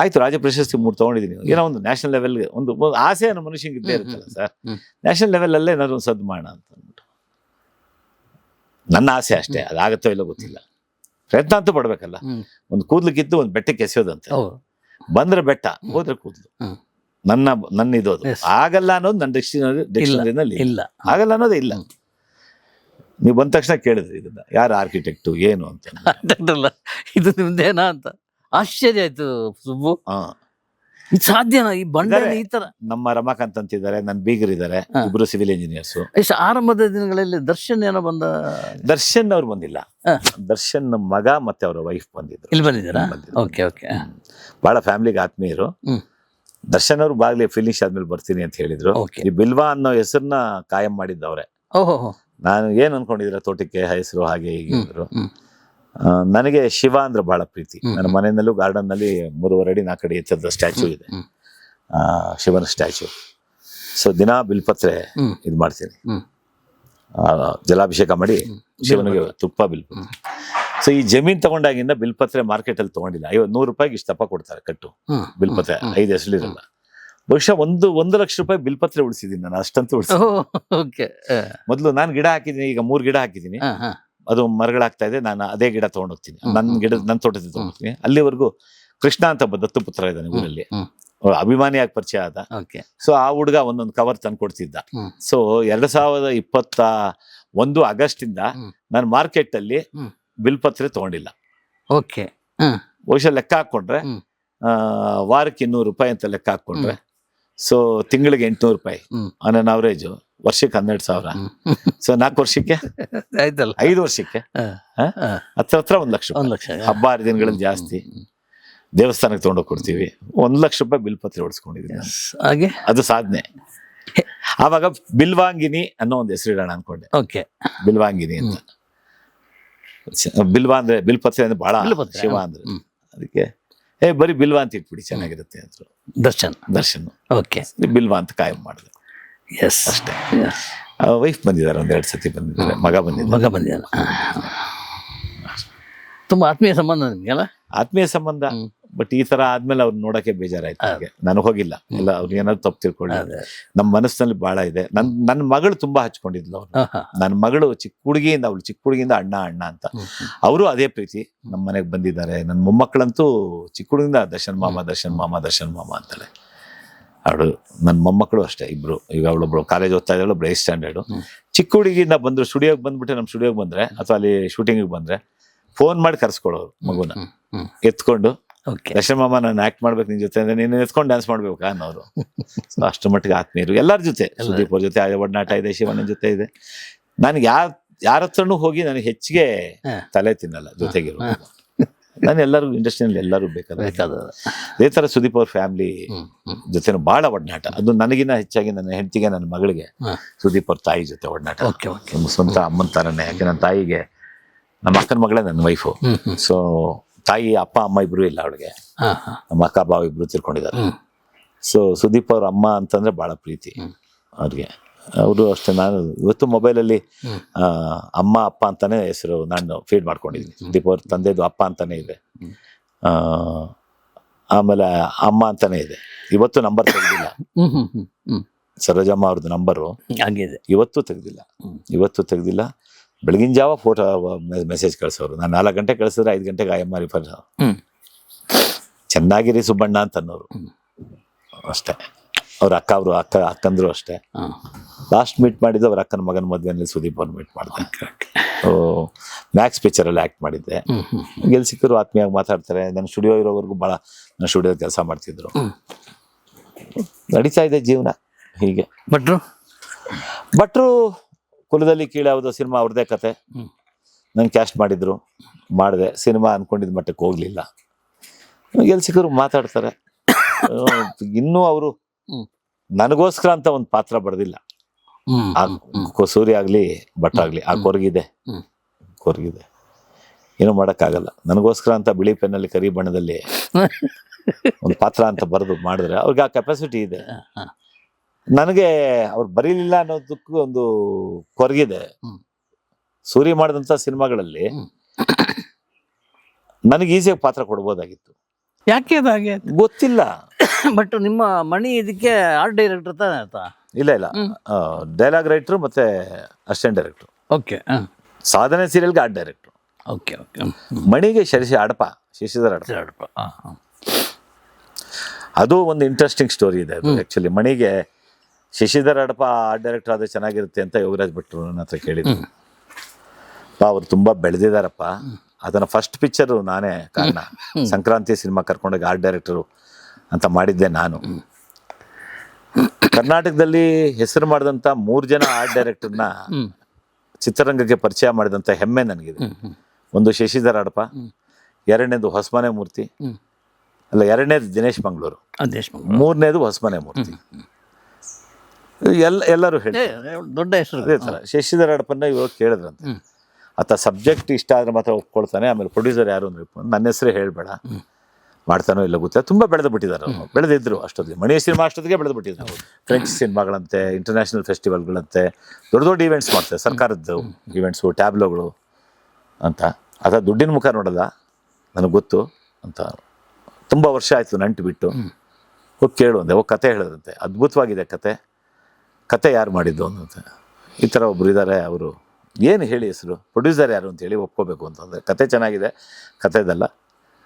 ಆಯ್ತು, ರಾಜ್ಯ ಪ್ರಶಸ್ತಿ 3 ತಗೊಂಡಿದ್ದೀನಿ, ಏನೋ ಒಂದು ನ್ಯಾಷನಲ್ ಲೆವೆಲ್ಗೆ ಒಂದು ಆಸೆ ಅನ್ನೋ ಮನುಷ್ಯಂಗೆ ಇದ್ದೇ ಇರುತ್ತಲ್ಲ ಸರ್. ನ್ಯಾಷನಲ್ ಲೆವೆಲಲ್ಲೇ ಏನಾದ್ರು ಒಂದು ಸದ್ದು ಮಾಡೋಣ ಅಂತ ಅಂದ್ಬಿಟ್ಟು ನನ್ನ ಆಸೆ ಅಷ್ಟೇ. ಅದಾಗತ್ತೋ ಇಲ್ಲೋ ಗೊತ್ತಿಲ್ಲ, ಪ್ರಯತ್ನ ಅಂತೂ ಪಡ್ಬೇಕಲ್ಲ. ಒಂದು ಕೂದ್ಲಿಕ್ಕಿತ್ತು ಒಂದು ಬೆಟ್ಟಕ್ಕೆ ಎಸೆಯೋದಂತೆ, ಬಂದ್ರೆ ಬೆಟ್ಟ, ಹೋದ್ರೆ ಕೂದ್ಲು. ನನ್ನ ಇದೋದು ಆಗಲ್ಲ ಅನ್ನೋದು ನನ್ನ ಡಿಕ್ಷನರಿನಲ್ಲಿ ಇಲ್ಲ, ಆಗಲ್ಲ ಅನ್ನೋದೇ ಇಲ್ಲ. ನೀವು ಬಂದ ತಕ್ಷಣ ಕೇಳಿದ್ರಿ ಇದನ್ನ, ಯಾರು ಆರ್ಕಿಟೆಕ್ಟು ಏನು ಅಂತ. ಅಲ್ಲ, ಇದು ನಿಮ್ದೇನಾ ಅಂತ ಆಶ್ಚರ್ಯ ಆಯ್ತು ಸುಬ್ಬು. ಇದು ಸಾಧ್ಯನಾ ಈ ಬಂಡಾಯ ಈ ತರ? ನಮ್ಮ ರಮಾಕಾಂತ್ ಅಂತಿದ್ದಾರೆ, ನನ್ನ ಬೀಗರಿದ್ದಾರೆ, ಇಬ್ರು ಸಿವಿಲ್ ಇಂಜಿನಿಯರ್ಸ್. ಎಷ್ಟು ಆರಂಭದ ದಿನಗಳಲ್ಲಿ ದರ್ಶನ್ ಏನೋ ಬಂದ? ದರ್ಶನ್ ಅವ್ರು ಬಂದಿಲ್ಲ, ದರ್ಶನ್ ಮಗ ಮತ್ತೆ ಅವರ ವೈಫ್ ಬಂದಿದ್ರು. ಇಲ್ಲಿ ಬಂದಿದ್ದಾರಾ? Okay okay. ಬಹಳ ಫ್ಯಾಮಿಲಿಗೆ ಆತ್ಮೀಯರು. ದರ್ಶನ್ ಅವ್ರು ಬಾಗ್ಲಿ ಫಿನಿಶ್ ಆದ್ಮೇಲೆ ಬರ್ತೀನಿ ಅಂತ ಹೇಳಿದ್ರು. ಈ ಬಿಲ್ವಾ ಅನ್ನೋ ಹೆಸರನ್ನ ಕಾಯಂ ಮಾಡಿದ್ದವ್ರೆ. ಓಹೋ. ನಾನು ಏನ್ ಅನ್ಕೊಂಡಿದ್ರೆ ತೋಟಕ್ಕೆ ಹೆಸರು ಹಾಗೆ ಹೀಗೆ ಅಂದ್ರು. ನನಗೆ ಶಿವ ಅಂದ್ರೆ ಬಹಳ ಪ್ರೀತಿ. ನನ್ನ ಮನೆಯಲ್ಲೂ ಗಾರ್ಡನ್ ನಲ್ಲಿ 3.5 ಅಡಿ 4 ಅಡಿ ಎತ್ತರದ ಸ್ಟ್ಯಾಚ್ಯೂ ಇದೆ, ಶಿವನ ಸ್ಟ್ಯಾಚ್ಯೂ. ಸೊ ದಿನ ಬಿಲ್ಪತ್ರೆ ಇದು ಮಾಡ್ತೀನಿ, ಜಲಾಭಿಷೇಕ ಮಾಡಿ ಶಿವನಿಗೆ ತುಪ್ಪ ಬಿಲ್ಪತ್ರೆ. ಸೊ ಈ ಜಮೀನ್ ತಗೊಂಡಾಗಿಂದ ಬಿಲ್ಪತ್ರೆ ಮಾರ್ಕೆಟ್ ಅಲ್ಲಿ ತಗೊಂಡಿಲ್ಲ. 100 ರೂಪಾಯಿಗೆ ಇಷ್ಟು ದಪ್ಪ ಕೊಡ್ತಾರೆ ಕಟ್ಟು ಬಿಲ್ಪತ್ರೆ, 5 ಹೆಸರಿರಲ್ಲ. ಬಹುಶಃ 1 ಲಕ್ಷ ರೂಪಾಯಿ ಬಿಲ್ಪತ್ರೆ ಉಳಿಸಿದೀನಿ ನಾನು, ಅಷ್ಟಂತೂ ಉಳಿಸಿದ್ದೀನಿ. ಮೊದಲು ನಾನು ಗಿಡ ಹಾಕಿದ್ದೀನಿ, ಈಗ 3 ಗಿಡ ಹಾಕಿದ್ದೀನಿ, ಅದು ಮರಗಳಾಗ್ತಾ ಇದೆ. ನಾನು ಅದೇ ಗಿಡ ತಗೊಂಡೋಗ್ತೀನಿ, ನನ್ನ ತೋಟದಲ್ಲಿ ತಗೊಂಡೋಗ್ತೀನಿ. ಅಲ್ಲಿವರೆಗೂ ಕೃಷ್ಣ ಅಂತ ದತ್ತುಪುತ್ರ ಇದ್ದಾನೆ ಊರಲ್ಲಿ, ಅಭಿಮಾನಿಯಾಗಿ ಪರಿಚಯ ಆದ. ಸೊ ಆ ಹುಡುಗ ಒಂದೊಂದು ಕವರ್ ತಂದು ಕೊಡ್ತಿದ್ದ. ಸೊ 2021 ಆಗಸ್ಟ್ ಇಂದ ನಾನು ಮಾರ್ಕೆಟ್ ಅಲ್ಲಿ ಬಿಲ್ಪತ್ರೆ ತಗೊಂಡಿಲ್ಲ. ಓಕೆ. ಬಹುಶಃ ಲೆಕ್ಕ ಹಾಕೊಂಡ್ರೆ ವಾರಕ್ಕೆ 200 ರೂಪಾಯಿ ಅಂತ ಲೆಕ್ಕ ಹಾಕೊಂಡ್ರೆ, ಸೊ ತಿಂಗಳಿಗೆ 800 ರೂಪಾಯಿ ನನ್ನ ಅವರೇಜು, ವರ್ಷಕ್ಕೆ 12,000. ಸೊ 4 ವರ್ಷಕ್ಕೆ ಆಯ್ತಲ್ಲ, 5 ವರ್ಷಕ್ಕೆ ಹತ್ರ 1 ಲಕ್ಷ. ಹಬ್ಬ ಹರಿದಿನಗಳಲ್ಲಿ ಜಾಸ್ತಿ ದೇವಸ್ಥಾನಕ್ಕೆ ತಗೊಂಡೋಗಿ ಕೊಡ್ತೀವಿ. 1 ಲಕ್ಷ ರೂಪಾಯಿ ಬಿಲ್ಪತ್ರೆ ಹೊಡ್ಸ್ಕೊಂಡಿದ್ದೀನಿ ಹಾಗೆ. ಅದು ಸಾಧನೆ. ಆವಾಗ ಬಿಲ್ವಾಂಗಿನಿ ಅನ್ನೋ ಒಂದು ಹೆಸರು ಇಡೋಣ ಅನ್ಕೊಂಡೆ. ಓಕೆ, ಬಿಲ್ವಾಂಗಿನಿ ಅಂತ. ಬಿಲ್ವಾ ಅಂದ್ರೆ ಬಿಲ್ಪತ್ರೆ ಅಂದ್ರೆ ಬಹಳ ಶಿವ ಅಂದ್ರೆ, ಅದಕ್ಕೆ ಬರೀ ಬಿಲ್ವಾ ಅಂತ ಇಟ್ಬಿಡಿ ಚೆನ್ನಾಗಿರುತ್ತೆ ಅಂದ್ರು ದರ್ಶನ್. ಓಕೆ, ಬಿಲ್ವಾ ಅಂತ ಕಾಯಂ ಮಾಡಿದೆ ಅಷ್ಟೇ. ವೈಫ್ ಬಂದಿದ್ದಾರೆ, 1-2 ಸತಿ ಬಂದಿದ್ದಾರೆ, ಮಗ ಬಂದಿದ್ದಾನೆ. ತುಂಬಾ ಆತ್ಮೀಯ ಸಂಬಂಧ ನಿಮ್ಗೆಲ್ಲ? ಆತ್ಮೀಯ ಸಂಬಂಧ. ಬಟ್ ಈ ತರ ಆದ್ಮೇಲೆ ಅವ್ರು ನೋಡಕ್ಕೆ ಬೇಜಾರಾಯ್ತು ನನಗೆ. ನಾನು ಹೋಗಿಲ್ಲ, ಎಲ್ಲ ಅವ್ರಿಗೆ ಏನಾದ್ರು ತಪ್ಪು ತಿಳ್ಕೊಳ್ಳಿ. ನಮ್ಮ ಮನಸ್ಸಿನಲ್ಲಿ ಬಹಳ ಇದೆ. ನನ್ನ ಮಗಳು ತುಂಬಾ ಹಚ್ಕೊಂಡಿದ್ಲು ಅವ್ರು. ನನ್ನ ಮಗಳು ಚಿಕ್ಕ ಹುಡುಗಿಯಿಂದ ಅಣ್ಣ ಅಂತ. ಅವರು ಅದೇ ಪ್ರೀತಿ. ನಮ್ಮ ಮನೆಗೆ ಬಂದಿದ್ದಾರೆ. ನನ್ನ ಮೊಮ್ಮಕ್ಕಳಂತೂ ಚಿಕ್ಕ ಹುಡುಗಿಂದ ದರ್ಶನ್ ಮಾಮ ಅಂತಾಳೆ. ಅವಳು ನನ್ನ ಮೊಮ್ಮಕ್ಕಳು ಅಷ್ಟೇ, ಇಬ್ರು. ಈಗ ಅವಳೊಬ್ಳು ಕಾಲೇಜ್ ಓದ್ತಾ ಇದ್ದಾಳು, ಒಬ್ಳು 8th ಸ್ಟ್ಯಾಂಡರ್ಡ್. ಚಿಕ್ಕ ಹುಡುಗಿಯಿಂದ ಬಂದ್ರು, ಸ್ಟುಡಿಯೋಗೆ ಬಂದ್ಬಿಟ್ಟೆ, ನಮ್ಮ ಸ್ಟುಡಿಯೋಗೆ ಬಂದ್ರೆ ಅಥವಾ ಅಲ್ಲಿ ಶೂಟಿಂಗಿಗೆ ಬಂದ್ರೆ ಫೋನ್ ಮಾಡಿ ಕರ್ಸ್ಕೊಳ್ಳೋರು ಮಗುನ ಎತ್ಕೊಂಡು. ದರ್ಶನ್ ಮಾಮ ನಾನು ಆಕ್ಟ್ ಮಾಡ್ಬೇಕು ನಿನ್ ಜೊತೆ ಅಂದ್ರೆ, ನೀನು ಎತ್ಕೊಂಡು ಡ್ಯಾನ್ಸ್ ಮಾಡ್ಬೇಕಾ ಅನ್ನೋರು. ಸೊ ಅಷ್ಟು ಮಟ್ಟಿಗೆ ಆತ್ಮೀಯರು ಎಲ್ಲರ ಜೊತೆ. ಸುದೀಪ್ ಅವ್ರ ಜೊತೆ ಒಡನಾಟ ಇದೆ, ಶಿವಣ್ಣನ ಜೊತೆ ಇದೆ. ನನಗೆ ಯಾರ ಹತ್ರನೂ ಹೋಗಿ ನನಗೆ ಹೆಚ್ಚಿಗೆ ತಲೆ ತಿನ್ನಲ್ಲ ಜೊತೆಗಿರೋ. ನಾನು ಎಲ್ಲರಿಗೂ ಇಂಡಸ್ಟ್ರಿಯಲ್ಲಿ ಎಲ್ಲರೂ ಬೇಕಾದ್ರೆ ಅದೇ ತರ ಸುದೀಪ್ ಅವ್ರ ಫ್ಯಾಮಿಲಿ ಜೊತೆ ಬಹಳ ಒಡನಾಟ. ಅದು ನನಗಿನ್ನ ಹೆಚ್ಚಾಗಿ ನನ್ನ ಹೆಂಡತಿಗೆ, ನನ್ನ ಮಗಳಿಗೆ ಸುದೀಪ್ ಅವ್ರ ತಾಯಿ ಜೊತೆ ಒಡನಾಟ. ಸ್ವಂತ ಅಮ್ಮನ ತರನೇ. ಯಾಕೆ ನನ್ನ ತಾಯಿಗೆ ನಮ್ಮ ಅಕ್ಕನ ಮಗಳೇ ನನ್ನ ವೈಫು. ಸೊ ತಾಯಿ ಅಪ್ಪ ಅಮ್ಮ ಇಬ್ರು ಇಲ್ಲ ಅವಳಿಗೆ, ನಮ್ಮ ಅಕ್ಕ ಬಾವ ಇಬ್ರು ತಿರ್ಕೊಂಡಿದ್ದಾರೆ. ಸೊ ಸುದೀಪ್ ಅವ್ರ ಅಮ್ಮ ಅಂತಂದ್ರೆ ಬಹಳ ಪ್ರೀತಿ ಅವ್ರಿಗೆ. ಅವರು ಅಷ್ಟೇ. ನಾನು ಇವತ್ತು ಮೊಬೈಲಲ್ಲಿ ಅಮ್ಮ ಅಪ್ಪ ಅಂತಾನೆ ಹೆಸರು ನಾನು ಫೀಡ್ ಮಾಡ್ಕೊಂಡಿದ್ದೀನಿ. ಸುದೀಪ್ ಅವ್ರ ತಂದೆದು ಅಪ್ಪ ಅಂತಾನೆ ಇದೆ, ಆಮೇಲೆ ಅಮ್ಮ ಅಂತಾನೆ ಇದೆ. ಇವತ್ತು ನಂಬರ್ ತೆಗೆದಿಲ್ಲ, ಸರೋಜಮ್ಮ ಅವ್ರದ್ದು ನಂಬರು ಇವತ್ತು ತೆಗೆದಿಲ್ಲ. ಬೆಳಗಿನ ಜಾವ ಫೋಟೋ ಮೆಸೇಜ್ ಕಳ್ಸೋರು. ನಾನು 4 ಗಂಟೆ ಕಳಿಸಿದ್ರೆ 5 ಗಂಟೆಗೆ ಆಯಮ್ಮ ರಿಫರ್ ಚೆನ್ನಾಗಿರಿ ಸುಬ್ಬಣ್ಣ ಅಂತ ಅನ್ನೋರು ಅಷ್ಟೇ. ಅವ್ರ ಅಕ್ಕಂದ್ರು ಅಷ್ಟೇ. ಲಾಸ್ಟ್ ಮೀಟ್ ಮಾಡಿದ್ದು ಅವ್ರ ಅಕ್ಕನ ಮಗನ ಮದುವೆಯಲ್ಲಿ ಸುದೀಪ್ ಅವ್ರು ಮೀಟ್ ಮಾಡಿದೆ. ಮ್ಯಾಕ್ಸ್ ಪಿಕ್ಚರಲ್ಲಿ ಆ್ಯಕ್ಟ್ ಮಾಡಿದ್ದೆ. ಎಲ್ಲಿ ಸಿಕ್ಕರು ಆತ್ಮೀಯಾಗಿ ಮಾತಾಡ್ತಾರೆ. ನನ್ನ ಸ್ಟುಡಿಯೋ ಇರೋವರೆಗೂ ಭಾಳ ನನ್ನ ಸ್ಟುಡಿಯೋದ ಕೆಲಸ ಮಾಡ್ತಿದ್ರು. ನಡೀತಾ ಇದೆ ಜೀವನ ಹೀಗೆ. ಭಟ್ರು ಕುಲದಲ್ಲಿ ಕೀಳಾವುದೋ ಸಿನಿಮಾ ಅವ್ರದೇ ಕತೆ. ನನ್ ಕ್ಯಾಸ್ಟ್ ಮಾಡಿದೆ. ಸಿನಿಮಾ ಅನ್ಕೊಂಡಿದ್ ಮಟ್ಟಕ್ಕೆ ಹೋಗ್ಲಿಲ್ಲ. ಎಲ್ಲಿ ಸಿಕ್ಕರು ಮಾತಾಡ್ತಾರೆ. ಇನ್ನೂ ಅವರು ನನಗೋಸ್ಕರ ಅಂತ ಒಂದು ಪಾತ್ರ ಬರೆದಿಲ್ಲ. ಸೂರ್ಯ ಆಗ್ಲಿ ಭಟ್ರಾಗ್ಲಿ ಆ ಕೊರಗಿದೆ. ಏನು ಮಾಡಕ್ಕಾಗಲ್ಲ. ನನಗೋಸ್ಕರ ಅಂತ ಬಿಳಿ ಪೆನ್ನಲ್ಲಿ ಕರಿ ಬಣ್ಣದಲ್ಲಿ ಒಂದು ಪಾತ್ರ ಅಂತ ಬರೆದು ಮಾಡಿದ್ರೆ ಅವ್ರಿಗೆ ಆ ಕೆಪಾಸಿಟಿ ಇದೆ. ನನಗೆ ಅವ್ರು ಬರೀಲಿಲ್ಲ ಅನ್ನೋದಕ್ಕೂ ಒಂದು ಕೊರಗಿದೆ. ಸೂರ್ಯ ಮಾಡಿದಂಥ ಸಿನಿಮಾಗಳಲ್ಲಿ ನನಗೆ ಈಸಿಯಾಗಿ ಪಾತ್ರ ಕೊಡ್ಬೋದಾಗಿತ್ತು. ಯಾಕೆ ಅದು ಹಾಗೆ ಗೊತ್ತಿಲ್ಲ. ಬಟ್ ನಿಮ್ಮ ಮಣಿ ಇದಕ್ಕೆ ಆರ್ಟ್ ಡೈರೆಕ್ಟರ್ ತಾನೆ ಆತ? ಇಲ್ಲ ಡೈಲಾಗ್ ರೈಟ್ರು ಮತ್ತೆ ಅಸಿಸ್ಟೆಂಟ್ ಡೈರೆಕ್ಟ್ರು. ಓಕೆ ಸಾಧನೆ ಸೀರಿಯಲ್ಗೆ art director. Okay okay. Manige Shashidhar Adapa. ಅದು ಒಂದು ಇಂಟ್ರೆಸ್ಟಿಂಗ್ ಸ್ಟೋರಿ ಇದೆ. ಅದು actually Manige Shashidhar Adapa art director ಆದರೆ ಚೆನ್ನಾಗಿರುತ್ತೆ ಅಂತ ಯೋಗರಾಜ್ ಭಟ್ರು ನನ್ನ ಹತ್ರ ಕೇಳಿದ್ರು. ಅವ್ರು ತುಂಬ ಬೆಳೆದಿದ್ದಾರಪ್ಪ, ಅದನ್ನು ಫಸ್ಟ್ ಪಿಕ್ಚರು ನಾನೇ ಕಾರಣ. ಸಂಕ್ರಾಂತಿ ಸಿನಿಮಾ ಕರ್ಕೊಂಡೋಗಿ ಆರ್ಟ್ ಡೈರೆಕ್ಟರು ಅಂತ ಮಾಡಿದ್ದೆ ನಾನು. ಕರ್ನಾಟಕದಲ್ಲಿ ಹೆಸರು ಮಾಡಿದಂಥ 3 ಜನ ಆರ್ಟ್ ಡೈರೆಕ್ಟರ್ನ ಚಿತ್ರರಂಗಕ್ಕೆ ಪರಿಚಯ ಮಾಡಿದಂಥ ಹೆಮ್ಮೆ ನನಗಿದೆ. ಒಂದು ಶಶಿಧರ್ ಅಡಪ, ಎರಡನೇದು ಹೊಸಮನೆ ಮೂರ್ತಿ, ಅಲ್ಲ ಎರಡನೇದು ದಿನೇಶ್ ಮಂಗಳೂರು, ಮೂರನೇದು ಹೊಸಮನೆ ಮೂರ್ತಿ. ಎಲ್ಲರೂ ಹೇಳ್ತಾರೆ ದೊಡ್ಡ ಹೆಸರು. ಅದೇ ಥರ ಶಶಿಧರ್ ಅಡಪನ್ನ ಇವಾಗ ಕೇಳಿದ್ರಂತೆ. ಆತ ಸಬ್ಜೆಕ್ಟ್ ಇಷ್ಟ ಆದ್ರೆ ಮಾತ್ರ ಒಪ್ಕೊಳ್ತಾನೆ. ಆಮೇಲೆ ಪ್ರೊಡ್ಯೂಸರ್ ಯಾರು ಅಂದ್ರೆ ನನ್ನ ಹೆಸರೇ ಹೇಳಬೇಡ, ಮಾಡ್ತಾನೋ ಇಲ್ಲ ಗೊತ್ತಿಲ್ಲ. ತುಂಬ ಬೆಳೆದು ಬಿಟ್ಟಿದ್ದಾರೆ ಅವರು, ಬೆಳೆದಿದ್ರು ಅಷ್ಟೊತ್ತಿಗೆ. ಮಣಿ ಸಿನಿಮಾ ಅಷ್ಟೊತ್ತಿಗೆ ಬೆಳೆದು ಬಿಟ್ಟಿದ್ರು. ಫ್ರೆಂಚ್ ಸಿನಿಮಾಗಳಂತೆ, ಇಂಟರ್ನ್ಯಾಷನಲ್ ಫೆಸ್ಟಿವಲ್ಗಳಂತೆ, ದೊಡ್ಡ ದೊಡ್ಡ ಈವೆಂಟ್ಸ್ ಮಾಡ್ತಾರೆ, ಸರ್ಕಾರದ್ದು ಈವೆಂಟ್ಸು, ಟ್ಯಾಬ್ಲೋಗಳು ಅಂತ. ಆತ ದುಡ್ಡಿನ ಮುಖ ನೋಡಲ್ಲ, ನನಗೆ ಗೊತ್ತು ಅಂತ. ತುಂಬ ವರ್ಷ ಆಯಿತು ನಂಟು ಬಿಟ್ಟು. ಹೋಗಿ ಕೇಳು ಅಂದೆ. ಹೋಗಿ ಕತೆ ಹೇಳಿದ್ರಂತೆ, ಅದ್ಭುತವಾಗಿದೆ ಕತೆ ಯಾರು ಮಾಡಿದ್ದು ಅನ್ನಂತೆ. ಈ ಥರ ಒಬ್ರು ಇದ್ದಾರೆ, ಅವರು ಏನು ಹೇಳಿ ಹೆಸರು, ಪ್ರೊಡ್ಯೂಸರ್ ಯಾರು ಅಂತೇಳಿ ಒಪ್ಕೋಬೇಕು ಅಂತಂದರೆ. ಕತೆ ಚೆನ್ನಾಗಿದೆ, ಕತೆದಲ್ಲ,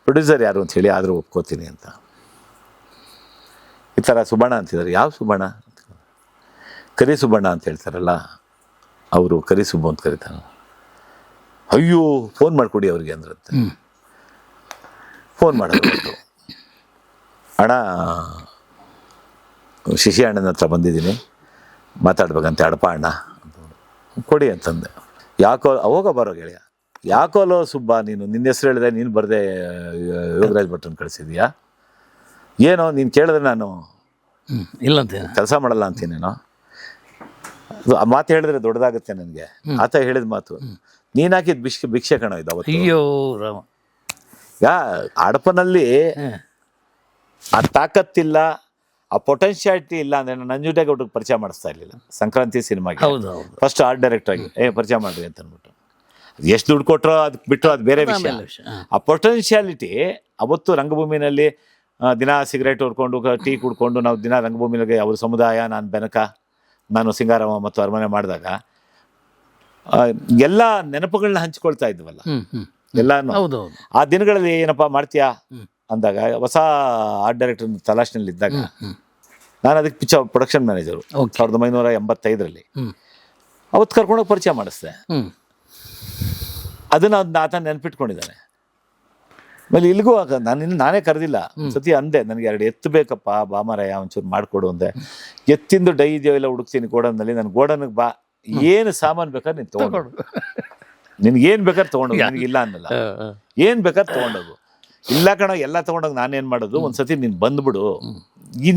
ಪ್ರೊಡ್ಯೂಸರ್ ಯಾರು ಅಂತ ಹೇಳಿ ಆದರೂ ಒಪ್ಕೋತೀನಿ ಅಂತ. ಈ ಥರ ಸುಬಣ್ಣ ಅಂತಿದ್ದಾರೆ. ಯಾವ ಸುಬಣ್ಣ? ಕರಿ ಸುಬಣ್ಣ ಅಂತ ಹೇಳ್ತಾರಲ್ಲ ಅವರು, ಕರಿ ಸುಬ್ಬು ಅಂತ ಕರೀತಾರೆ. ಅಯ್ಯೋ ಫೋನ್ ಮಾಡಿಕೊಡಿ ಅವ್ರಿಗೆ ಅಂದ್ರಂತೆ. ಫೋನ್ ಮಾಡೋದು, ಅಣ್ಣ ಶಶಿ ಅಣ್ಣನ ಹತ್ರ ಬಂದಿದ್ದೀನಿ, ಮಾತಾಡ್ಬೇಕಂತೆ ಅಡಪ ಅಣ್ಣ ಕೊಡಿ ಅಂತಂದೆ. ಯಾಕೋ ಅವಾಗ ಬರೋ ಗೆಳೆಯ, ಯಾಕೋಲೋ ಸುಬ್ಬ ನೀನು ನಿನ್ನ ಹೆಸರು ಹೇಳಿದೆ, ನೀನು ಬರದೆ ಯೋಗರಾಜ್ ಭಟ್ರನ್ನ ಕಳಿಸಿದ್ಯಾ? ಏನೋ ನೀನು ಕೇಳಿದ್ರೆ ನಾನು ಇಲ್ಲ ಅಂತ ಕೆಲಸ ಮಾಡಲ್ಲ ಅಂತೀನೇನೋ. ಆ ಮಾತು ಹೇಳಿದ್ರೆ ದೊಡ್ಡದಾಗುತ್ತೆ ನನಗೆ. ಆತ ಹೇಳಿದ ಮಾತು, ನೀನು ಹಾಕಿದ ಭಿಕ್ಷೆ ಕಣ ಇದು ಅವತ್ತು. ಅಯ್ಯೋ ರಾಮ. ಅಡಪನಲ್ಲಿ ಆ ತಾಕತ್ತಿಲ್ಲ, ಆ ಪೊಟೆನ್ಶಿಯಾಲಿಟಿ ಇಲ್ಲ ಅಂದರೆ ನಂಜುಂಡೇಗೌಡರಿಗೆ ಪರಿಚಯ ಮಾಡಿಸ್ತಾ ಇರಲಿಲ್ಲ ಸಂಕ್ರಾಂತಿ ಸಿನಿಮಾಗೆ. ಫಸ್ಟ್ ಆರ್ಟ್ ಡೈರೆಕ್ಟರ್ ಆಗಿ ಪರಿಚಯ ಮಾಡ್ರಿ ಅಂತ ಅಂದ್ಬಿಟ್ಟು. ಅದು ಎಷ್ಟು ದುಡ್ಡು ಕೊಟ್ಟರೋ ಅದಕ್ಕೆ ಬಿಟ್ಟರು ಅದು ಬೇರೆ ವಿಷಯ. ಆ ಪೊಟೆನ್ಶಿಯಾಲಿಟಿ ಅವತ್ತು ರಂಗಭೂಮಿನಲ್ಲಿ ದಿನ ಸಿಗರೇಟ್ ಹೊಡ್ಕೊಂಡು ಟೀ ಕುಡ್ಕೊಂಡು ನಾವು ದಿನ ರಂಗಭೂಮಿಗೆ ಅವ್ರ ಸಮುದಾಯ, ನಾನು ಬೆನಕ, ನಾನು ಸಿಂಗಾರಮ್ಮ ಮತ್ತು ಅರಮನೆ ಮಾಡಿದಾಗ ಎಲ್ಲ ನೆನಪುಗಳನ್ನ ಹಂಚ್ಕೊಳ್ತಾ ಇದ್ವಲ್ಲ ಎಲ್ಲಾನು. ಆ ದಿನಗಳಲ್ಲಿ ಏನಪ್ಪ ಮಾಡ್ತೀಯಾ ಅಂದಾಗ ಹೊಸ ಆರ್ಟ್ ಡೈರೆಕ್ಟರ್ ತಲಾಶ್ನಲ್ಲಿ ಇದ್ದಾಗ ನಾನು ಅದಕ್ಕೆ ಪ್ರೊಡಕ್ಷನ್ ಮ್ಯಾನೇಜರು 1985ರಲ್ಲಿ ಅವತ್ತು ಕರ್ಕೊಂಡೋಗಿ ಪರಿಚಯ ಮಾಡಿಸ್ದೆ. ಅದನ್ನು ಆತ ನೆನಪಿಟ್ಕೊಂಡಿದ್ದಾನೆ. ಆಮೇಲೆ ಇಲ್ಲಿಗೂ ನಾನೇ ಕರೆದಿಲ್ಲ, ಸತಿ ಅಂದೆ ನನಗೆ 2 ಎತ್ತು ಬೇಕಪ್ಪ ಬಾಮರಾಯ ಒಂಚೂರು ಮಾಡಿಕೊಡು ಅಂದೆ. ಎತ್ತಿಂದು ಡೈ ಇದೆಯೋ ಇಲ್ಲ ಹುಡುಕ್ತೀನಿ ಗೋಡನ್ನಲ್ಲಿ. ನಾನು ಗೋಡನ್ಗೆ ಬಾ, ಏನು ಸಾಮಾನು ಬೇಕಾದ್ರೆ ನೀನು ತೊಗೊಂಡು, ನಿನ್ಗೇನು ಬೇಕಾದ್ರೆ ತೊಗೊಂಡೋಗು, ನನಗಿಲ್ಲ ಅನ್ನಲ್ಲ. ಏನು ಬೇಕಾದ್ರೆ ತೊಗೊಂಡೋಗು. ಇಲ್ಲ ಕಣ ಎಲ್ಲ ತೊಗೊಂಡೋಗಿ ನಾನೇನು ಮಾಡೋದು, ಒಂದ್ಸತಿ ನೀನು ಬಂದ್ಬಿಡು,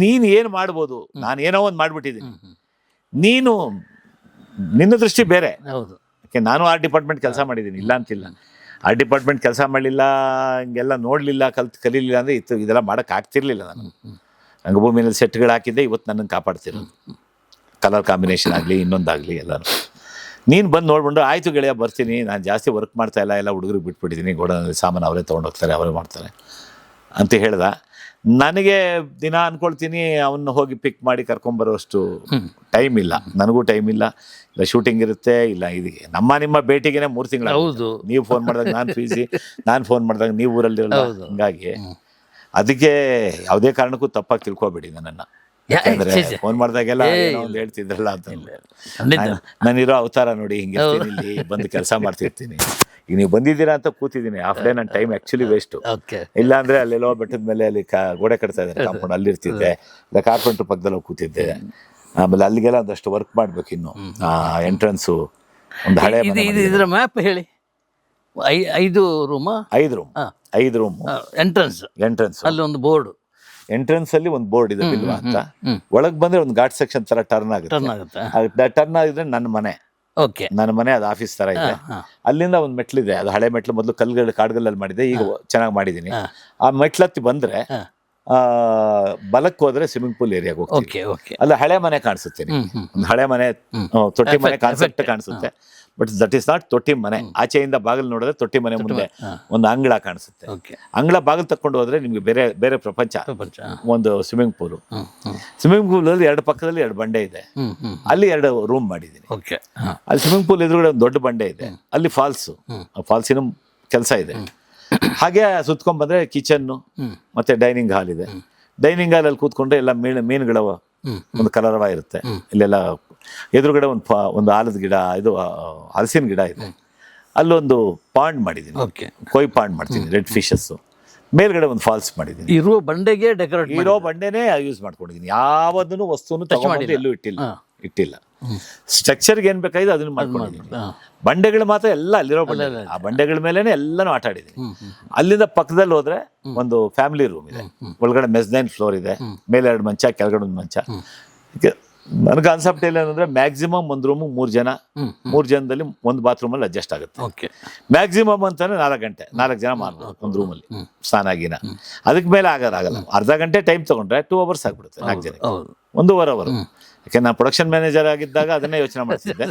ನೀನು ಏನು ಮಾಡ್ಬೋದು, ನಾನು ಏನೋ ಒಂದು ಮಾಡಿಬಿಟ್ಟಿದ್ದೀನಿ, ನೀನು ನಿನ್ನ ದೃಷ್ಟಿ ಬೇರೆ. ಯಾಕೆ ನಾನು ಆರ್ಟ್ ಡಿಪಾರ್ಟ್ಮೆಂಟ್ ಕೆಲಸ ಮಾಡಿದ್ದೀನಿ, ಇಲ್ಲ ಅಂತಿಲ್ಲ. ಆರ್ಟ್ ಡಿಪಾರ್ಟ್ಮೆಂಟ್ ಕೆಲಸ ಮಾಡಲಿಲ್ಲ, ಹಿಂಗೆಲ್ಲ ನೋಡಲಿಲ್ಲ, ಕಲೀಲಿಲ್ಲ ಅಂದರೆ ಇದೆಲ್ಲ ಮಾಡೋಕ್ಕೆ ಆಗ್ತಿರ್ಲಿಲ್ಲ. ನಾನು ರಂಗಭೂಮಿಯಲ್ಲಿ ಸೆಟ್ಗಳು ಹಾಕಿದ್ದೆ ಇವತ್ತು ನನ್ನನ್ನು ಕಾಪಾಡ್ತಿರೋದು. ಕಲರ್ ಕಾಂಬಿನೇಷನ್ ಆಗಲಿ ಇನ್ನೊಂದಾಗಲಿ ಎಲ್ಲರೂ. ನೀನು ಬಂದು ನೋಡ್ಕೊಂಡು ಆಯಿತು ಗೆಳೆಯ ಬರ್ತೀನಿ, ನಾನು ಜಾಸ್ತಿ ವರ್ಕ್ ಮಾಡ್ತಾಯಿಲ್ಲ, ಎಲ್ಲ ಹುಡುಗರಿಗೆ ಬಿಟ್ಬಿಟ್ಟಿದ್ದೀನಿ, ಗೋಡನಲ್ಲಿ ಸಾಮಾನು ಅವರೇ ತೊಗೊಂಡೋಗ್ತಾರೆ, ಅವರೇ ಮಾಡ್ತಾರೆ ಅಂತ ಹೇಳ್ದ. ನನಗೆ ದಿನ ಅಂದ್ಕೊಳ್ತೀನಿ ಅವನ್ನ ಹೋಗಿ ಪಿಕ್ ಮಾಡಿ ಕರ್ಕೊಂಬರೋಷ್ಟು ಟೈಮ್ ಇಲ್ಲ, ನನಗೂ ಟೈಮ್ ಇಲ್ಲ. ಇಲ್ಲ ಶೂಟಿಂಗ್ ಇರುತ್ತೆ, ಇಲ್ಲ ಇದಕ್ಕೆ ನಿಮ್ಮ ಭೇಟಿಗೆ 3 ತಿಂಗಳು. ಹೌದು, ನೀವು ಫೋನ್ ಮಾಡಿದಾಗ ನಾನು ಫೀಸಿ, ನಾನು ಫೋನ್ ಮಾಡಿದಾಗ ನೀವು ಊರಲ್ಲಿರಲ್ಲ. ಹಂಗಾಗಿ ಅದಕ್ಕೆ ಯಾವುದೇ ಕಾರಣಕ್ಕೂ ತಪ್ಪಾಗಿ ತಿಳ್ಕೊಬೇಡಿ ನನ್ನನ್ನು. ಯಾಕಂದ್ರೆ ಫೋನ್ ಮಾಡಿದಾಗೆಲ್ಲ ಒಂದು ಹೇಳ್ತಿದ್ರಲ್ಲ ಅಂತ. ನಾನಿರೋ ಅವತಾರ ನೋಡಿ ಹಿಂಗಿರ್ತೀನಿ, ಇಲ್ಲಿ ಬಂದು ಕೆಲಸ ಮಾಡ್ತಿರ್ತೀನಿ. ಈಗ ನೀವು ಬಂದಿದ್ದೀರಾ ಅಂತ ಕೂತಿದ್ದೀನಿ, ಹಾಫ್ ಡೇ ನನ್ನ ಟೈಮ್ ಆ್ಯಕ್ಚುಲಿ ವೇಸ್ಟು. ಇಲ್ಲ ಅಂದರೆ ಅಲ್ಲೆಲ್ಲೋ ಬೆಟ್ಟದ ಮೇಲೆ ಅಲ್ಲಿ ಗೋಡೆ ಕಟ್ತಾ ಇದ್ದಾರೆ ಕಾಂಪೌಂಡ್, ಅಲ್ಲಿರ್ತಿದ್ದೆ. ಇಲ್ಲ ಕಾರ್ಪೆಂಟ್ರ್ ಪಕ್ಕದಲ್ಲಿ ಹೋಗಿ ಕೂತಿದ್ದೆ. ಆಮೇಲೆ ಅಲ್ಲಿಗೆಲ್ಲ ಒಂದಷ್ಟು ವರ್ಕ್ ಮಾಡ್ಬೇಕು. ಇನ್ನು ಎಂಟ್ರೆನ್ಸು ಒಂದು ಹಳೆ ಇದರ ಮ್ಯಾಪ್ ಹೇಳಿ. 5 ರೂಮಾ? 5 ರೂಮ್ ಎಂಟ್ರೆನ್ಸ್. ಅಲ್ಲಿ ಒಂದು ಬೋರ್ಡ್, ಎಂಟ್ರೆನ್ಸ್ ಅಲ್ಲಿ ಒಂದು ಬೋರ್ಡ್ ಇದೆ ಬಿಲ್ವಾ ಅಂತ. ಒಳಗೆ ಬಂದ್ರೆ ಒಂದು ಘಾಟ್ ಸೆಕ್ಷನ್ ತರ ಟರ್ನ್ ಆಗುತ್ತೆ. ಟರ್ನ್ ಆಗಿದ್ರೆ ನನ್ನ ಮನೆ ಅದು ಆಫೀಸ್ ತರ ಇದೆ. ಅಲ್ಲಿಂದ ಒಂದು ಮೆಟ್ಲಿದೆ, ಅದು ಹಳೆ ಮೆಟ್ಲು. ಮೊದಲು ಕಾಡುಗಲ್ಲಲ್ಲಿ ಮಾಡಿದೆ, ಈಗ ಚೆನ್ನಾಗಿ ಮಾಡಿದ್ದೀನಿ. ಆ ಮೆಟ್ಲತ್ತಿ ಬಂದ್ರೆ ಬಲಕ್ಕೆ ಹೋದ್ರೆ ಸ್ವಿಮ್ಮಿಂಗ್ ಪೂಲ್ ಏರಿಯಾಗೆ ಹೋಗ್ತೀನಿ. ಅಲ್ಲಿ ಹಳೆ ಮನೆ ಕಾಣಿಸುತ್ತೆ, ಒಂದು ಹಳೆ ಮನೆ, ತೊಟ್ಟಿ ಮನೆ ಕಾನ್ಸೆಪ್ಟ್ ಕಾಣಿಸುತ್ತೆ. ಬಟ್ ದಟ್ ಈಸ್ ನಾಟ್ ತೊಟ್ಟಿ ಮನೆ. ಆಚೆಯಿಂದ ಬಾಗಿಲು ನೋಡಿದ್ರೆ ತೊಟ್ಟಿ ಮನೆ ಮುಂದೆ ಒಂದು ಅಂಗಳ ಕಾಣಿಸುತ್ತೆ. ಓಕೆ. ಅಂಗಳ ಬಾಗಿಲು ತಕೊಂಡು ಹೋದ್ರೆ ನಿಮ್ಗೆ ಬೇರೆ ಬೇರೆ ಪ್ರಪಂಚ. ಒಂದು ಸ್ವಿಮ್ಮಿಂಗ್ ಪೂಲ್ ಅಲ್ಲಿ ಎರಡು ಪಕ್ಕದಲ್ಲಿ 2 ಬಂಡೆ ಇದೆ, ಅಲ್ಲಿ 2 ರೂಮ್ ಮಾಡಿದ್ದೀನಿ. ಓಕೆ. ಅಲ್ಲಿ ಸ್ವಿಮ್ಮಿಂಗ್ ಪೂಲ್ ಎದುರುಗಡೆ ಒಂದು ದೊಡ್ಡ ಬಂಡೆ ಇದೆ, ಅಲ್ಲಿ ಫಾಲ್ಸಿನ ಕೆಲಸ ಇದೆ. ಹಾಗೆ ಸುತ್ಕೊಂಡ್ ಬಂದ್ರೆ ಕಿಚನ್ನು ಮತ್ತೆ ಡೈನಿಂಗ್ ಹಾಲ್ ಇದೆ. ಡೈನಿಂಗ್ ಹಾಲ್ ಅಲ್ಲಿ ಕೂತ್ಕೊಂಡ್ರೆ ಎಲ್ಲ ಮೀನುಗಳ ಒಂದು ಕಲರವ ಇರುತ್ತೆ. ಇಲ್ಲೆಲ್ಲ ಎದುರುಗಡೆ ಒಂದು ಆಲದ ಗಿಡ, ಇದು ಹಲಸಿನ ಗಿಡ ಇದೆ. ಅಲ್ಲೊಂದು ಪಾಂಡ್ ಮಾಡಿದ್ದೀನಿ, ಕೊಯ್ ಪಾಂಡ್ ಮಾಡ್ತೀನಿ, ರೆಡ್ ಫಿಶಸ್. ಮೇಲ್ಗಡೆ ಒಂದು ಫಾಲ್ಸ್ ಮಾಡಿದ್ದೀನಿ. ಇರೋ ಬಂಡೆಗೆ ಡೆಕೋರೇಟ್ ಇರೋ ಬಂಡೆನೇ ಯೂಸ್ ಮಾಡ್ಕೊಂಡಿದ್ದೀನಿ. ಯಾವದನ್ನು ವಸ್ತುನು ತಗೊಂಡು ಎಲ್ಲೂ ಇಟ್ಟಿಲ್ಲ. ಸ್ಟ್ರಕ್ಚರ್ಗೆ ಏನ್ ಬೇಕಾಗಿದೆ ಅದನ್ನ ಮಾಡ್ಕೊಂಡಿದ್ದೀನಿ. ಬಂಡೆಗಳು ಮಾತ್ರ ಎಲ್ಲ ಅಲ್ಲಿರೋ ಬಂಡೆ, ಆ ಬಂಡೆಗಳ ಮೇಲೆನೆ ಎಲ್ಲಾನು ಆಟ ಆಡಿದ್ದೀನಿ. ಅಲ್ಲಿಂದ ಪಕ್ಕದಲ್ಲಿ ಹೋದ್ರೆ ಒಂದು ಫ್ಯಾಮಿಲಿ ರೂಮ್ ಇದೆ, ಒಳಗಡೆ ಮೆಸ್ನೈನ್ ಫ್ಲೋರ್ ಇದೆ, ಮೇಲೆ 2 ಮಂಚ, ಕೆಳಗಡೆ 1 ಮಂಚ. ನನ್ನ ಕಾನ್ಸೆಪ್ಟ್ ಏನಂದ್ರೆ ಮ್ಯಾಕ್ಸಿಮಮ್ ಒಂದು ರೂಮ್ 3 ಜನ, 3 ಜನದಲ್ಲಿ ಒಂದು ಬಾತ್ರೂಮ್ ಅಲ್ಲಿ ಅಡ್ಜಸ್ಟ್ ಆಗುತ್ತೆ. ಮ್ಯಾಕ್ಸಿಮಮ್ ಅಂತಾನೆ 4 ಗಂಟೆ, 4 ಜನ ಮಾಡ್ಬೋದು ಒಂದು ರೂಮಲ್ಲಿ ಸ್ನಾನಾಗಿನ. ಅದಕ್ಕೆ ಮೇಲೆ ಆಗಲ್ಲ. ಅರ್ಧ ಗಂಟೆ ಟೈಮ್ ತಗೊಂಡ್ರೆ 2 ಅವರ್ಸ್ ಆಗ್ಬಿಡುತ್ತೆ 4 ಜನಕ್ಕೆ, 1.5 ಅವರ್. ಯಾಕೆ ನಾನು ಪ್ರೊಡಕ್ಷನ್ ಮ್ಯಾನೇಜರ್ ಆಗಿದ್ದಾಗ ಅದನ್ನೇ ಯೋಚನೆ ಮಾಡ್ತಿದ್ದೆ,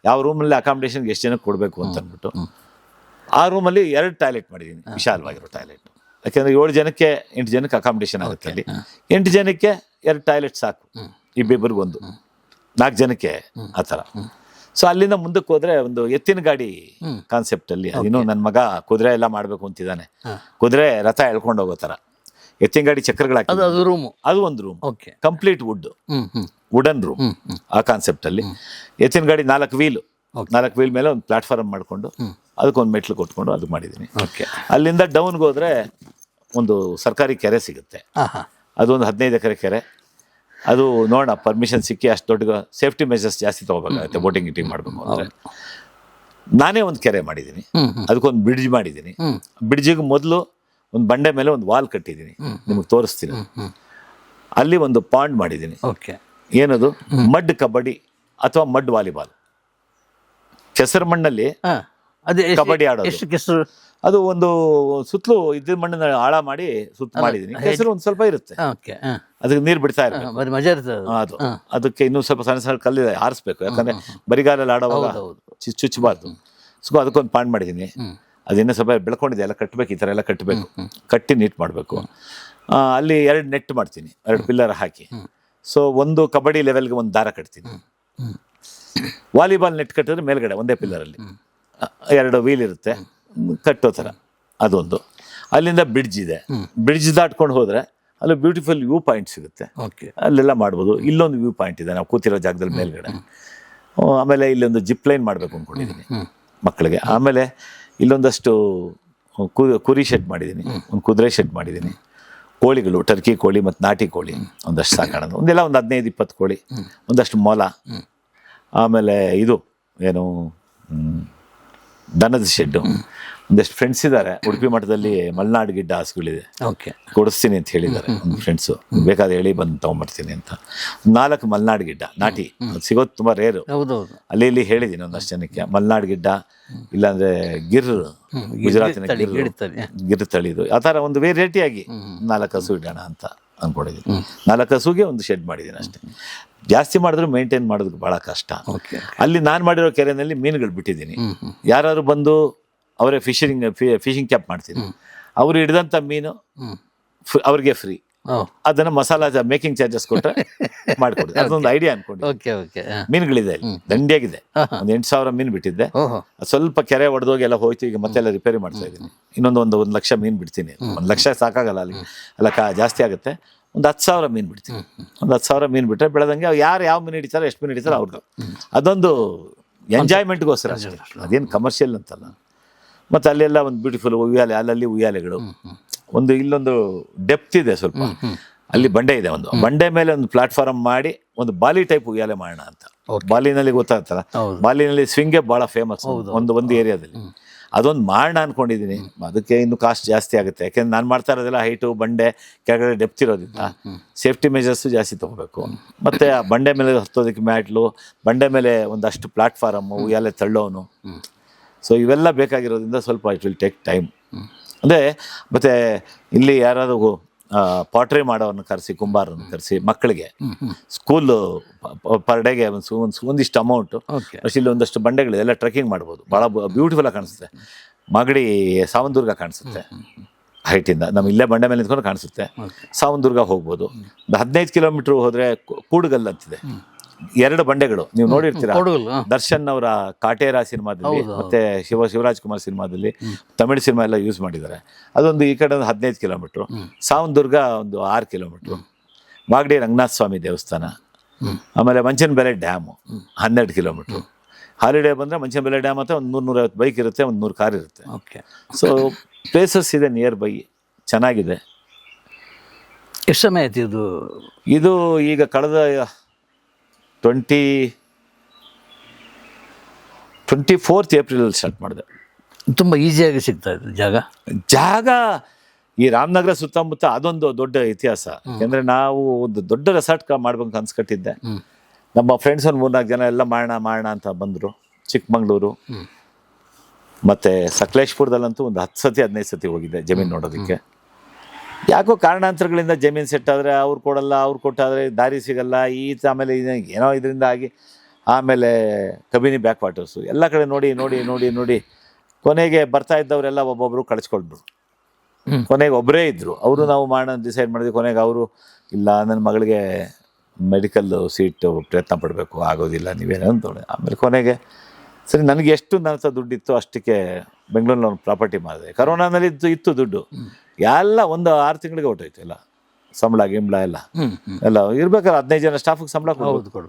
ಯಾವ ರೂಮಲ್ಲಿ ಅಕಾಮಿಡೇಷನ್ಗೆ ಎಷ್ಟು ಜನಕ್ಕೆ ಕೊಡಬೇಕು ಅಂತ ಅಂದ್ಬಿಟ್ಟು. ಆ ರೂಮಲ್ಲಿ 2 ಟಾಯ್ಲೆಟ್ ಮಾಡಿದ್ದೀನಿ, ವಿಶಾಲವಾಗಿರೋ ಟಾಯ್ಲೆಟ್. ಯಾಕೆಂದ್ರೆ 7 ಜನಕ್ಕೆ 8 ಜನಕ್ಕೆ ಅಕಾಮಿಡೇಷನ್ ಆಗುತ್ತೆ ಅಲ್ಲಿ. 8 ಜನಕ್ಕೆ 2 ಟಾಯ್ಲೆಟ್ ಸಾಕು, ಇಬ್ಬಿಬ್ಬರಿಗೊಂದು, 4 ಜನಕ್ಕೆ ಆ ಥರ. ಸೊ ಅಲ್ಲಿಂದ ಮುಂದಕ್ಕೆ ಹೋದ್ರೆ ಒಂದು ಎತ್ತಿನ ಗಾಡಿ ಕಾನ್ಸೆಪ್ಟ್ ಅಲ್ಲಿ, ಇನ್ನೂ ನನ್ನ ಮಗ ಕುದುರೆ ಎಲ್ಲ ಮಾಡ್ಬೇಕು ಅಂತಿದ್ದಾನೆ. ಕುದುರೆ ರಥ ಎಳ್ಕೊಂಡು ಹೋಗೋ ಥರ ಎತ್ತಿನ ಗಾಡಿ ಚಕ್ರಗಳು ಹಾಕಿ ಅದು ಒಂದು ರೂಮ್, ಕಂಪ್ಲೀಟ್ ವುಡನ್ ರೂಮ್. ಆ ಕಾನ್ಸೆಪ್ಟ್ ಅಲ್ಲಿ ಎತ್ತಿನ ಗಾಡಿ 4 ವೀಲ್ ಮೇಲೆ ಒಂದು ಪ್ಲಾಟ್ಫಾರ್ಮ್ ಮಾಡ್ಕೊಂಡು ಅದಕ್ಕೊಂದು ಮೆಟ್ಲು ಕೊಟ್ಕೊಂಡು ಅದು ಮಾಡಿದ್ದೀನಿ. ಅಲ್ಲಿಂದ ಡೌನ್ಗೆ ಹೋದ್ರೆ ಒಂದು ಸರ್ಕಾರಿ ಕೆರೆ ಸಿಗುತ್ತೆ, ಅದು ಒಂದು 15 ಎಕರೆ ಕೆರೆ. ಅದು ನೋಡೋಣ, ಪರ್ಮಿಷನ್ ಸಿಕ್ಕಿ ಅಷ್ಟು ದೊಡ್ಡ ಸೇಫ್ಟಿ ಮೆಜರ್ಸ್ ಜಾಸ್ತಿ ತಗೋಬೇಕಾಗುತ್ತೆ ಬೋಟಿಂಗ್ ಗಿಟಿಂಗ್ ಮಾಡಬೇಕು ಅಂದರೆ. ನಾನೇ ಒಂದು ಕೆರೆ ಮಾಡಿದ್ದೀನಿ, ಅದಕ್ಕೊಂದು ಬ್ರಿಡ್ಜ್ ಮಾಡಿದ್ದೀನಿ. ಬ್ರಿಡ್ಜಿಗೆ ಮೊದಲು ಒಂದು ಬಂಡೆ ಮೇಲೆ ಒಂದು ವಾಲ್ ಕಟ್ಟಿದ್ದೀನಿ, ನಿಮಗೆ ತೋರಿಸ್ತೀನಿ. ಅಲ್ಲಿ ಒಂದು ಪಾಂಡ್ ಮಾಡಿದ್ದೀನಿ. ಏನದು ಮಡ್ ಕಬಡ್ಡಿ ಅಥವಾ ಮಡ್ ವಾಲಿಬಾಲ್. ಕೆಸರು ಮಣ್ಣಲ್ಲಿ ಕಬಡ್ಡಿ ಆಡೋದು. ಅದು ಒಂದು ಸುತ್ತಲೂ ಇದ್ದ ಮಣ್ಣನ್ನ ಆಳ ಮಾಡಿ ಮಾಡಿದ್ದೀನಿ. ಕೆಸರು ಒಂದು ಸ್ವಲ್ಪ ಇರುತ್ತೆ, ಅದಕ್ಕೆ ನೀರು ಬಿಡ್ತಾ ಇರ್ಬೇಕು. ಅದು ಅದಕ್ಕೆ ಇನ್ನೂ ಸ್ವಲ್ಪ ಸಣ್ಣ ಸಣ್ಣ ಕಲ್ಲಿದೆ, ಆರಿಸ್ಬೇಕು. ಯಾಕಂದ್ರೆ ಬರಿಗಾಲಲ್ಲಿ ಆಡೋವಾಗ ಚುಚ್ಚಬಾರ್ದು. ಸೊ ಅದಕ್ಕೊಂದು ಪಾಂಡ್ ಮಾಡಿದ್ದೀನಿ. ಅದಿನ್ನೂ ಸ್ವಲ್ಪ ಬೆಳ್ಕೊಂಡಿದೆ, ಎಲ್ಲ ಕಟ್ಟಬೇಕು, ಈ ಥರ ಎಲ್ಲ ಕಟ್ಟಬೇಕು, ಕಟ್ಟಿ ನೀಟ್ ಮಾಡಬೇಕು. ಅಲ್ಲಿ 2 ನೆಟ್ ಮಾಡ್ತೀನಿ, 2 ಪಿಲ್ಲರ್ ಹಾಕಿ. ಸೊ ಒಂದು ಕಬಡ್ಡಿ ಲೆವೆಲ್ಗೆ ಒಂದು ದಾರ ಕಟ್ತೀನಿ. ವಾಲಿಬಾಲ್ ನೆಟ್ ಕಟ್ಟಿದ್ರೆ ಮೇಲ್ಗಡೆ ಒಂದೇ ಪಿಲ್ಲರಲ್ಲಿ 2 ವೀಲ್ ಇರುತ್ತೆ, ಕಟ್ಟೋ ಥರ ಅದೊಂದು. ಅಲ್ಲಿಂದ ಬ್ರಿಡ್ಜ್ ಇದೆ, ಬ್ರಿಡ್ಜ್ ದಾಟ್ಕೊಂಡು ಹೋದ್ರೆ ಅಲ್ಲಿ ಬ್ಯೂಟಿಫುಲ್ ವ್ಯೂ ಪಾಯಿಂಟ್ ಸಿಗುತ್ತೆ, ಅಲ್ಲೆಲ್ಲ ಮಾಡ್ಬೋದು. ಇಲ್ಲೊಂದು ವ್ಯೂ ಪಾಯಿಂಟ್ ಇದೆ ನಾವು ಕೂತಿರೋ ಜಾಗದಲ್ಲಿ ಮೇಲ್ಗಡೆ. ಆಮೇಲೆ ಇಲ್ಲೊಂದು ಜಿಪ್ ಲೈನ್ ಮಾಡಬೇಕು ಅಂದ್ಕೊಂಡಿದ್ದೀನಿ ಮಕ್ಕಳಿಗೆ. ಆಮೇಲೆ ಇಲ್ಲೊಂದಷ್ಟು ಕುರಿ ಶೆಡ್ ಮಾಡಿದ್ದೀನಿ, ಒಂದು ಕುದುರೆ ಶೆಡ್ ಮಾಡಿದ್ದೀನಿ. ಕೋಳಿಗಳು, ಟರ್ಕಿ ಕೋಳಿ ಮತ್ತು ನಾಟಿ ಕೋಳಿ ಒಂದಷ್ಟು ಸಾಕೋಣ, ಒಂದೆಲ್ಲ ಒಂದು 15-20 ಕೋಳಿ, ಒಂದಷ್ಟು ಮೊಲ. ಆಮೇಲೆ ಇದು ಏನು ದನದ ಶೆಡ್ಡು. ಒಂದಷ್ಟು ಫ್ರೆಂಡ್ಸ್ ಇದ್ದಾರೆ ಉಡುಪಿ ಮಠದಲ್ಲಿ, ಮಲೆನಾಡು ಗಿಡ್ಡ ಹಸುಗಳಿದೆ, ಕೊಡಿಸ್ತೀನಿ ಅಂತ ಹೇಳಿದ್ದಾರೆ ಒಂದು ಫ್ರೆಂಡ್ಸು. ಬೇಕಾದ್ರೆ ಹೇಳಿ ಬಂದು ತೊಗೊಂಬರ್ತೀನಿ ಅಂತ. 4 ಮಲೆನಾಡು ಗಿಡ್ಡ ನಾಟಿ, ಅದು ಸಿಗೋದು ತುಂಬ ರೇರು. ಅಲ್ಲಿ ಇಲ್ಲಿ ಹೇಳಿದ್ದೀನಿ ಒಂದಷ್ಟು ಜನಕ್ಕೆ. ಮಲೆನಾಡು ಗಿಡ್ಡ ಇಲ್ಲಾಂದ್ರೆ ಗುಜರಾತಿನ ಗಿರ್ ತಳಿದು, ಆ ಥರ ಒಂದು ವೆರೈಟಿಯಾಗಿ 4 ಹಸು ಇಡೋಣ ಅಂತ ಅಂದ್ಕೊಂಡಿದ್ದೀನಿ. 4 ಹಸುಗೆ ಒಂದು ಶೆಡ್ ಮಾಡಿದ್ದೀನಿ ಅಷ್ಟೇ. ಜಾಸ್ತಿ ಮಾಡಿದ್ರು ಮೇಂಟೈನ್ ಮಾಡೋದಕ್ಕೆ ಭಾಳ ಕಷ್ಟ. ಅಲ್ಲಿ ನಾನು ಮಾಡಿರೋ ಕೆರೆಯಲ್ಲಿ ಮೀನುಗಳು ಬಿಟ್ಟಿದ್ದೀನಿ. ಯಾರು ಬಂದು ಅವರೇ ಫಿಶಿಂಗ್ ಕ್ಯಾಪ್ ಮಾಡ್ತೀನಿ. ಅವರು ಹಿಡಿದಂಥ ಮೀನು ಅವ್ರಿಗೆ ಫ್ರೀ. ಅದನ್ನ ಮಸಾಲಾ ಮೇಕಿಂಗ್ ಚಾರ್ಜಸ್ ಕೊಟ್ಟರೆ ಮಾಡಿಕೊಡಿ. ಅದೊಂದು ಐಡಿಯಾ ಅನ್ಕೊಂಡು. ಮೀನುಗಳಿದೆ ಅಲ್ಲಿ ದಂಡಿಯಾಗಿದೆ, ಒಂದು 8,000 ಮೀನು ಬಿಟ್ಟಿದ್ದೆ. ಸ್ವಲ್ಪ ಕೆರೆ ಒಡೆದೋಗಿ ಎಲ್ಲ ಹೋಯ್ತು, ಈಗ ಮತ್ತೆಲ್ಲ ರಿಪೇರಿ ಮಾಡ್ತಾ ಇದ್ದೀನಿ. ಇನ್ನೊಂದು 1 ಲಕ್ಷ ಮೀನು ಬಿಡ್ತೀನಿ. 1 ಲಕ್ಷ ಸಾಕಾಗಲ್ಲ, ಅಲ್ಲಿ ಎಲ್ಲ ಜಾಸ್ತಿ ಆಗುತ್ತೆ. ಒಂದು 10,000 ಮೀನು ಬಿಡ್ತೀನಿ. ಒಂದು 10,000 ಮೀನು ಬಿಟ್ಟರೆ ಬೆಳೆದಂಗೆ ಯಾರು ಯಾವ ಮೀನು ಹಿಡಿತಾರೆ, ಎಷ್ಟು ಮೀನು ಹಿಡಿತಾರೆ ಅವ್ರದ್ದು. ಅದೊಂದು ಎಂಜಾಯ್ಮೆಂಟ್ಗೋಸ್ಕರ ಅಷ್ಟೇ, ಅದೇನು ಕಮರ್ಷಿಯಲ್ ಅಂತಲ್ಲ. ಮತ್ತು ಅಲ್ಲೆಲ್ಲ ಒಂದು ಬ್ಯೂಟಿಫುಲ್ ಉಯ್ಯಾಲೆ, ಅಲ್ಲಲ್ಲಿ ಉಯ್ಯಾಲೆಗಳು. ಇಲ್ಲೊಂದು ಡೆಪ್ತ್ ಇದೆ ಸ್ವಲ್ಪ, ಅಲ್ಲಿ ಬಂಡೆ ಇದೆ. ಒಂದು ಬಂಡೆ ಮೇಲೆ ಒಂದು ಪ್ಲಾಟ್ಫಾರ್ಮ್ ಮಾಡಿ ಒಂದು ಬಾಲಿ ಟೈಪ್ ಉಯ್ಯಾಲೆ ಮಾಡೋಣ ಅಂತ. ಬಾಲಿನಲ್ಲಿ ಗೊತ್ತಾಗ್ತಲ್ಲ, ಬಾಲಿನಲ್ಲಿ ಸ್ವಿಂಗೇ ಭಾಳ ಫೇಮಸ್ ಒಂದು ಏರಿಯಾದಲ್ಲಿ. ಅದೊಂದು ಮಾಡೋಣ ಅನ್ಕೊಂಡಿದ್ದೀನಿ. ಅದಕ್ಕೆ ಇನ್ನು ಕಾಸ್ಟ್ ಜಾಸ್ತಿ ಆಗುತ್ತೆ, ಯಾಕೆಂದ್ರೆ ನಾನು ಮಾಡ್ತಾ ಇರೋದೆಲ್ಲ ಹೈಟು, ಬಂಡೆ ಕೆಳಗಡೆ ಡೆಪ್ತ್ ಇರೋದ್ರಿಂದ ಸೇಫ್ಟಿ ಮೆಜರ್ಸು ಜಾಸ್ತಿ ತೊಗೋಬೇಕು. ಮತ್ತು ಆ ಬಂಡೆ ಮೇಲೆ ಹತ್ತೋದಕ್ಕೆ ಮ್ಯಾಟ್ಲು, ಬಂಡೆ ಮೇಲೆ ಒಂದಷ್ಟು ಪ್ಲಾಟ್ಫಾರಮ್ಮು, ಉಯ್ಯಾಲೆ ತಳ್ಳೋನು. ಸೊ ಇವೆಲ್ಲ ಬೇಕಾಗಿರೋದ್ರಿಂದ ಸ್ವಲ್ಪ ಇಟ್ ವಿಲ್ ಟೇಕ್ ಟೈಮ್. ಅಂದರೆ ಮತ್ತು ಇಲ್ಲಿ ಯಾರಾದರೂ ಪಾಟ್ರಿ ಮಾಡೋರನ್ನ ಕರೆಸಿ, ಕುಂಬಾರನ್ನ ಕರೆಸಿ ಮಕ್ಕಳಿಗೆ ಸ್ಕೂಲ್ ಪರ್ ಡೇಗೆ ಒಂದಿಷ್ಟು ಅಮೌಂಟು, ಓಕೆ ಇಲ್ಲಿ ಒಂದಷ್ಟು ಬಂಡೆಗಳಿದೆ, ಎಲ್ಲ ಟ್ರೆಕ್ಕಿಂಗ್ ಮಾಡ್ಬೋದು. ಭಾಳ ಬ್ಯೂಟಿಫುಲ್ ಆಗಿ ಕಾಣಿಸುತ್ತೆ. ಮಾಗಡಿ ಸಾವಂತದುರ್ಗ ಕಾಣಿಸುತ್ತೆ ಹೈಟಿಂದ, ನಮ್ಮ ಇಲ್ಲೇ ಬಂಡೆ ಮೇಲೆ ನಿಂತ್ಕೊಂಡು ಕಾಣಿಸುತ್ತೆ. ಸಾವಂತದುರ್ಗ ಹೋಗ್ಬೋದು. ಒಂದು 15 ಕಿಲೋಮೀಟ್ರ್ ಹೋದರೆ ಕೂಡುಗಲ್ ಅಂತಿದೆ. 2 ಬಂಡೆಗಳು ನೀವು ನೋಡಿರ್ತೀರಾ. ದರ್ಶನ್ ಅವರ ಕಾಟೇರ ಸಿನಿಮಾದಲ್ಲಿ ಮತ್ತೆ ಶಿವರಾಜ್ ಕುಮಾರ್ ಸಿನಿಮಾದಲ್ಲಿ, ತಮಿಳ್ ಸಿನಿಮಾ ಎಲ್ಲ ಯೂಸ್ ಮಾಡಿದ್ದಾರೆ. ಅದೊಂದು ಈ ಕಡೆ ಒಂದು 15 ಕಿಲೋಮೀಟ್ರು, ಸಾವಂತದುರ್ಗ ಒಂದು 6 ಕಿಲೋಮೀಟ್ರು, ಮಾಗಡಿ ರಂಗನಾಥ ಸ್ವಾಮಿ ದೇವಸ್ಥಾನ, ಆಮೇಲೆ ಮಂಚನಬೆಲೆ ಡ್ಯಾಮು 12 ಕಿಲೋಮೀಟ್ರು. ಹಾಲಿಡೇ ಬಂದರೆ ಮಂಚನಬೆಲೆ ಡ್ಯಾಮ್ ಹತ್ರ ಒಂದು 100-150 ಬೈಕ್ ಇರುತ್ತೆ, ಒಂದು 100 ಕಾರ್ ಇರುತ್ತೆ. ಓಕೆ. ಸೊ ಪ್ಲೇಸಸ್ ಇದೆ ನಿಯರ್ ಬೈ, ಚೆನ್ನಾಗಿದೆ. ಎಷ್ಟು ಸಮಯ ಆಯ್ತು ಇದು? ಇದು ಈಗ ಕಳೆದ 24th ಏಪ್ರಿಲ್ ಸ್ಟಾರ್ಟ್ ಮಾಡಿದೆ. ತುಂಬ ಈಸಿಯಾಗಿ ಸಿಗ್ತಾ ಇದೆ ಜಾಗ. ಈ ರಾಮನಗರ ಸುತ್ತಮುತ್ತ ಅದೊಂದು ದೊಡ್ಡ ಇತಿಹಾಸ. ಯಾಕೆಂದರೆ ನಾವು ಒಂದು ದೊಡ್ಡ ರೆಸಾರ್ಟ್ ಮಾಡ್ಬೇಕು ಅನ್ಸ್ಕಟ್ಟಿದ್ದೆ. ನಮ್ಮ ಫ್ರೆಂಡ್ಸ್ ಒಂದು 3-4 ಜನ ಎಲ್ಲ ಮಾಡೋಣ ಅಂತ ಬಂದರು. ಚಿಕ್ಕಮಂಗ್ಳೂರು ಮತ್ತು ಸಕಲೇಶ್ಪುರದಲ್ಲಂತೂ ಒಂದು 10 ಸತಿ 15 ಸತಿ ಹೋಗಿದ್ದೆ ಜಮೀನು ನೋಡೋದಕ್ಕೆ. ಯಾಕೋ ಕಾರಣಾಂತರಗಳಿಂದ ಜಮೀನು ಸೆಟ್ ಆದರೆ ಅವ್ರು ಕೊಡಲ್ಲ, ಅವ್ರು ಕೊಟ್ಟಾದರೆ ದಾರಿ ಸಿಗಲ್ಲ, ಆಮೇಲೆ ಏನೋ ಇದರಿಂದ ಆಗಿ ಆಮೇಲೆ ಕಬಿನಿ ಬ್ಯಾಕ್ ವಾಟರ್ಸು ಎಲ್ಲ ಕಡೆ ನೋಡಿ ಕೊನೆಗೆ ಬರ್ತಾ ಇದ್ದವರೆಲ್ಲ ಒಬ್ಬೊಬ್ಬರು ಕಳಿಸ್ಕೊಳ್ಬಿಟ್ರು. ಕೊನೆಗೆ ಒಬ್ಬರೇ ಇದ್ದರು. ಅವರು ನಾವು ಮಾಡೋಣ ಡಿಸೈಡ್ ಮಾಡಿದ್ವಿ. ಕೊನೆಗೆ ಅವರು ಇಲ್ಲ, ನನ್ನ ಮಗಳಿಗೆ ಮೆಡಿಕಲ್ ಸೀಟು ಪ್ರಯತ್ನ ಪಡಬೇಕು, ಆಗೋದಿಲ್ಲ, ನೀವೇನೋ ಅಂತೋಳೆ. ಆಮೇಲೆ ಕೊನೆಗೆ ಸರಿ, ನನಗೆ ಎಷ್ಟು ನನ್ನ ಹತ್ರ ದುಡ್ಡಿತ್ತು ಅಷ್ಟಕ್ಕೆ ಬೆಂಗಳೂರಲ್ಲಿ ಒಂದು ಪ್ರಾಪರ್ಟಿ ಮಾಡಿದೆ. ಕರೋನಾದಲ್ಲಿ ಇತ್ತು ದುಡ್ಡು ಎಲ್ಲ, ಒಂದು 6 ತಿಂಗಳಿಗೆ ಹೊಟ್ಟೋಯ್ತು ಎಲ್ಲ. ಸಂಬಳ ಗಿಂಬಳ ಎಲ್ಲ ಇರ್ಬೇಕಾದ್ರೆ 15 ಜನ ಸ್ಟಾಫಿಗೆ ಸಂಬಳ ಕೊಡಬೇಕು.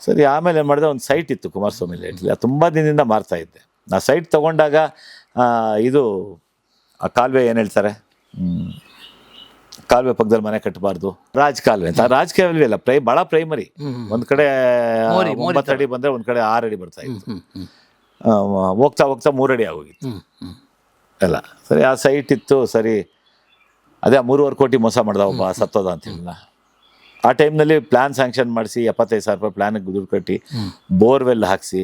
ಸರಿ, ಆಮೇಲೆ ಏನು ಮಾಡಿದೆ, ಒಂದು ಸೈಟ್ ಇತ್ತು ಕುಮಾರಸ್ವಾಮಿ ಲೇಟ್ಲಿ, ತುಂಬ ದಿನದಿಂದ ಮಾರ್ತಾ ಇದ್ದೆ. ಆ ಸೈಟ್ ತೊಗೊಂಡಾಗ ಇದು ಆ ಕಾಲುವೆ ಏನು ಹೇಳ್ತಾರೆ, ಕಾಲುವೆ ಪಕ್ಕದಲ್ಲಿ ಮನೆ ಕಟ್ಟಬಾರ್ದು, ಕಾಲುವೆ ಅಂತ. ಕಾಲುವೆ ಅಲ್ಲ, ಭಾಳ ಪ್ರೈಮರಿ. ಒಂದು ಕಡೆ 9 ಅಡಿ ಬಂದರೆ ಒಂದು ಕಡೆ 6 ಅಡಿ ಬರ್ತಾ ಇತ್ತು. ಹೋಗ್ತಾ 3 ಅಡಿ ಆಗೋಗಿತ್ತು ಎಲ್ಲ. ಸರಿ, ಆ ಸೈಟ್ ಇತ್ತು. ಸರಿ, ಅದೇ 3.5 ಕೋಟಿ ಮೋಸ ಮಾಡ್ದ ಒಬ್ಬ, ಸತ್ತೋದ ಅಂತೇಳಿಲ್ಲ. ಆ ಟೈಮ್ನಲ್ಲಿ ಪ್ಲ್ಯಾನ್ ಸ್ಯಾಂಕ್ಷನ್ ಮಾಡಿಸಿ 75,000 ರೂಪಾಯಿ ಪ್ಲ್ಯಾನಿಗೆ ದುಡ್ಡು ಕಟ್ಟಿ ಬೋರ್ವೆಲ್ ಹಾಕಿಸಿ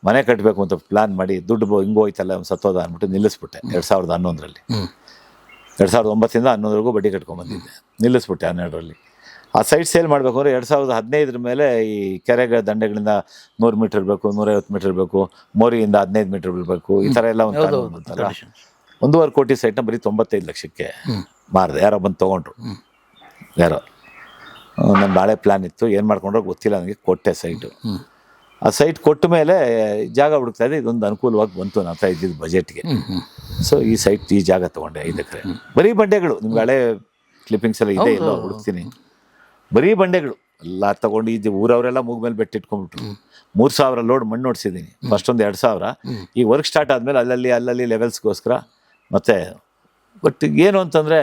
ಮನೆ ಕಟ್ಟಬೇಕು ಅಂತ ಪ್ಲ್ಯಾನ್ ಮಾಡಿ ದುಡ್ಡು ಹಿಂಗೆ ಹೋಯ್ತಲ್ಲ, ಸತ್ತೋದ ಅಂದ್ಬಿಟ್ಟು ನಿಲ್ಲಿಸ್ಬಿಟ್ಟೆ 2011ರಲ್ಲಿ. 2009ರಿಂದ 2011ವರೆಗೂ ಬಡ್ಡಿ ಕಟ್ಕೊಂಡ್ಬಂದಿದ್ದೆ, ನಿಲ್ಲಿಸ್ಬಿಟ್ಟೆ 12ರಲ್ಲಿ. ಆ ಸೈಟ್ ಸೇಲ್ ಮಾಡಬೇಕು ಅಂದರೆ 2015 ಮೇಲೆ ಈ ಕೆರೆಗಳ ದಂಡೆಗಳಿಂದ 100 ಮೀಟರ್ ಇರಬೇಕು, 150 ಮೀಟರ್ ಇರಬೇಕು, ಮೋರಿಯಿಂದ 15 ಮೀಟರ್ ಇರಬೇಕು, ಈ ಥರ ಎಲ್ಲ ಒಂದು ಕಾನೂನು ಬಂತಲ್ಲ. 1.5 ಕೋಟಿ ಸೈಟ್ನ ಬರೀ 95 ಲಕ್ಷಕ್ಕೆ ಮಾರಿದೆ. ಯಾರೋ ಬಂದು ತೊಗೊಂಡ್ರು, ಯಾರೋ. ನನ್ನ ಬಾಳೆ ಪ್ಲ್ಯಾನ್ ಇತ್ತು, ಏನು ಮಾಡ್ಕೊಂಡ್ರೋ ಗೊತ್ತಿಲ್ಲ ನನಗೆ. ಕೊಟ್ಟೆ ಸೈಟು. ಆ ಸೈಟ್ ಕೊಟ್ಟ ಮೇಲೆ ಜಾಗ ಹುಡುಕ್ತಾ ಇದೆ. ಇದೊಂದು ಅನುಕೂಲವಾಗಿ ಬಂತು ನನ್ನ ಹತ್ರ ಇದ್ದಿದ್ದು ಬಜೆಟ್ಗೆ. ಸೊ ಈ ಸೈಟ್, ಈ ಜಾಗ ತೊಗೊಂಡೆ 5 ಎಕರೆ. ಬರೀ ಬಂಡೆಗಳು, ನಿಮ್ಗೆ ಹಳೆ ಕ್ಲಿಪ್ಪಿಂಗ್ಸ್ ಎಲ್ಲ ಇದೆ, ಎಲ್ಲ ಹುಡುಕ್ತೀನಿ. ಬರೀ ಬಂಡೆಗಳು ಎಲ್ಲ ತೊಗೊಂಡು ಊರವರೆಲ್ಲ ಮೂಗ್ ಮೇಲೆ ಬೆಟ್ಟು ಇಟ್ಕೊಂಡ್ಬಿಟ್ರು. 3,000 ಲೋಡ್ ಮಣ್ಣು ನೋಡ್ಸಿದ್ದೀನಿ. ಫಸ್ಟ್ ಒಂದು 2,000. ಈ ವರ್ಕ್ ಸ್ಟಾರ್ಟ್ ಆದಮೇಲೆ ಅಲ್ಲಲ್ಲಿ ಲೆವೆಲ್ಸ್ಗೋಸ್ಕರ. ಮತ್ತು ಬಟ್ ಏನು ಅಂತಂದರೆ,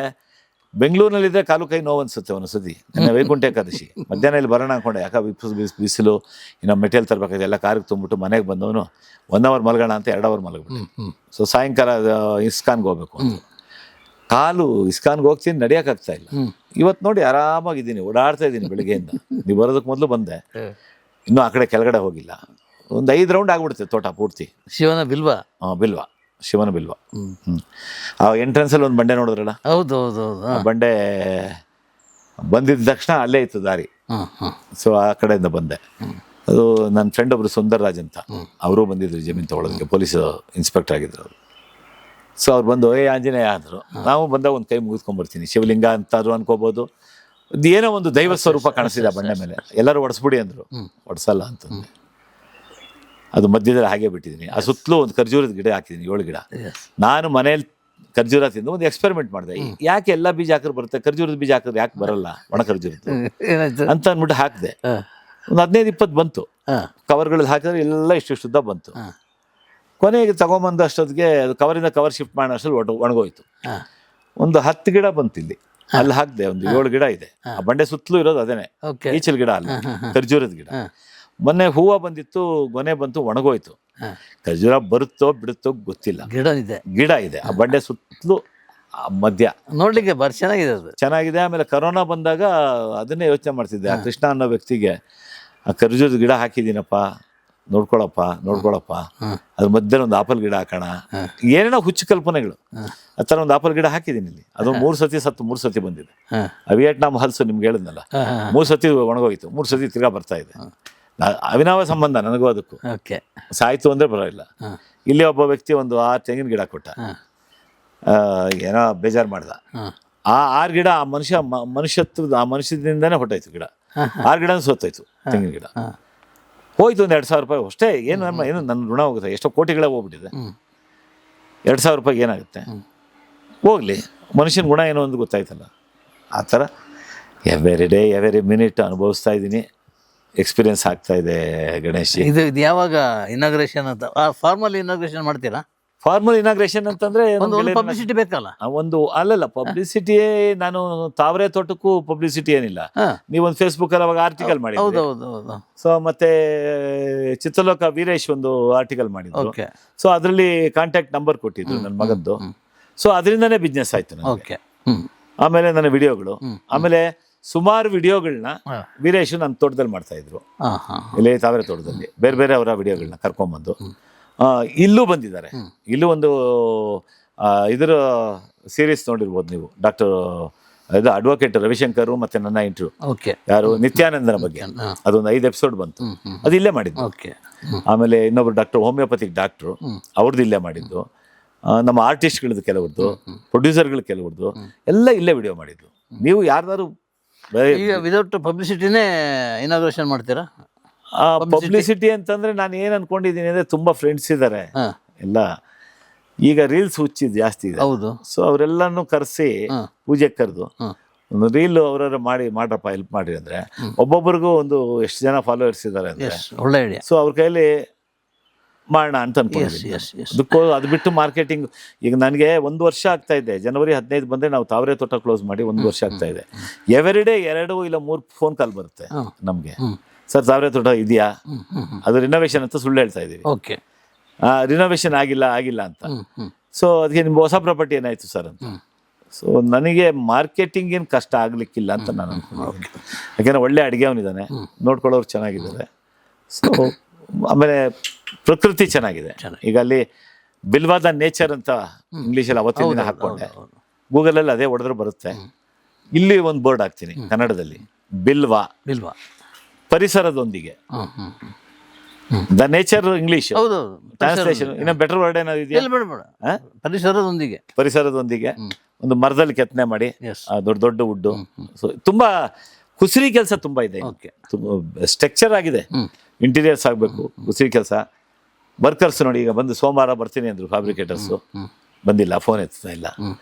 ಬೆಂಗಳೂರಿನಲ್ಲಿದ್ದರೆ ಕಾಲು ಕೈ ನೋವು ಅನಿಸುತ್ತೆ ಒಂದೊಂದ್ಸತಿ. ನನ್ನ ವೈಕುಂಠ ಏಕಾದಶಿ ಮಧ್ಯಾಹ್ನ ಇಲ್ಲಿ ಬರೋಣ ಅಂದ್ಕೊಂಡೆ. ಯಾಕೆ ಬಿಸಿಲು, ಇನ್ನು ಮೆಟೀರಿಯಲ್ ತರಬೇಕಾದ್ರೆ ಎಲ್ಲ ಕಾರಿಗೆ ತುಂಬಿಟ್ಟು ಮನೆಗೆ ಬಂದವನು 1 ಅವರ್ ಮಲಗೋಣ ಅಂತ 2 ಅವರ್ ಮಲಗ್ಬಿಟ್ಟು. ಸೊ ಸಾಯಂಕಾಲ ಇಸ್ಕಾನ್ಗೆ ಹೋಗ್ಬೇಕು ಅಂತ ಕಾಲು ಇಸ್ಕಾನ್ಗೆ ಹೋಗ್ತೀನಿ, ನಡೆಯೋಕ್ಕಾಗ್ತಾ ಇಲ್ಲ. ಇವತ್ತು ನೋಡಿ ಆರಾಮಾಗಿದ್ದೀನಿ, ಓಡಾಡ್ತಾ ಇದ್ದೀನಿ ಬೆಳಿಗ್ಗೆಯಿಂದ. ನೀವು ಬರೋದಕ್ಕೆ ಮೊದಲು ಬಂದೆ, ಇನ್ನೂ ಆ ಕಡೆ ಕೆಳಗಡೆ ಹೋಗಿಲ್ಲ. ಒಂದು 5 ರೌಂಡ್ ಆಗ್ಬಿಡುತ್ತೆ ತೋಟ ಪೂರ್ತಿ. ಬಿಲ್ವ. ಶಿವನ ಬಿಲ್ವ. ಆ ಎಂಟ್ರೆನ್ಸಲ್ಲಿ ಒಂದು ಬಂಡೆ ನೋಡಿದ್ರಲ್ಲ, ಹೌದು. ಬಂಡೆ ಬಂದಿದ್ದ ತಕ್ಷಣ ಅಲ್ಲೇ ಇತ್ತು ದಾರಿ. ಸೊ ಆ ಕಡೆಯಿಂದ ಬಂದೆ. ಅದು ನನ್ನ ಫ್ರೆಂಡ್ ಒಬ್ರು ಸುಂದರ್ರಾಜ್ ಅಂತ, ಅವರು ಬಂದಿದ್ರು ಜಮೀನು ತೊಗೊಳೋದಕ್ಕೆ, ಪೊಲೀಸ್ ಇನ್ಸ್ಪೆಕ್ಟರ್ ಆಗಿದ್ರು ಅವರು. ಸೊ ಅವ್ರು ಬಂದು ಆಂಜನೇಯ ಅಂದರು. ನಾವು ಬಂದಾಗ ಒಂದು ಕೈ ಮುಗಿಸ್ಕೊಂಡ್ಬರ್ತೀನಿ, ಶಿವಲಿಂಗ ಅಂತಾದ್ರು ಅನ್ಕೋಬೋದು. ಏನೋ ಒಂದು ದೈವ ಸ್ವರೂಪ ಕಾಣಿಸ್ತಿದೆ ಆ ಬಂಡೆ ಮೇಲೆ. ಎಲ್ಲರೂ ಒಡಿಸ್ಬಿಡಿ ಅಂದರು, ಒಡಿಸಲ್ಲ ಅಂತಂದೆ. ಅದು ಮಧ್ಯದಲ್ಲಿ ಹಾಗೆ ಬಿಟ್ಟಿದ್ದೀನಿ. ಆ ಸುತ್ತಲೂ ಒಂದು ಖರ್ಜೂರದ ಗಿಡ ಹಾಕಿದ್ದೀನಿ, 7 ಗಿಡ. ನಾನು ಮನೇಲಿ ಖರ್ಜೂರ ತಿಂದು ಒಂದು ಎಕ್ಸ್ಪೆರಿಮೆಂಟ್ ಮಾಡಿದೆ. ಯಾಕೆ ಎಲ್ಲ ಬೀಜ ಹಾಕಿದ್ರೆ ಬರುತ್ತೆ, ಖರ್ಜೂರದ ಬೀಜ ಹಾಕಿದ್ರೆ ಯಾಕೆ ಬರಲ್ಲ, ಒಣ ಖರ್ಜೂರದ್ದು ಅಂತ ಅಂದ್ಬಿಟ್ಟು ಹಾಕಿದೆ. ಒಂದು 15-20 ಬಂತು. ಕವರ್ಗಳಲ್ಲಿ ಹಾಕಿದ್ರೆ ಎಲ್ಲ ಇಷ್ಟು ಉದ್ದ ಬಂತು. ಕೊನೆಗೆ ತಗೊಂಬಂದು ಅಷ್ಟೊತ್ತಿಗೆ ಅದು ಕವರಿಂದ ಕವರ್ ಶಿಫ್ಟ್ ಮಾಡೋ ಅಷ್ಟರಲ್ಲಿ ಒಣಗೋಯ್ತು. ಒಂದು 10 ಗಿಡ ಬಂತು ಇಲ್ಲಿ. ಅಲ್ಲಿ ಹಾಕಿದೆ, ಒಂದು 7 ಗಿಡ ಇದೆ. ಆ ಬಂಡೆ ಸುತ್ತಲೂ ಇರೋದು ಅದೇನೆ, ಈಚಲ್ ಗಿಡ ಅಲ್ಲ, ಖರ್ಜೂರದ ಗಿಡ. ಮೊನ್ನೆ ಹೂವು ಬಂದಿತ್ತು, ಗೊನೆ ಬಂತು, ಒಣಗೋಯ್ತು. ಖರ್ಜೂರ ಬರುತ್ತೋ ಬಿಡುತ್ತೋ ಗೊತ್ತಿಲ್ಲ. ಗಿಡ ಇದೆ ಆ ಬಂಡೆ ಸುತ್ತಲೂ ಮಧ್ಯ. ನೋಡ್ಲಿಕ್ಕೆ ಚೆನ್ನಾಗಿದೆ, ಅದು ಚೆನ್ನಾಗಿದೆ. ಆಮೇಲೆ ಕರೋನಾ ಬಂದಾಗ ಅದನ್ನೇ ಯೋಚನೆ ಮಾಡ್ತಿದ್ದೆ, ಆ ಕೃಷ್ಣ ಅನ್ನೋ ವ್ಯಕ್ತಿಗೆ ಆ ಖರ್ಜೂರದ ಗಿಡ ಹಾಕಿದ್ದೀನಪ್ಪ, ನೋಡ್ಕೊಳಪ್ಪ ಅದ್ರ ಮಧ್ಯದಲ್ಲಿ ಒಂದು ಆಪಲ್ ಗಿಡ ಹಾಕೋಣ, ಏನೇನೋ ಹುಚ್ಚು ಕಲ್ಪನೆಗಳು. ಆ ಥರ ಒಂದು ಆಪಲ್ ಗಿಡ ಹಾಕಿದ್ದೀನಿ ಇಲ್ಲಿ. ಅದು 3 ಸತಿ ಸತ್ತು 3 ಸತಿ ಬಂದಿದೆ. ವಿಯೆಟ್ನಾಂ ಹಲ್ಸು ನಿಮ್ಗೆ ಹೇಳಿದ್ನಲ್ಲ, 3 ಸತಿ ಒಣಗೋಯ್ತು, 3 ಸತಿ ತಿರ್ಗಾ ಬರ್ತಾ ಇದೆ. ಅವಿನಾವ ಸಂಬಂಧ ನನಗೂ ಅದಕ್ಕೂ. ಸಾಯ್ತು ಅಂದ್ರೆ ಬರೋಲ್ಲ. ಇಲ್ಲಿ ಒಬ್ಬ ವ್ಯಕ್ತಿ ಒಂದು 6 ತೆಂಗಿನ ಗಿಡ ಕೊಟ್ಟ, ಏನೋ ಬೇಜಾರು ಮಾಡ್ದ. ಆ 6 ಗಿಡ ಆ ಮನುಷ್ಯದಿಂದಾನೇ ಹೊಟ್ಟೋಯ್ತು ಗಿಡ. 6 ಗಿಡ ಸೋತೋಯ್ತು ತೆಂಗಿನ ಗಿಡ. ಹೋಯ್ತು ಒಂದು 2,000 ರೂಪಾಯಿ ಅಷ್ಟೇ. ಏನು ನನ್ನ ಋಣ ಹೋಗುತ್ತೆ, ಎಷ್ಟೋ ಕೋಟಿಗಳೇ ಹೋಗ್ಬಿಟ್ಟಿದೆ. 2,000 ರೂಪಾಯಿಗೆ ಏನಾಗುತ್ತೆ, ಹೋಗ್ಲಿ. ಮನುಷ್ಯನ ಗುಣ ಏನೋ ಒಂದು ಗೊತ್ತಾಯ್ತಲ್ಲ. ಆ ಥರ ಎವ್ರಿ ಡೇ ಎವ್ರಿ ಮಿನಿಟ್ ಅನುಭವಿಸ್ತಾ ಇದ್ದೀನಿ. ಎಕ್ಸ್ಪೀರಿಯನ್ಸ್ ಆಗ್ತಾ ಇದೆ ಗಣೇಶ್. ಇದು ಯಾವಾಗ ಇನಾಗ್ರೇಷನ್ ಅಂತ, ಫಾರ್ಮಲ್ ಇನಾಗ್ರೇಷನ್ ಮಾಡ್ತೀರಾ? ಫಾರ್ಮಲ್ ಇನಾಗ್ರೇಷನ್ ಅಂತಂದ್ರೆ ಪಬ್ಲಿಸಿಟಿ ಬೇಕಲ್ಲ. ಅಲ್ಲಲ್ಲ ಪಬ್ಲಿಸಿಟಿ. ನಾನು ತಾವರೆ ತೋಟಕ್ಕೂ ಪಬ್ಲಿಸಿಟಿ ಏನಿಲ್ಲ. ನೀವೊಂದು ಫೇಸ್ಬುಕ್ ಅಲ್ಲಿ ಅವಾಗ ಆರ್ಟಿಕಲ್ ಮಾಡಿದ್ರಿ. ಸೊ ಮತ್ತೆ ಚಿತ್ರಲೋಕ ವೀರೇಶ್ ಒಂದು ಆರ್ಟಿಕಲ್ ಮಾಡಿದ್ರು. ಸೊ ಅದರಲ್ಲಿ ಕಾಂಟ್ಯಾಕ್ಟ್ ನಂಬರ್ ಕೊಟ್ಟಿದ್ರು ನನ್ನ ಮಗದ್ದು. ಸೊ ಅದರಿಂದನೇ ಬಿಸ್ನೆಸ್ ಆಯ್ತು ನನಗೆ. ಆಮೇಲೆ ನನ್ನ ವಿಡಿಯೋಗಳು, ಆಮೇಲೆ ಸುಮಾರು ವಿಡಿಯೋಗಳನ್ನ ವೀರೇಶ್ ನನ್ನ ತೋಟದಲ್ಲಿ ಮಾಡ್ತಾ ಇದ್ರು. ಇಲ್ಲಿ ತಾವರೆ ತೋಟದಲ್ಲಿ ಬೇರೆ ಬೇರೆ ಅವರ ವಿಡಿಯೋಗಳನ್ನ ಕರ್ಕೊಂಡ್ಬಂದು ಇಲ್ಲೂ ಬಂದಿದ್ದಾರೆ. ಇಲ್ಲೂ ಒಂದು ಇದರ ಸೀರೀಸ್ ನೋಡಿರ್ಬೋದು ನೀವು, ಡಾಕ್ಟರ್ ಇದು ಅಡ್ವೊಕೇಟ್ ರವಿಶಂಕರ್ ಮತ್ತೆ ನನ್ನ ಇಂಟರ್ವ್ಯೂ, ಯಾರು ನಿತ್ಯಾನಂದನ ಬಗ್ಗೆ, ಅದೊಂದು 5 ಎಪಿಸೋಡ್ ಬಂತು. ಅದು ಇಲ್ಲೇ ಮಾಡಿದ್ದು. ಆಮೇಲೆ ಇನ್ನೊಬ್ರು ಡಾಕ್ಟರ್ ಹೋಮಿಯೋಪತಿಕ್ ಡಾಕ್ಟ್ರು, ಅವ್ರದ್ದು ಇಲ್ಲೇ ಮಾಡಿದ್ದು. ನಮ್ಮ ಆರ್ಟಿಸ್ಟ್ಗಳದ್ದು ಕೆಲವ್ರದ್ದು, ಪ್ರೊಡ್ಯೂಸರ್ಗಳು ಕೆಲವ್ರದ್ದು ಎಲ್ಲ ಇಲ್ಲೇ ವಿಡಿಯೋ ಮಾಡಿದ್ದು. ನೀವು ಯಾರ್ದಾರು ಈಗ ವಿದೌಟ್ ಪಬ್ಲಿಸಿಟಿನೇ ಇನಾಗ್ರೇಷನ್ ಮಾಡ್ತೀರಾ? ಪಬ್ಲಿಸಿಟಿ ಅಂತಂದ್ರೆ ನಾನು ಏನ್ ಅನ್ಕೊಂಡಿದ್ದೀನಿ ಅಂದ್ರೆ, ತುಂಬಾ ಫ್ರೆಂಡ್ಸ್ ಇದ್ದಾರೆ ಎಲ್ಲ. ಈಗ ರೀಲ್ಸ್ ಹುಚ್ಚಿದ್ ಜಾಸ್ತಿ ಇದೆ. ಸೊ ಅವರೆಲ್ಲಾನು ಕರೆಸಿ ಪೂಜೆಗೆ ಕರೆದು ಒಂದು ರೀಲ್ ಅವ್ರ ಮಾಡ್ರಪ್ಪ ಹೆಲ್ಪ್ ಮಾಡಿ ಅಂದ್ರೆ, ಒಬ್ಬೊಬ್ಬರಿಗೂ ಒಂದು ಎಷ್ಟು ಜನ ಫಾಲೋವರ್ಸ್ ಇದ್ದಾರೆ ಅಂದ್ರೆ ಒಳ್ಳೆ ಐಡಿಯಾ. ಸೊ ಅವ್ರ ಕೈಲಿ ಮಾಡೋಣ ಅಂತ ಅನ್ಕೊಂಡಿದ್ದೀನಿ. ಅದಕ್ಕೂ ಅದು ಬಿಟ್ಟು ಮಾರ್ಕೆಟಿಂಗ್. ಈಗ ನನಗೆ 1 ವರ್ಷ ಆಗ್ತಾ ಇದೆ. ಜನವರಿ 15 ಬಂದ್ರೆ ನಾವು ತಾವರೆ ತೋಟ ಕ್ಲೋಸ್ ಮಾಡಿ 1 ವರ್ಷ ಆಗ್ತಾ ಇದೆ. ಎವ್ರಿ ಡೇ 2 ಇಲ್ಲ 3 ಫೋನ್ ಕಾಲ್ ಬರುತ್ತೆ ನಮ್ಗೆ. ಸರ್ ತಾವರೆ ತೋಟ ಇದೆಯಾ, ಅದು ರಿನೋವೇಷನ್ ಅಂತ ಸುಳ್ಳು ಹೇಳ್ತಾ ಇದೀವಿ. ರಿನೋವೇಷನ್ ಆಗಿಲ್ಲ ಅಂತ. ಸೊ ಅದಕ್ಕೆ ನಿಮ್ಮ ಹೊಸ ಪ್ರಾಪರ್ಟಿ ಏನಾಯ್ತು ಸರ್ ಅಂತ. ಸೊ ನನಗೆ ಮಾರ್ಕೆಟಿಂಗ್ ಏನು ಕಷ್ಟ ಆಗ್ಲಿಕ್ಕಿಲ್ಲ ಅಂತ ನಾನು ಅನ್ಕೊಂಡು, ಯಾಕೆಂದ್ರೆ ಒಳ್ಳೆ ಅಡುಗೆ ಅವನಿದ್ದಾನೆ, ನೋಡ್ಕೊಳ್ಳೋರು ಚೆನ್ನಾಗಿದ್ದಾರೆ. ಸೊ ಆಮೇಲೆ ಪ್ರಕೃತಿ ಚೆನ್ನಾಗಿದೆ. ಈಗ ಅಲ್ಲಿ ಬಿಲ್ವಾದ ನೇಚರ್ ಅಂತ ಇಂಗ್ಲೀಷಲ್ಲಿ ಅವತ್ತಿನ ದಿನ ಹಾಕ್ಕೊಂಡೆ. ಗೂಗಲಲ್ಲಿ ಅದೇ ಹೊಡೆದ್ರೆ ಬರುತ್ತೆ. ಇಲ್ಲಿ ಒಂದು ಬೋರ್ಡ್ ಹಾಕ್ತೀನಿ ಕನ್ನಡದಲ್ಲಿ, ಬಿಲ್ವಾ ಪರಿಸರದೊಂದಿಗೆ. The nature English translation. ಇನ್ನ ಬೆಟರ್ ವರ್ಡ್ ಏನಾದ್ರು ಇದೆಯಾ? ಪರಿಸರದೊಂದಿಗೆ ಒಂದು ಮರದಲ್ಲಿ ಕೆತ್ತನೆ ಮಾಡಿ, ದೊಡ್ಡ ದೊಡ್ಡ ವುಡ್ಡು. ಸೊ ತುಂಬಾ ಕುಸರಿ ಕೆಲಸ ತುಂಬಾ ಇದೆ. ಸ್ಟ್ರಕ್ಚರ್ ಆಗಿದೆ. ಇಂಟೀರಿಯರ್ಸ್ ಆಗಬೇಕು, ಕುಸರಿ ಕೆಲಸ. ವರ್ಕರ್ಸ್ ನೋಡಿ, ಈಗ ಬಂದು ಸೋಮವಾರ ಬರ್ತೀನಿ ಅಂದ್ರು ಫ್ಯಾಬ್ರಿಕೇಟರ್ಸು, ಬಂದಿಲ್ಲ, ಫೋನ್ ಎತ್ತಾ ಇಲ್ಲ.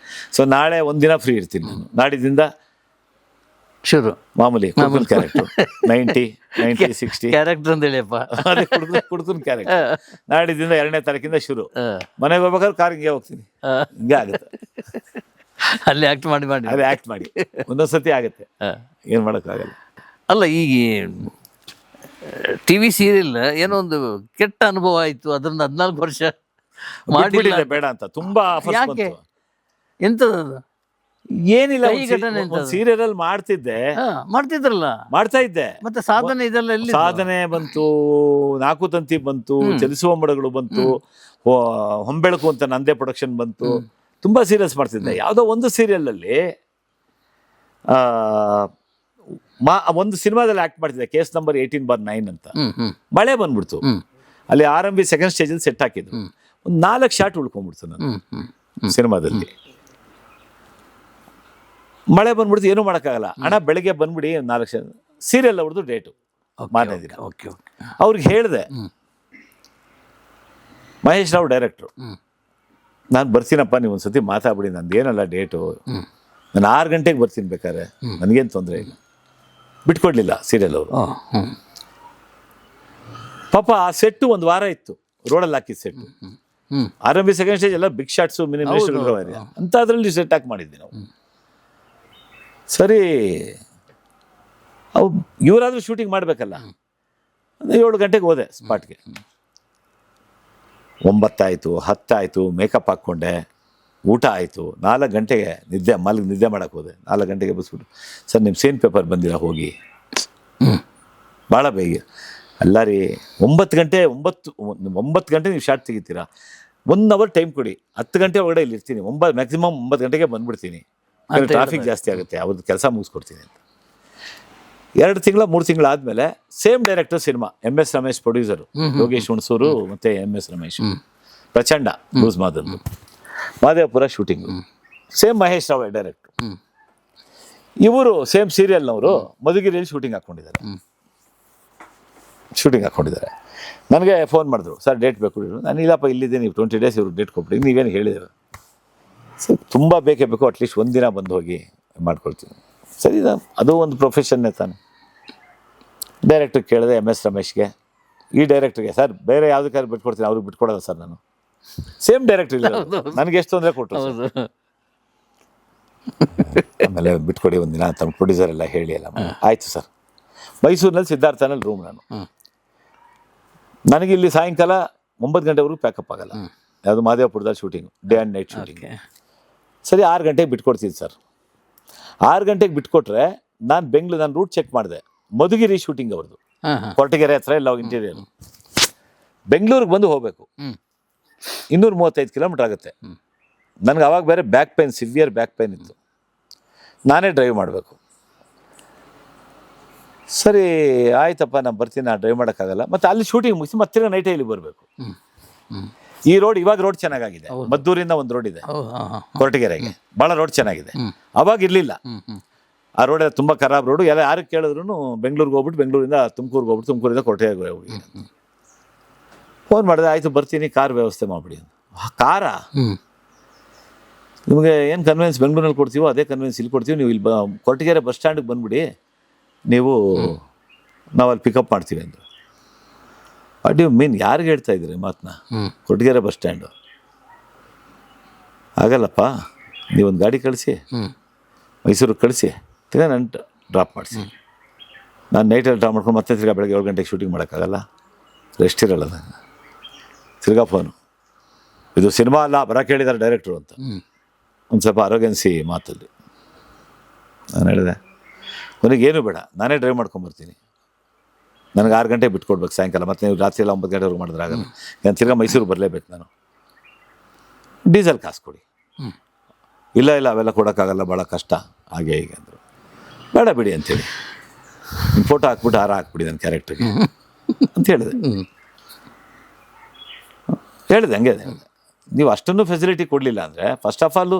ಸೊ ನಾಳೆ ಒಂದಿನ ಫ್ರೀ ಇರ್ತೀನಿ ನಾನು. ನಾಡಿದಿಂದ ಶುರು ಮಾಮೂಲಿ ಕುಡ್ಕುನ್ ಕ್ಯಾರೆಕ್ಟರ್ 90-60 ಕ್ಯಾರೆಕ್ಟರ್ ಅಂತ ಹೇಳಿಯಪ್ಪ. ಅದೇ ಕುಡ್ಕುನ್ ಕ್ಯಾರೆಕ್ಟರ್. ನಾಡಿದಿಂದ 2ನೇ ತಾರೀಕಿಂದ ಶುರು. ಮನೆಗೆ ಹೋಗ್ಬೇಕಾದ್ರೆ ಕಾರ್ ಹಿಂಗೆ ಹೋಗ್ತೀನಿ, ಹಿಂಗೆ ಆಗುತ್ತೆ. ಅಲ್ಲಿ ಆಕ್ಟ್ ಮಾಡಿ ಒಂದೊಂದ್ಸತಿ ಆಗುತ್ತೆ, ಏನ್ ಮಾಡೋಕ್ಕಾಗಲ್ಲ. ಅಲ್ಲ, ಈಗ TV ಸೀರಿಯಲ್ ಏನೋ ಒಂದು ಕೆಟ್ಟ ಅನುಭವ ಆಯ್ತು, ಅದನ್ನ 14 ವರ್ಷ ಮಾಡಿಲ್ಲ ಬೇಡ ಅಂತ ತುಂಬಾ ಆಫರ್ಸ್ ಬಂತು. ಎಂತದ? ಏನಿಲ್ಲ, ಸೀರಿಯಲ್ ಅಲ್ಲಿ ಮಾಡ್ತಿದ್ರಲ್ಲ, ಮಾಡ್ತಾ ಇದ್ದೆ. ಮತ್ತೆ ಸಾಧನೆ ಇದೆಲ್ಲ ಎಲ್ಲಿ? ಸಾಧನೆ ಬಂತು, 4 ತಂತಿ ಬಂತು, ಚಲಿಸುವ ಮೋಡಗಳು ಬಂತು, ಹೊಂಬೆಳಕು ಅಂತ ನಂದೇ ಪ್ರೊಡಕ್ಷನ್ ಬಂತು. ತುಂಬಾ ಸೀರಿಯಲ್ಸ್ ಮಾಡ್ತಿದ್ದೆ. ಯಾವುದೋ ಒಂದು ಸೀರಿಯಲ್ ಅಲ್ಲಿ ಒಂದು ಸಿನಿಮಾದಲ್ಲಿ ಆಕ್ಟ್ ಮಾಡ್ತಿದ್ದೆ, ಕೇಸ್ ನಂಬರ್ 18/9 ಅಂತ. ಮಳೆ ಬಂದ್ಬಿಡ್ತು. ಅಲ್ಲಿ ಆರಂಭಿ ಸೆಕೆಂಡ್ ಸ್ಟೇಜ್ ಅಲ್ಲಿ ಸೆಟ್ ಹಾಕಿದ್ರು. ಒಂದು 4 ಶಾಟ್ ಉಳ್ಕೊಂಡ್ಬಿಡ್ತು ನಾನು ಸಿನಿಮಾದಲ್ಲಿ. ಮಳೆ ಬಂದ್ಬಿಡ್ತು, ಏನೂ ಮಾಡೋಕ್ಕಾಗಲ್ಲ. ಹಣ ಬೆಳಗ್ಗೆ ಬಂದ್ಬಿಡಿ 4 ಸೀರಿಯಲ್ ಅವ್ರದ್ದು ಡೇಟು ಮಾರನೇ ದಿನ. ಅವ್ರಿಗೆ ಹೇಳಿದೆ, ಮಹೇಶ್ ರಾವ್ ಡೈರೆಕ್ಟ್ರು, ನಾನು ಬರ್ತೀನಪ್ಪ, ನೀವು ಒಂದ್ಸತಿ ಮಾತಾಡ್ಬಿಡಿ, ನಂದು ಏನಲ್ಲ ಡೇಟು, ನಾನು 6 ಗಂಟೆಗೆ ಬರ್ತೀನಿ ಬೇಕಾದ್ರೆ, ನನಗೇನು ತೊಂದರೆ ಇಲ್ಲ. ಬಿಟ್ಕೊಡ್ಲಿಲ್ಲ ಸೀರಿಯಲ್ ಅವರು. ಪಾಪ ಆ ಸೆಟ್ಟು 1 ವಾರ ಇತ್ತು, ರೋಡಲ್ಲಿ ಹಾಕಿದ ಸೆಟ್ಟು. ಆರಂಭಿ ಸೆಕೆಂಡ್ ಸ್ಟೇಜ್ ಎಲ್ಲ ಬಿಗ್ ಶಾಟ್ಸು, ಮಿನಿಮಮ್ ಅಂತ ಅದರಲ್ಲಿ ಸೆಟ್ ಹಾಕಿ ಮಾಡಿದ್ವಿ ನಾವು. ಸರಿ, ಇವರಾದ್ರೂ ಶೂಟಿಂಗ್ ಮಾಡಬೇಕಲ್ಲ. 7 ಗಂಟೆಗೆ ಹೋದೆ ಸ್ಪಾಟ್ಗೆ. 9 ಆಯಿತು, 10 ಆಯಿತು, ಮೇಕಪ್ ಹಾಕ್ಕೊಂಡೆ, ಊಟ ಆಯಿತು. 4 ಗಂಟೆಗೆ ನಿದ್ದೆ ಮಾಡೋಕ್ಕೆ ಹೋದೆ. 4 ಗಂಟೆಗೆ ಬಸ್ಬಿಟ್ಟು, ಸರ್ ನಿಮ್ಮ ಸೀನ್ ಪೇಪರ್ ಬಂದಿಲ್ಲ, ಹೋಗಿ ಭಾಳ ಬೇಗ ಅಲ್ಲ ರೀ, 9 ಗಂಟೆ ನೀವು ಶಾರ್ಟ್ ತೆಗಿತೀರಾ, 1 ಅವರ್ ಟೈಮ್ ಕೊಡಿ, 10 ಗಂಟೆ ಒಳಗಡೆ ಇಲ್ಲಿ ಇರ್ತೀನಿ, ಮ್ಯಾಕ್ಸಿಮಮ್ 9 ಗಂಟೆಗೆ ಬಂದ್ಬಿಡ್ತೀನಿ, ಟ್ರಾಫಿಕ್ ಜಾಸ್ತಿ ಆಗುತ್ತೆ, ಅವ್ರದ್ದು ಕೆಲಸ ಮುಗಿಸ್ಕೊಡ್ತೀನಿ ಅಂತ. 2 ತಿಂಗಳ 3 ತಿಂಗಳು ಆದಮೇಲೆ same director cinema, MS Ramesh producer, Yogesh Hunsur ಮತ್ತು MS ರಮೇಶ್, ಪ್ರಚಂಡ ಲೂಸ್ ಮಾದದ್ದು, Madevapura shooting, same Mahesh Rao director. ಇವರು ಸೇಮ್ ಸೀರಿಯಲ್ನವರು ಮಧುಗಿರಿಯಲ್ಲಿ ಶೂಟಿಂಗ್ ಹಾಕ್ಕೊಂಡಿದ್ದಾರೆ. ನನಗೆ ಫೋನ್ ಮಾಡಿದ್ರು, ಸರ್ ಡೇಟ್ ಬೇಕು. ನಾನು ಇಲ್ಲಪ್ಪ ಇಲ್ಲಿದ್ದೀನಿ, 20 days ಇವ್ರಿಗೆ ಡೇಟ್ ಕೊಟ್ಬಿಡಿ, ನೀವೇನು ಹೇಳಿದ್ರು. ಸರ್ ತುಂಬ ಬೇಕೇ ಬೇಕು, ಅಟ್ಲೀಸ್ಟ್ 1 ದಿನ ಬಂದು ಹೋಗಿ ಮಾಡ್ಕೊಳ್ತೀನಿ. ಸರಿ, ಅದು ಒಂದು ಪ್ರೊಫೆಷನ್ನೇ ತಾನೆ. ಡೈರೆಕ್ಟ್ರಿಗೆ ಕೇಳಿದೆ, MS ರಮೇಶ್ಗೆ, ಈ ಡೈರೆಕ್ಟ್ರಿಗೆ, ಸರ್ ಬೇರೆ ಯಾವುದಕ್ಕಾದ್ರು ಬಿಟ್ಕೊಡ್ತೀನಿ, ಅವ್ರಿಗೆ ಬಿಟ್ಕೊಡೋದ ಸರ್ ನಾನು, ಸೇಮ್ ಡೈರೆಕ್ಟ್ರ್ ಇಲ್ಲ, ನನಗೆ ಎಷ್ಟು ತೊಂದರೆ ಕೊಟ್ಟರು. ಆಮೇಲೆ ಬಿಟ್ಕೊಡಿ ಒಂದಿನ ತಮ್ಮ ಪ್ರೊಡ್ಯೂಸರ್ ಎಲ್ಲ ಹೇಳಿ ಎಲ್ಲ ಆಯಿತು ಸರ್. ಮೈಸೂರಿನಲ್ಲಿ ಸಿದ್ಧಾರ್ಥನಲ್ಲಿ ರೂಮ್ ನಾನು. ನನಗೆ ಇಲ್ಲಿ ಸಾಯಂಕಾಲ 9 ಗಂಟೆವರೆಗೂ ಪ್ಯಾಕಪ್ ಆಗಲ್ಲ, ಯಾವುದು ಮಾದೇವಪುರದಲ್ಲಿ shooting, day and night shooting. ಸರಿ 6 ಗಂಟೆಗೆ ಬಿಟ್ಕೊಡ್ತೀನಿ ಸರ್. 6 ಗಂಟೆಗೆ ಬಿಟ್ಕೊಟ್ರೆ ನಾನು ರೂಟ್ ಚೆಕ್ ಮಾಡಿದೆ, ಮಧುಗಿರಿ ಶೂಟಿಂಗ್ ಅವ್ರದ್ದು, ಕೊರಟಗೆರೆ ಹತ್ರ ಎಲ್ಲ ಇಂಟೀರಿಯರ್. ಬೆಂಗಳೂರಿಗೆ ಬಂದು ಹೋಗಬೇಕು, 235 ಕಿಲೋಮೀಟರ್ ಆಗುತ್ತೆ. ನನಗೆ ಅವಾಗ ಬೇರೆ back pain, severe back pain ಇತ್ತು, ನಾನೇ ಡ್ರೈವ್ ಮಾಡಬೇಕು. ಸರಿ ಆಯ್ತಪ್ಪ, ನಾನು ಬರ್ತೀನಿ, ನಾನು ಡ್ರೈವ್ ಮಾಡೋಕ್ಕಾಗಲ್ಲ. ಮತ್ತು ಅಲ್ಲಿ ಶೂಟಿಂಗ್ ಮುಗಿಸಿ ಮತ್ತೆ ನೈಟೇ ಇಲ್ಲಿ ಬರಬೇಕು. ಈ ರೋಡ್ ಇವಾಗ ರೋಡ್ ಚೆನ್ನಾಗಿದೆ, ಮದ್ದೂರಿಂದ ಒಂದು ರೋಡ್ ಇದೆ ಕೊರಟಗೆರೆಗೆ, ಭಾಳ ರೋಡ್ ಚೆನ್ನಾಗಿದೆ. ಅವಾಗ ಇರಲಿಲ್ಲ ಆ ರೋಡ್, ತುಂಬ ಖರಾಬ್ ರೋಡು. ಎಲ್ಲ ಯಾರಿಗೆ ಕೇಳಿದ್ರು ಬೆಂಗಳೂರಿಗೆ ಹೋಗ್ಬಿಟ್ಟು, ಬೆಂಗಳೂರಿಂದ ತುಮಕೂರಿಗೆ ಹೋಗ್ಬಿಟ್ಟು, ತುಮಕೂರಿಂದ ಕೊರಟಗೆರೆಗೆ ಹೋಗಿ ಫೋನ್ ಮಾಡಿದೆ. ಆಯಿತು ಬರ್ತೀನಿ, ಕಾರ್ ವ್ಯವಸ್ಥೆ ಮಾಡಿಬಿಡಿ. ಕಾರಾ? ನಿಮಗೆ ಏನು ಕನ್ವೆನ್ಸ್ ಬೆಂಗಳೂರಲ್ಲಿ ಕೊಡ್ತೀವೋ ಅದೇ ಕನ್ವೆನ್ಸ್ ಇಲ್ಲಿ ಕೊಡ್ತೀವಿ, ನೀವು ಇಲ್ಲಿ ಕೊರಟಗೆರೆ ಬಸ್ ಸ್ಟ್ಯಾಂಡಿಗೆ ಬಂದುಬಿಡಿ, ನಾವು ಅಲ್ಲಿ ಪಿಕಪ್ ಮಾಡ್ತೀವಿ ಅಂದರು. ವಾಟ್ ಯು ಮೀನ್, ಯಾರಿಗೆ ಹೇಳ್ತಾ ಇದ್ದೀರಿ ಮಾತನ್ನ? ಕೊರಟಗೆರೆ ಬಸ್ ಸ್ಟ್ಯಾಂಡು ಆಗಲ್ಲಪ್ಪ, ನೀವೊಂದು ಗಾಡಿ ಕಳಿಸಿ, ಮೈಸೂರಿಗೆ ಕಳಿಸಿ, ತಿರ್ಗಾ ನಾನು ಡ್ರಾಪ್ ಮಾಡಿಸಿ. ನಾನು ನೈಟಲ್ಲಿ ಡ್ರಾಪ್ ಮಾಡ್ಕೊಂಡು ಮತ್ತೆ ತಿರ್ಗಾ ಬೆಳಗ್ಗೆ 7 ಗಂಟೆಗೆ ಶೂಟಿಂಗ್ ಮಾಡೋಕ್ಕಾಗಲ್ಲ, ರೆಸ್ಟ್ ಇರಲ್ಲ ನನಗೆ. ತಿರ್ಗಾ ಫೋನು, ಇದು ಸಿನಿಮಾ ಅಲ್ಲ, ಬರೋಕ್ಕೆ ಹೇಳಿದ್ದಾರೆ ಡೈರೆಕ್ಟ್ರು ಅಂತ. ಒಂದು ಸ್ವಲ್ಪ ಅರೋಗೆನ್ಸಿ ಮಾತಲ್ಲಿ ನಾನು ಹೇಳಿದೆ, ನನಗೇನು ಬೇಡ, ನಾನೇ ಡ್ರೈವ್ ಮಾಡ್ಕೊಂಬರ್ತೀನಿ, ನನಗೆ 6 ಗಂಟೆಗೆ ಬಿಟ್ಕೊಡ್ಬೇಕು ಸಾಯಂಕಾಲ, ಮತ್ತು ನೀವು ರಾತ್ರಿ ಎಲ್ಲ 9 ಗಂಟೆವರೆಗೂ ಮಾಡಿದ್ರೆ ಆಗಲ್ಲ, ನಾನು ತಿರ್ಗಾ ಮೈಸೂರು ಬರಲೇಬೇಕು, ನಾನು ಡೀಸೆಲ್ ಕಾಸು ಕೊಡಿ. ಇಲ್ಲ ಅವೆಲ್ಲ ಕೊಡೋಕ್ಕಾಗಲ್ಲ, ಭಾಳ ಕಷ್ಟ, ಹಾಗೆ ಹೀಗೆ ಅಂದರು. ಬೇಡ ಬಿಡಿ ಅಂತೇಳಿ, ನಿಮ್ಮ ಫೋಟೋ ಹಾಕ್ಬಿಟ್ಟು ಹಾರ ಹಾಕ್ಬಿಡಿ ನನ್ನ ಕ್ಯಾರೆಕ್ಟರ್ಗೆ ಅಂತ ಹೇಳಿದೆ. ಹಂಗೆ ನೀವು ಅಷ್ಟೊಂದು ಫೆಸಿಲಿಟಿ ಕೊಡಲಿಲ್ಲ ಅಂದರೆ, first of all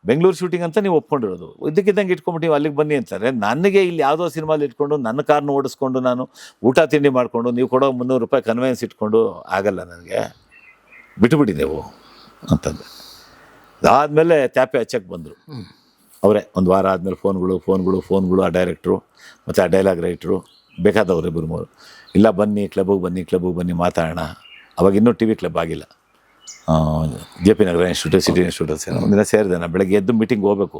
Bengaluru shooting ಅಂತ ನೀವು ಒಪ್ಕೊಂಡಿರೋದು, ಇದ್ದಕ್ಕಿದ್ದಂಗೆ ಇಟ್ಕೊಂಬಿಟ್ಟು ನೀವು ಅಲ್ಲಿಗೆ ಬನ್ನಿ ಅಂತಾರೆ. ನನಗೆ ಇಲ್ಲಿ ಯಾವುದೋ ಸಿನಿಮಾಲಿ ಇಟ್ಕೊಂಡು ನನ್ನ ಕಾರ್ನ ಓಡಿಸ್ಕೊಂಡು ನಾನು ಊಟ ತಿಂಡಿ ಮಾಡಿಕೊಂಡು ನೀವು ಕೊಡೋ 300 ರೂಪಾಯಿ ಕನ್ವೆನ್ಸ್ ಇಟ್ಕೊಂಡು ಆಗಲ್ಲ, ನನಗೆ ಬಿಟ್ಟುಬಿಡಿ ನೀವು ಅಂತಂದೆ. ಅದಾದಮೇಲೆ ತ್ಯಾಪೆ ಹಚ್ಚಕ್ಕೆ ಬಂದರು ಅವರೇ. ಒಂದು ವಾರ ಆದಮೇಲೆ ಫೋನ್ಗಳು ಆ ಡೈರೆಕ್ಟ್ರು ಮತ್ತು ಆ ಡೈಲಾಗ್ ರೈಟ್ರು ಬೇಕಾದವರು 2-3 ಇಲ್ಲ ಬನ್ನಿ ಕ್ಲಬ್ಬಿಗೆ ಬನ್ನಿ ಮಾತಾಡೋಣ. ಅವಾಗ ಇನ್ನೂ TV ಕ್ಲಬ್ ಆಗಿಲ್ಲ, JP ನಗರ ಇನ್ಸ್ಟಿಟ್ಯೂಟ್, ಸಿಟಿ ಇನ್ಸ್ಟಿಟ್ಯೂಟ್. ಒಂದಿನ ಸೇರಿದೆ, ನಾನು ಬೆಳಗ್ಗೆ ಎದ್ದು ಮೀಟಿಂಗ್ ಹೋಗಬೇಕು,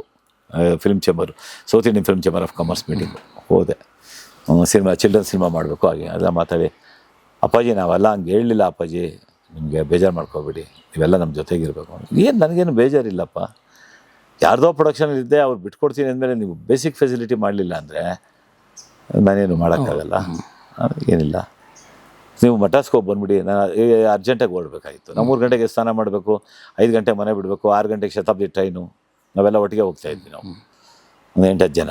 film chamber, south Indian film chamber of commerce meeting ಹೋದೆ. ಚಿಲ್ಡ್ರನ್ ಸಿನಿಮಾ ಮಾಡಬೇಕು, ಹಾಗೆ ಅದೆಲ್ಲ ಮಾತಾಡಿ, ಅಪ್ಪಾಜಿ ನಾವೆಲ್ಲ ಹಂಗೆ ಹೇಳಲಿಲ್ಲ ಅಪ್ಪಾಜಿ, ನಿಮಗೆ ಬೇಜಾರು ಮಾಡ್ಕೋಬೇಡಿ, ನೀವೆಲ್ಲ ನಮ್ಮ ಜೊತೆಗಿರಬೇಕು. ಏನು ನನಗೇನು ಬೇಜಾರಿಲ್ಲಪ್ಪ, ಯಾರ್ದೋ ಪ್ರೊಡಕ್ಷನಲ್ಲಿದ್ದೆ, ಅವ್ರು ಬಿಟ್ಕೊಡ್ತೀನಿ ಅಂದಮೇಲೆ ನೀವು ಬೇಸಿಕ್ ಫೆಸಿಲಿಟಿ ಮಾಡಲಿಲ್ಲ ಅಂದರೆ ನಾನೇನು ಮಾಡೋಕ್ಕಾಗಲ್ಲ, ಏನಿಲ್ಲ, ನೀವು ಮಟಾಸ್ಗೆ ಹೋಗಿ ಬಂದುಬಿಡಿ. ನಾನು ಅರ್ಜೆಂಟಾಗಿ ಓಡಬೇಕಾಗಿತ್ತು, ನಾವು 3 ಗಂಟೆಗೆ ಸ್ನಾನ ಮಾಡಬೇಕು, 5 ಗಂಟೆ ಮನೆ ಬಿಡಬೇಕು, 6 ಗಂಟೆಗೆ ಶತಾಬ್ದಿ ಟ್ರೈನು, ನಾವೆಲ್ಲ ಒಟ್ಟಿಗೆ ಹೋಗ್ತಾಯಿದ್ವಿ, ನಾವು ಒಂದು 8-10 ಜನ.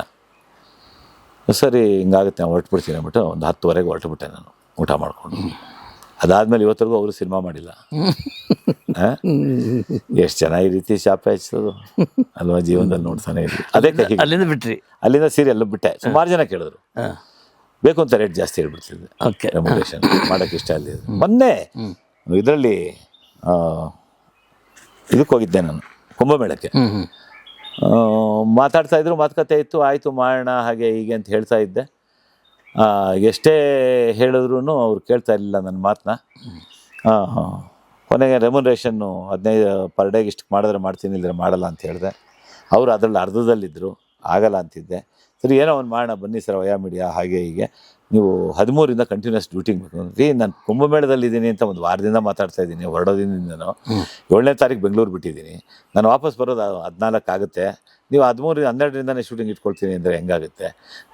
ಸರಿ ಹಿಂಗಾಗುತ್ತೆ, ನಾವು ಹೊರಟ್ಬಿಡ್ತೀನಿ ಅಂದ್ಬಿಟ್ಟು ಒಂದು 10:30ಗೆ ಹೊರಟುಬಿಟ್ಟೆ ನಾನು ಊಟ ಮಾಡಿಕೊಂಡು. ಅದಾದಮೇಲೆ ಇವತ್ತರೆಗೂ ಅವರು ಸಿನಿಮಾ ಮಾಡಿಲ್ಲ. ಎಷ್ಟು ಜನ ಈ ರೀತಿ ಶಾಪೆ ಹಚ್ಚೋದು ಅಲ್ವಾ ಜೀವನದಲ್ಲಿ ನೋಡ್ತಾನೆ ಇದ್ವಿ. ಅದೇ ಅಲ್ಲಿಂದ ಸೀರಿಯಲ್ ಬಿಟ್ಟೆ. ಸುಮಾರು ಜನ ಕೇಳಿದ್ರು, ಬೇಕು ಅಂತ ರೇಟ್ ಜಾಸ್ತಿ ಹೇಳ್ಬಿಡ್ತಿದ್ದೆ, ರೆಮ್ಯುನರೇಷನ್ ಮಾಡೋಕ್ಕೆ ಇಷ್ಟ ಅಲ್ಲಿ. ಮೊನ್ನೆ ಇದರಲ್ಲಿ ಇದಕ್ಕೆ ಹೋಗಿದ್ದೆ ನಾನು, ಕುಂಭಮೇಳಕ್ಕೆ. ಮಾತಾಡ್ತಾಯಿದ್ರು, ಮಾತುಕತೆ ಇತ್ತು, ಆಯಿತು ಮಾಡೋಣ ಹಾಗೆ ಹೀಗೆ ಅಂತ ಹೇಳ್ತಾ ಇದ್ದೆ. ಎಷ್ಟೇ ಹೇಳಿದ್ರು ಅವ್ರು ಕೇಳ್ತಾ ಇರಲಿಲ್ಲ ನನ್ನ ಮಾತನ್ನ. ಕೊನೆಗೆ ರೆಮ್ಯುನರೇಷನ್ನು 15 ಪರ್ ಡೇಗೆ ಇಷ್ಟು ಮಾಡಿದ್ರೆ ಮಾಡ್ತೀನಿ, ಇಲ್ಲದ್ರೆ ಮಾಡಲ್ಲ ಅಂತ ಹೇಳಿದೆ. ಅವರು ಅದರಲ್ಲಿ ಅರ್ಧದಲ್ಲಿದ್ದರು, ಆಗಲ್ಲ ಅಂತಿದ್ದೆ. ಸರಿ ಏನೋ ಒಂದು ಮಾಡೋಣ ಬನ್ನಿ ಸರ್, ವಯಾ ಮೀಡಿಯಾ ಹಾಗೆ ಹೀಗೆ, ನೀವು 13ರಿಂದ ಕಂಟಿನ್ಯೂಸ್ ಡ್ಯೂಟಿಗೆ ಬೇಕು ರೀ. ನಾನು ಕುಂಭಮೇಳದಲ್ಲಿದ್ದೀನಿ ಅಂತ ಒಂದು ವಾರದಿಂದ ಮಾತಾಡ್ತಾ ಇದ್ದೀನಿ, ಹೊರಡೋದ್ರಿಂದ. 7ನೇ ತಾರೀಕು ಬೆಂಗಳೂರು ಬಿಟ್ಟಿದ್ದೀನಿ, ನಾನು ವಾಪಸ್ ಬರೋದು 14 ಆಗುತ್ತೆ. ನೀವು 12ರಿಂದನೇ ಶೂಟಿಂಗ್ ಇಟ್ಕೊಳ್ತೀನಿ ಅಂದರೆ ಹೆಂಗಾಗುತ್ತೆ?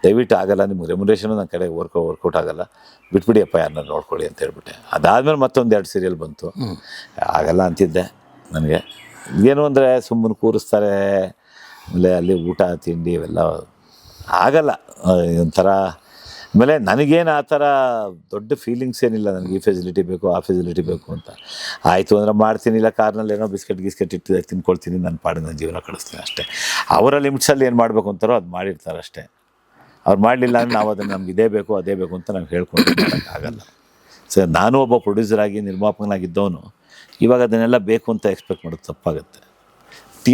ದಯವಿಟ್ಟು ಆಗಲ್ಲ, ನಿಮ್ಗೆ ರೆಮ್ಯುನರೇಷನು ನನ್ನ ಕಡೆ ವರ್ಕೌಟ್ ಆಗಲ್ಲ, ಬಿಟ್ಬಿಡಿಯಪ್ಪ ಯಾರನ್ನ ನೋಡ್ಕೊಳ್ಳಿ ಅಂತ ಹೇಳ್ಬಿಟ್ಟೆ. ಅದಾದಮೇಲೆ ಮತ್ತೊಂದು 2 ಸೀರಿಯಲ್ ಬಂತು. ಆಗಲ್ಲ ಅಂತಿದ್ದೆ. ನನಗೆ ಏನು ಅಂದರೆ ಸುಮ್ಮನೆ ಕೂರಿಸ್ತಾರೆ, ಆಮೇಲೆ ಅಲ್ಲಿ ಊಟ ತಿಂಡಿ ಇವೆಲ್ಲ ಆಗಲ್ಲ. ಒಂಥರ ಆಮೇಲೆ ನನಗೇನು ಆ ಥರ ದೊಡ್ಡ ಫೀಲಿಂಗ್ಸ್ ಏನಿಲ್ಲ. ನನಗೆ ಈ ಫೆಸಿಲಿಟಿ ಬೇಕು, ಆ ಫೆಸಿಲಿಟಿ ಬೇಕು ಅಂತ. ಆಯಿತು ಅಂದರೆ ಮಾಡ್ತೀನಿ, ಇಲ್ಲ ಕಾರ್ನಲ್ಲಿ ಏನೋ ಬಿಸ್ಕೆಟ್ ಇಟ್ಟು ತಿನ್ಕೊಳ್ತೀನಿ, ನನ್ನ ಪಾಡಿಗೆ ನನ್ನ ಜೀವನ ಕಳಿಸ್ತೀನಿ ಅಷ್ಟೇ. ಅವರ ಲಿಮಿಟ್ಸಲ್ಲಿ ಏನು ಮಾಡಬೇಕು ಅಂತಾರೋ ಅದು ಮಾಡಿರ್ತಾರೆ ಅಷ್ಟೇ. ಅವ್ರು ಮಾಡಲಿಲ್ಲ ಅಂದರೆ ನಾವು ಅದನ್ನು ನಮ್ಗೆ ಇದೇ ಬೇಕು ಅದೇ ಬೇಕು ಅಂತ ನಾವು ಹೇಳ್ಕೊಂಡು ಮಾಡೋಕ್ಕಾಗಲ್ಲ. ಸರ್, ನಾನು ಒಬ್ಬ ಪ್ರೊಡ್ಯೂಸರಾಗಿ ನಿರ್ಮಾಪಕನಾಗಿದ್ದವನು ಇವಾಗ ಅದನ್ನೆಲ್ಲ ಬೇಕು ಅಂತ ಎಕ್ಸ್ಪೆಕ್ಟ್ ಮಾಡೋದು ತಪ್ಪಾಗುತ್ತೆ.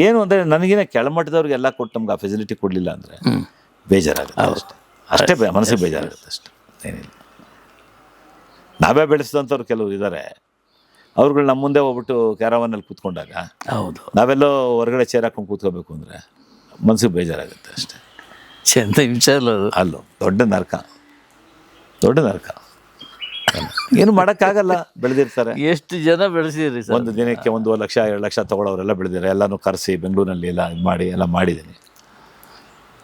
ಏನು ಅಂದರೆ ನನಗೇನೆ ಕೆಳಮಟ್ಟದವ್ರಿಗೆಲ್ಲ ಕೊಟ್ಟು ನಮ್ಗೆ ಆ ಫೆಸಿಲಿಟಿ ಕೊಡಲಿಲ್ಲ ಅಂದರೆ ಬೇಜಾರಾಗುತ್ತೆ ಅಷ್ಟೇ ಮನಸ್ಸಿಗೆ ಬೇಜಾರಾಗುತ್ತೆ ಅಷ್ಟೇ, ಏನಿಲ್ಲ. ನಾವೇ ಬೆಳೆಸಿದಂಥವ್ರು ಕೆಲವರು ಇದ್ದಾರೆ, ಅವ್ರುಗಳು ನಮ್ಮ ಮುಂದೆ ಹೋಗ್ಬಿಟ್ಟು ಕ್ಯಾರವಾನಲ್ಲಿ ಕೂತ್ಕೊಂಡಾಗ ಹೌದು, ನಾವೆಲ್ಲೋ ಹೊರಗಡೆ ಚೇರ್ ಹಾಕೊಂಡು ಕೂತ್ಕೋಬೇಕು ಅಂದರೆ ಮನಸ್ಸಿಗೆ ಬೇಜಾರಾಗುತ್ತೆ ಅಷ್ಟೇ. ಎಂತ ಹಿಂಸೆ ಅಲ್ಲ ಅದು. ಅಲ್ಲೋ ದೊಡ್ಡ ನರಕ. ಏನು ಮಾಡೋಕ್ಕಾಗಲ್ಲ, ಬೆಳೆದಿರ್ತಾರೆ. ಎಷ್ಟು ಜನ ಬೆಳೆಸಿದ್ರಿ ಸರ್? ಒಂದು ದಿನಕ್ಕೆ 1 ಲಕ್ಷ 2 ಲಕ್ಷ ತೊಗೊಳೋರೆಲ್ಲ ಬೆಳೆದಿದ್ದಾರೆ. ಎಲ್ಲನೂ ಕರೆಸಿ ಬೆಂಗಳೂರಿನಲ್ಲಿ ಎಲ್ಲ ಇದು ಮಾಡಿ ಎಲ್ಲ ಮಾಡಿದ್ದೀನಿ.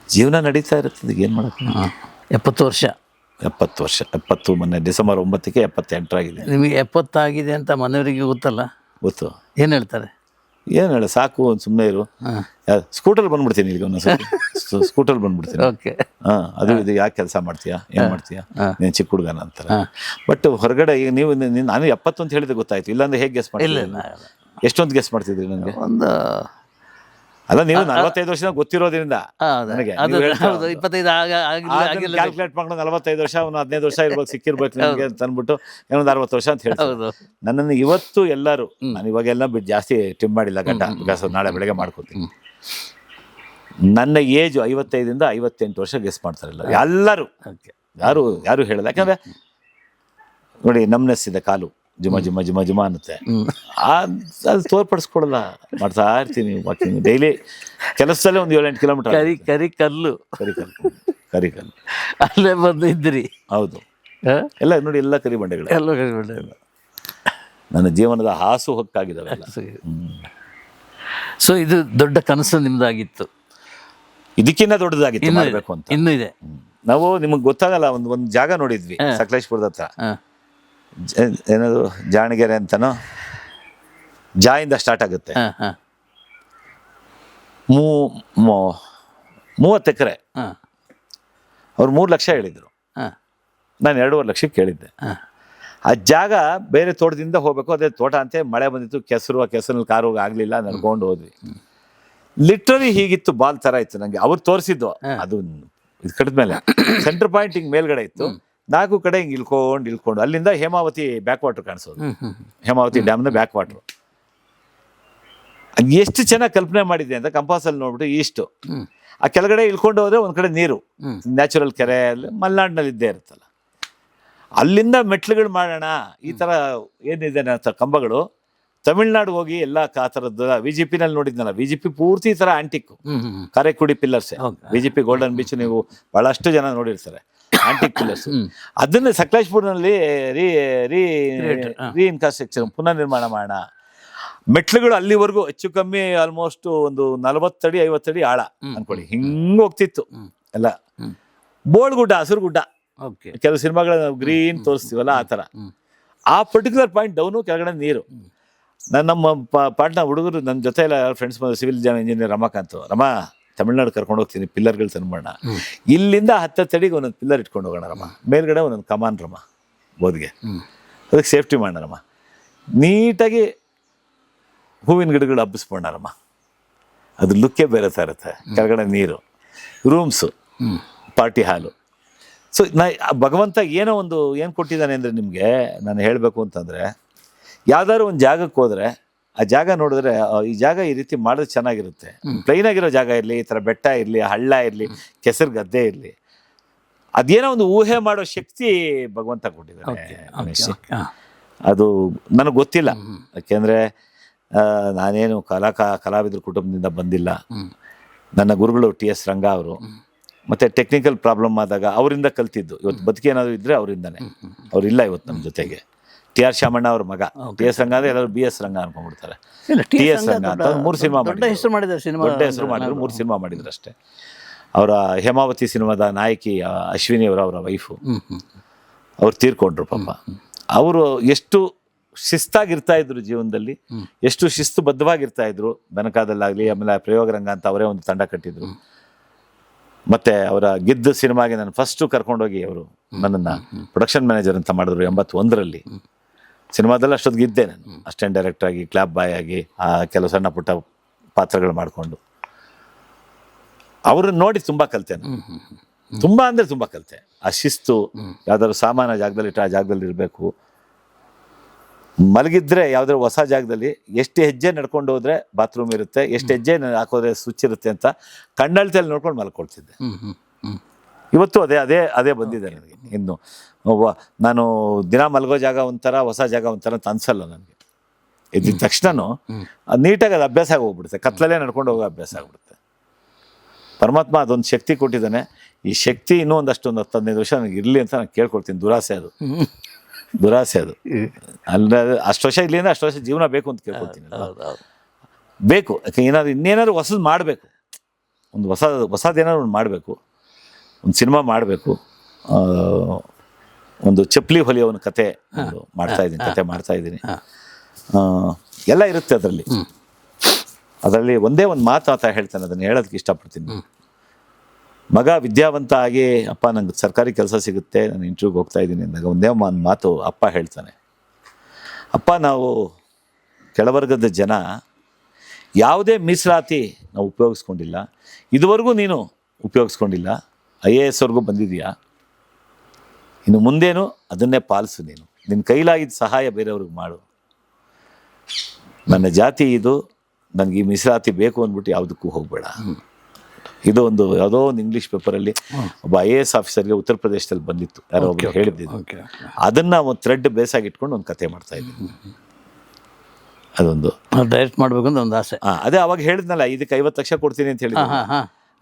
ಜೀವನ ನಡೀತಾ ಇರುತ್ತೆ. ಏನು ಮಾಡೋಕ್ಕೆ? 70 ವರ್ಷ. 70 ಮೊನ್ನೆ ಡಿಸೆಂಬರ್ 9ಕ್ಕೆ 78 ನಿಮಗೆ 70 ಆಗಿದೆ ಅಂತ ಮನೆಯವರಿಗೆ ಗೊತ್ತಲ್ಲ? ಗೊತ್ತು. ಏನು ಹೇಳ್ತಾರೆ? ಏನು ಹೇಳ, ಸಾಕು ಒಂದು ಸುಮ್ಮನೆ ಇರು. ಸ್ಕೂಟರ್ ಬಂದ್ಬಿಡ್ತೀನಿ ಈಗ, ಸ್ಕೂಟರ್ ಬಂದ್ಬಿಡ್ತೀನಿ. ಓಕೆ. ಅದು ಇದು ಯಾಕೆ ಕೆಲಸ ಮಾಡ್ತೀಯಾ, ಏನು ಮಾಡ್ತೀಯಾ, ನೀನು ಚಿಕ್ಕ ಹುಡುಗನ ಅಂತಾರೆ. ಬಟ್ ಹೊರಗಡೆ ಈಗ ನೀವು ನಾನು 70 ಅಂತ ಹೇಳಿದ್ರೆ ಗೊತ್ತಾಯ್ತು. ಇಲ್ಲಾಂದ್ರೆ ಹೇಗೆ ಗೆಸ್ ಮಾಡ್ತೀವಿ? ಎಷ್ಟೊಂದು ಗೆಸ್ ಮಾಡ್ತಿದ್ರಿ ನನಗೆ? ಒಂದು ಅಲ್ಲ, ನೀವು 45 ವರ್ಷ ಗೊತ್ತಿರೋದ್ರಿಂದ ನನಗೆ ಕ್ಯಾಲ್ಕುಲೇಟ್ ಮಾಡ್ಕೊಂಡು 45 ವರ್ಷ, 15 ವರ್ಷ ಇರ್ಬೇಕು, ಸಿಕ್ಕಿರ್ಬೇಕು ನಿಮಗೆ ಅಂತ ಅಂದ್ಬಿಟ್ಟು ಏನೊಂದು 60 ವರ್ಷ ಅಂತ ಹೇಳ್ತಾರೆ. ನನ್ನನ್ನು ಇವತ್ತು ಎಲ್ಲರೂ, ನಾನು ಇವಾಗೆಲ್ಲ ಬಿಟ್ಟು ಜಾಸ್ತಿ ಟ್ರಿಮ್ ಮಾಡಿಲ್ಲ ಗಂಟ, ಬಿಕಾಸ್ ನಾಳೆ ಬೆಳಗ್ಗೆ ಮಾಡ್ಕೋತೀನಿ. ನನ್ನ ಏಜು 55ರಿಂದ 58 ವರ್ಷ ಗೆಸ್ ಮಾಡ್ತಾರಲ್ಲ ಎಲ್ಲರೂ. ಯಾರು ಹೇಳಲ್ಲ. ಯಾಕಂದ್ರೆ ನೋಡಿ, ನಮ್ನೆಸ್ಸಿದೆ ಕಾಲು ಜುಮ ಅನ್ನುತ್ತೆ. ಅದು ತೋರ್ಪಡಿಸ್ಕೊಡಲ್ಲ. ಮಾಡ್ತಾ ಇರ್ತೀನಿ ವಾಕಿಂಗ್ ಡೈಲಿ. ಕೆಲಸದಲ್ಲೇ ಒಂದು 7-8 ಕಿಲೋಮೀಟರ್. ಕರಿಕಲ್ಲು ಅಲ್ಲೇ ಬಂದಿದ್ರಿ? ಹೌದು, ಎಲ್ಲ ನೋಡಿ, ಎಲ್ಲ ಕರಿ ಬಂಡೆಗಳು, ನನ್ನ ಜೀವನದ ಹಾಸು ಹೊಕ್ಕಾಗಿದ್ದಾವೆ. ಸೊ ಇದು ದೊಡ್ಡ ಕನಸು ನಿಮ್ದಾಗಿತ್ತು? ಇದಕ್ಕಿಂತ ದೊಡ್ಡದಾಗಿತ್ತು, ಮಾಡಬೇಕು ಅಂತ. ಇನ್ನೂ ಇದೆ. ನಾವು ನಿಮಗೆ ಗೊತ್ತಾಗಲ್ಲ, ಒಂದು ಜಾಗ ನೋಡಿದ್ವಿ ಸಕಲೇಶ್ಪುರದ ಹತ್ರ. ಏನದು ಜಾಣಗೆರೆ ಅಂತನೋ, ಜಾಯಿಂದ ಸ್ಟಾರ್ಟ್ ಆಗುತ್ತೆ. 30 ಎಕರೆ. ಅವ್ರು 3 ಲಕ್ಷ ಹೇಳಿದ್ರು, ನಾನು 2.5 ಲಕ್ಷಕ್ಕೆ ಕೇಳಿದ್ದೆ. ಆ ಜಾಗ ಬೇರೆ ತೋಟದಿಂದ ಹೋಗ್ಬೇಕು, ಅದೇ ತೋಟ ಅಂತೆ. ಮಳೆ ಬಂದಿತ್ತು, ಕೆಸರು, ಆ ಕೆಸರಲ್ಲಿ ಕಾರು ಆಗಲಿಲ್ಲ, ನಡ್ಕೊಂಡು ಹೋದ್ವಿ. ಲಿಟ್ರಲಿ ಹೀಗಿತ್ತು, ಬಾಲ್ ಥರ ಇತ್ತು ನನಗೆ. ಅವ್ರು ತೋರಿಸಿದ್ದು ಅದು ಇದು ಕಡಿದ್ಮೇಲೆ ಸೆಂಟರ್ ಪಾಯಿಂಟ್ ಹಿಂಗೆ ಮೇಲ್ಗಡೆ ಇತ್ತು. 4 ಕಡೆ ಹಿಂಗೆ ಇಳ್ಕೊಂಡು ಅಲ್ಲಿಂದ ಹೇಮಾವತಿ ಬ್ಯಾಕ್ ವಾಟರ್ ಕಾಣಿಸೋದು. ಹೇಮಾವತಿ ಡ್ಯಾಮ್ನ ಬ್ಯಾಕ್ ವಾಟ್ರು. ಎಷ್ಟು ಚೆನ್ನಾಗಿ ಕಲ್ಪನೆ ಮಾಡಿದೆ ಅಂತ ಕಂಪಾಸಲ್ಲಿ ನೋಡ್ಬಿಟ್ಟು ಇಷ್ಟು ಆ ಕೆಳಗಡೆ ಇಳ್ಕೊಂಡು ಹೋದ್ರೆ ಒಂದ್ ಕಡೆ ನೀರು, ನ್ಯಾಚುರಲ್ ಕೆರೆ, ಮಲೆನಾಡಿನಲ್ಲಿ ಇದ್ದೇ ಇರುತ್ತಲ್ಲ. ಅಲ್ಲಿಂದ ಮೆಟ್ಲುಗಳು ಮಾಡೋಣ, ಈ ಥರ ಏನಿದೆ ಕಂಬಗಳು. ತಮಿಳ್ನಾಡು ಹೋಗಿ ಎಲ್ಲ ಆ ಥರದ್ದು VGP ನಲ್ಲಿ ನೋಡಿದ್ನಲ್ಲ, VGP ಪೂರ್ತಿ ಈ ಥರ antique Karaikudi pillars. VGP golden beach ನೀವು ಬಹಳಷ್ಟು ಜನ ನೋಡಿರ್ತಾರೆ, ಆಂಟಿಕ್ ಪಿಲ್ಲರ್ಸ್. ಅದನ್ನ ಸಕಲೇಶ್ಪುರ್ನಲ್ಲಿ ರೀಇನ್ಫ್ರಾಸ್ಟ್ರಕ್ಚರ್ ಪುನಃ ನಿರ್ಮಾಣ ಮಾಡೋಣ. ಮೆಟ್ಲುಗಳು ಅಲ್ಲಿವರೆಗೂ ಹೆಚ್ಚು ಕಮ್ಮಿ ಆಲ್ಮೋಸ್ಟ್ ಒಂದು 40 ಅಡಿ 50 ಅಡಿ ಆಳ ಅನ್ಕೊಳ್ಳಿ, ಹಿಂಗ ಹೋಗ್ತಿತ್ತು ಎಲ್ಲ. ಬೋಳ್ಗುಡ್ಡ, ಹಸಿರು ಗುಡ್ಡ, ಕೆಲವು ಸಿನಿಮಾಗಳ ಗ್ರೀನ್ ತೋರಿಸ್ತೀವಲ್ಲ ಆ ಥರ. ಆ ಪರ್ಟಿಕ್ಯುಲರ್ ಪಾಯಿಂಟ್ ಡೌನು, ಕೆಳಗಡೆ ನೀರು. ನಮ್ಮ ಪಾಟ್ನ ಹುಡುಗರು ನನ್ನ ಜೊತೆ ಎಲ್ಲ ಫ್ರೆಂಡ್ಸ್ ಬಂದು, ಸಿವಿಲ್ ಇಂಜಿನಿಯರ್ ರಮಾಕಾಂತ್, ತಮಿಳ್ನಾಡು ಕರ್ಕೊಂಡು ಹೋಗ್ತೀನಿ, ಪಿಲ್ಲರ್ಗಳು ತಂದ್ಬೋಣ. ಇಲ್ಲಿಂದ 10 ಅಡಿಗೆ ಒಂದೊಂದು ಪಿಲ್ಲರ್ ಇಟ್ಕೊಂಡು ಹೋಗೋಣ ರಮ, ಮೇಲ್ಗಡೆ ಒಂದೊಂದು ಕಮಾನ್ ರಮ, ಬೋದ್ಗೆ ಅದಕ್ಕೆ ಸೇಫ್ಟಿ ಮಾಡೋಣ ರಮ. ನೀಟಾಗಿ ಹೂವಿನ ಗಿಡಗಳು ಹಬ್ಬಿಸ್ಬೋಣ ರಮ, ಅದು ಲುಕ್ಕೇ ಬೇರೆ ಥರ ಇರುತ್ತೆ. ಕೆಳಗಡೆ ನೀರು, ರೂಮ್ಸು, ಪಾರ್ಟಿ ಹಾಲು. ಸೊ ಭಗವಂತ ಏನೋ ಒಂದು ಏನು ಕೊಟ್ಟಿದ್ದಾನೆ ಅಂದರೆ ನಿಮಗೆ ನಾನು ಹೇಳಬೇಕು ಅಂತಂದರೆ, ಯಾವ್ದಾದ್ರು ಒಂದು ಜಾಗಕ್ಕೆ ಹೋದರೆ ಆ ಜಾಗ ನೋಡಿದ್ರೆ ಈ ಜಾಗ ಈ ರೀತಿ ಮಾಡಿದ್ರೆ ಚೆನ್ನಾಗಿರುತ್ತೆ. ಪ್ಲೈನ್ ಆಗಿರೋ ಜಾಗ ಇರಲಿ, ಈ ಥರ ಬೆಟ್ಟ ಇರಲಿ, ಹಳ್ಳ ಇರಲಿ, ಕೆಸರು ಗದ್ದೆ ಇರಲಿ, ಅದೇನೋ ಒಂದು ಊಹೆ ಮಾಡೋ ಶಕ್ತಿ ಭಗವಂತ ಕೊಟ್ಟಿದ್ದಾನೆ. ಅದು ನನಗೆ ಗೊತ್ತಿಲ್ಲ, ಯಾಕೆಂದರೆ ನಾನೇನು ಕಲಾವಿದ್ರ ಕುಟುಂಬದಿಂದ ಬಂದಿಲ್ಲ. ನನ್ನ ಗುರುಗಳು TS ರಂಗ ಅವರು. ಮತ್ತು ಟೆಕ್ನಿಕಲ್ ಪ್ರಾಬ್ಲಮ್ ಆದಾಗ ಅವರಿಂದ ಕಲ್ತಿದ್ದು. ಇವತ್ತು ಬದುಕೇನಾದರೂ ಇದ್ದರೆ ಅವರಿಂದನೇ. ಅವರಿಲ್ಲ ಇವತ್ತು ನಮ್ಮ ಜೊತೆಗೆ. ಟಿ ಆರ್ ಶಾಮಣ್ಣ ಅವ್ರ ಮಗ. ಟಿ ಎಸ್ ರಂಗ ಅಂದ್ರೆ ಎಲ್ಲರೂ ಬಿ ಎಸ್ ರಂಗ ಅನ್ಕೊಂಡ್ಬಿಡ್ತಾರೆ. ಇಲ್ಲ, ಟಿ ಎಸ್ ರಂಗ ಅಂತ 3 ಸಿನಿಮಾ ದೊಡ್ಡ ಹೆಸರು ಮಾಡಿದ್ದಾರೆ ಸಿನಿಮಾ. ದೊಡ್ಡ ಹೆಸರು ಮಾಡಿದ್ರು, 3 ಸಿನಿಮಾ ಮಾಡಿದ್ರು ಅಷ್ಟೇ. ಅವರ ಹೇಮಾವತಿ ಸಿನಿಮಾದ ನಾಯಕಿ ಅಶ್ವಿನಿ ಅವರ ವೈಫು ಅವ್ರು ತೀರ್ಕೊಂಡ್ರು ಪಾಪ. ಅವರು ಎಷ್ಟು ಶಿಸ್ತಾಗಿರ್ತಾ ಇದ್ರು ಜೀವನದಲ್ಲಿ, ಎಷ್ಟು ಶಿಸ್ತುಬದ್ಧವಾಗಿರ್ತಾ ಇದ್ರು. ಬೆನಕಾದಲ್ಲಾಗಲಿ, ಆಮೇಲೆ ಪ್ರಯೋಗ ರಂಗ ಅಂತ ಅವರೇ ಒಂದು ತಂಡ ಕಟ್ಟಿದ್ರು. ಮತ್ತೆ ಅವರ ಗಿದ್ದು ಸಿನಿಮಾಗೆ ನಾನು ಫಸ್ಟು ಕರ್ಕೊಂಡೋಗಿ ಅವರು ನನ್ನನ್ನು ಪ್ರೊಡಕ್ಷನ್ ಮ್ಯಾನೇಜರ್ ಅಂತ ಮಾಡಿದ್ರು 81ರಲ್ಲಿ. ಸಿನಿಮಾದಲ್ಲಿ ಅಷ್ಟೊತ್ತಿಗೆ ಇದ್ದೆ ನಾನು, ಅಸಿಸ್ಟೆಂಟ್ ಡೈರೆಕ್ಟರ್ ಆಗಿ, ಕ್ಲಾಪ್ ಬಾಯ್ ಆಗಿ, ಕೆಲವು ಸಣ್ಣ ಪುಟ್ಟ ಪಾತ್ರಗಳು ಮಾಡಿಕೊಂಡು ಅವ್ರನ್ನ ನೋಡಿ ತುಂಬ ಕಲಿತೆ ನಾನು. ತುಂಬ ಅಂದರೆ ತುಂಬ ಕಲಿತೆ. ಆ ಶಿಸ್ತು, ಯಾವ್ದಾದ್ರು ಸಾಮಾನ್ಯ ಜಾಗದಲ್ಲಿ ಇಟ್ಟು ಆ ಜಾಗದಲ್ಲಿ ಇರಬೇಕು. ಮಲಗಿದ್ರೆ ಯಾವ್ದಾದ್ರು ಹೊಸ ಜಾಗದಲ್ಲಿ ಎಷ್ಟು ಹೆಜ್ಜೆ ನಡ್ಕೊಂಡು ಹೋದ್ರೆ ಬಾತ್ರೂಮ್ ಇರುತ್ತೆ, ಎಷ್ಟು ಹೆಜ್ಜೆ ಹಾಕೋದ್ರೆ ಸ್ವಿಚ್ ಇರುತ್ತೆ ಅಂತ ಕಣ್ಣಳ್ತಿಯಲ್ಲಿ ನೋಡ್ಕೊಂಡು ಮಲ್ಕೊಳ್ತಿದ್ದೆ. ಇವತ್ತು ಅದೇ ಬಂದಿದೆ ನನಗೆ. ಇನ್ನು ನಾನು ದಿನ ಮಲಗೋ ಜಾಗ ಒಂಥರ, ಹೊಸ ಜಾಗ ಒಂಥರ ಅಂತ ಅನ್ಸಲ್ಲ ನನಗೆ. ಇದ್ದ ತಕ್ಷಣನೂ ಅದು ನೀಟಾಗಿ ಅದು ಅಭ್ಯಾಸ ಆಗಿ ಹೋಗ್ಬಿಡುತ್ತೆ. ಕತ್ಲಲ್ಲೇ ನಡ್ಕೊಂಡು ಹೋಗೋ ಅಭ್ಯಾಸ ಆಗ್ಬಿಡುತ್ತೆ. ಪರಮಾತ್ಮ ಅದೊಂದು ಶಕ್ತಿ ಕೊಟ್ಟಿದ್ದಾನೆ. ಈ ಶಕ್ತಿ ಇನ್ನೂ ಒಂದು 10-15 ವರ್ಷ ನನಗೆ ಇರಲಿ ಅಂತ ನಾನು ಕೇಳ್ಕೊಳ್ತೀನಿ. ದುರಾಸೆ ಅದು ಅಲ್ಲ. ಅಷ್ಟು ವರ್ಷ ಇಲ್ಲಿ ಅಂದ್ರೆ ಅಷ್ಟು ವರ್ಷ ಜೀವನ ಬೇಕು ಅಂತ ಕೇಳ್ಕೊಳ್ತೀನಿ. ಬೇಕು, ಯಾಕೆ ಇನ್ನೇನಾದ್ರು ಹೊಸದು ಮಾಡಬೇಕು. ಒಂದು ಹೊಸದೇನಾದ್ರು ಒಂದು ಮಾಡಬೇಕು. ಒಂದು ಸಿನಿಮಾ ಮಾಡಬೇಕು. ಒಂದು ಚಪ್ಪಲಿ ಹೊಲಿಯೋನ ಕತೆ ಮಾಡ್ತಾ ಇದ್ದೀನಿ. ಎಲ್ಲ ಇರುತ್ತೆ ಅದರಲ್ಲಿ ಒಂದೇ ಒಂದು ಮಾತು ಅಂತ ಹೇಳ್ತಾನೆ, ಅದನ್ನು ಹೇಳೋದಕ್ಕೆ ಇಷ್ಟಪಡ್ತೀನಿ. ಮಗ ವಿದ್ಯಾವಂತ ಆಗಿ, ಅಪ್ಪ ನಂಗೆ ಸರ್ಕಾರಿ ಕೆಲಸ ಸಿಗುತ್ತೆ, ನಾನು ಇಂಟರ್ವ್ಯೂಗೆ ಹೋಗ್ತಾ ಇದ್ದೀನಿ ಅಂದಾಗ ಒಂದೇ ಒಂದು ಮಾತು ಅಪ್ಪ ಹೇಳ್ತಾನೆ. ಅಪ್ಪ, ನಾವು ಕೆಳವರ್ಗದ ಜನ ಯಾವುದೇ ಮೀಸಲಾತಿ ನಾವು ಉಪಯೋಗಿಸ್ಕೊಂಡಿಲ್ಲ, ಇದುವರೆಗೂ ನೀನು ಉಪಯೋಗಿಸ್ಕೊಂಡಿಲ್ಲ. IAS ವರ್ಗೂ ಬಂದಿದೆಯಾ, ಇನ್ನು ಮುಂದೇನು ಅದನ್ನೇ ಪಾಲಿಸು. ನಿನ್ನ ಕೈಲಾಗಿದ್ದ ಸಹಾಯ ಬೇರೆಯವ್ರಿಗೆ ಮಾಡು. ನನ್ನ ಜಾತಿ ಇದು, ನನಗೆ ಈ ಮೀಸಲಾತಿ ಬೇಕು ಅಂದ್ಬಿಟ್ಟು ಯಾವುದಕ್ಕೂ ಹೋಗಬೇಡ. ಇದು ಯಾವುದೋ ಒಂದು ಇಂಗ್ಲೀಷ್ ಪೇಪರಲ್ಲಿ ಒಬ್ಬ IAS ಆಫೀಸರ್ಗೆ ಉತ್ತರ ಪ್ರದೇಶದಲ್ಲಿ ಬಂದಿತ್ತು, ಯಾರೋ ಒಬ್ಬರು ಹೇಳಿದ್ದು. ಅದನ್ನ ಒಂದು ಥ್ರೆಡ್ ಬೇಸಾಗಿ ಇಟ್ಕೊಂಡು ಒಂದು ಕತೆ ಮಾಡ್ತಾ ಇದ್ದೀನಿ. ಅದೊಂದು ಡೈರೆಕ್ಟ್ ಮಾಡ್ಬೇಕು ಅಂತ ಒಂದು ಆಸೆ. ಅದೇ ಅವಾಗ ಹೇಳಿದ್ನಲ್ಲ, ಇದಕ್ಕೆ 50 ಲಕ್ಷ ಕೊಡ್ತೀನಿ ಅಂತ ಹೇಳಿದ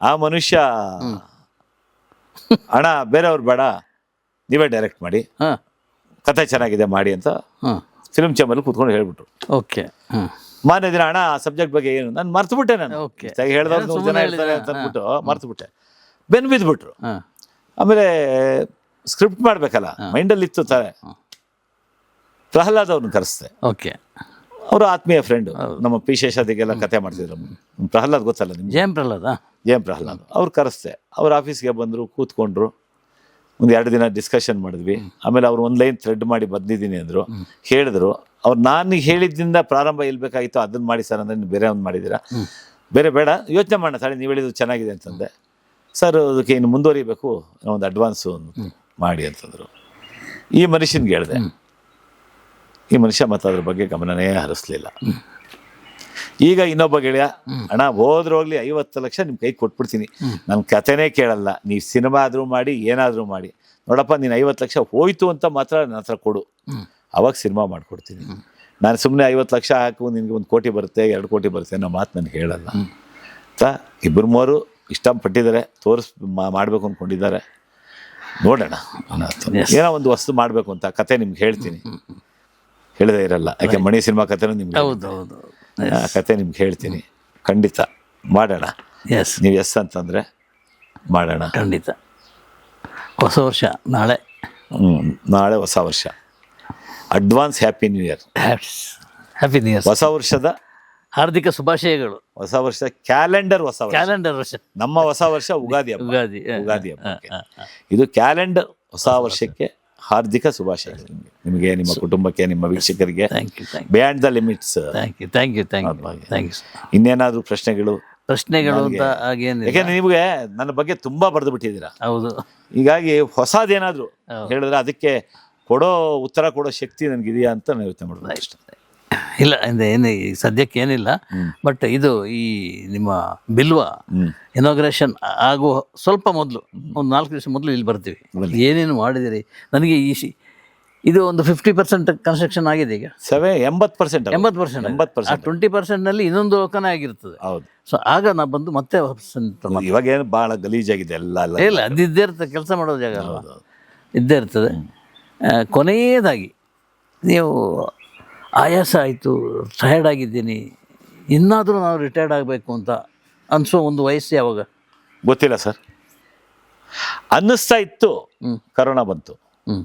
ಆ ಮನುಷ್ಯ, ಹಣ ಬೇರೆಯವ್ರು ಬೇಡ, ನೀವೇ ಡೈರೆಕ್ಟ್ ಮಾಡಿ, ಕತೆ ಚೆನ್ನಾಗಿದೆ ಮಾಡಿ ಅಂತ ಫಿಲ್ಮ್ ಚೇಂಬರ್ ಕೂತ್ಕೊಂಡು ಹೇಳ್ಬಿಟ್ರು. ಓಕೆ. ಮಾನ್ಯ ದಿನ ಹಣ ಸಬ್ಜೆಕ್ಟ್ ಬಗ್ಗೆ ಏನು ನಾನು ಮರ್ತುಬಿಟ್ಟೆ. ನಾನು ಹೇಳಿದವ್ರು 100 ಜನ ಹೇಳ್ತಾರೆ ಅಂತ ಅಂದ್ಬಿಟ್ಟು ಮರ್ತುಬಿಟ್ಟೆ. ಬೆನ್ನು ಬಿದ್ದುಬಿಟ್ರು. ಆಮೇಲೆ ಸ್ಕ್ರಿಪ್ಟ್ ಮಾಡ್ಬೇಕಲ್ಲ, ಮೈಂಡಲ್ಲಿ ಇತ್ತು ತಾರೆ. ಪ್ರಹ್ಲಾದ್ ಅವ್ರನ್ನ ಕರೆಸ್ದೆ. ಓಕೆ. ಅವರು ಆತ್ಮೀಯ ಫ್ರೆಂಡು, ನಮ್ಮ ಪಿ ಶೇಷಾದಿಗೆಲ್ಲ ಕತೆ ಮಾಡ್ತಿದ್ರು. ಪ್ರಹ್ಲಾದ್ ಗೊತ್ತಲ್ಲ ನಿಮ್ಗೆ? J M Prahlad. ಅವ್ರು ಕರೆಸ್ದೆ. ಅವ್ರ ಆಫೀಸ್ಗೆ ಬಂದರು, ಕೂತ್ಕೊಂಡ್ರು. ಒಂದು 2 ದಿನ ಡಿಸ್ಕಷನ್ ಮಾಡಿದ್ವಿ. ಆಮೇಲೆ ಅವ್ರು ಒಂದು ಲೈನ್ ಥ್ರೆಡ್ ಮಾಡಿ ಬಂದಿದ್ದೀನಿ ಅಂದರು. ಹೇಳಿದ್ರು, ಅವ್ರು ನಾನು ಹೇಳಿದ್ದಿಂದ ಪ್ರಾರಂಭ ಇಲ್ಬೇಕಾಗಿತ್ತು, ಅದನ್ನು ಮಾಡಿ ಸರ್ ಅಂದರೆ ನೀವು ಬೇರೆ ಒಂದು ಮಾಡಿದ್ದೀರಾ, ಬೇರೆ ಬೇಡ, ಯೋಚನೆ ಮಾಡೋಣ ತಾಳಿ, ನೀವು ಹೇಳಿದ್ದು ಚೆನ್ನಾಗಿದೆ ಅಂತಂದೆ. ಸರ್ ಅದಕ್ಕೆ ಇನ್ನು ಮುಂದುವರಿಬೇಕು, ಒಂದು ಅಡ್ವಾನ್ಸು ಮಾಡಿ ಅಂತಂದರು. ಈ ಮನುಷ್ಯನಿಗೆ ಹೇಳಿದೆ. ಈ ಮನುಷ್ಯ ಮತ್ತು ಅದ್ರ ಬಗ್ಗೆ ಗಮನನೇ ಹರಿಸ್ಲಿಲ್ಲ. ಈಗ ಇನ್ನೊಬ್ಬ ಗೆಳೆಯ, ಅಣ್ಣ ಹೋದ್ರೋಗ್ಲಿ 50 ಲಕ್ಷ ನಿಮ್ಮ ಕೈ ಕೊಟ್ಬಿಡ್ತೀನಿ, ನನ್ನ ಕತೆನೇ ಕೇಳಲ್ಲ, ನೀವು ಸಿನಿಮಾ ಆದರೂ ಮಾಡಿ, ಏನಾದರೂ ಮಾಡಿ, ನೋಡಪ್ಪ ನೀನು 50 ಲಕ್ಷ ಹೋಯ್ತು ಅಂತ ಮಾತ್ರ ನನ್ನ ಹತ್ರ ಕೊಡು, ಅವಾಗ ಸಿನಿಮಾ ಮಾಡಿಕೊಡ್ತೀನಿ. ನಾನು ಸುಮ್ಮನೆ 50 ಲಕ್ಷ ಹಾಕು, ನಿನಗೆ 1 ಕೋಟಿ ಬರುತ್ತೆ, 2 ಕೋಟಿ ಬರುತ್ತೆ ಅನ್ನೋ ಮಾತು ನನಗೆ ಹೇಳಲ್ಲ ಅಂತ. 2-3 ಇಷ್ಟಪಟ್ಟಿದ್ದಾರೆ, ಮಾಡಬೇಕು ಅಂದ್ಕೊಂಡಿದ್ದಾರೆ. ನೋಡೋಣ, ಏನೋ ಒಂದು ವಸ್ತು ಮಾಡಬೇಕು ಅಂತ ಕತೆ ನಿಮ್ಗೆ ಹೇಳ್ತೀನಿ. ಹೇಳದೇ ಇರಲ್ಲ, ಯಾಕೆ ಮಣಿ ಸಿನಿಮಾ ಕತೆನೂ ನಿಮ್ಗೆ, ಆ ಕತೆ ನಿಮ್ಗೆ ಹೇಳ್ತೀನಿ. ಖಂಡಿತ ಮಾಡೋಣ. ನೀವು ಎಸ್ ಅಂತಂದರೆ ಮಾಡೋಣ. ಖಂಡಿತ. ಹೊಸ ವರ್ಷ ನಾಳೆ. ನಾಳೆ ಹೊಸ ವರ್ಷ. Advance happy new year. Happy new year. ಹೊಸ ವರ್ಷದ ಹಾರ್ದಿಕ ಶುಭಾಶಯಗಳು. ಹೊಸ ವರ್ಷ ಕ್ಯಾಲೆಂಡರ್ ಹೊಸ ವರ್ಷ. ನಮ್ಮ ಹೊಸ ವರ್ಷ ಉಗಾದಿ ಹಬ್ಬಕ್ಕೆ. ಇದು ಕ್ಯಾಲೆಂಡರ್ ಹೊಸ ವರ್ಷಕ್ಕೆ ಹಾರ್ದಿಕ ಶುಭಾಶಯಗಳು ನಿಮಗೆ, ನಿಮ್ಮ ಕುಟುಂಬಕ್ಕೆ, ನಿಮ್ಮ ವೀಕ್ಷಕರಿಗೆ. Beyond the limits. Thank you. ಇನ್ನೇನಾದ್ರೂ ಪ್ರಶ್ನೆಗಳು ಅಂತ ಹಾಗೇನಿಲ್ಲ. ಯಾಕೆಂದ್ರೆ ನಿಮಗೆ ನನ್ನ ಬಗ್ಗೆ ತುಂಬಾ ಬರೆದು ಬಿಟ್ಟಿದ್ದೀರಾ. ಹೌದು. ಹೀಗಾಗಿ ಹೊಸದೇನಾದ್ರು ಹೇಳಿದ್ರೆ ಅದಕ್ಕೆ ಉತ್ತರ ಕೊಡೋ ಶಕ್ತಿ ನನಗಿದೆಯಾ ಅಂತ ನಾನು ಯೋಚನೆ ಮಾಡ್ಬೋದು ಅಷ್ಟೇ. ಇಲ್ಲ, ಏನು ಸದ್ಯಕ್ಕೆ ಏನಿಲ್ಲ. ಬಟ್ ಇದು ಈ ನಿಮ್ಮ ಬಿಲ್ವ ಇನಾಗ್ರೇಷನ್ ಆಗುವ ಸ್ವಲ್ಪ ಮೊದಲು, ಒಂದು 4 ದಿವಸ ಮೊದಲು ಇಲ್ಲಿ ಬರ್ತೀವಿ. ಏನೇನು ಮಾಡಿದಿರಿ ನನಗೆ ಇದು ಒಂದು 50% ಕನ್ಸ್ಟ್ರಕ್ಷನ್ ಆಗಿದೆ ಈಗ. 80%. 20%ನಲ್ಲಿ ಇನ್ನೊಂದು ಲೋಕನೇ ಆಗಿರ್ತದೆ. ಹೌದು. ಸೊ ಆಗ ನಾ ಬಂದು ಮತ್ತೆ ಇವಾಗ ಏನು ಭಾಳ ಗಲೀಜಾಗಿದೆ ಎಲ್ಲ. ಇಲ್ಲ, ಅದು ಇದ್ದೇ ಇರ್ತದೆ, ಕೆಲಸ ಮಾಡೋ ಜಾಗ ಇದ್ದೇ ಇರ್ತದೆ. ಕೊನೆಯದಾಗಿ ನೀವು ಆಯಾಸ ಆಯಿತು, ಟಯರ್ಡ್ ಆಗಿದ್ದೀನಿ, ಇನ್ನಾದರೂ ನಾವು ರಿಟೈರ್ಡ್ ಆಗಬೇಕು ಅಂತ ಅನಿಸೋ ಒಂದು ವಯಸ್ಸು ಯಾವಾಗ? ಗೊತ್ತಿಲ್ಲ ಸರ್, ಅನ್ನಿಸ್ತಾ ಇತ್ತು. ಹ್ಮ್. ಕರೋನಾ ಬಂತು. ಹ್ಞೂ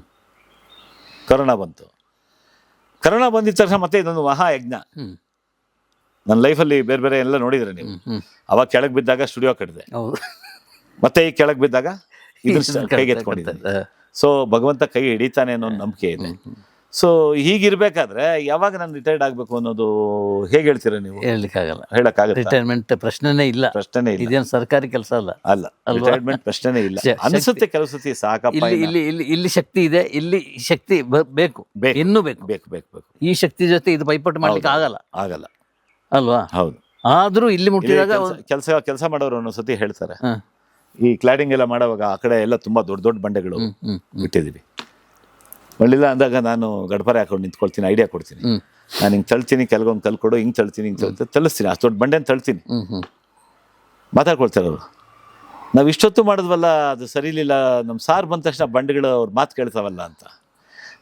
ಕರೋನಾ ಬಂತು. ಕರೋನಾ ಬಂದಿದ್ದ ತಕ್ಷಣ ಮತ್ತೆ ಇದೊಂದು ಮಹಾಯಜ್ಞ. ಹ್ಞೂ ನನ್ನ ಲೈಫಲ್ಲಿ ಬೇರೆ ಬೇರೆ ಎಲ್ಲ ನೋಡಿದ್ರೆ ನೀವು. ಹ್ಞೂ ಅವಾಗ ಕೆಳಗೆ ಬಿದ್ದಾಗ ಸ್ಟುಡಿಯೋ ಕಟ್ಟಿದೆ, ಹೌದು. ಮತ್ತೆ ಈ ಕೆಳಗೆ ಬಿದ್ದಾಗ ಇದ್ರ ಕೈಗೆ ಎತ್ಕೊಂಡಿದ್ದೀನಿ. ಸೊ ಭಗವಂತ ಕೈ ಹಿಡಿತಾನೆ ಅನ್ನೋ ಒಂದು ನಂಬಿಕೆ ಇದೆ. ಸೊ ಹೀಗಿರ್ಬೇಕಾದ್ರೆ ಯಾವಾಗ ನಾನು ರಿಟೈರ್ಡ್ ಆಗಬೇಕು ಅನ್ನೋದು ಹೇಗೆ ಹೇಳ್ತೀರಾ ನೀವು? ಹೇಳಲಿಕ್ಕಾಗಲ್ಲ. ಹೇಳಕ್ಕಾಗತ್ತೆ? ರಿಟೈರ್ಮೆಂಟ್ ಪ್ರಶ್ನೆನೇ ಇಲ್ಲ. ಪ್ರಶ್ನೆನೇ ಇಲ್ಲ. ಇದೇನು ಸರ್ಕಾರಿ ಕೆಲಸ ಅಲ್ಲ. ಅಲ್ಲ, ರಿಟೈರ್ಮೆಂಟ್ ಪ್ರಶ್ನೆನೇ ಇಲ್ಲ. ಅನಿಸುತ್ತೆ ಕೆಲವು ಸತಿ ಸಾಕಪ್ಪ, ಇಲ್ಲಿ ಶಕ್ತಿ ಇದೆ, ಇಲ್ಲಿ ಶಕ್ತಿ ಬೇಕು, ಇನ್ನೂ ಬೇಕು. ಬೇಕು ಬೇಕು ಬೇಕು. ಈ ಶಕ್ತಿ ಜೊತೆ ಇದು ಪೈಪೋಟಿ ಮಾಡ್ಲಿಕ್ಕೆ ಆಗಲ್ಲ. ಆಗಲ್ಲ ಅಲ್ವಾ? ಹೌದು. ಆದ್ರೂ ಇಲ್ಲಿ ಮುಟ್ಟಿದಾಗ ಕೆಲಸ ಮಾಡೋರು ಒಂದೊಂದ್ಸತಿ ಹೇಳ್ತಾರೆ, ಹ. ಈ ಕ್ಲಾಡಿಂಗ್ ಎಲ್ಲ ಮಾಡುವಾಗ ಆ ಕಡೆ ಎಲ್ಲ ತುಂಬಾ ದೊಡ್ಡ ದೊಡ್ಡ ಬಂಡೆಗಳು ಹ್ಮ್ ಬಿಟ್ಟಿದ್ದೀವಿ, ಒಳ್ಳಿಲ್ಲ ಅಂದಾಗ ನಾನು ಗಡ್ಪರೆ ಹಾಕೊಂಡು ನಿಂತ್ಕೊಳ್ತೀನಿ, ಐಡಿಯಾ ಕೊಡ್ತೀನಿ. ಹ್ಮ್ ನಾನು ಹಿಂಗೆ ತಳ್ತೀನಿ, ಕೆಲಗೊಂದು ಕಲ್ ಕೊಡು, ಹಿಂಗೆ ತಳ್ತೀನಿ, ಹಿಂಗೆ ತಳಿಸ್ತೀನಿ, ಅಷ್ಟು ದೊಡ್ಡ ಬಂಡೆನ ತಳ್ತೀನಿ. ಹ್ಮ್ ಹ್ಮ್ ಮಾತಾಡ್ಕೊಳ್ತಾರೆ ಅವರು. ನಾವು ಇಷ್ಟೊತ್ತು ಮಾಡಿದ್ವಲ್ಲ, ಅದು ಸರಿಲಿಲ್ಲ, ನಮ್ಮ ಸಾರ್ ಬಂದ ತಕ್ಷಣ ಬಂಡೆಗಳು ಅವ್ರ ಮಾತು ಕೇಳ್ತಾವಲ್ಲ ಅಂತ.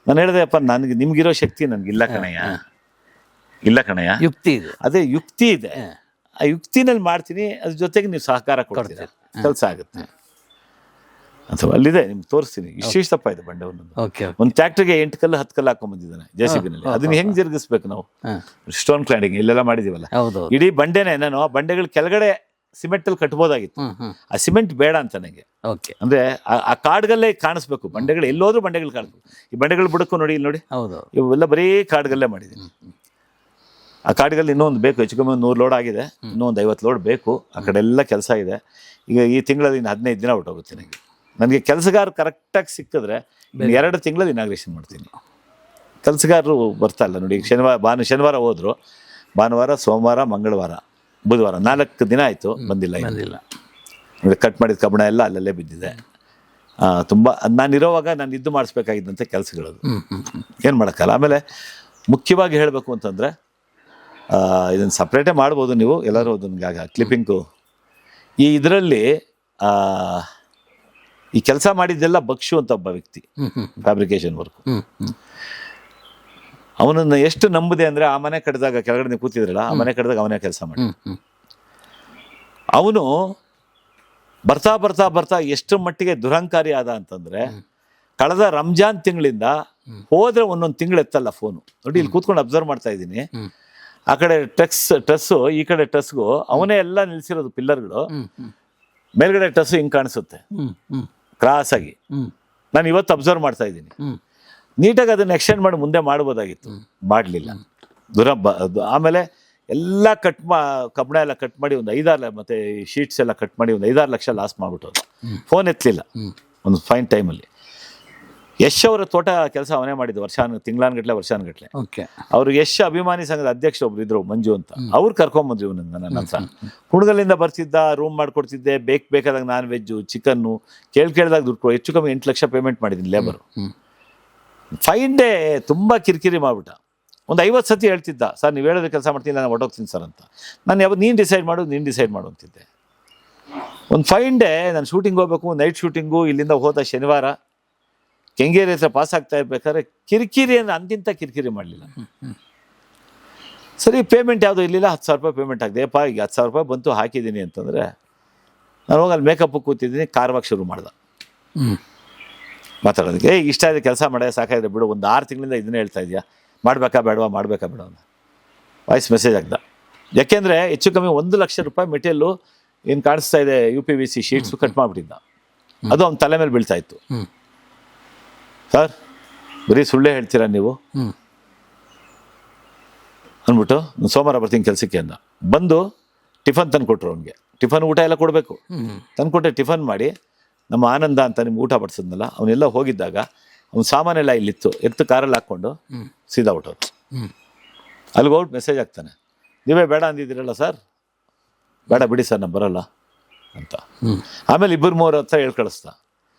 ನಾನು ಹೇಳಿದೆ, ಅಪ್ಪ ನನಗೆ ನಿಮ್ಗಿರೋ ಶಕ್ತಿ ನನಗಿಲ್ಲ ಕಣಯ್ಯ, ಇಲ್ಲ ಕಣಯ್ಯ. ಯುಕ್ತಿ ಇದೆ. ಅದೇ ಯುಕ್ತಿ ಇದೆ, ಆ ಯುಕ್ತಿನಲ್ಲಿ ಮಾಡ್ತೀನಿ, ಅದ್ರ ಜೊತೆಗೆ ನೀವು ಸಹಕಾರ ಕೊಡ್ತೀರ, ಕೆಲಸ ಆಗುತ್ತೆ. ಅಥವಾ ಅಲ್ಲಿದೆ, ನಿಮ್ಗೆ ತೋರಿಸ್ತೀನಿ. ಇಷ್ಟಪ್ಪ ಇದೆ ಬಂಡೆ ಒಂದೊಂದು. ಓಕೆ. ಒಂದು ಟ್ಯಾಕ್ಟ್ರಿಗೆ 8 ಕಲ್ಲು 10 ಕಲ್ಲು ಹಾಕೊಂಡ್ಬಂದಿದ್ದಾನೆ JCB ನಲ್ಲಿ. ಅದನ್ನ ಹೆಂಗ್ ಜರುಗಿಸ್ಬೇಕು ನಾವು? ಸ್ಟೋನ್ ಕ್ಲಾಡಿಂಗ್ ಇಲ್ಲೆಲ್ಲ ಮಾಡಿದೀವಲ್ಲ, ಹೌದು. ಇಡೀ ಬಂಡೆನೆ ನಾನು ಆ ಬಂಡೆಗಳ ಕೆಳಗಡೆ ಸಿಮೆಂಟ್ ಅಲ್ಲಿ ಕಟ್ಬೋದಾಗಿತ್ತು. ಆ ಸಿಮೆಂಟ್ ಬೇಡ ಅಂತ ನನಗೆ. ಓಕೆ. ಅಂದ್ರೆ ಆ ಕಾಡ್ಗಲ್ಲೇ ಕಾಣಿಸ್ಬೇಕು ಬಂಡೆಗಳು, ಎಲ್ಲೋದ್ರೂ ಬಂಡೆಗಳು ಕಾಣಿಸ್ಬೇಕು. ಈ ಬಂಡೆಗಳು ಬುಡಕ್ಕೂ ನೋಡಿ, ಇಲ್ಲಿ ನೋಡಿ, ಹೌದು. ಇವೆಲ್ಲ ಬರೀ ಕಾಡ್ಗಲ್ಲೇ ಮಾಡಿದ್ದೀನಿ. ಆ ಕಾಡ್ಗಲ್ಲಿ ಇನ್ನೊಂದು ಬೇಕು, ಹೆಚ್ಚು ಕಮ್ಮಿ 100 ಲೋಡ್ ಆಗಿದೆ, ಇನ್ನೊಂದು 50 ಲೋಡ್ ಬೇಕು. ಆ ಕಡೆ ಎಲ್ಲ ಕೆಲಸ ಇದೆ. ಈಗ ಈ ತಿಂಗಳಲ್ಲಿ 15 ದಿನ ಹೊರಟೋಗುತ್ತೆ ನನಗೆ ಕೆಲಸಗಾರ ಕರೆಕ್ಟಾಗಿ ಸಿಕ್ಕಿದ್ರೆ 2 ತಿಂಗಳಲ್ಲಿ ಇನಾಗ್ರೇಷನ್ ಮಾಡ್ತೀನಿ. ಕೆಲಸಗಾರರು ಬರ್ತಾ ಇಲ್ಲ ನೋಡಿ. ಈಗ ಶನಿವಾರ ಹೋದ್ರು, ಭಾನುವಾರ, ಸೋಮವಾರ, ಮಂಗಳವಾರ, ಬುಧವಾರ 4 ದಿನ ಆಯಿತು, ಬಂದಿಲ್ಲ. ಕಟ್ ಮಾಡಿದ ಕಬ್ಬಣ ಎಲ್ಲ ಅಲ್ಲಲ್ಲೇ ಬಿದ್ದಿದೆ. ತುಂಬ ನಾನು ಇರೋವಾಗ ನಾನು ಇದ್ದು ಮಾಡಿಸ್ಬೇಕಾಗಿದ್ದಂಥ ಕೆಲಸಗಳದು, ಏನು ಮಾಡೋಕ್ಕಲ್ಲ. ಆಮೇಲೆ ಮುಖ್ಯವಾಗಿ ಹೇಳಬೇಕು ಅಂತಂದರೆ, ಇದನ್ನು ಸಪ್ರೇಟೇ ಮಾಡ್ಬೋದು ನೀವು ಎಲ್ಲರೂ, ಅದನ್ನ ಕ್ಲಿಪ್ಪಿಂಗು ಈ ಇದರಲ್ಲಿ ಈ ಕೆಲಸ ಮಾಡಿದ್ದೆಲ್ಲ ಬಕ್ಷು ಅಂತ ಒಬ್ಬ ವ್ಯಕ್ತಿ, ಫ್ಯಾಬ್ರಿಕೇಶನ್ ವರ್ಕ್. ಅವನನ್ನು ಎಷ್ಟು ನಂಬುದೆ ಅಂದರೆ, ಆ ಮನೆ ಕಟ್ಟಿದಾಗ ಕೆಳಗಡೆ ನೀವು ಕೂತಿದ್ರಲ್ಲ, ಆ ಮನೆ ಕಟ್ಟಿದಾಗ ಅವನೇ ಕೆಲಸ ಮಾಡಿ. ಅವನು ಬರ್ತಾ ಬರ್ತಾ ಬರ್ತಾ ಎಷ್ಟು ಮಟ್ಟಿಗೆ ದುರಹಂಕಾರಿ ಆದ ಅಂತಂದರೆ, ಕಳೆದ ರಂಜಾನ್ ತಿಂಗಳಿಂದ ಹೋದರೆ ಒಂದೊಂದು ತಿಂಗಳು ಎತ್ತಲ್ಲ ಫೋನು. ನೋಡಿ, ಇಲ್ಲಿ ಕೂತ್ಕೊಂಡು ಅಬ್ಸರ್ವ್ ಮಾಡ್ತಾ ಇದ್ದೀನಿ. ಆ ಕಡೆ ಟ್ರೆಸ್ಸು, ಈ ಕಡೆ ಟ್ರೆಸ್ಗೂ ಅವನೇ ಎಲ್ಲ ನಿಲ್ಸಿರೋದು ಪಿಲ್ಲರ್ಗಳು. ಮೇಲ್ಗಡೆ ಟ್ರೆಸ್ಸು ಹಿಂಗೆ ಕಾಣಿಸುತ್ತೆ ಕ್ರಾಸ್ ಆಗಿ. ನಾನು ಇವತ್ತು ಅಬ್ಸರ್ವ್ ಮಾಡ್ತಾ ಇದ್ದೀನಿ. ನೀಟಾಗಿ ಅದನ್ನು ಎಕ್ಸ್ಟೆಂಡ್ ಮಾಡಿ ಮುಂದೆ ಮಾಡ್ಬೋದಾಗಿತ್ತು, ಮಾಡಲಿಲ್ಲ. ಆಮೇಲೆ ಎಲ್ಲ ಕಬ್ಬಣ ಎಲ್ಲ ಕಟ್ ಮಾಡಿ ಒಂದು 5-6 ಮತ್ತೆ ಶೀಟ್ಸ್ ಎಲ್ಲ ಕಟ್ ಮಾಡಿ ಒಂದು 5-6 ಲಕ್ಷ ಲಾಸ್ ಮಾಡಿಬಿಟ್ಟು ಫೋನ್ ಎತ್ತಲಿಲ್ಲ ಒಂದು ಫೈನ್ ಟೈಮಲ್ಲಿ. ಯಶ್ ಅವರ ತೋಟ ಕೆಲಸ ಅವನೇ ಮಾಡಿದ್ದು, ತಿಂಗಳಾನ್ಗಟ್ಲೆ ವರ್ಷಾನ್ಗಟ್ಲೆ. ಓಕೆ. ಅವರು ಯಶ್ ಅಭಿಮಾನಿ ಸಂಘದ ಅಧ್ಯಕ್ಷ ಒಬ್ರು ಇದ್ರು, ಮಂಜು ಅಂತ. ಅವ್ರು ಕರ್ಕೊಂಬಂದ್ರು ಇವನನ್ನ ನನ್ನ ಹತ್ರ. ಕುಣಗಲಿಂದ ಬರ್ತಿದ್ದ, ರೂಮ್ ಮಾಡ್ಕೊಡ್ತಿದ್ದೆ, ಬೇಕಾದಾಗ ನಾನ್ ವೆಜ್ಜು, ಚಿಕನ್ನು, ಕೇಳ್ದಾಗ ದುಡ್ಡು ಹೆಚ್ಚು ಕಮ್ಮಿ 8 ಲಕ್ಷ ಪೇಮೆಂಟ್ ಮಾಡಿದ್ದೀನಿ ಲೇಬರು. ಫೈನ್ ಡೇ ತುಂಬ ಕಿರಿಕಿರಿ ಮಾಡ್ಬಿಟ್ಟ. ಒಂದು 50 ಸತಿ ಹೇಳ್ತಿದ್ದ, ಸರ್ ನೀವು ಹೇಳಿದ್ರೆ ಕೆಲಸ ಮಾಡ್ತೀನಿ, ನಾನು ಹೊರಟೋಗ್ತೀನಿ ಸರ್ ಅಂತ. ನಾನು ಯಾವತ್ತು ನೀನು ಡಿಸೈಡ್ ಮಾಡು ಅಂತಿದ್ದೆ. ಒಂದು ಫೈನ್ ಡೇ ನಾನು ಶೂಟಿಂಗ್ ಹೋಗ್ಬೇಕು, ನೈಟ್ ಶೂಟಿಂಗು. ಇಲ್ಲಿಂದ ಹೋದ ಶನಿವಾರ ಕೆಂಗೇರಿ ಹತ್ರ ಪಾಸ್ ಆಗ್ತಾ ಇರ್ಬೇಕಾದ್ರೆ ಕಿರಿಕಿರಿ ಅಂದರೆ ಅಂತಿಂತ ಕಿರಿಕಿರಿ ಮಾಡಲಿಲ್ಲ. ಸರಿ, ಪೇಮೆಂಟ್ ಯಾವುದೂ ಇರಲಿಲ್ಲ. 10,000 ರೂಪಾಯಿ ಪೇಮೆಂಟ್ ಆಗಿದೆ. ಈಗ 10,000 ರೂಪಾಯಿ ಬಂತು, ಹಾಕಿದ್ದೀನಿ ಅಂತಂದರೆ, ನಾನು ಹೋಗಿ ಅಲ್ಲಿ ಮೇಕಪ್ ಕೂತಿದ್ದೀನಿ. ಕಾರವಾಗಿ ಶುರು ಮಾಡ್ದೆ ಮಾತಾಡೋದಕ್ಕೆ. ಇಷ್ಟ ಇದೆ ಕೆಲಸ ಮಾಡೋ, ಸಾಕಾಗಿದೆ ಬಿಡು, ಒಂದು 6 ತಿಂಗಳಿಂದ ಇದನ್ನೇ ಹೇಳ್ತಾ ಇದೆಯಾ, ಮಾಡಬೇಕಾ ಬೇಡವಾ ಅಂತ ವಾಯ್ಸ್ ಮೆಸೇಜ್ ಆಗ್ದ. ಯಾಕೆಂದರೆ ಹೆಚ್ಚು ಕಮ್ಮಿ 1 ಲಕ್ಷ ರೂಪಾಯಿ ಮೆಟೀರಿಯಲ್ಲು ಏನು ಕಾಣಿಸ್ತಾ ಇದೆ, UPVC ಶೀಟ್ಸು ಕಟ್ ಮಾಡಿಬಿಟ್ಟಿದ್ದ. ಅದು ಅವ್ನ ತಲೆ ಮೇಲೆ ಬೀಳ್ತಾ ಇತ್ತು. ಸರ್ ಬರೀ ಸುಳ್ಳೇ ಹೇಳ್ತೀರಾ ನೀವು ಅಂದ್ಬಿಟ್ಟು, ಸೋಮವಾರ ಬರ್ತೀನಿ ಕೆಲಸಕ್ಕೆ ಅಂದ. ಬಂದು ಟಿಫನ್ ತಂದು ಕೊಟ್ಟರು ಅವ್ನಿಗೆ. ಟಿಫನ್ ಊಟ ಎಲ್ಲ ಕೊಡಬೇಕು, ತಂದುಕೊಟ್ಟೆ. ಟಿಫನ್ ಮಾಡಿ ನಮ್ಮ ಆನಂದ ಅಂತ ನಿಮ್ಗೆ ಊಟ ಬಡಿಸಿದ್ನಲ್ಲ, ಅವನ್ನೆಲ್ಲ ಹೋಗಿದ್ದಾಗ ಅವ್ನ ಸಾಮಾನೆಲ್ಲ ಇಲ್ಲಿತ್ತು, ಎತ್ತು ಕಾರಲ್ಲಿ ಹಾಕ್ಕೊಂಡು ಸೀದಾ ಹೊಟ್ಟೋದು. ಅಲ್ಲಿಗೆ ಹೋಗ್ಬಿಟ್ಟು ಮೆಸೇಜ್ ಆಗ್ತಾನೆ, ನೀವೇ ಬೇಡ ಅಂದಿದ್ದೀರಲ್ಲ ಸರ್, ಬೇಡ ಬಿಡಿ ಸರ್ ನಾನು ಬರೋಲ್ಲ ಅಂತ. ಆಮೇಲೆ 2-3 ಹತ್ರ ಹೇಳಿ ಕಳಿಸ್ತಾ,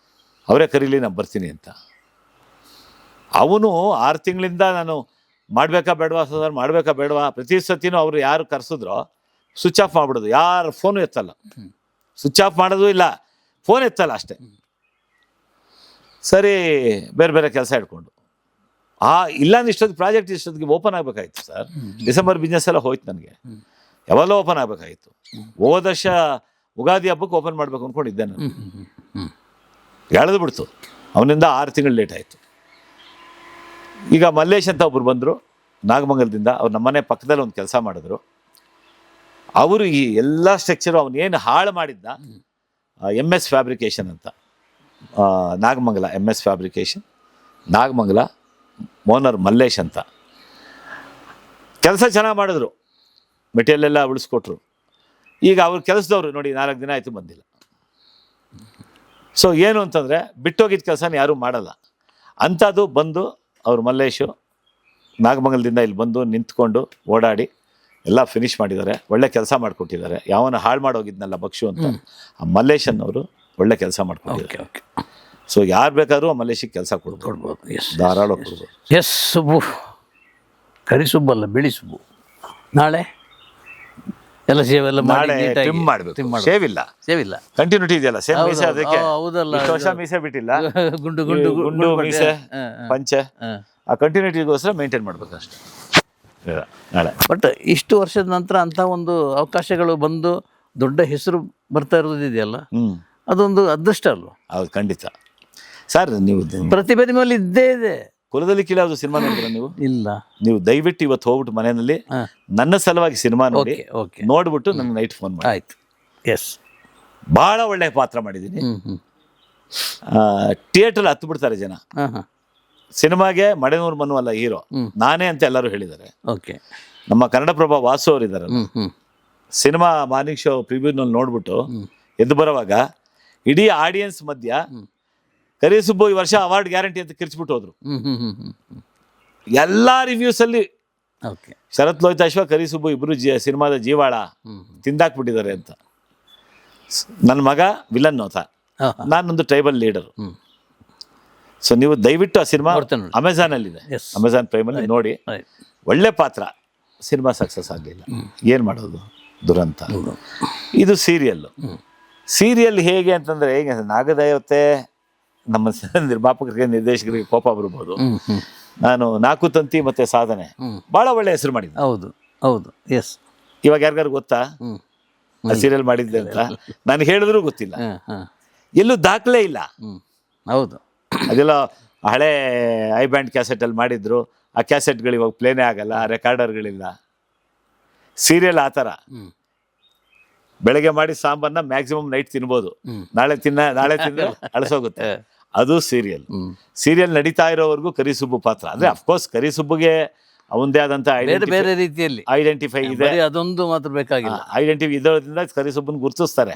ಅವರೇ ಕರೀಲಿ ನಾನು ಬರ್ತೀನಿ ಅಂತ. ಅವನು 6 ತಿಂಗಳಿಂದ ನಾನು ಮಾಡಬೇಕಾ ಬೇಡವಾ ಸರ್, ಮಾಡಬೇಕಾ ಬೇಡವಾ, ಪ್ರತಿ ಸತಿನೂ ಅವರು ಯಾರು ಕರೆಸಿದ್ರೋ ಸ್ವಿಚ್ ಆಫ್ ಮಾಡಿಬಿಡೋದು. ಯಾರು ಫೋನು ಎತ್ತಲ್ಲ, ಸ್ವಿಚ್ ಆಫ್ ಮಾಡೋದು ಇಲ್ಲ, ಫೋನ್ ಎತ್ತಲ್ಲ ಅಷ್ಟೇ. ಸರಿ, ಬೇರೆ ಬೇರೆ ಕೆಲಸ ಇಟ್ಕೊಂಡು ಇಲ್ಲ ಇಷ್ಟೊತ್ತಿಗೆ ಪ್ರಾಜೆಕ್ಟ್ ಇಷ್ಟೊತ್ತಿಗೆ ಓಪನ್ ಆಗಬೇಕಾಗಿತ್ತು ಸರ್. ಡಿಸೆಂಬರ್ ಬಿಸ್ನೆಸ್ ಎಲ್ಲ ಹೋಯ್ತು ನನಗೆ. ಯಾವಾಗಲೂ ಓಪನ್ ಆಗಬೇಕಾಗಿತ್ತು. ಹೋದ ವರ್ಷ ಉಗಾದಿ ಹಬ್ಬಕ್ಕೆ ಓಪನ್ ಮಾಡಬೇಕು ಅಂದ್ಕೊಂಡಿದ್ದೆ ನಾನು. ಎಳೆದು ಬಿಡ್ತು. ಅವನಿಂದ 6 ತಿಂಗಳು ಲೇಟ್ ಆಯಿತು. ಈಗ ಮಲ್ಲೇಶ್ ಅಂತ ಒಬ್ರು ಬಂದರು ನಾಗಮಂಗಲದಿಂದ. ಅವ್ರು ನಮ್ಮನೆ ಪಕ್ಕದಲ್ಲಿ ಒಂದು ಕೆಲಸ ಮಾಡಿದ್ರು. ಅವರು ಈ ಎಲ್ಲ ಸ್ಟ್ರಕ್ಚರು ಅವನೇನು ಹಾಳು ಮಾಡಿದ್ದ MS ಫ್ಯಾಬ್ರಿಕೇಶನ್ ಅಂತ, Nagamangala MS fabrication, Nagamangala, owner Mallesh ಅಂತ. ಕೆಲಸ ಚೆನ್ನಾಗಿ ಮಾಡಿದ್ರು, ಮೆಟೀರಿಯಲ್ ಎಲ್ಲ ಉಳಿಸ್ಕೊಟ್ರು. ಈಗ ಅವ್ರ ಕೆಲಸದವ್ರು ನೋಡಿ 4 ದಿನ ಆಯಿತು ಬಂದಿಲ್ಲ. ಸೊ ಏನು ಅಂತಂದರೆ ಬಿಟ್ಟೋಗಿದ್ದ ಕೆಲಸನ ಯಾರೂ ಮಾಡಲ್ಲ. ಅಂಥದ್ದು ಬಂದು ಅವರು ಮಲ್ಲೇಶು ನಾಗಮಂಗಲದಿಂದ ಇಲ್ಲಿ ಬಂದು ನಿಂತ್ಕೊಂಡು ಓಡಾಡಿ ಎಲ್ಲ ಫಿನಿಷ್ ಮಾಡಿದ್ದಾರೆ. ಒಳ್ಳೆ ಕೆಲಸ ಮಾಡಿಕೊಟ್ಟಿದ್ದಾರೆ. ಯಾವನ ಹಾಳು ಮಾಡೋಗಿದ್ನಲ್ಲ ಬಕ್ಷು ಅಂತ, ಆ ಮಲ್ಲೇಶ್ ಅನ್ನೋರು ಒಳ್ಳೆ ಕೆಲಸ ಮಾಡ್ಕೊಟ್ಟಿದ್ದಾರೆ. ಸೊ ಯಾರು ಬೇಕಾದ್ರೂ ಆ ಮಲ್ಲೇಶಿಗೆ ಕೆಲಸ ಕೊಡ್ಬೋದು, ಧಾರಾಳ ಕೊಡ್ಬೋದು. ಎಸ್ ಸುಬ್ಬು, ಕರಿ ಸುಬ್ಬಲ್ಲ, ಬಿಳಿ ಸುಬ್ಬು. ನಾಳೆ ಎಲ್ಲ ಸೇವ್ ಎಲ್ಲ ನಾಳೆ ಟ್ರಿಮ್ ಮಾಡಬೇಕು. ಶೇವ್ ಇಲ್ಲ, ಕಂಟಿನ್ಯೂಟಿ ಇದೆಯಲ್ಲ. ಸೇಮ್ ಮೀಸೆ, ಅದಕ್ಕೆ ಹೌದಲ್ಲ, ಇಷ್ಟು ವರ್ಷ ಮೀಸೆ ಬಿಟ್ಟಿಲ್ಲ. ಗುಂಡು ಗುಂಡು ಮೀಸೆ, ಪಂಚೆ, ಆ ಕಂಟಿನ್ಯೂಟಿಗೋಸ್ಕರ ಮೇಂಟೈನ್ ಮಾಡ್ಬೇಕು ಅಷ್ಟೇ. ನಾಳೆ ಬಟ್ ಇಷ್ಟು ವರ್ಷದ ನಂತರ ಅಂತ ಒಂದು ಅವಕಾಶಗಳು ಬಂದು ದೊಡ್ಡ ಹೆಸರು ಬರ್ತಾ ಇರೋದಿದೆಯಲ್ಲ, ಅದೊಂದು ಅದೃಷ್ಟ ಅಲ್ವಾ? ಹೌದು, ಖಂಡಿತ ಸರ್. ನೀವು ಪ್ರತಿಭೆ ನಿಮ್ಮಲ್ಲಿ ಇದ್ದೇ ಇದೆ. ಕುಲದಲ್ಲಿ ಕೀಳಾದ್ರು ಸಿನಿಮಾ ನೋಡಿದ್ರ ನೀವು? ಇಲ್ಲ. ನೀವು ದಯವಿಟ್ಟು ಇವತ್ತು ಹೋಗ್ಬಿಟ್ಟು ಮನೆಯಲ್ಲಿ ನನ್ನ ಸಲುವಾಗಿ ಸಿನಿಮಾ ನೋಡಿ, ನೋಡ್ಬಿಟ್ಟು ನನಗೆ ನೈಟ್ ಫೋನ್ ಮಾಡಿ. ಆಯ್ತು. ಎಸ್, ಬಹಳ ಒಳ್ಳೆ ಪಾತ್ರ ಮಾಡಿದ್ದೀನಿ. ಥಿಯೇಟರ್ ಹತ್ತು ಬಿಡ್ತಾರೆ ಜನ. ಸಿನಿಮಾಗೆ ಮಡೆನೂರು ಮನು ಅಲ್ಲ ಹೀರೋ, ನಾನೇ ಅಂತ ಎಲ್ಲರೂ ಹೇಳಿದ್ದಾರೆ. ನಮ್ಮ ಕನ್ನಡಪ್ರಭ ವಾಸು ಅವರು ಇದ್ದಾರೆ. ಸಿನಿಮಾ ಮಾರ್ನಿಂಗ್ ಶೋ ಪ್ರಿವ್ಯೂನಲ್ಲಿ ನೋಡ್ಬಿಟ್ಟು ಎದ್ದು ಬರೋವಾಗ ಇಡೀ ಆಡಿಯನ್ಸ್ ಮಧ್ಯ ಕರಿ ಸುಬ್ಬು ಈ ವರ್ಷ ಅವಾರ್ಡ್ ಗ್ಯಾರಂಟಿ ಅಂತ ಕಿರ್ಚ್ಬಿಟ್ಟು ಹೋದ್ರು. ಎಲ್ಲ ರಿವ್ಯೂಸ್ ಅಲ್ಲಿ ಶರತ್ ಲೋಹಿತಾಶ್ವ, ಕರಿ ಸುಬ್ಬು ಇಬ್ರು ಸಿನಿಮಾದ ಜೀವಾಳ ತಿಂದಾಕ್ಬಿಟ್ಟಿದ್ದಾರೆ ಅಂತ. ನನ್ನ ಮಗ ವಿಲನ್ ನೋತ, ನಾನೊಂದು ಟ್ರೈಬಲ್ ಲೀಡರ್. ಸೊ ನೀವು ದಯವಿಟ್ಟು ಆ ಸಿನಿಮಾ ಅಮೆಝಾನ್ ಅಲ್ಲಿದೆ, ಅಮೆಝಾನ್ ಪ್ರೈಮಲ್ಲಿ ನೋಡಿ. ಒಳ್ಳೆ ಪಾತ್ರ. ಸಿನಿಮಾ ಸಕ್ಸಸ್ ಆಗಲಿಲ್ಲ, ಏನು ಮಾಡೋದು, ದುರಂತ. ಇದು ಸೀರಿಯಲ್ ಹೇಗೆ ಅಂತಂದ್ರೆ, ಹೇಗೆ ನಾಗದೇವತೆ ನಮ್ಮ ನಿರ್ಮಾಪಕರಿಗೆ ನಿರ್ದೇಶಕರಿಗೆ ಕೋಪ ಬರ್ಬೋದು. ನಾನು 4 ತಂತಿ ಮತ್ತೆ ಸಾಧನೆ ಬಹಳ ಒಳ್ಳೆ ಹೆಸರು ಮಾಡಿದ್ದೆ. ಹೌದು. ಎಸ್, ಇವಾಗ ಯಾರಿಗಾರು ಗೊತ್ತಾ ಸೀರಿಯಲ್ ಮಾಡಿದ್ದೆ ಅಂತ? ನಾನು ಹೇಳಿದ್ರು ಗೊತ್ತಿಲ್ಲ, ಎಲ್ಲೂ ದಾಖಲೆ ಇಲ್ಲ. ಹೌದು, ಅದೆಲ್ಲ ಹಳೆ ಐ ಬ್ಯಾಂಡ್ ಕ್ಯಾಸೆಟಲ್ಲಿ ಮಾಡಿದ್ರು. ಆ ಕ್ಯಾಸೆಟ್ಗಳು ಇವಾಗ ಪ್ಲೇನೇ ಆಗಲ್ಲ, ರೆಕಾರ್ಡರ್ಗಳಿಲ್ಲ. ಸೀರಿಯಲ್ ಆ ಥರ ಬೆಳಗ್ಗೆ ಮಾಡಿ ಸಾಂಬಾರನ್ನ ಮ್ಯಾಕ್ಸಿಮಮ್ ನೈಟ್ ತಿನ್ಬೋದು, ನಾಳೆ ತಿಂದ್ರೆ ಅಳಸೋಗುತ್ತೆ. ಅದು ಸೀರಿಯಲ್ ನಡೀತಾ ಇರೋವರೆಗೂ ಕರಿ ಸುಬ್ಬು ಪಾತ್ರ. ಅಂದ್ರೆ ಅಫ್ಕೋರ್ಸ್ ಕರಿ ಸುಬ್ಬುಗೆ ಅವಂದೇ ಆದಂತ ಬೇರೆ ರೀತಿಯಲ್ಲಿ ಐಡೆಂಟಿಫೈ ಇದೆ, ಅದೊಂದು ಮಾತ್ರ ಬೇಕಾಗಿಲ್ಲ. ಐಡೆಂಟಿಫೈ ಇರೋದ್ರಿಂದ ಕರಿ ಸುಬ್ಬನ್ ಗುರುತಿಸ್ತಾರೆ.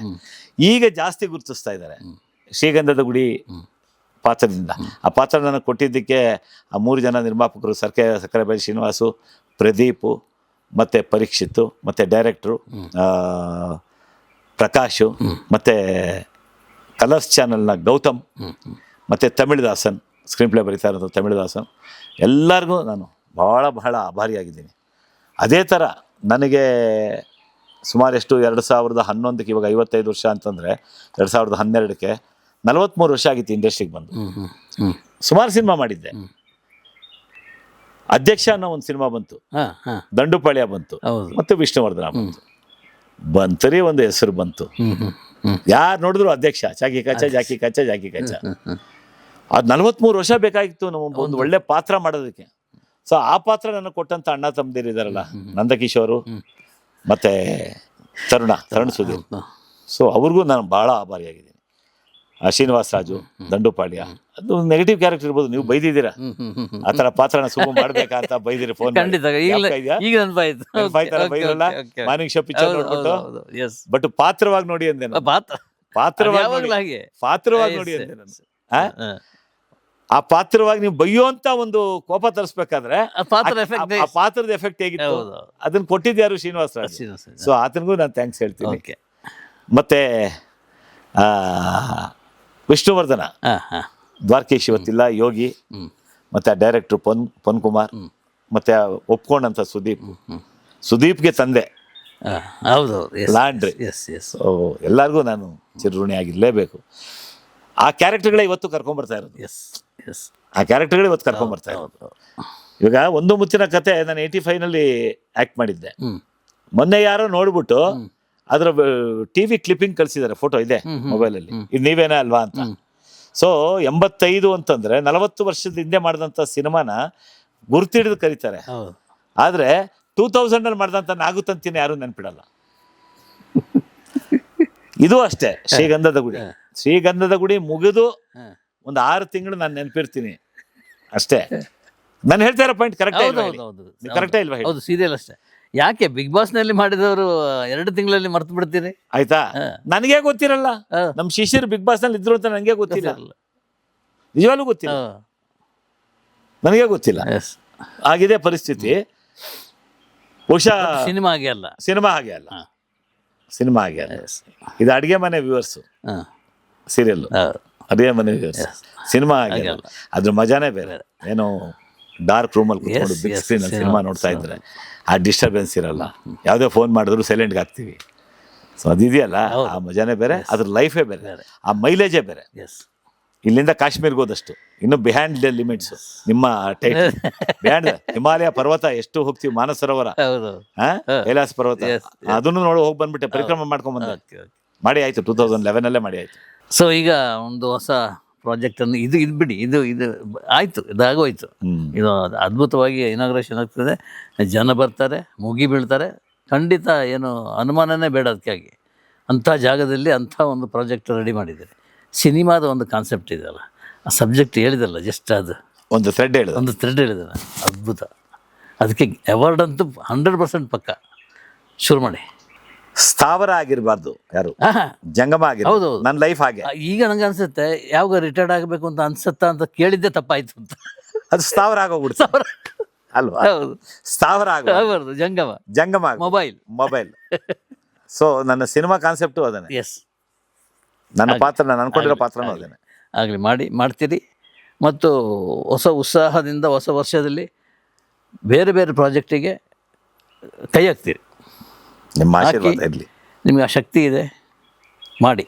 ಈಗ ಜಾಸ್ತಿ ಗುರುತಿಸ್ತಾ ಇದ್ದಾರೆ ಶ್ರೀಗಂಧದ ಗುಡಿ ಪಾತ್ರದಿಂದ. ಆ ಪಾತ್ರ ನನಗೆ ಕೊಟ್ಟಿದ್ದಕ್ಕೆ ಆ 3 ಜನ ನಿರ್ಮಾಪಕರು, ಸಕ್ಕರೆಬೈಲ್ ಶ್ರೀನಿವಾಸು, ಪ್ರದೀಪು ಮತ್ತು ಪರೀಕ್ಷಿತ್ತು, ಮತ್ತು ಡೈರೆಕ್ಟ್ರು ಪ್ರಕಾಶು, ಮತ್ತು ಕಲರ್ಸ್ ಚಾನಲ್ನ ಗೌತಮ್, ಮತ್ತು ತಮಿಳ್ದಾಸನ್, ಸ್ಕ್ರೀನ್ ಪ್ಲೇ ಬರೀತಾ ಇರೋದು ತಮಿಳ್ದಾಸನ್, ಎಲ್ಲರಿಗೂ ನಾನು ಬಹಳ ಆಭಾರಿಯಾಗಿದ್ದೀನಿ. ಅದೇ ಥರ ನನಗೆ ಸುಮಾರು 2011ಕ್ಕೆ, ಇವಾಗ 55 ವರ್ಷ ಅಂತಂದರೆ 2012ಕ್ಕೆ 43 ವರ್ಷ ಆಗಿತ್ತು ಇಂಡಸ್ಟ್ರಿಗೆ ಬಂದು. ಸುಮಾರು ಸಿನಿಮಾ ಮಾಡಿದ್ದೆ. ಅಧ್ಯಕ್ಷ ಅನ್ನೋ ಒಂದು ಸಿನಿಮಾ ಬಂತು, ದಂಡುಪಾಳ್ಯ ಬಂತು, ಮತ್ತು ವಿಷ್ಣುವರ್ಧನ ಬಂತು. ಬಂತರಿ ಒಂದು ಹೆಸರು ಬಂತು. ಯಾರು ನೋಡಿದ್ರು ಅಧ್ಯಕ್ಷ, ಜಾಕಿ ಕಚ್ಚ. ಅದು 43 ವರ್ಷ ಬೇಕಾಗಿತ್ತು ನಮ್ಮ ಒಂದು ಒಳ್ಳೆ ಪಾತ್ರ ಮಾಡೋದಕ್ಕೆ. ಸೊ ಆ ಪಾತ್ರ ನನಗೆ ಕೊಟ್ಟಂತ ಅಣ್ಣ ತಮ್ಮದಿರಿದಾರಲ್ಲ, ನಂದಕಿಶೋರು ಮತ್ತೆ ತರುಣ್ ಸುಧೀರ್. ಸೊ ಅವ್ರಿಗೂ ನಾನು ಬಹಳ ಆಭಾರಿಯಾಗಿದ್ದೀನಿ. ಶ್ರೀನಿವಾಸ ರಾಜು, ದಂಡುಪಾಳ್ಯ, ಅದು ನೆಗೆಟಿವ್ ಕ್ಯಾರೆಕ್ಟರ್ ಇರ್ಬೋದು, ನೀವು ಬೈದಿದ್ದೀರಾ ಆ ಥರ ಪಾತ್ರನ ಸುಮ್ಮ ಮಾಡ್ಬೇಕಾ ಅಂತ ಬೈದಿರಿ ಫೋನ್. ಬೈರಲ್ಲ ಮಾರ್ನಿಂಗ್ ಶೋ ಪಿಕ್ಚರ್ ನೋಡ್ಬಿಟ್ಟು. ಬಟ್ ಪಾತ್ರವಾಗಿ ನೋಡಿ ಅಂದೆ ನಾನು. ಪಾತ್ರವಾಗಿ ನೋಡಿ ಅಂದೆ ನಾನು. ಆ ಪಾತ್ರವಾಗಿ ನೀವು ಬೈಯುವಂತ ಒಂದು ಕೋಪ ತರಿಸ್ಬೇಕಾದ್ರೆ ಆ ಪಾತ್ರದ ಎಫೆಕ್ಟ್ ಹೇಗಿತ್ತು ಅದನ್ನ ಕೊಟ್ಟಿದ್ಯಾರು? ಶ್ರೀನಿವಾಸ ರಾಜು. ಸೊ ಆತನಿಗೂ ನಾನು ಥ್ಯಾಂಕ್ಸ್ ಹೇಳ್ತೀನಿ. ಮತ್ತೆ ವಿಷ್ಣುವರ್ಧನ, ದ್ವಾರಕೀಶ್ ಇವತ್ತಿಲ್ಲ, ಯೋಗಿ, ಮತ್ತೆ ಆ ಡೈರೆಕ್ಟ್ರು ಪೊನ್ ಕುಮಾರ್, ಮತ್ತೆ ಒಪ್ಕೊಂಡಂತ ಸುದೀಪ್ಗೆ ತಂದೆ ಲಾಂಡ್ರಿ. ಎಲ್ಲರಿಗೂ ನಾನು ಚಿರಋಣಿ ಆಗಿರ್ಲೇಬೇಕು. ಆ ಕ್ಯಾರೆಕ್ಟರ್ಗಳೇ ಇವತ್ತು ಕರ್ಕೊಂಡ್ಬರ್ತಾ ಇರೋದು. ಆ ಕ್ಯಾರೆಕ್ಟರ್ಗಳು ಇವತ್ತು ಕರ್ಕೊಂಡ್ ಬರ್ತಾ ಇದ್ದಾರೆ. ಹೌದು. ಇವಾಗ ಒಂದು ಮುಚ್ಚಿನ ಕತೆ ನಾನು 85ನಲ್ಲಿ ಆಕ್ಟ್ ಮಾಡಿದ್ದೆ. ಹ್ಮ್. ಮೊನ್ನೆ ಯಾರೋ ನೋಡ್ಬಿಟ್ಟು ಅದರ ಟಿವಿ ಕ್ಲಿಪ್ಪಿಂಗ್ ಕಳ್ಸಿದ್ದಾರೆ, ಫೋಟೋ ಇದೆ ಮೊಬೈಲಲ್ಲಿ, ಇದು ನೀವೇನೇ ಅಲ್ವಾ ಅಂತ. ಸೊ 85 ಅಂತಂದ್ರೆ 40 ವರ್ಷದ ಹಿಂದೆ ಮಾಡಿದಂಥ ಸಿನಿಮಾನ ಗುರ್ತಿಡಿದು ಕರೀತಾರೆ. ಹೌದು. ಆದ್ರೆ 2000 ಮಾಡಿದಂಥ ನಾಗುತಂತಿನ ಯಾರು ನೆನ್ಪಿಡಲ್ಲ. ಇದು ಅಷ್ಟೇ. ಶ್ರೀಗಂಧದ ಗುಡಿ ಮುಗಿದು ಒಂದು 6 ತಿಂಗಳು ನಾನು ನೆನಪಿರ್ತೀನಿ ಅಷ್ಟೇ. ನಾನು ಹೇಳ್ತಾ ಇರೋ ಪಾಯಿಂಟ್ ಕರೆಕ್ಟ್ ಕರೆಕ್ಟೇ ಇಲ್ವಾ? ಹೌದು, ಸೀರಿಯಲ್ ಅಷ್ಟೇ. ಯಾಕೆ ಬಿಗ್ ಬಾಸ್ ನಲ್ಲಿ ಮಾಡಿದವರು 2 ತಿಂಗಳಲ್ಲಿ ಮರ್ತು ಬಿಡ್ತೀರಿ? ಆಯ್ತಾ? ನನಗೆ ಗೊತ್ತಿರಲ್ಲ, ನಮ್ ಶಿಷ್ಯರು ಬಿಗ್ ಬಾಸ್ ನಲ್ಲಿ ಇದ್ರು ಅಂತ ನನಗೆ ಗೊತ್ತಿಲ್ಲ, ನಿಜವಾಗ್ಲೂ ಗೊತ್ತಿಲ್ಲ, ನನಗೆ ಗೊತ್ತಿಲ್ಲ. ಆಗಿದೆ ಪರಿಸ್ಥಿತಿ. ಬಹುಶಃ ಸಿನಿಮಾ ಹಾಗೆ ಅಲ್ಲ, ಸಿನಿಮಾ ಹಾಗೆ ಅಲ್ಲ. ಇದು ಅಡಿಗೆ ಮನೆ ವ್ಯೂವರ್ಸ್ ಸೀರಿಯಲ್, ಅಡಿಗೆ ಮನೆ ವ್ಯೂವರ್ಸ್. ಸಿನಿಮಾ ಹಾಗೆ ಅಲ್ಲ, ಅದ್ರ ಮಜಾನೇ ಬೇರೆ. ಏನೋ ಡಾರ್ಕ್ ರೂಮಲ್ಲಿ ಕೂತ್ಕೊಂಡು ಬಿಗ್ ಸ್ಕ್ರೀನ್ ಅಲ್ಲಿ ಸಿನಿಮಾ ನೋಡ್ತಾ ಇದ್ರೆ ಆ ಡಿಸ್ಟರ್ಬೆನ್ಸ್ ಇರಲ್ಲ. ಯಾವುದೇ ಫೋನ್ ಮಾಡಿದ್ರು ಸೈಲೆಂಟ್ಗೆ ಹಾಕ್ತೀವಿ. ಸೊ ಅದಿದೆಯಲ್ಲ, ಆ ಮಜಾನೇ ಬೇರೆ, ಅದ್ರ ಲೈಫೇ ಬೇರೆ, ಆ ಮೈಲೇಜೇ ಬೇರೆ. ಇಲ್ಲಿಂದ ಕಾಶ್ಮೀರ್ಗೆ ಹೋದಷ್ಟು ಇನ್ನು ಬಿಹ್ಯಾಂಡ್ ದ ಲಿಮಿಟ್ಸ್. ನಿಮ್ಮ ಬಿಹ್ಯಾಂಡ್ ಹಿಮಾಲಯ ಪರ್ವತ ಎಷ್ಟು ಹೋಗ್ತೀವಿ, ಮಾನಸ ಸರೋವರ, ಕೈಲಾಸ ಪರ್ವತ, ಅದನ್ನು ನೋಡಿ ಹೋಗಿ ಬಂದ್ಬಿಟ್ಟೆ, ಪರಿಕ್ರಮ ಮಾಡ್ಕೊಂಡ್ ಬಂದೆ. ಮಾಡಿ ಆಯ್ತು, 2011 ಮಾಡಿ ಆಯ್ತು. ಸೊ ಈಗ ಒಂದು ಹೊಸ ಪ್ರಾಜೆಕ್ಟ್ ಅನ್ನು ಇದು ಬಿಡಿ, ಇದು ಆಯ್ತು, ಇದಾಗೋಯ್ತು. ಇದು ಅದ್ಭುತವಾಗಿ ಇನಾಗ್ರೇಷನ್ ಆಗ್ತದೆ, ಜನ ಬರ್ತಾರೆ, ಮುಗಿ ಬೀಳ್ತಾರೆ, ಖಂಡಿತ ಏನು ಅನುಮಾನನೇ ಬೇಡ ಅದಕ್ಕಾಗಿ. ಅಂಥ ಜಾಗದಲ್ಲಿ ಅಂಥ ಒಂದು ಪ್ರಾಜೆಕ್ಟ್ ರೆಡಿ ಮಾಡಿದ್ದಾರೆ. ಸಿನಿಮಾದ ಒಂದು ಕಾನ್ಸೆಪ್ಟ್ ಇದೆಯಲ್ಲ, ಆ ಸಬ್ಜೆಕ್ಟ್ ಹೇಳಿದಲ್ಲ, ಜಸ್ಟ್ ಅದು ಒಂದು ಥ್ರೆಡ್ ಹೇಳಿದಾರೆ, ಅದ್ಭುತ. ಅದಕ್ಕೆ ಅವಾರ್ಡ್ ಅಂತೂ 100% ಪಕ್ಕ. ಶುರು ಮಾಡಿ. ಸ್ಥಾವರ ಆಗಿರಬಾರ್ದು, ಯಾರು ಜಂಗಮ ಆಗಿರ್. ಹೌದು, ನನ್ನ ಲೈಫ್ ಹಾಗೆ. ಈಗ ನಂಗೆ ಅನ್ಸುತ್ತೆ, ಯಾವಾಗ ರಿಟೈರ್ಡ್ ಆಗಬೇಕು ಅಂತ ಅನ್ಸುತ್ತಾ ಅಂತ ಕೇಳಿದ್ದೆ ತಪ್ಪಾಯ್ತು ಅಂತ. ಅದು ಸ್ಥಾವರ ಆಗೋಗ್ಬಿಡ್ತು ಅಲ್ವಾ? ಹೌದು, ಸ್ಥಾವರ ಆಗಬಾರ್ದು, ಜಂಗಮ ಮೊಬೈಲ್. ಸೊ ನನ್ನ ಸಿನಿಮಾ ಕಾನ್ಸೆಪ್ಟು ಅದನ್ನೇ. ಎಸ್, ನನ್ನ ಪಾತ್ರ, ನಾನು ಅನ್ಕೊಂಡಿರೋ ಪಾತ್ರನೂ ಅದೇನೆ. ಆಗಲಿ, ಮಾಡ್ತೀರಿ. ಮತ್ತು ಹೊಸ ಉತ್ಸಾಹದಿಂದ ಹೊಸ ವರ್ಷದಲ್ಲಿ ಬೇರೆ ಬೇರೆ ಪ್ರಾಜೆಕ್ಟಿಗೆ ಕೈ ಹಾಕ್ತೀರಿ. ನಿಮ್ಮ ಆಶೀರ್ವಾದ ಇರಲಿ. ನಿಮಗೆ ಆ ಶಕ್ತಿ ಇದೆ, ಮಾಡಿ.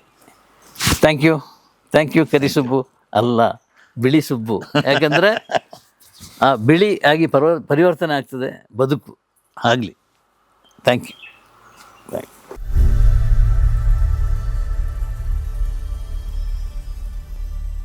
ಥ್ಯಾಂಕ್ ಯು ಕರಿ ಸುಬ್ಬು ಅಲ್ಲ, ಬಿಳಿ ಸುಬ್ಬು. ಯಾಕಂದರೆ ಆ ಬಿಳಿ ಆಗಿ ಪರಿವರ್ತನೆ ಆಗ್ತದೆ ಬದುಕು. ಆಗಲಿ. Thank you.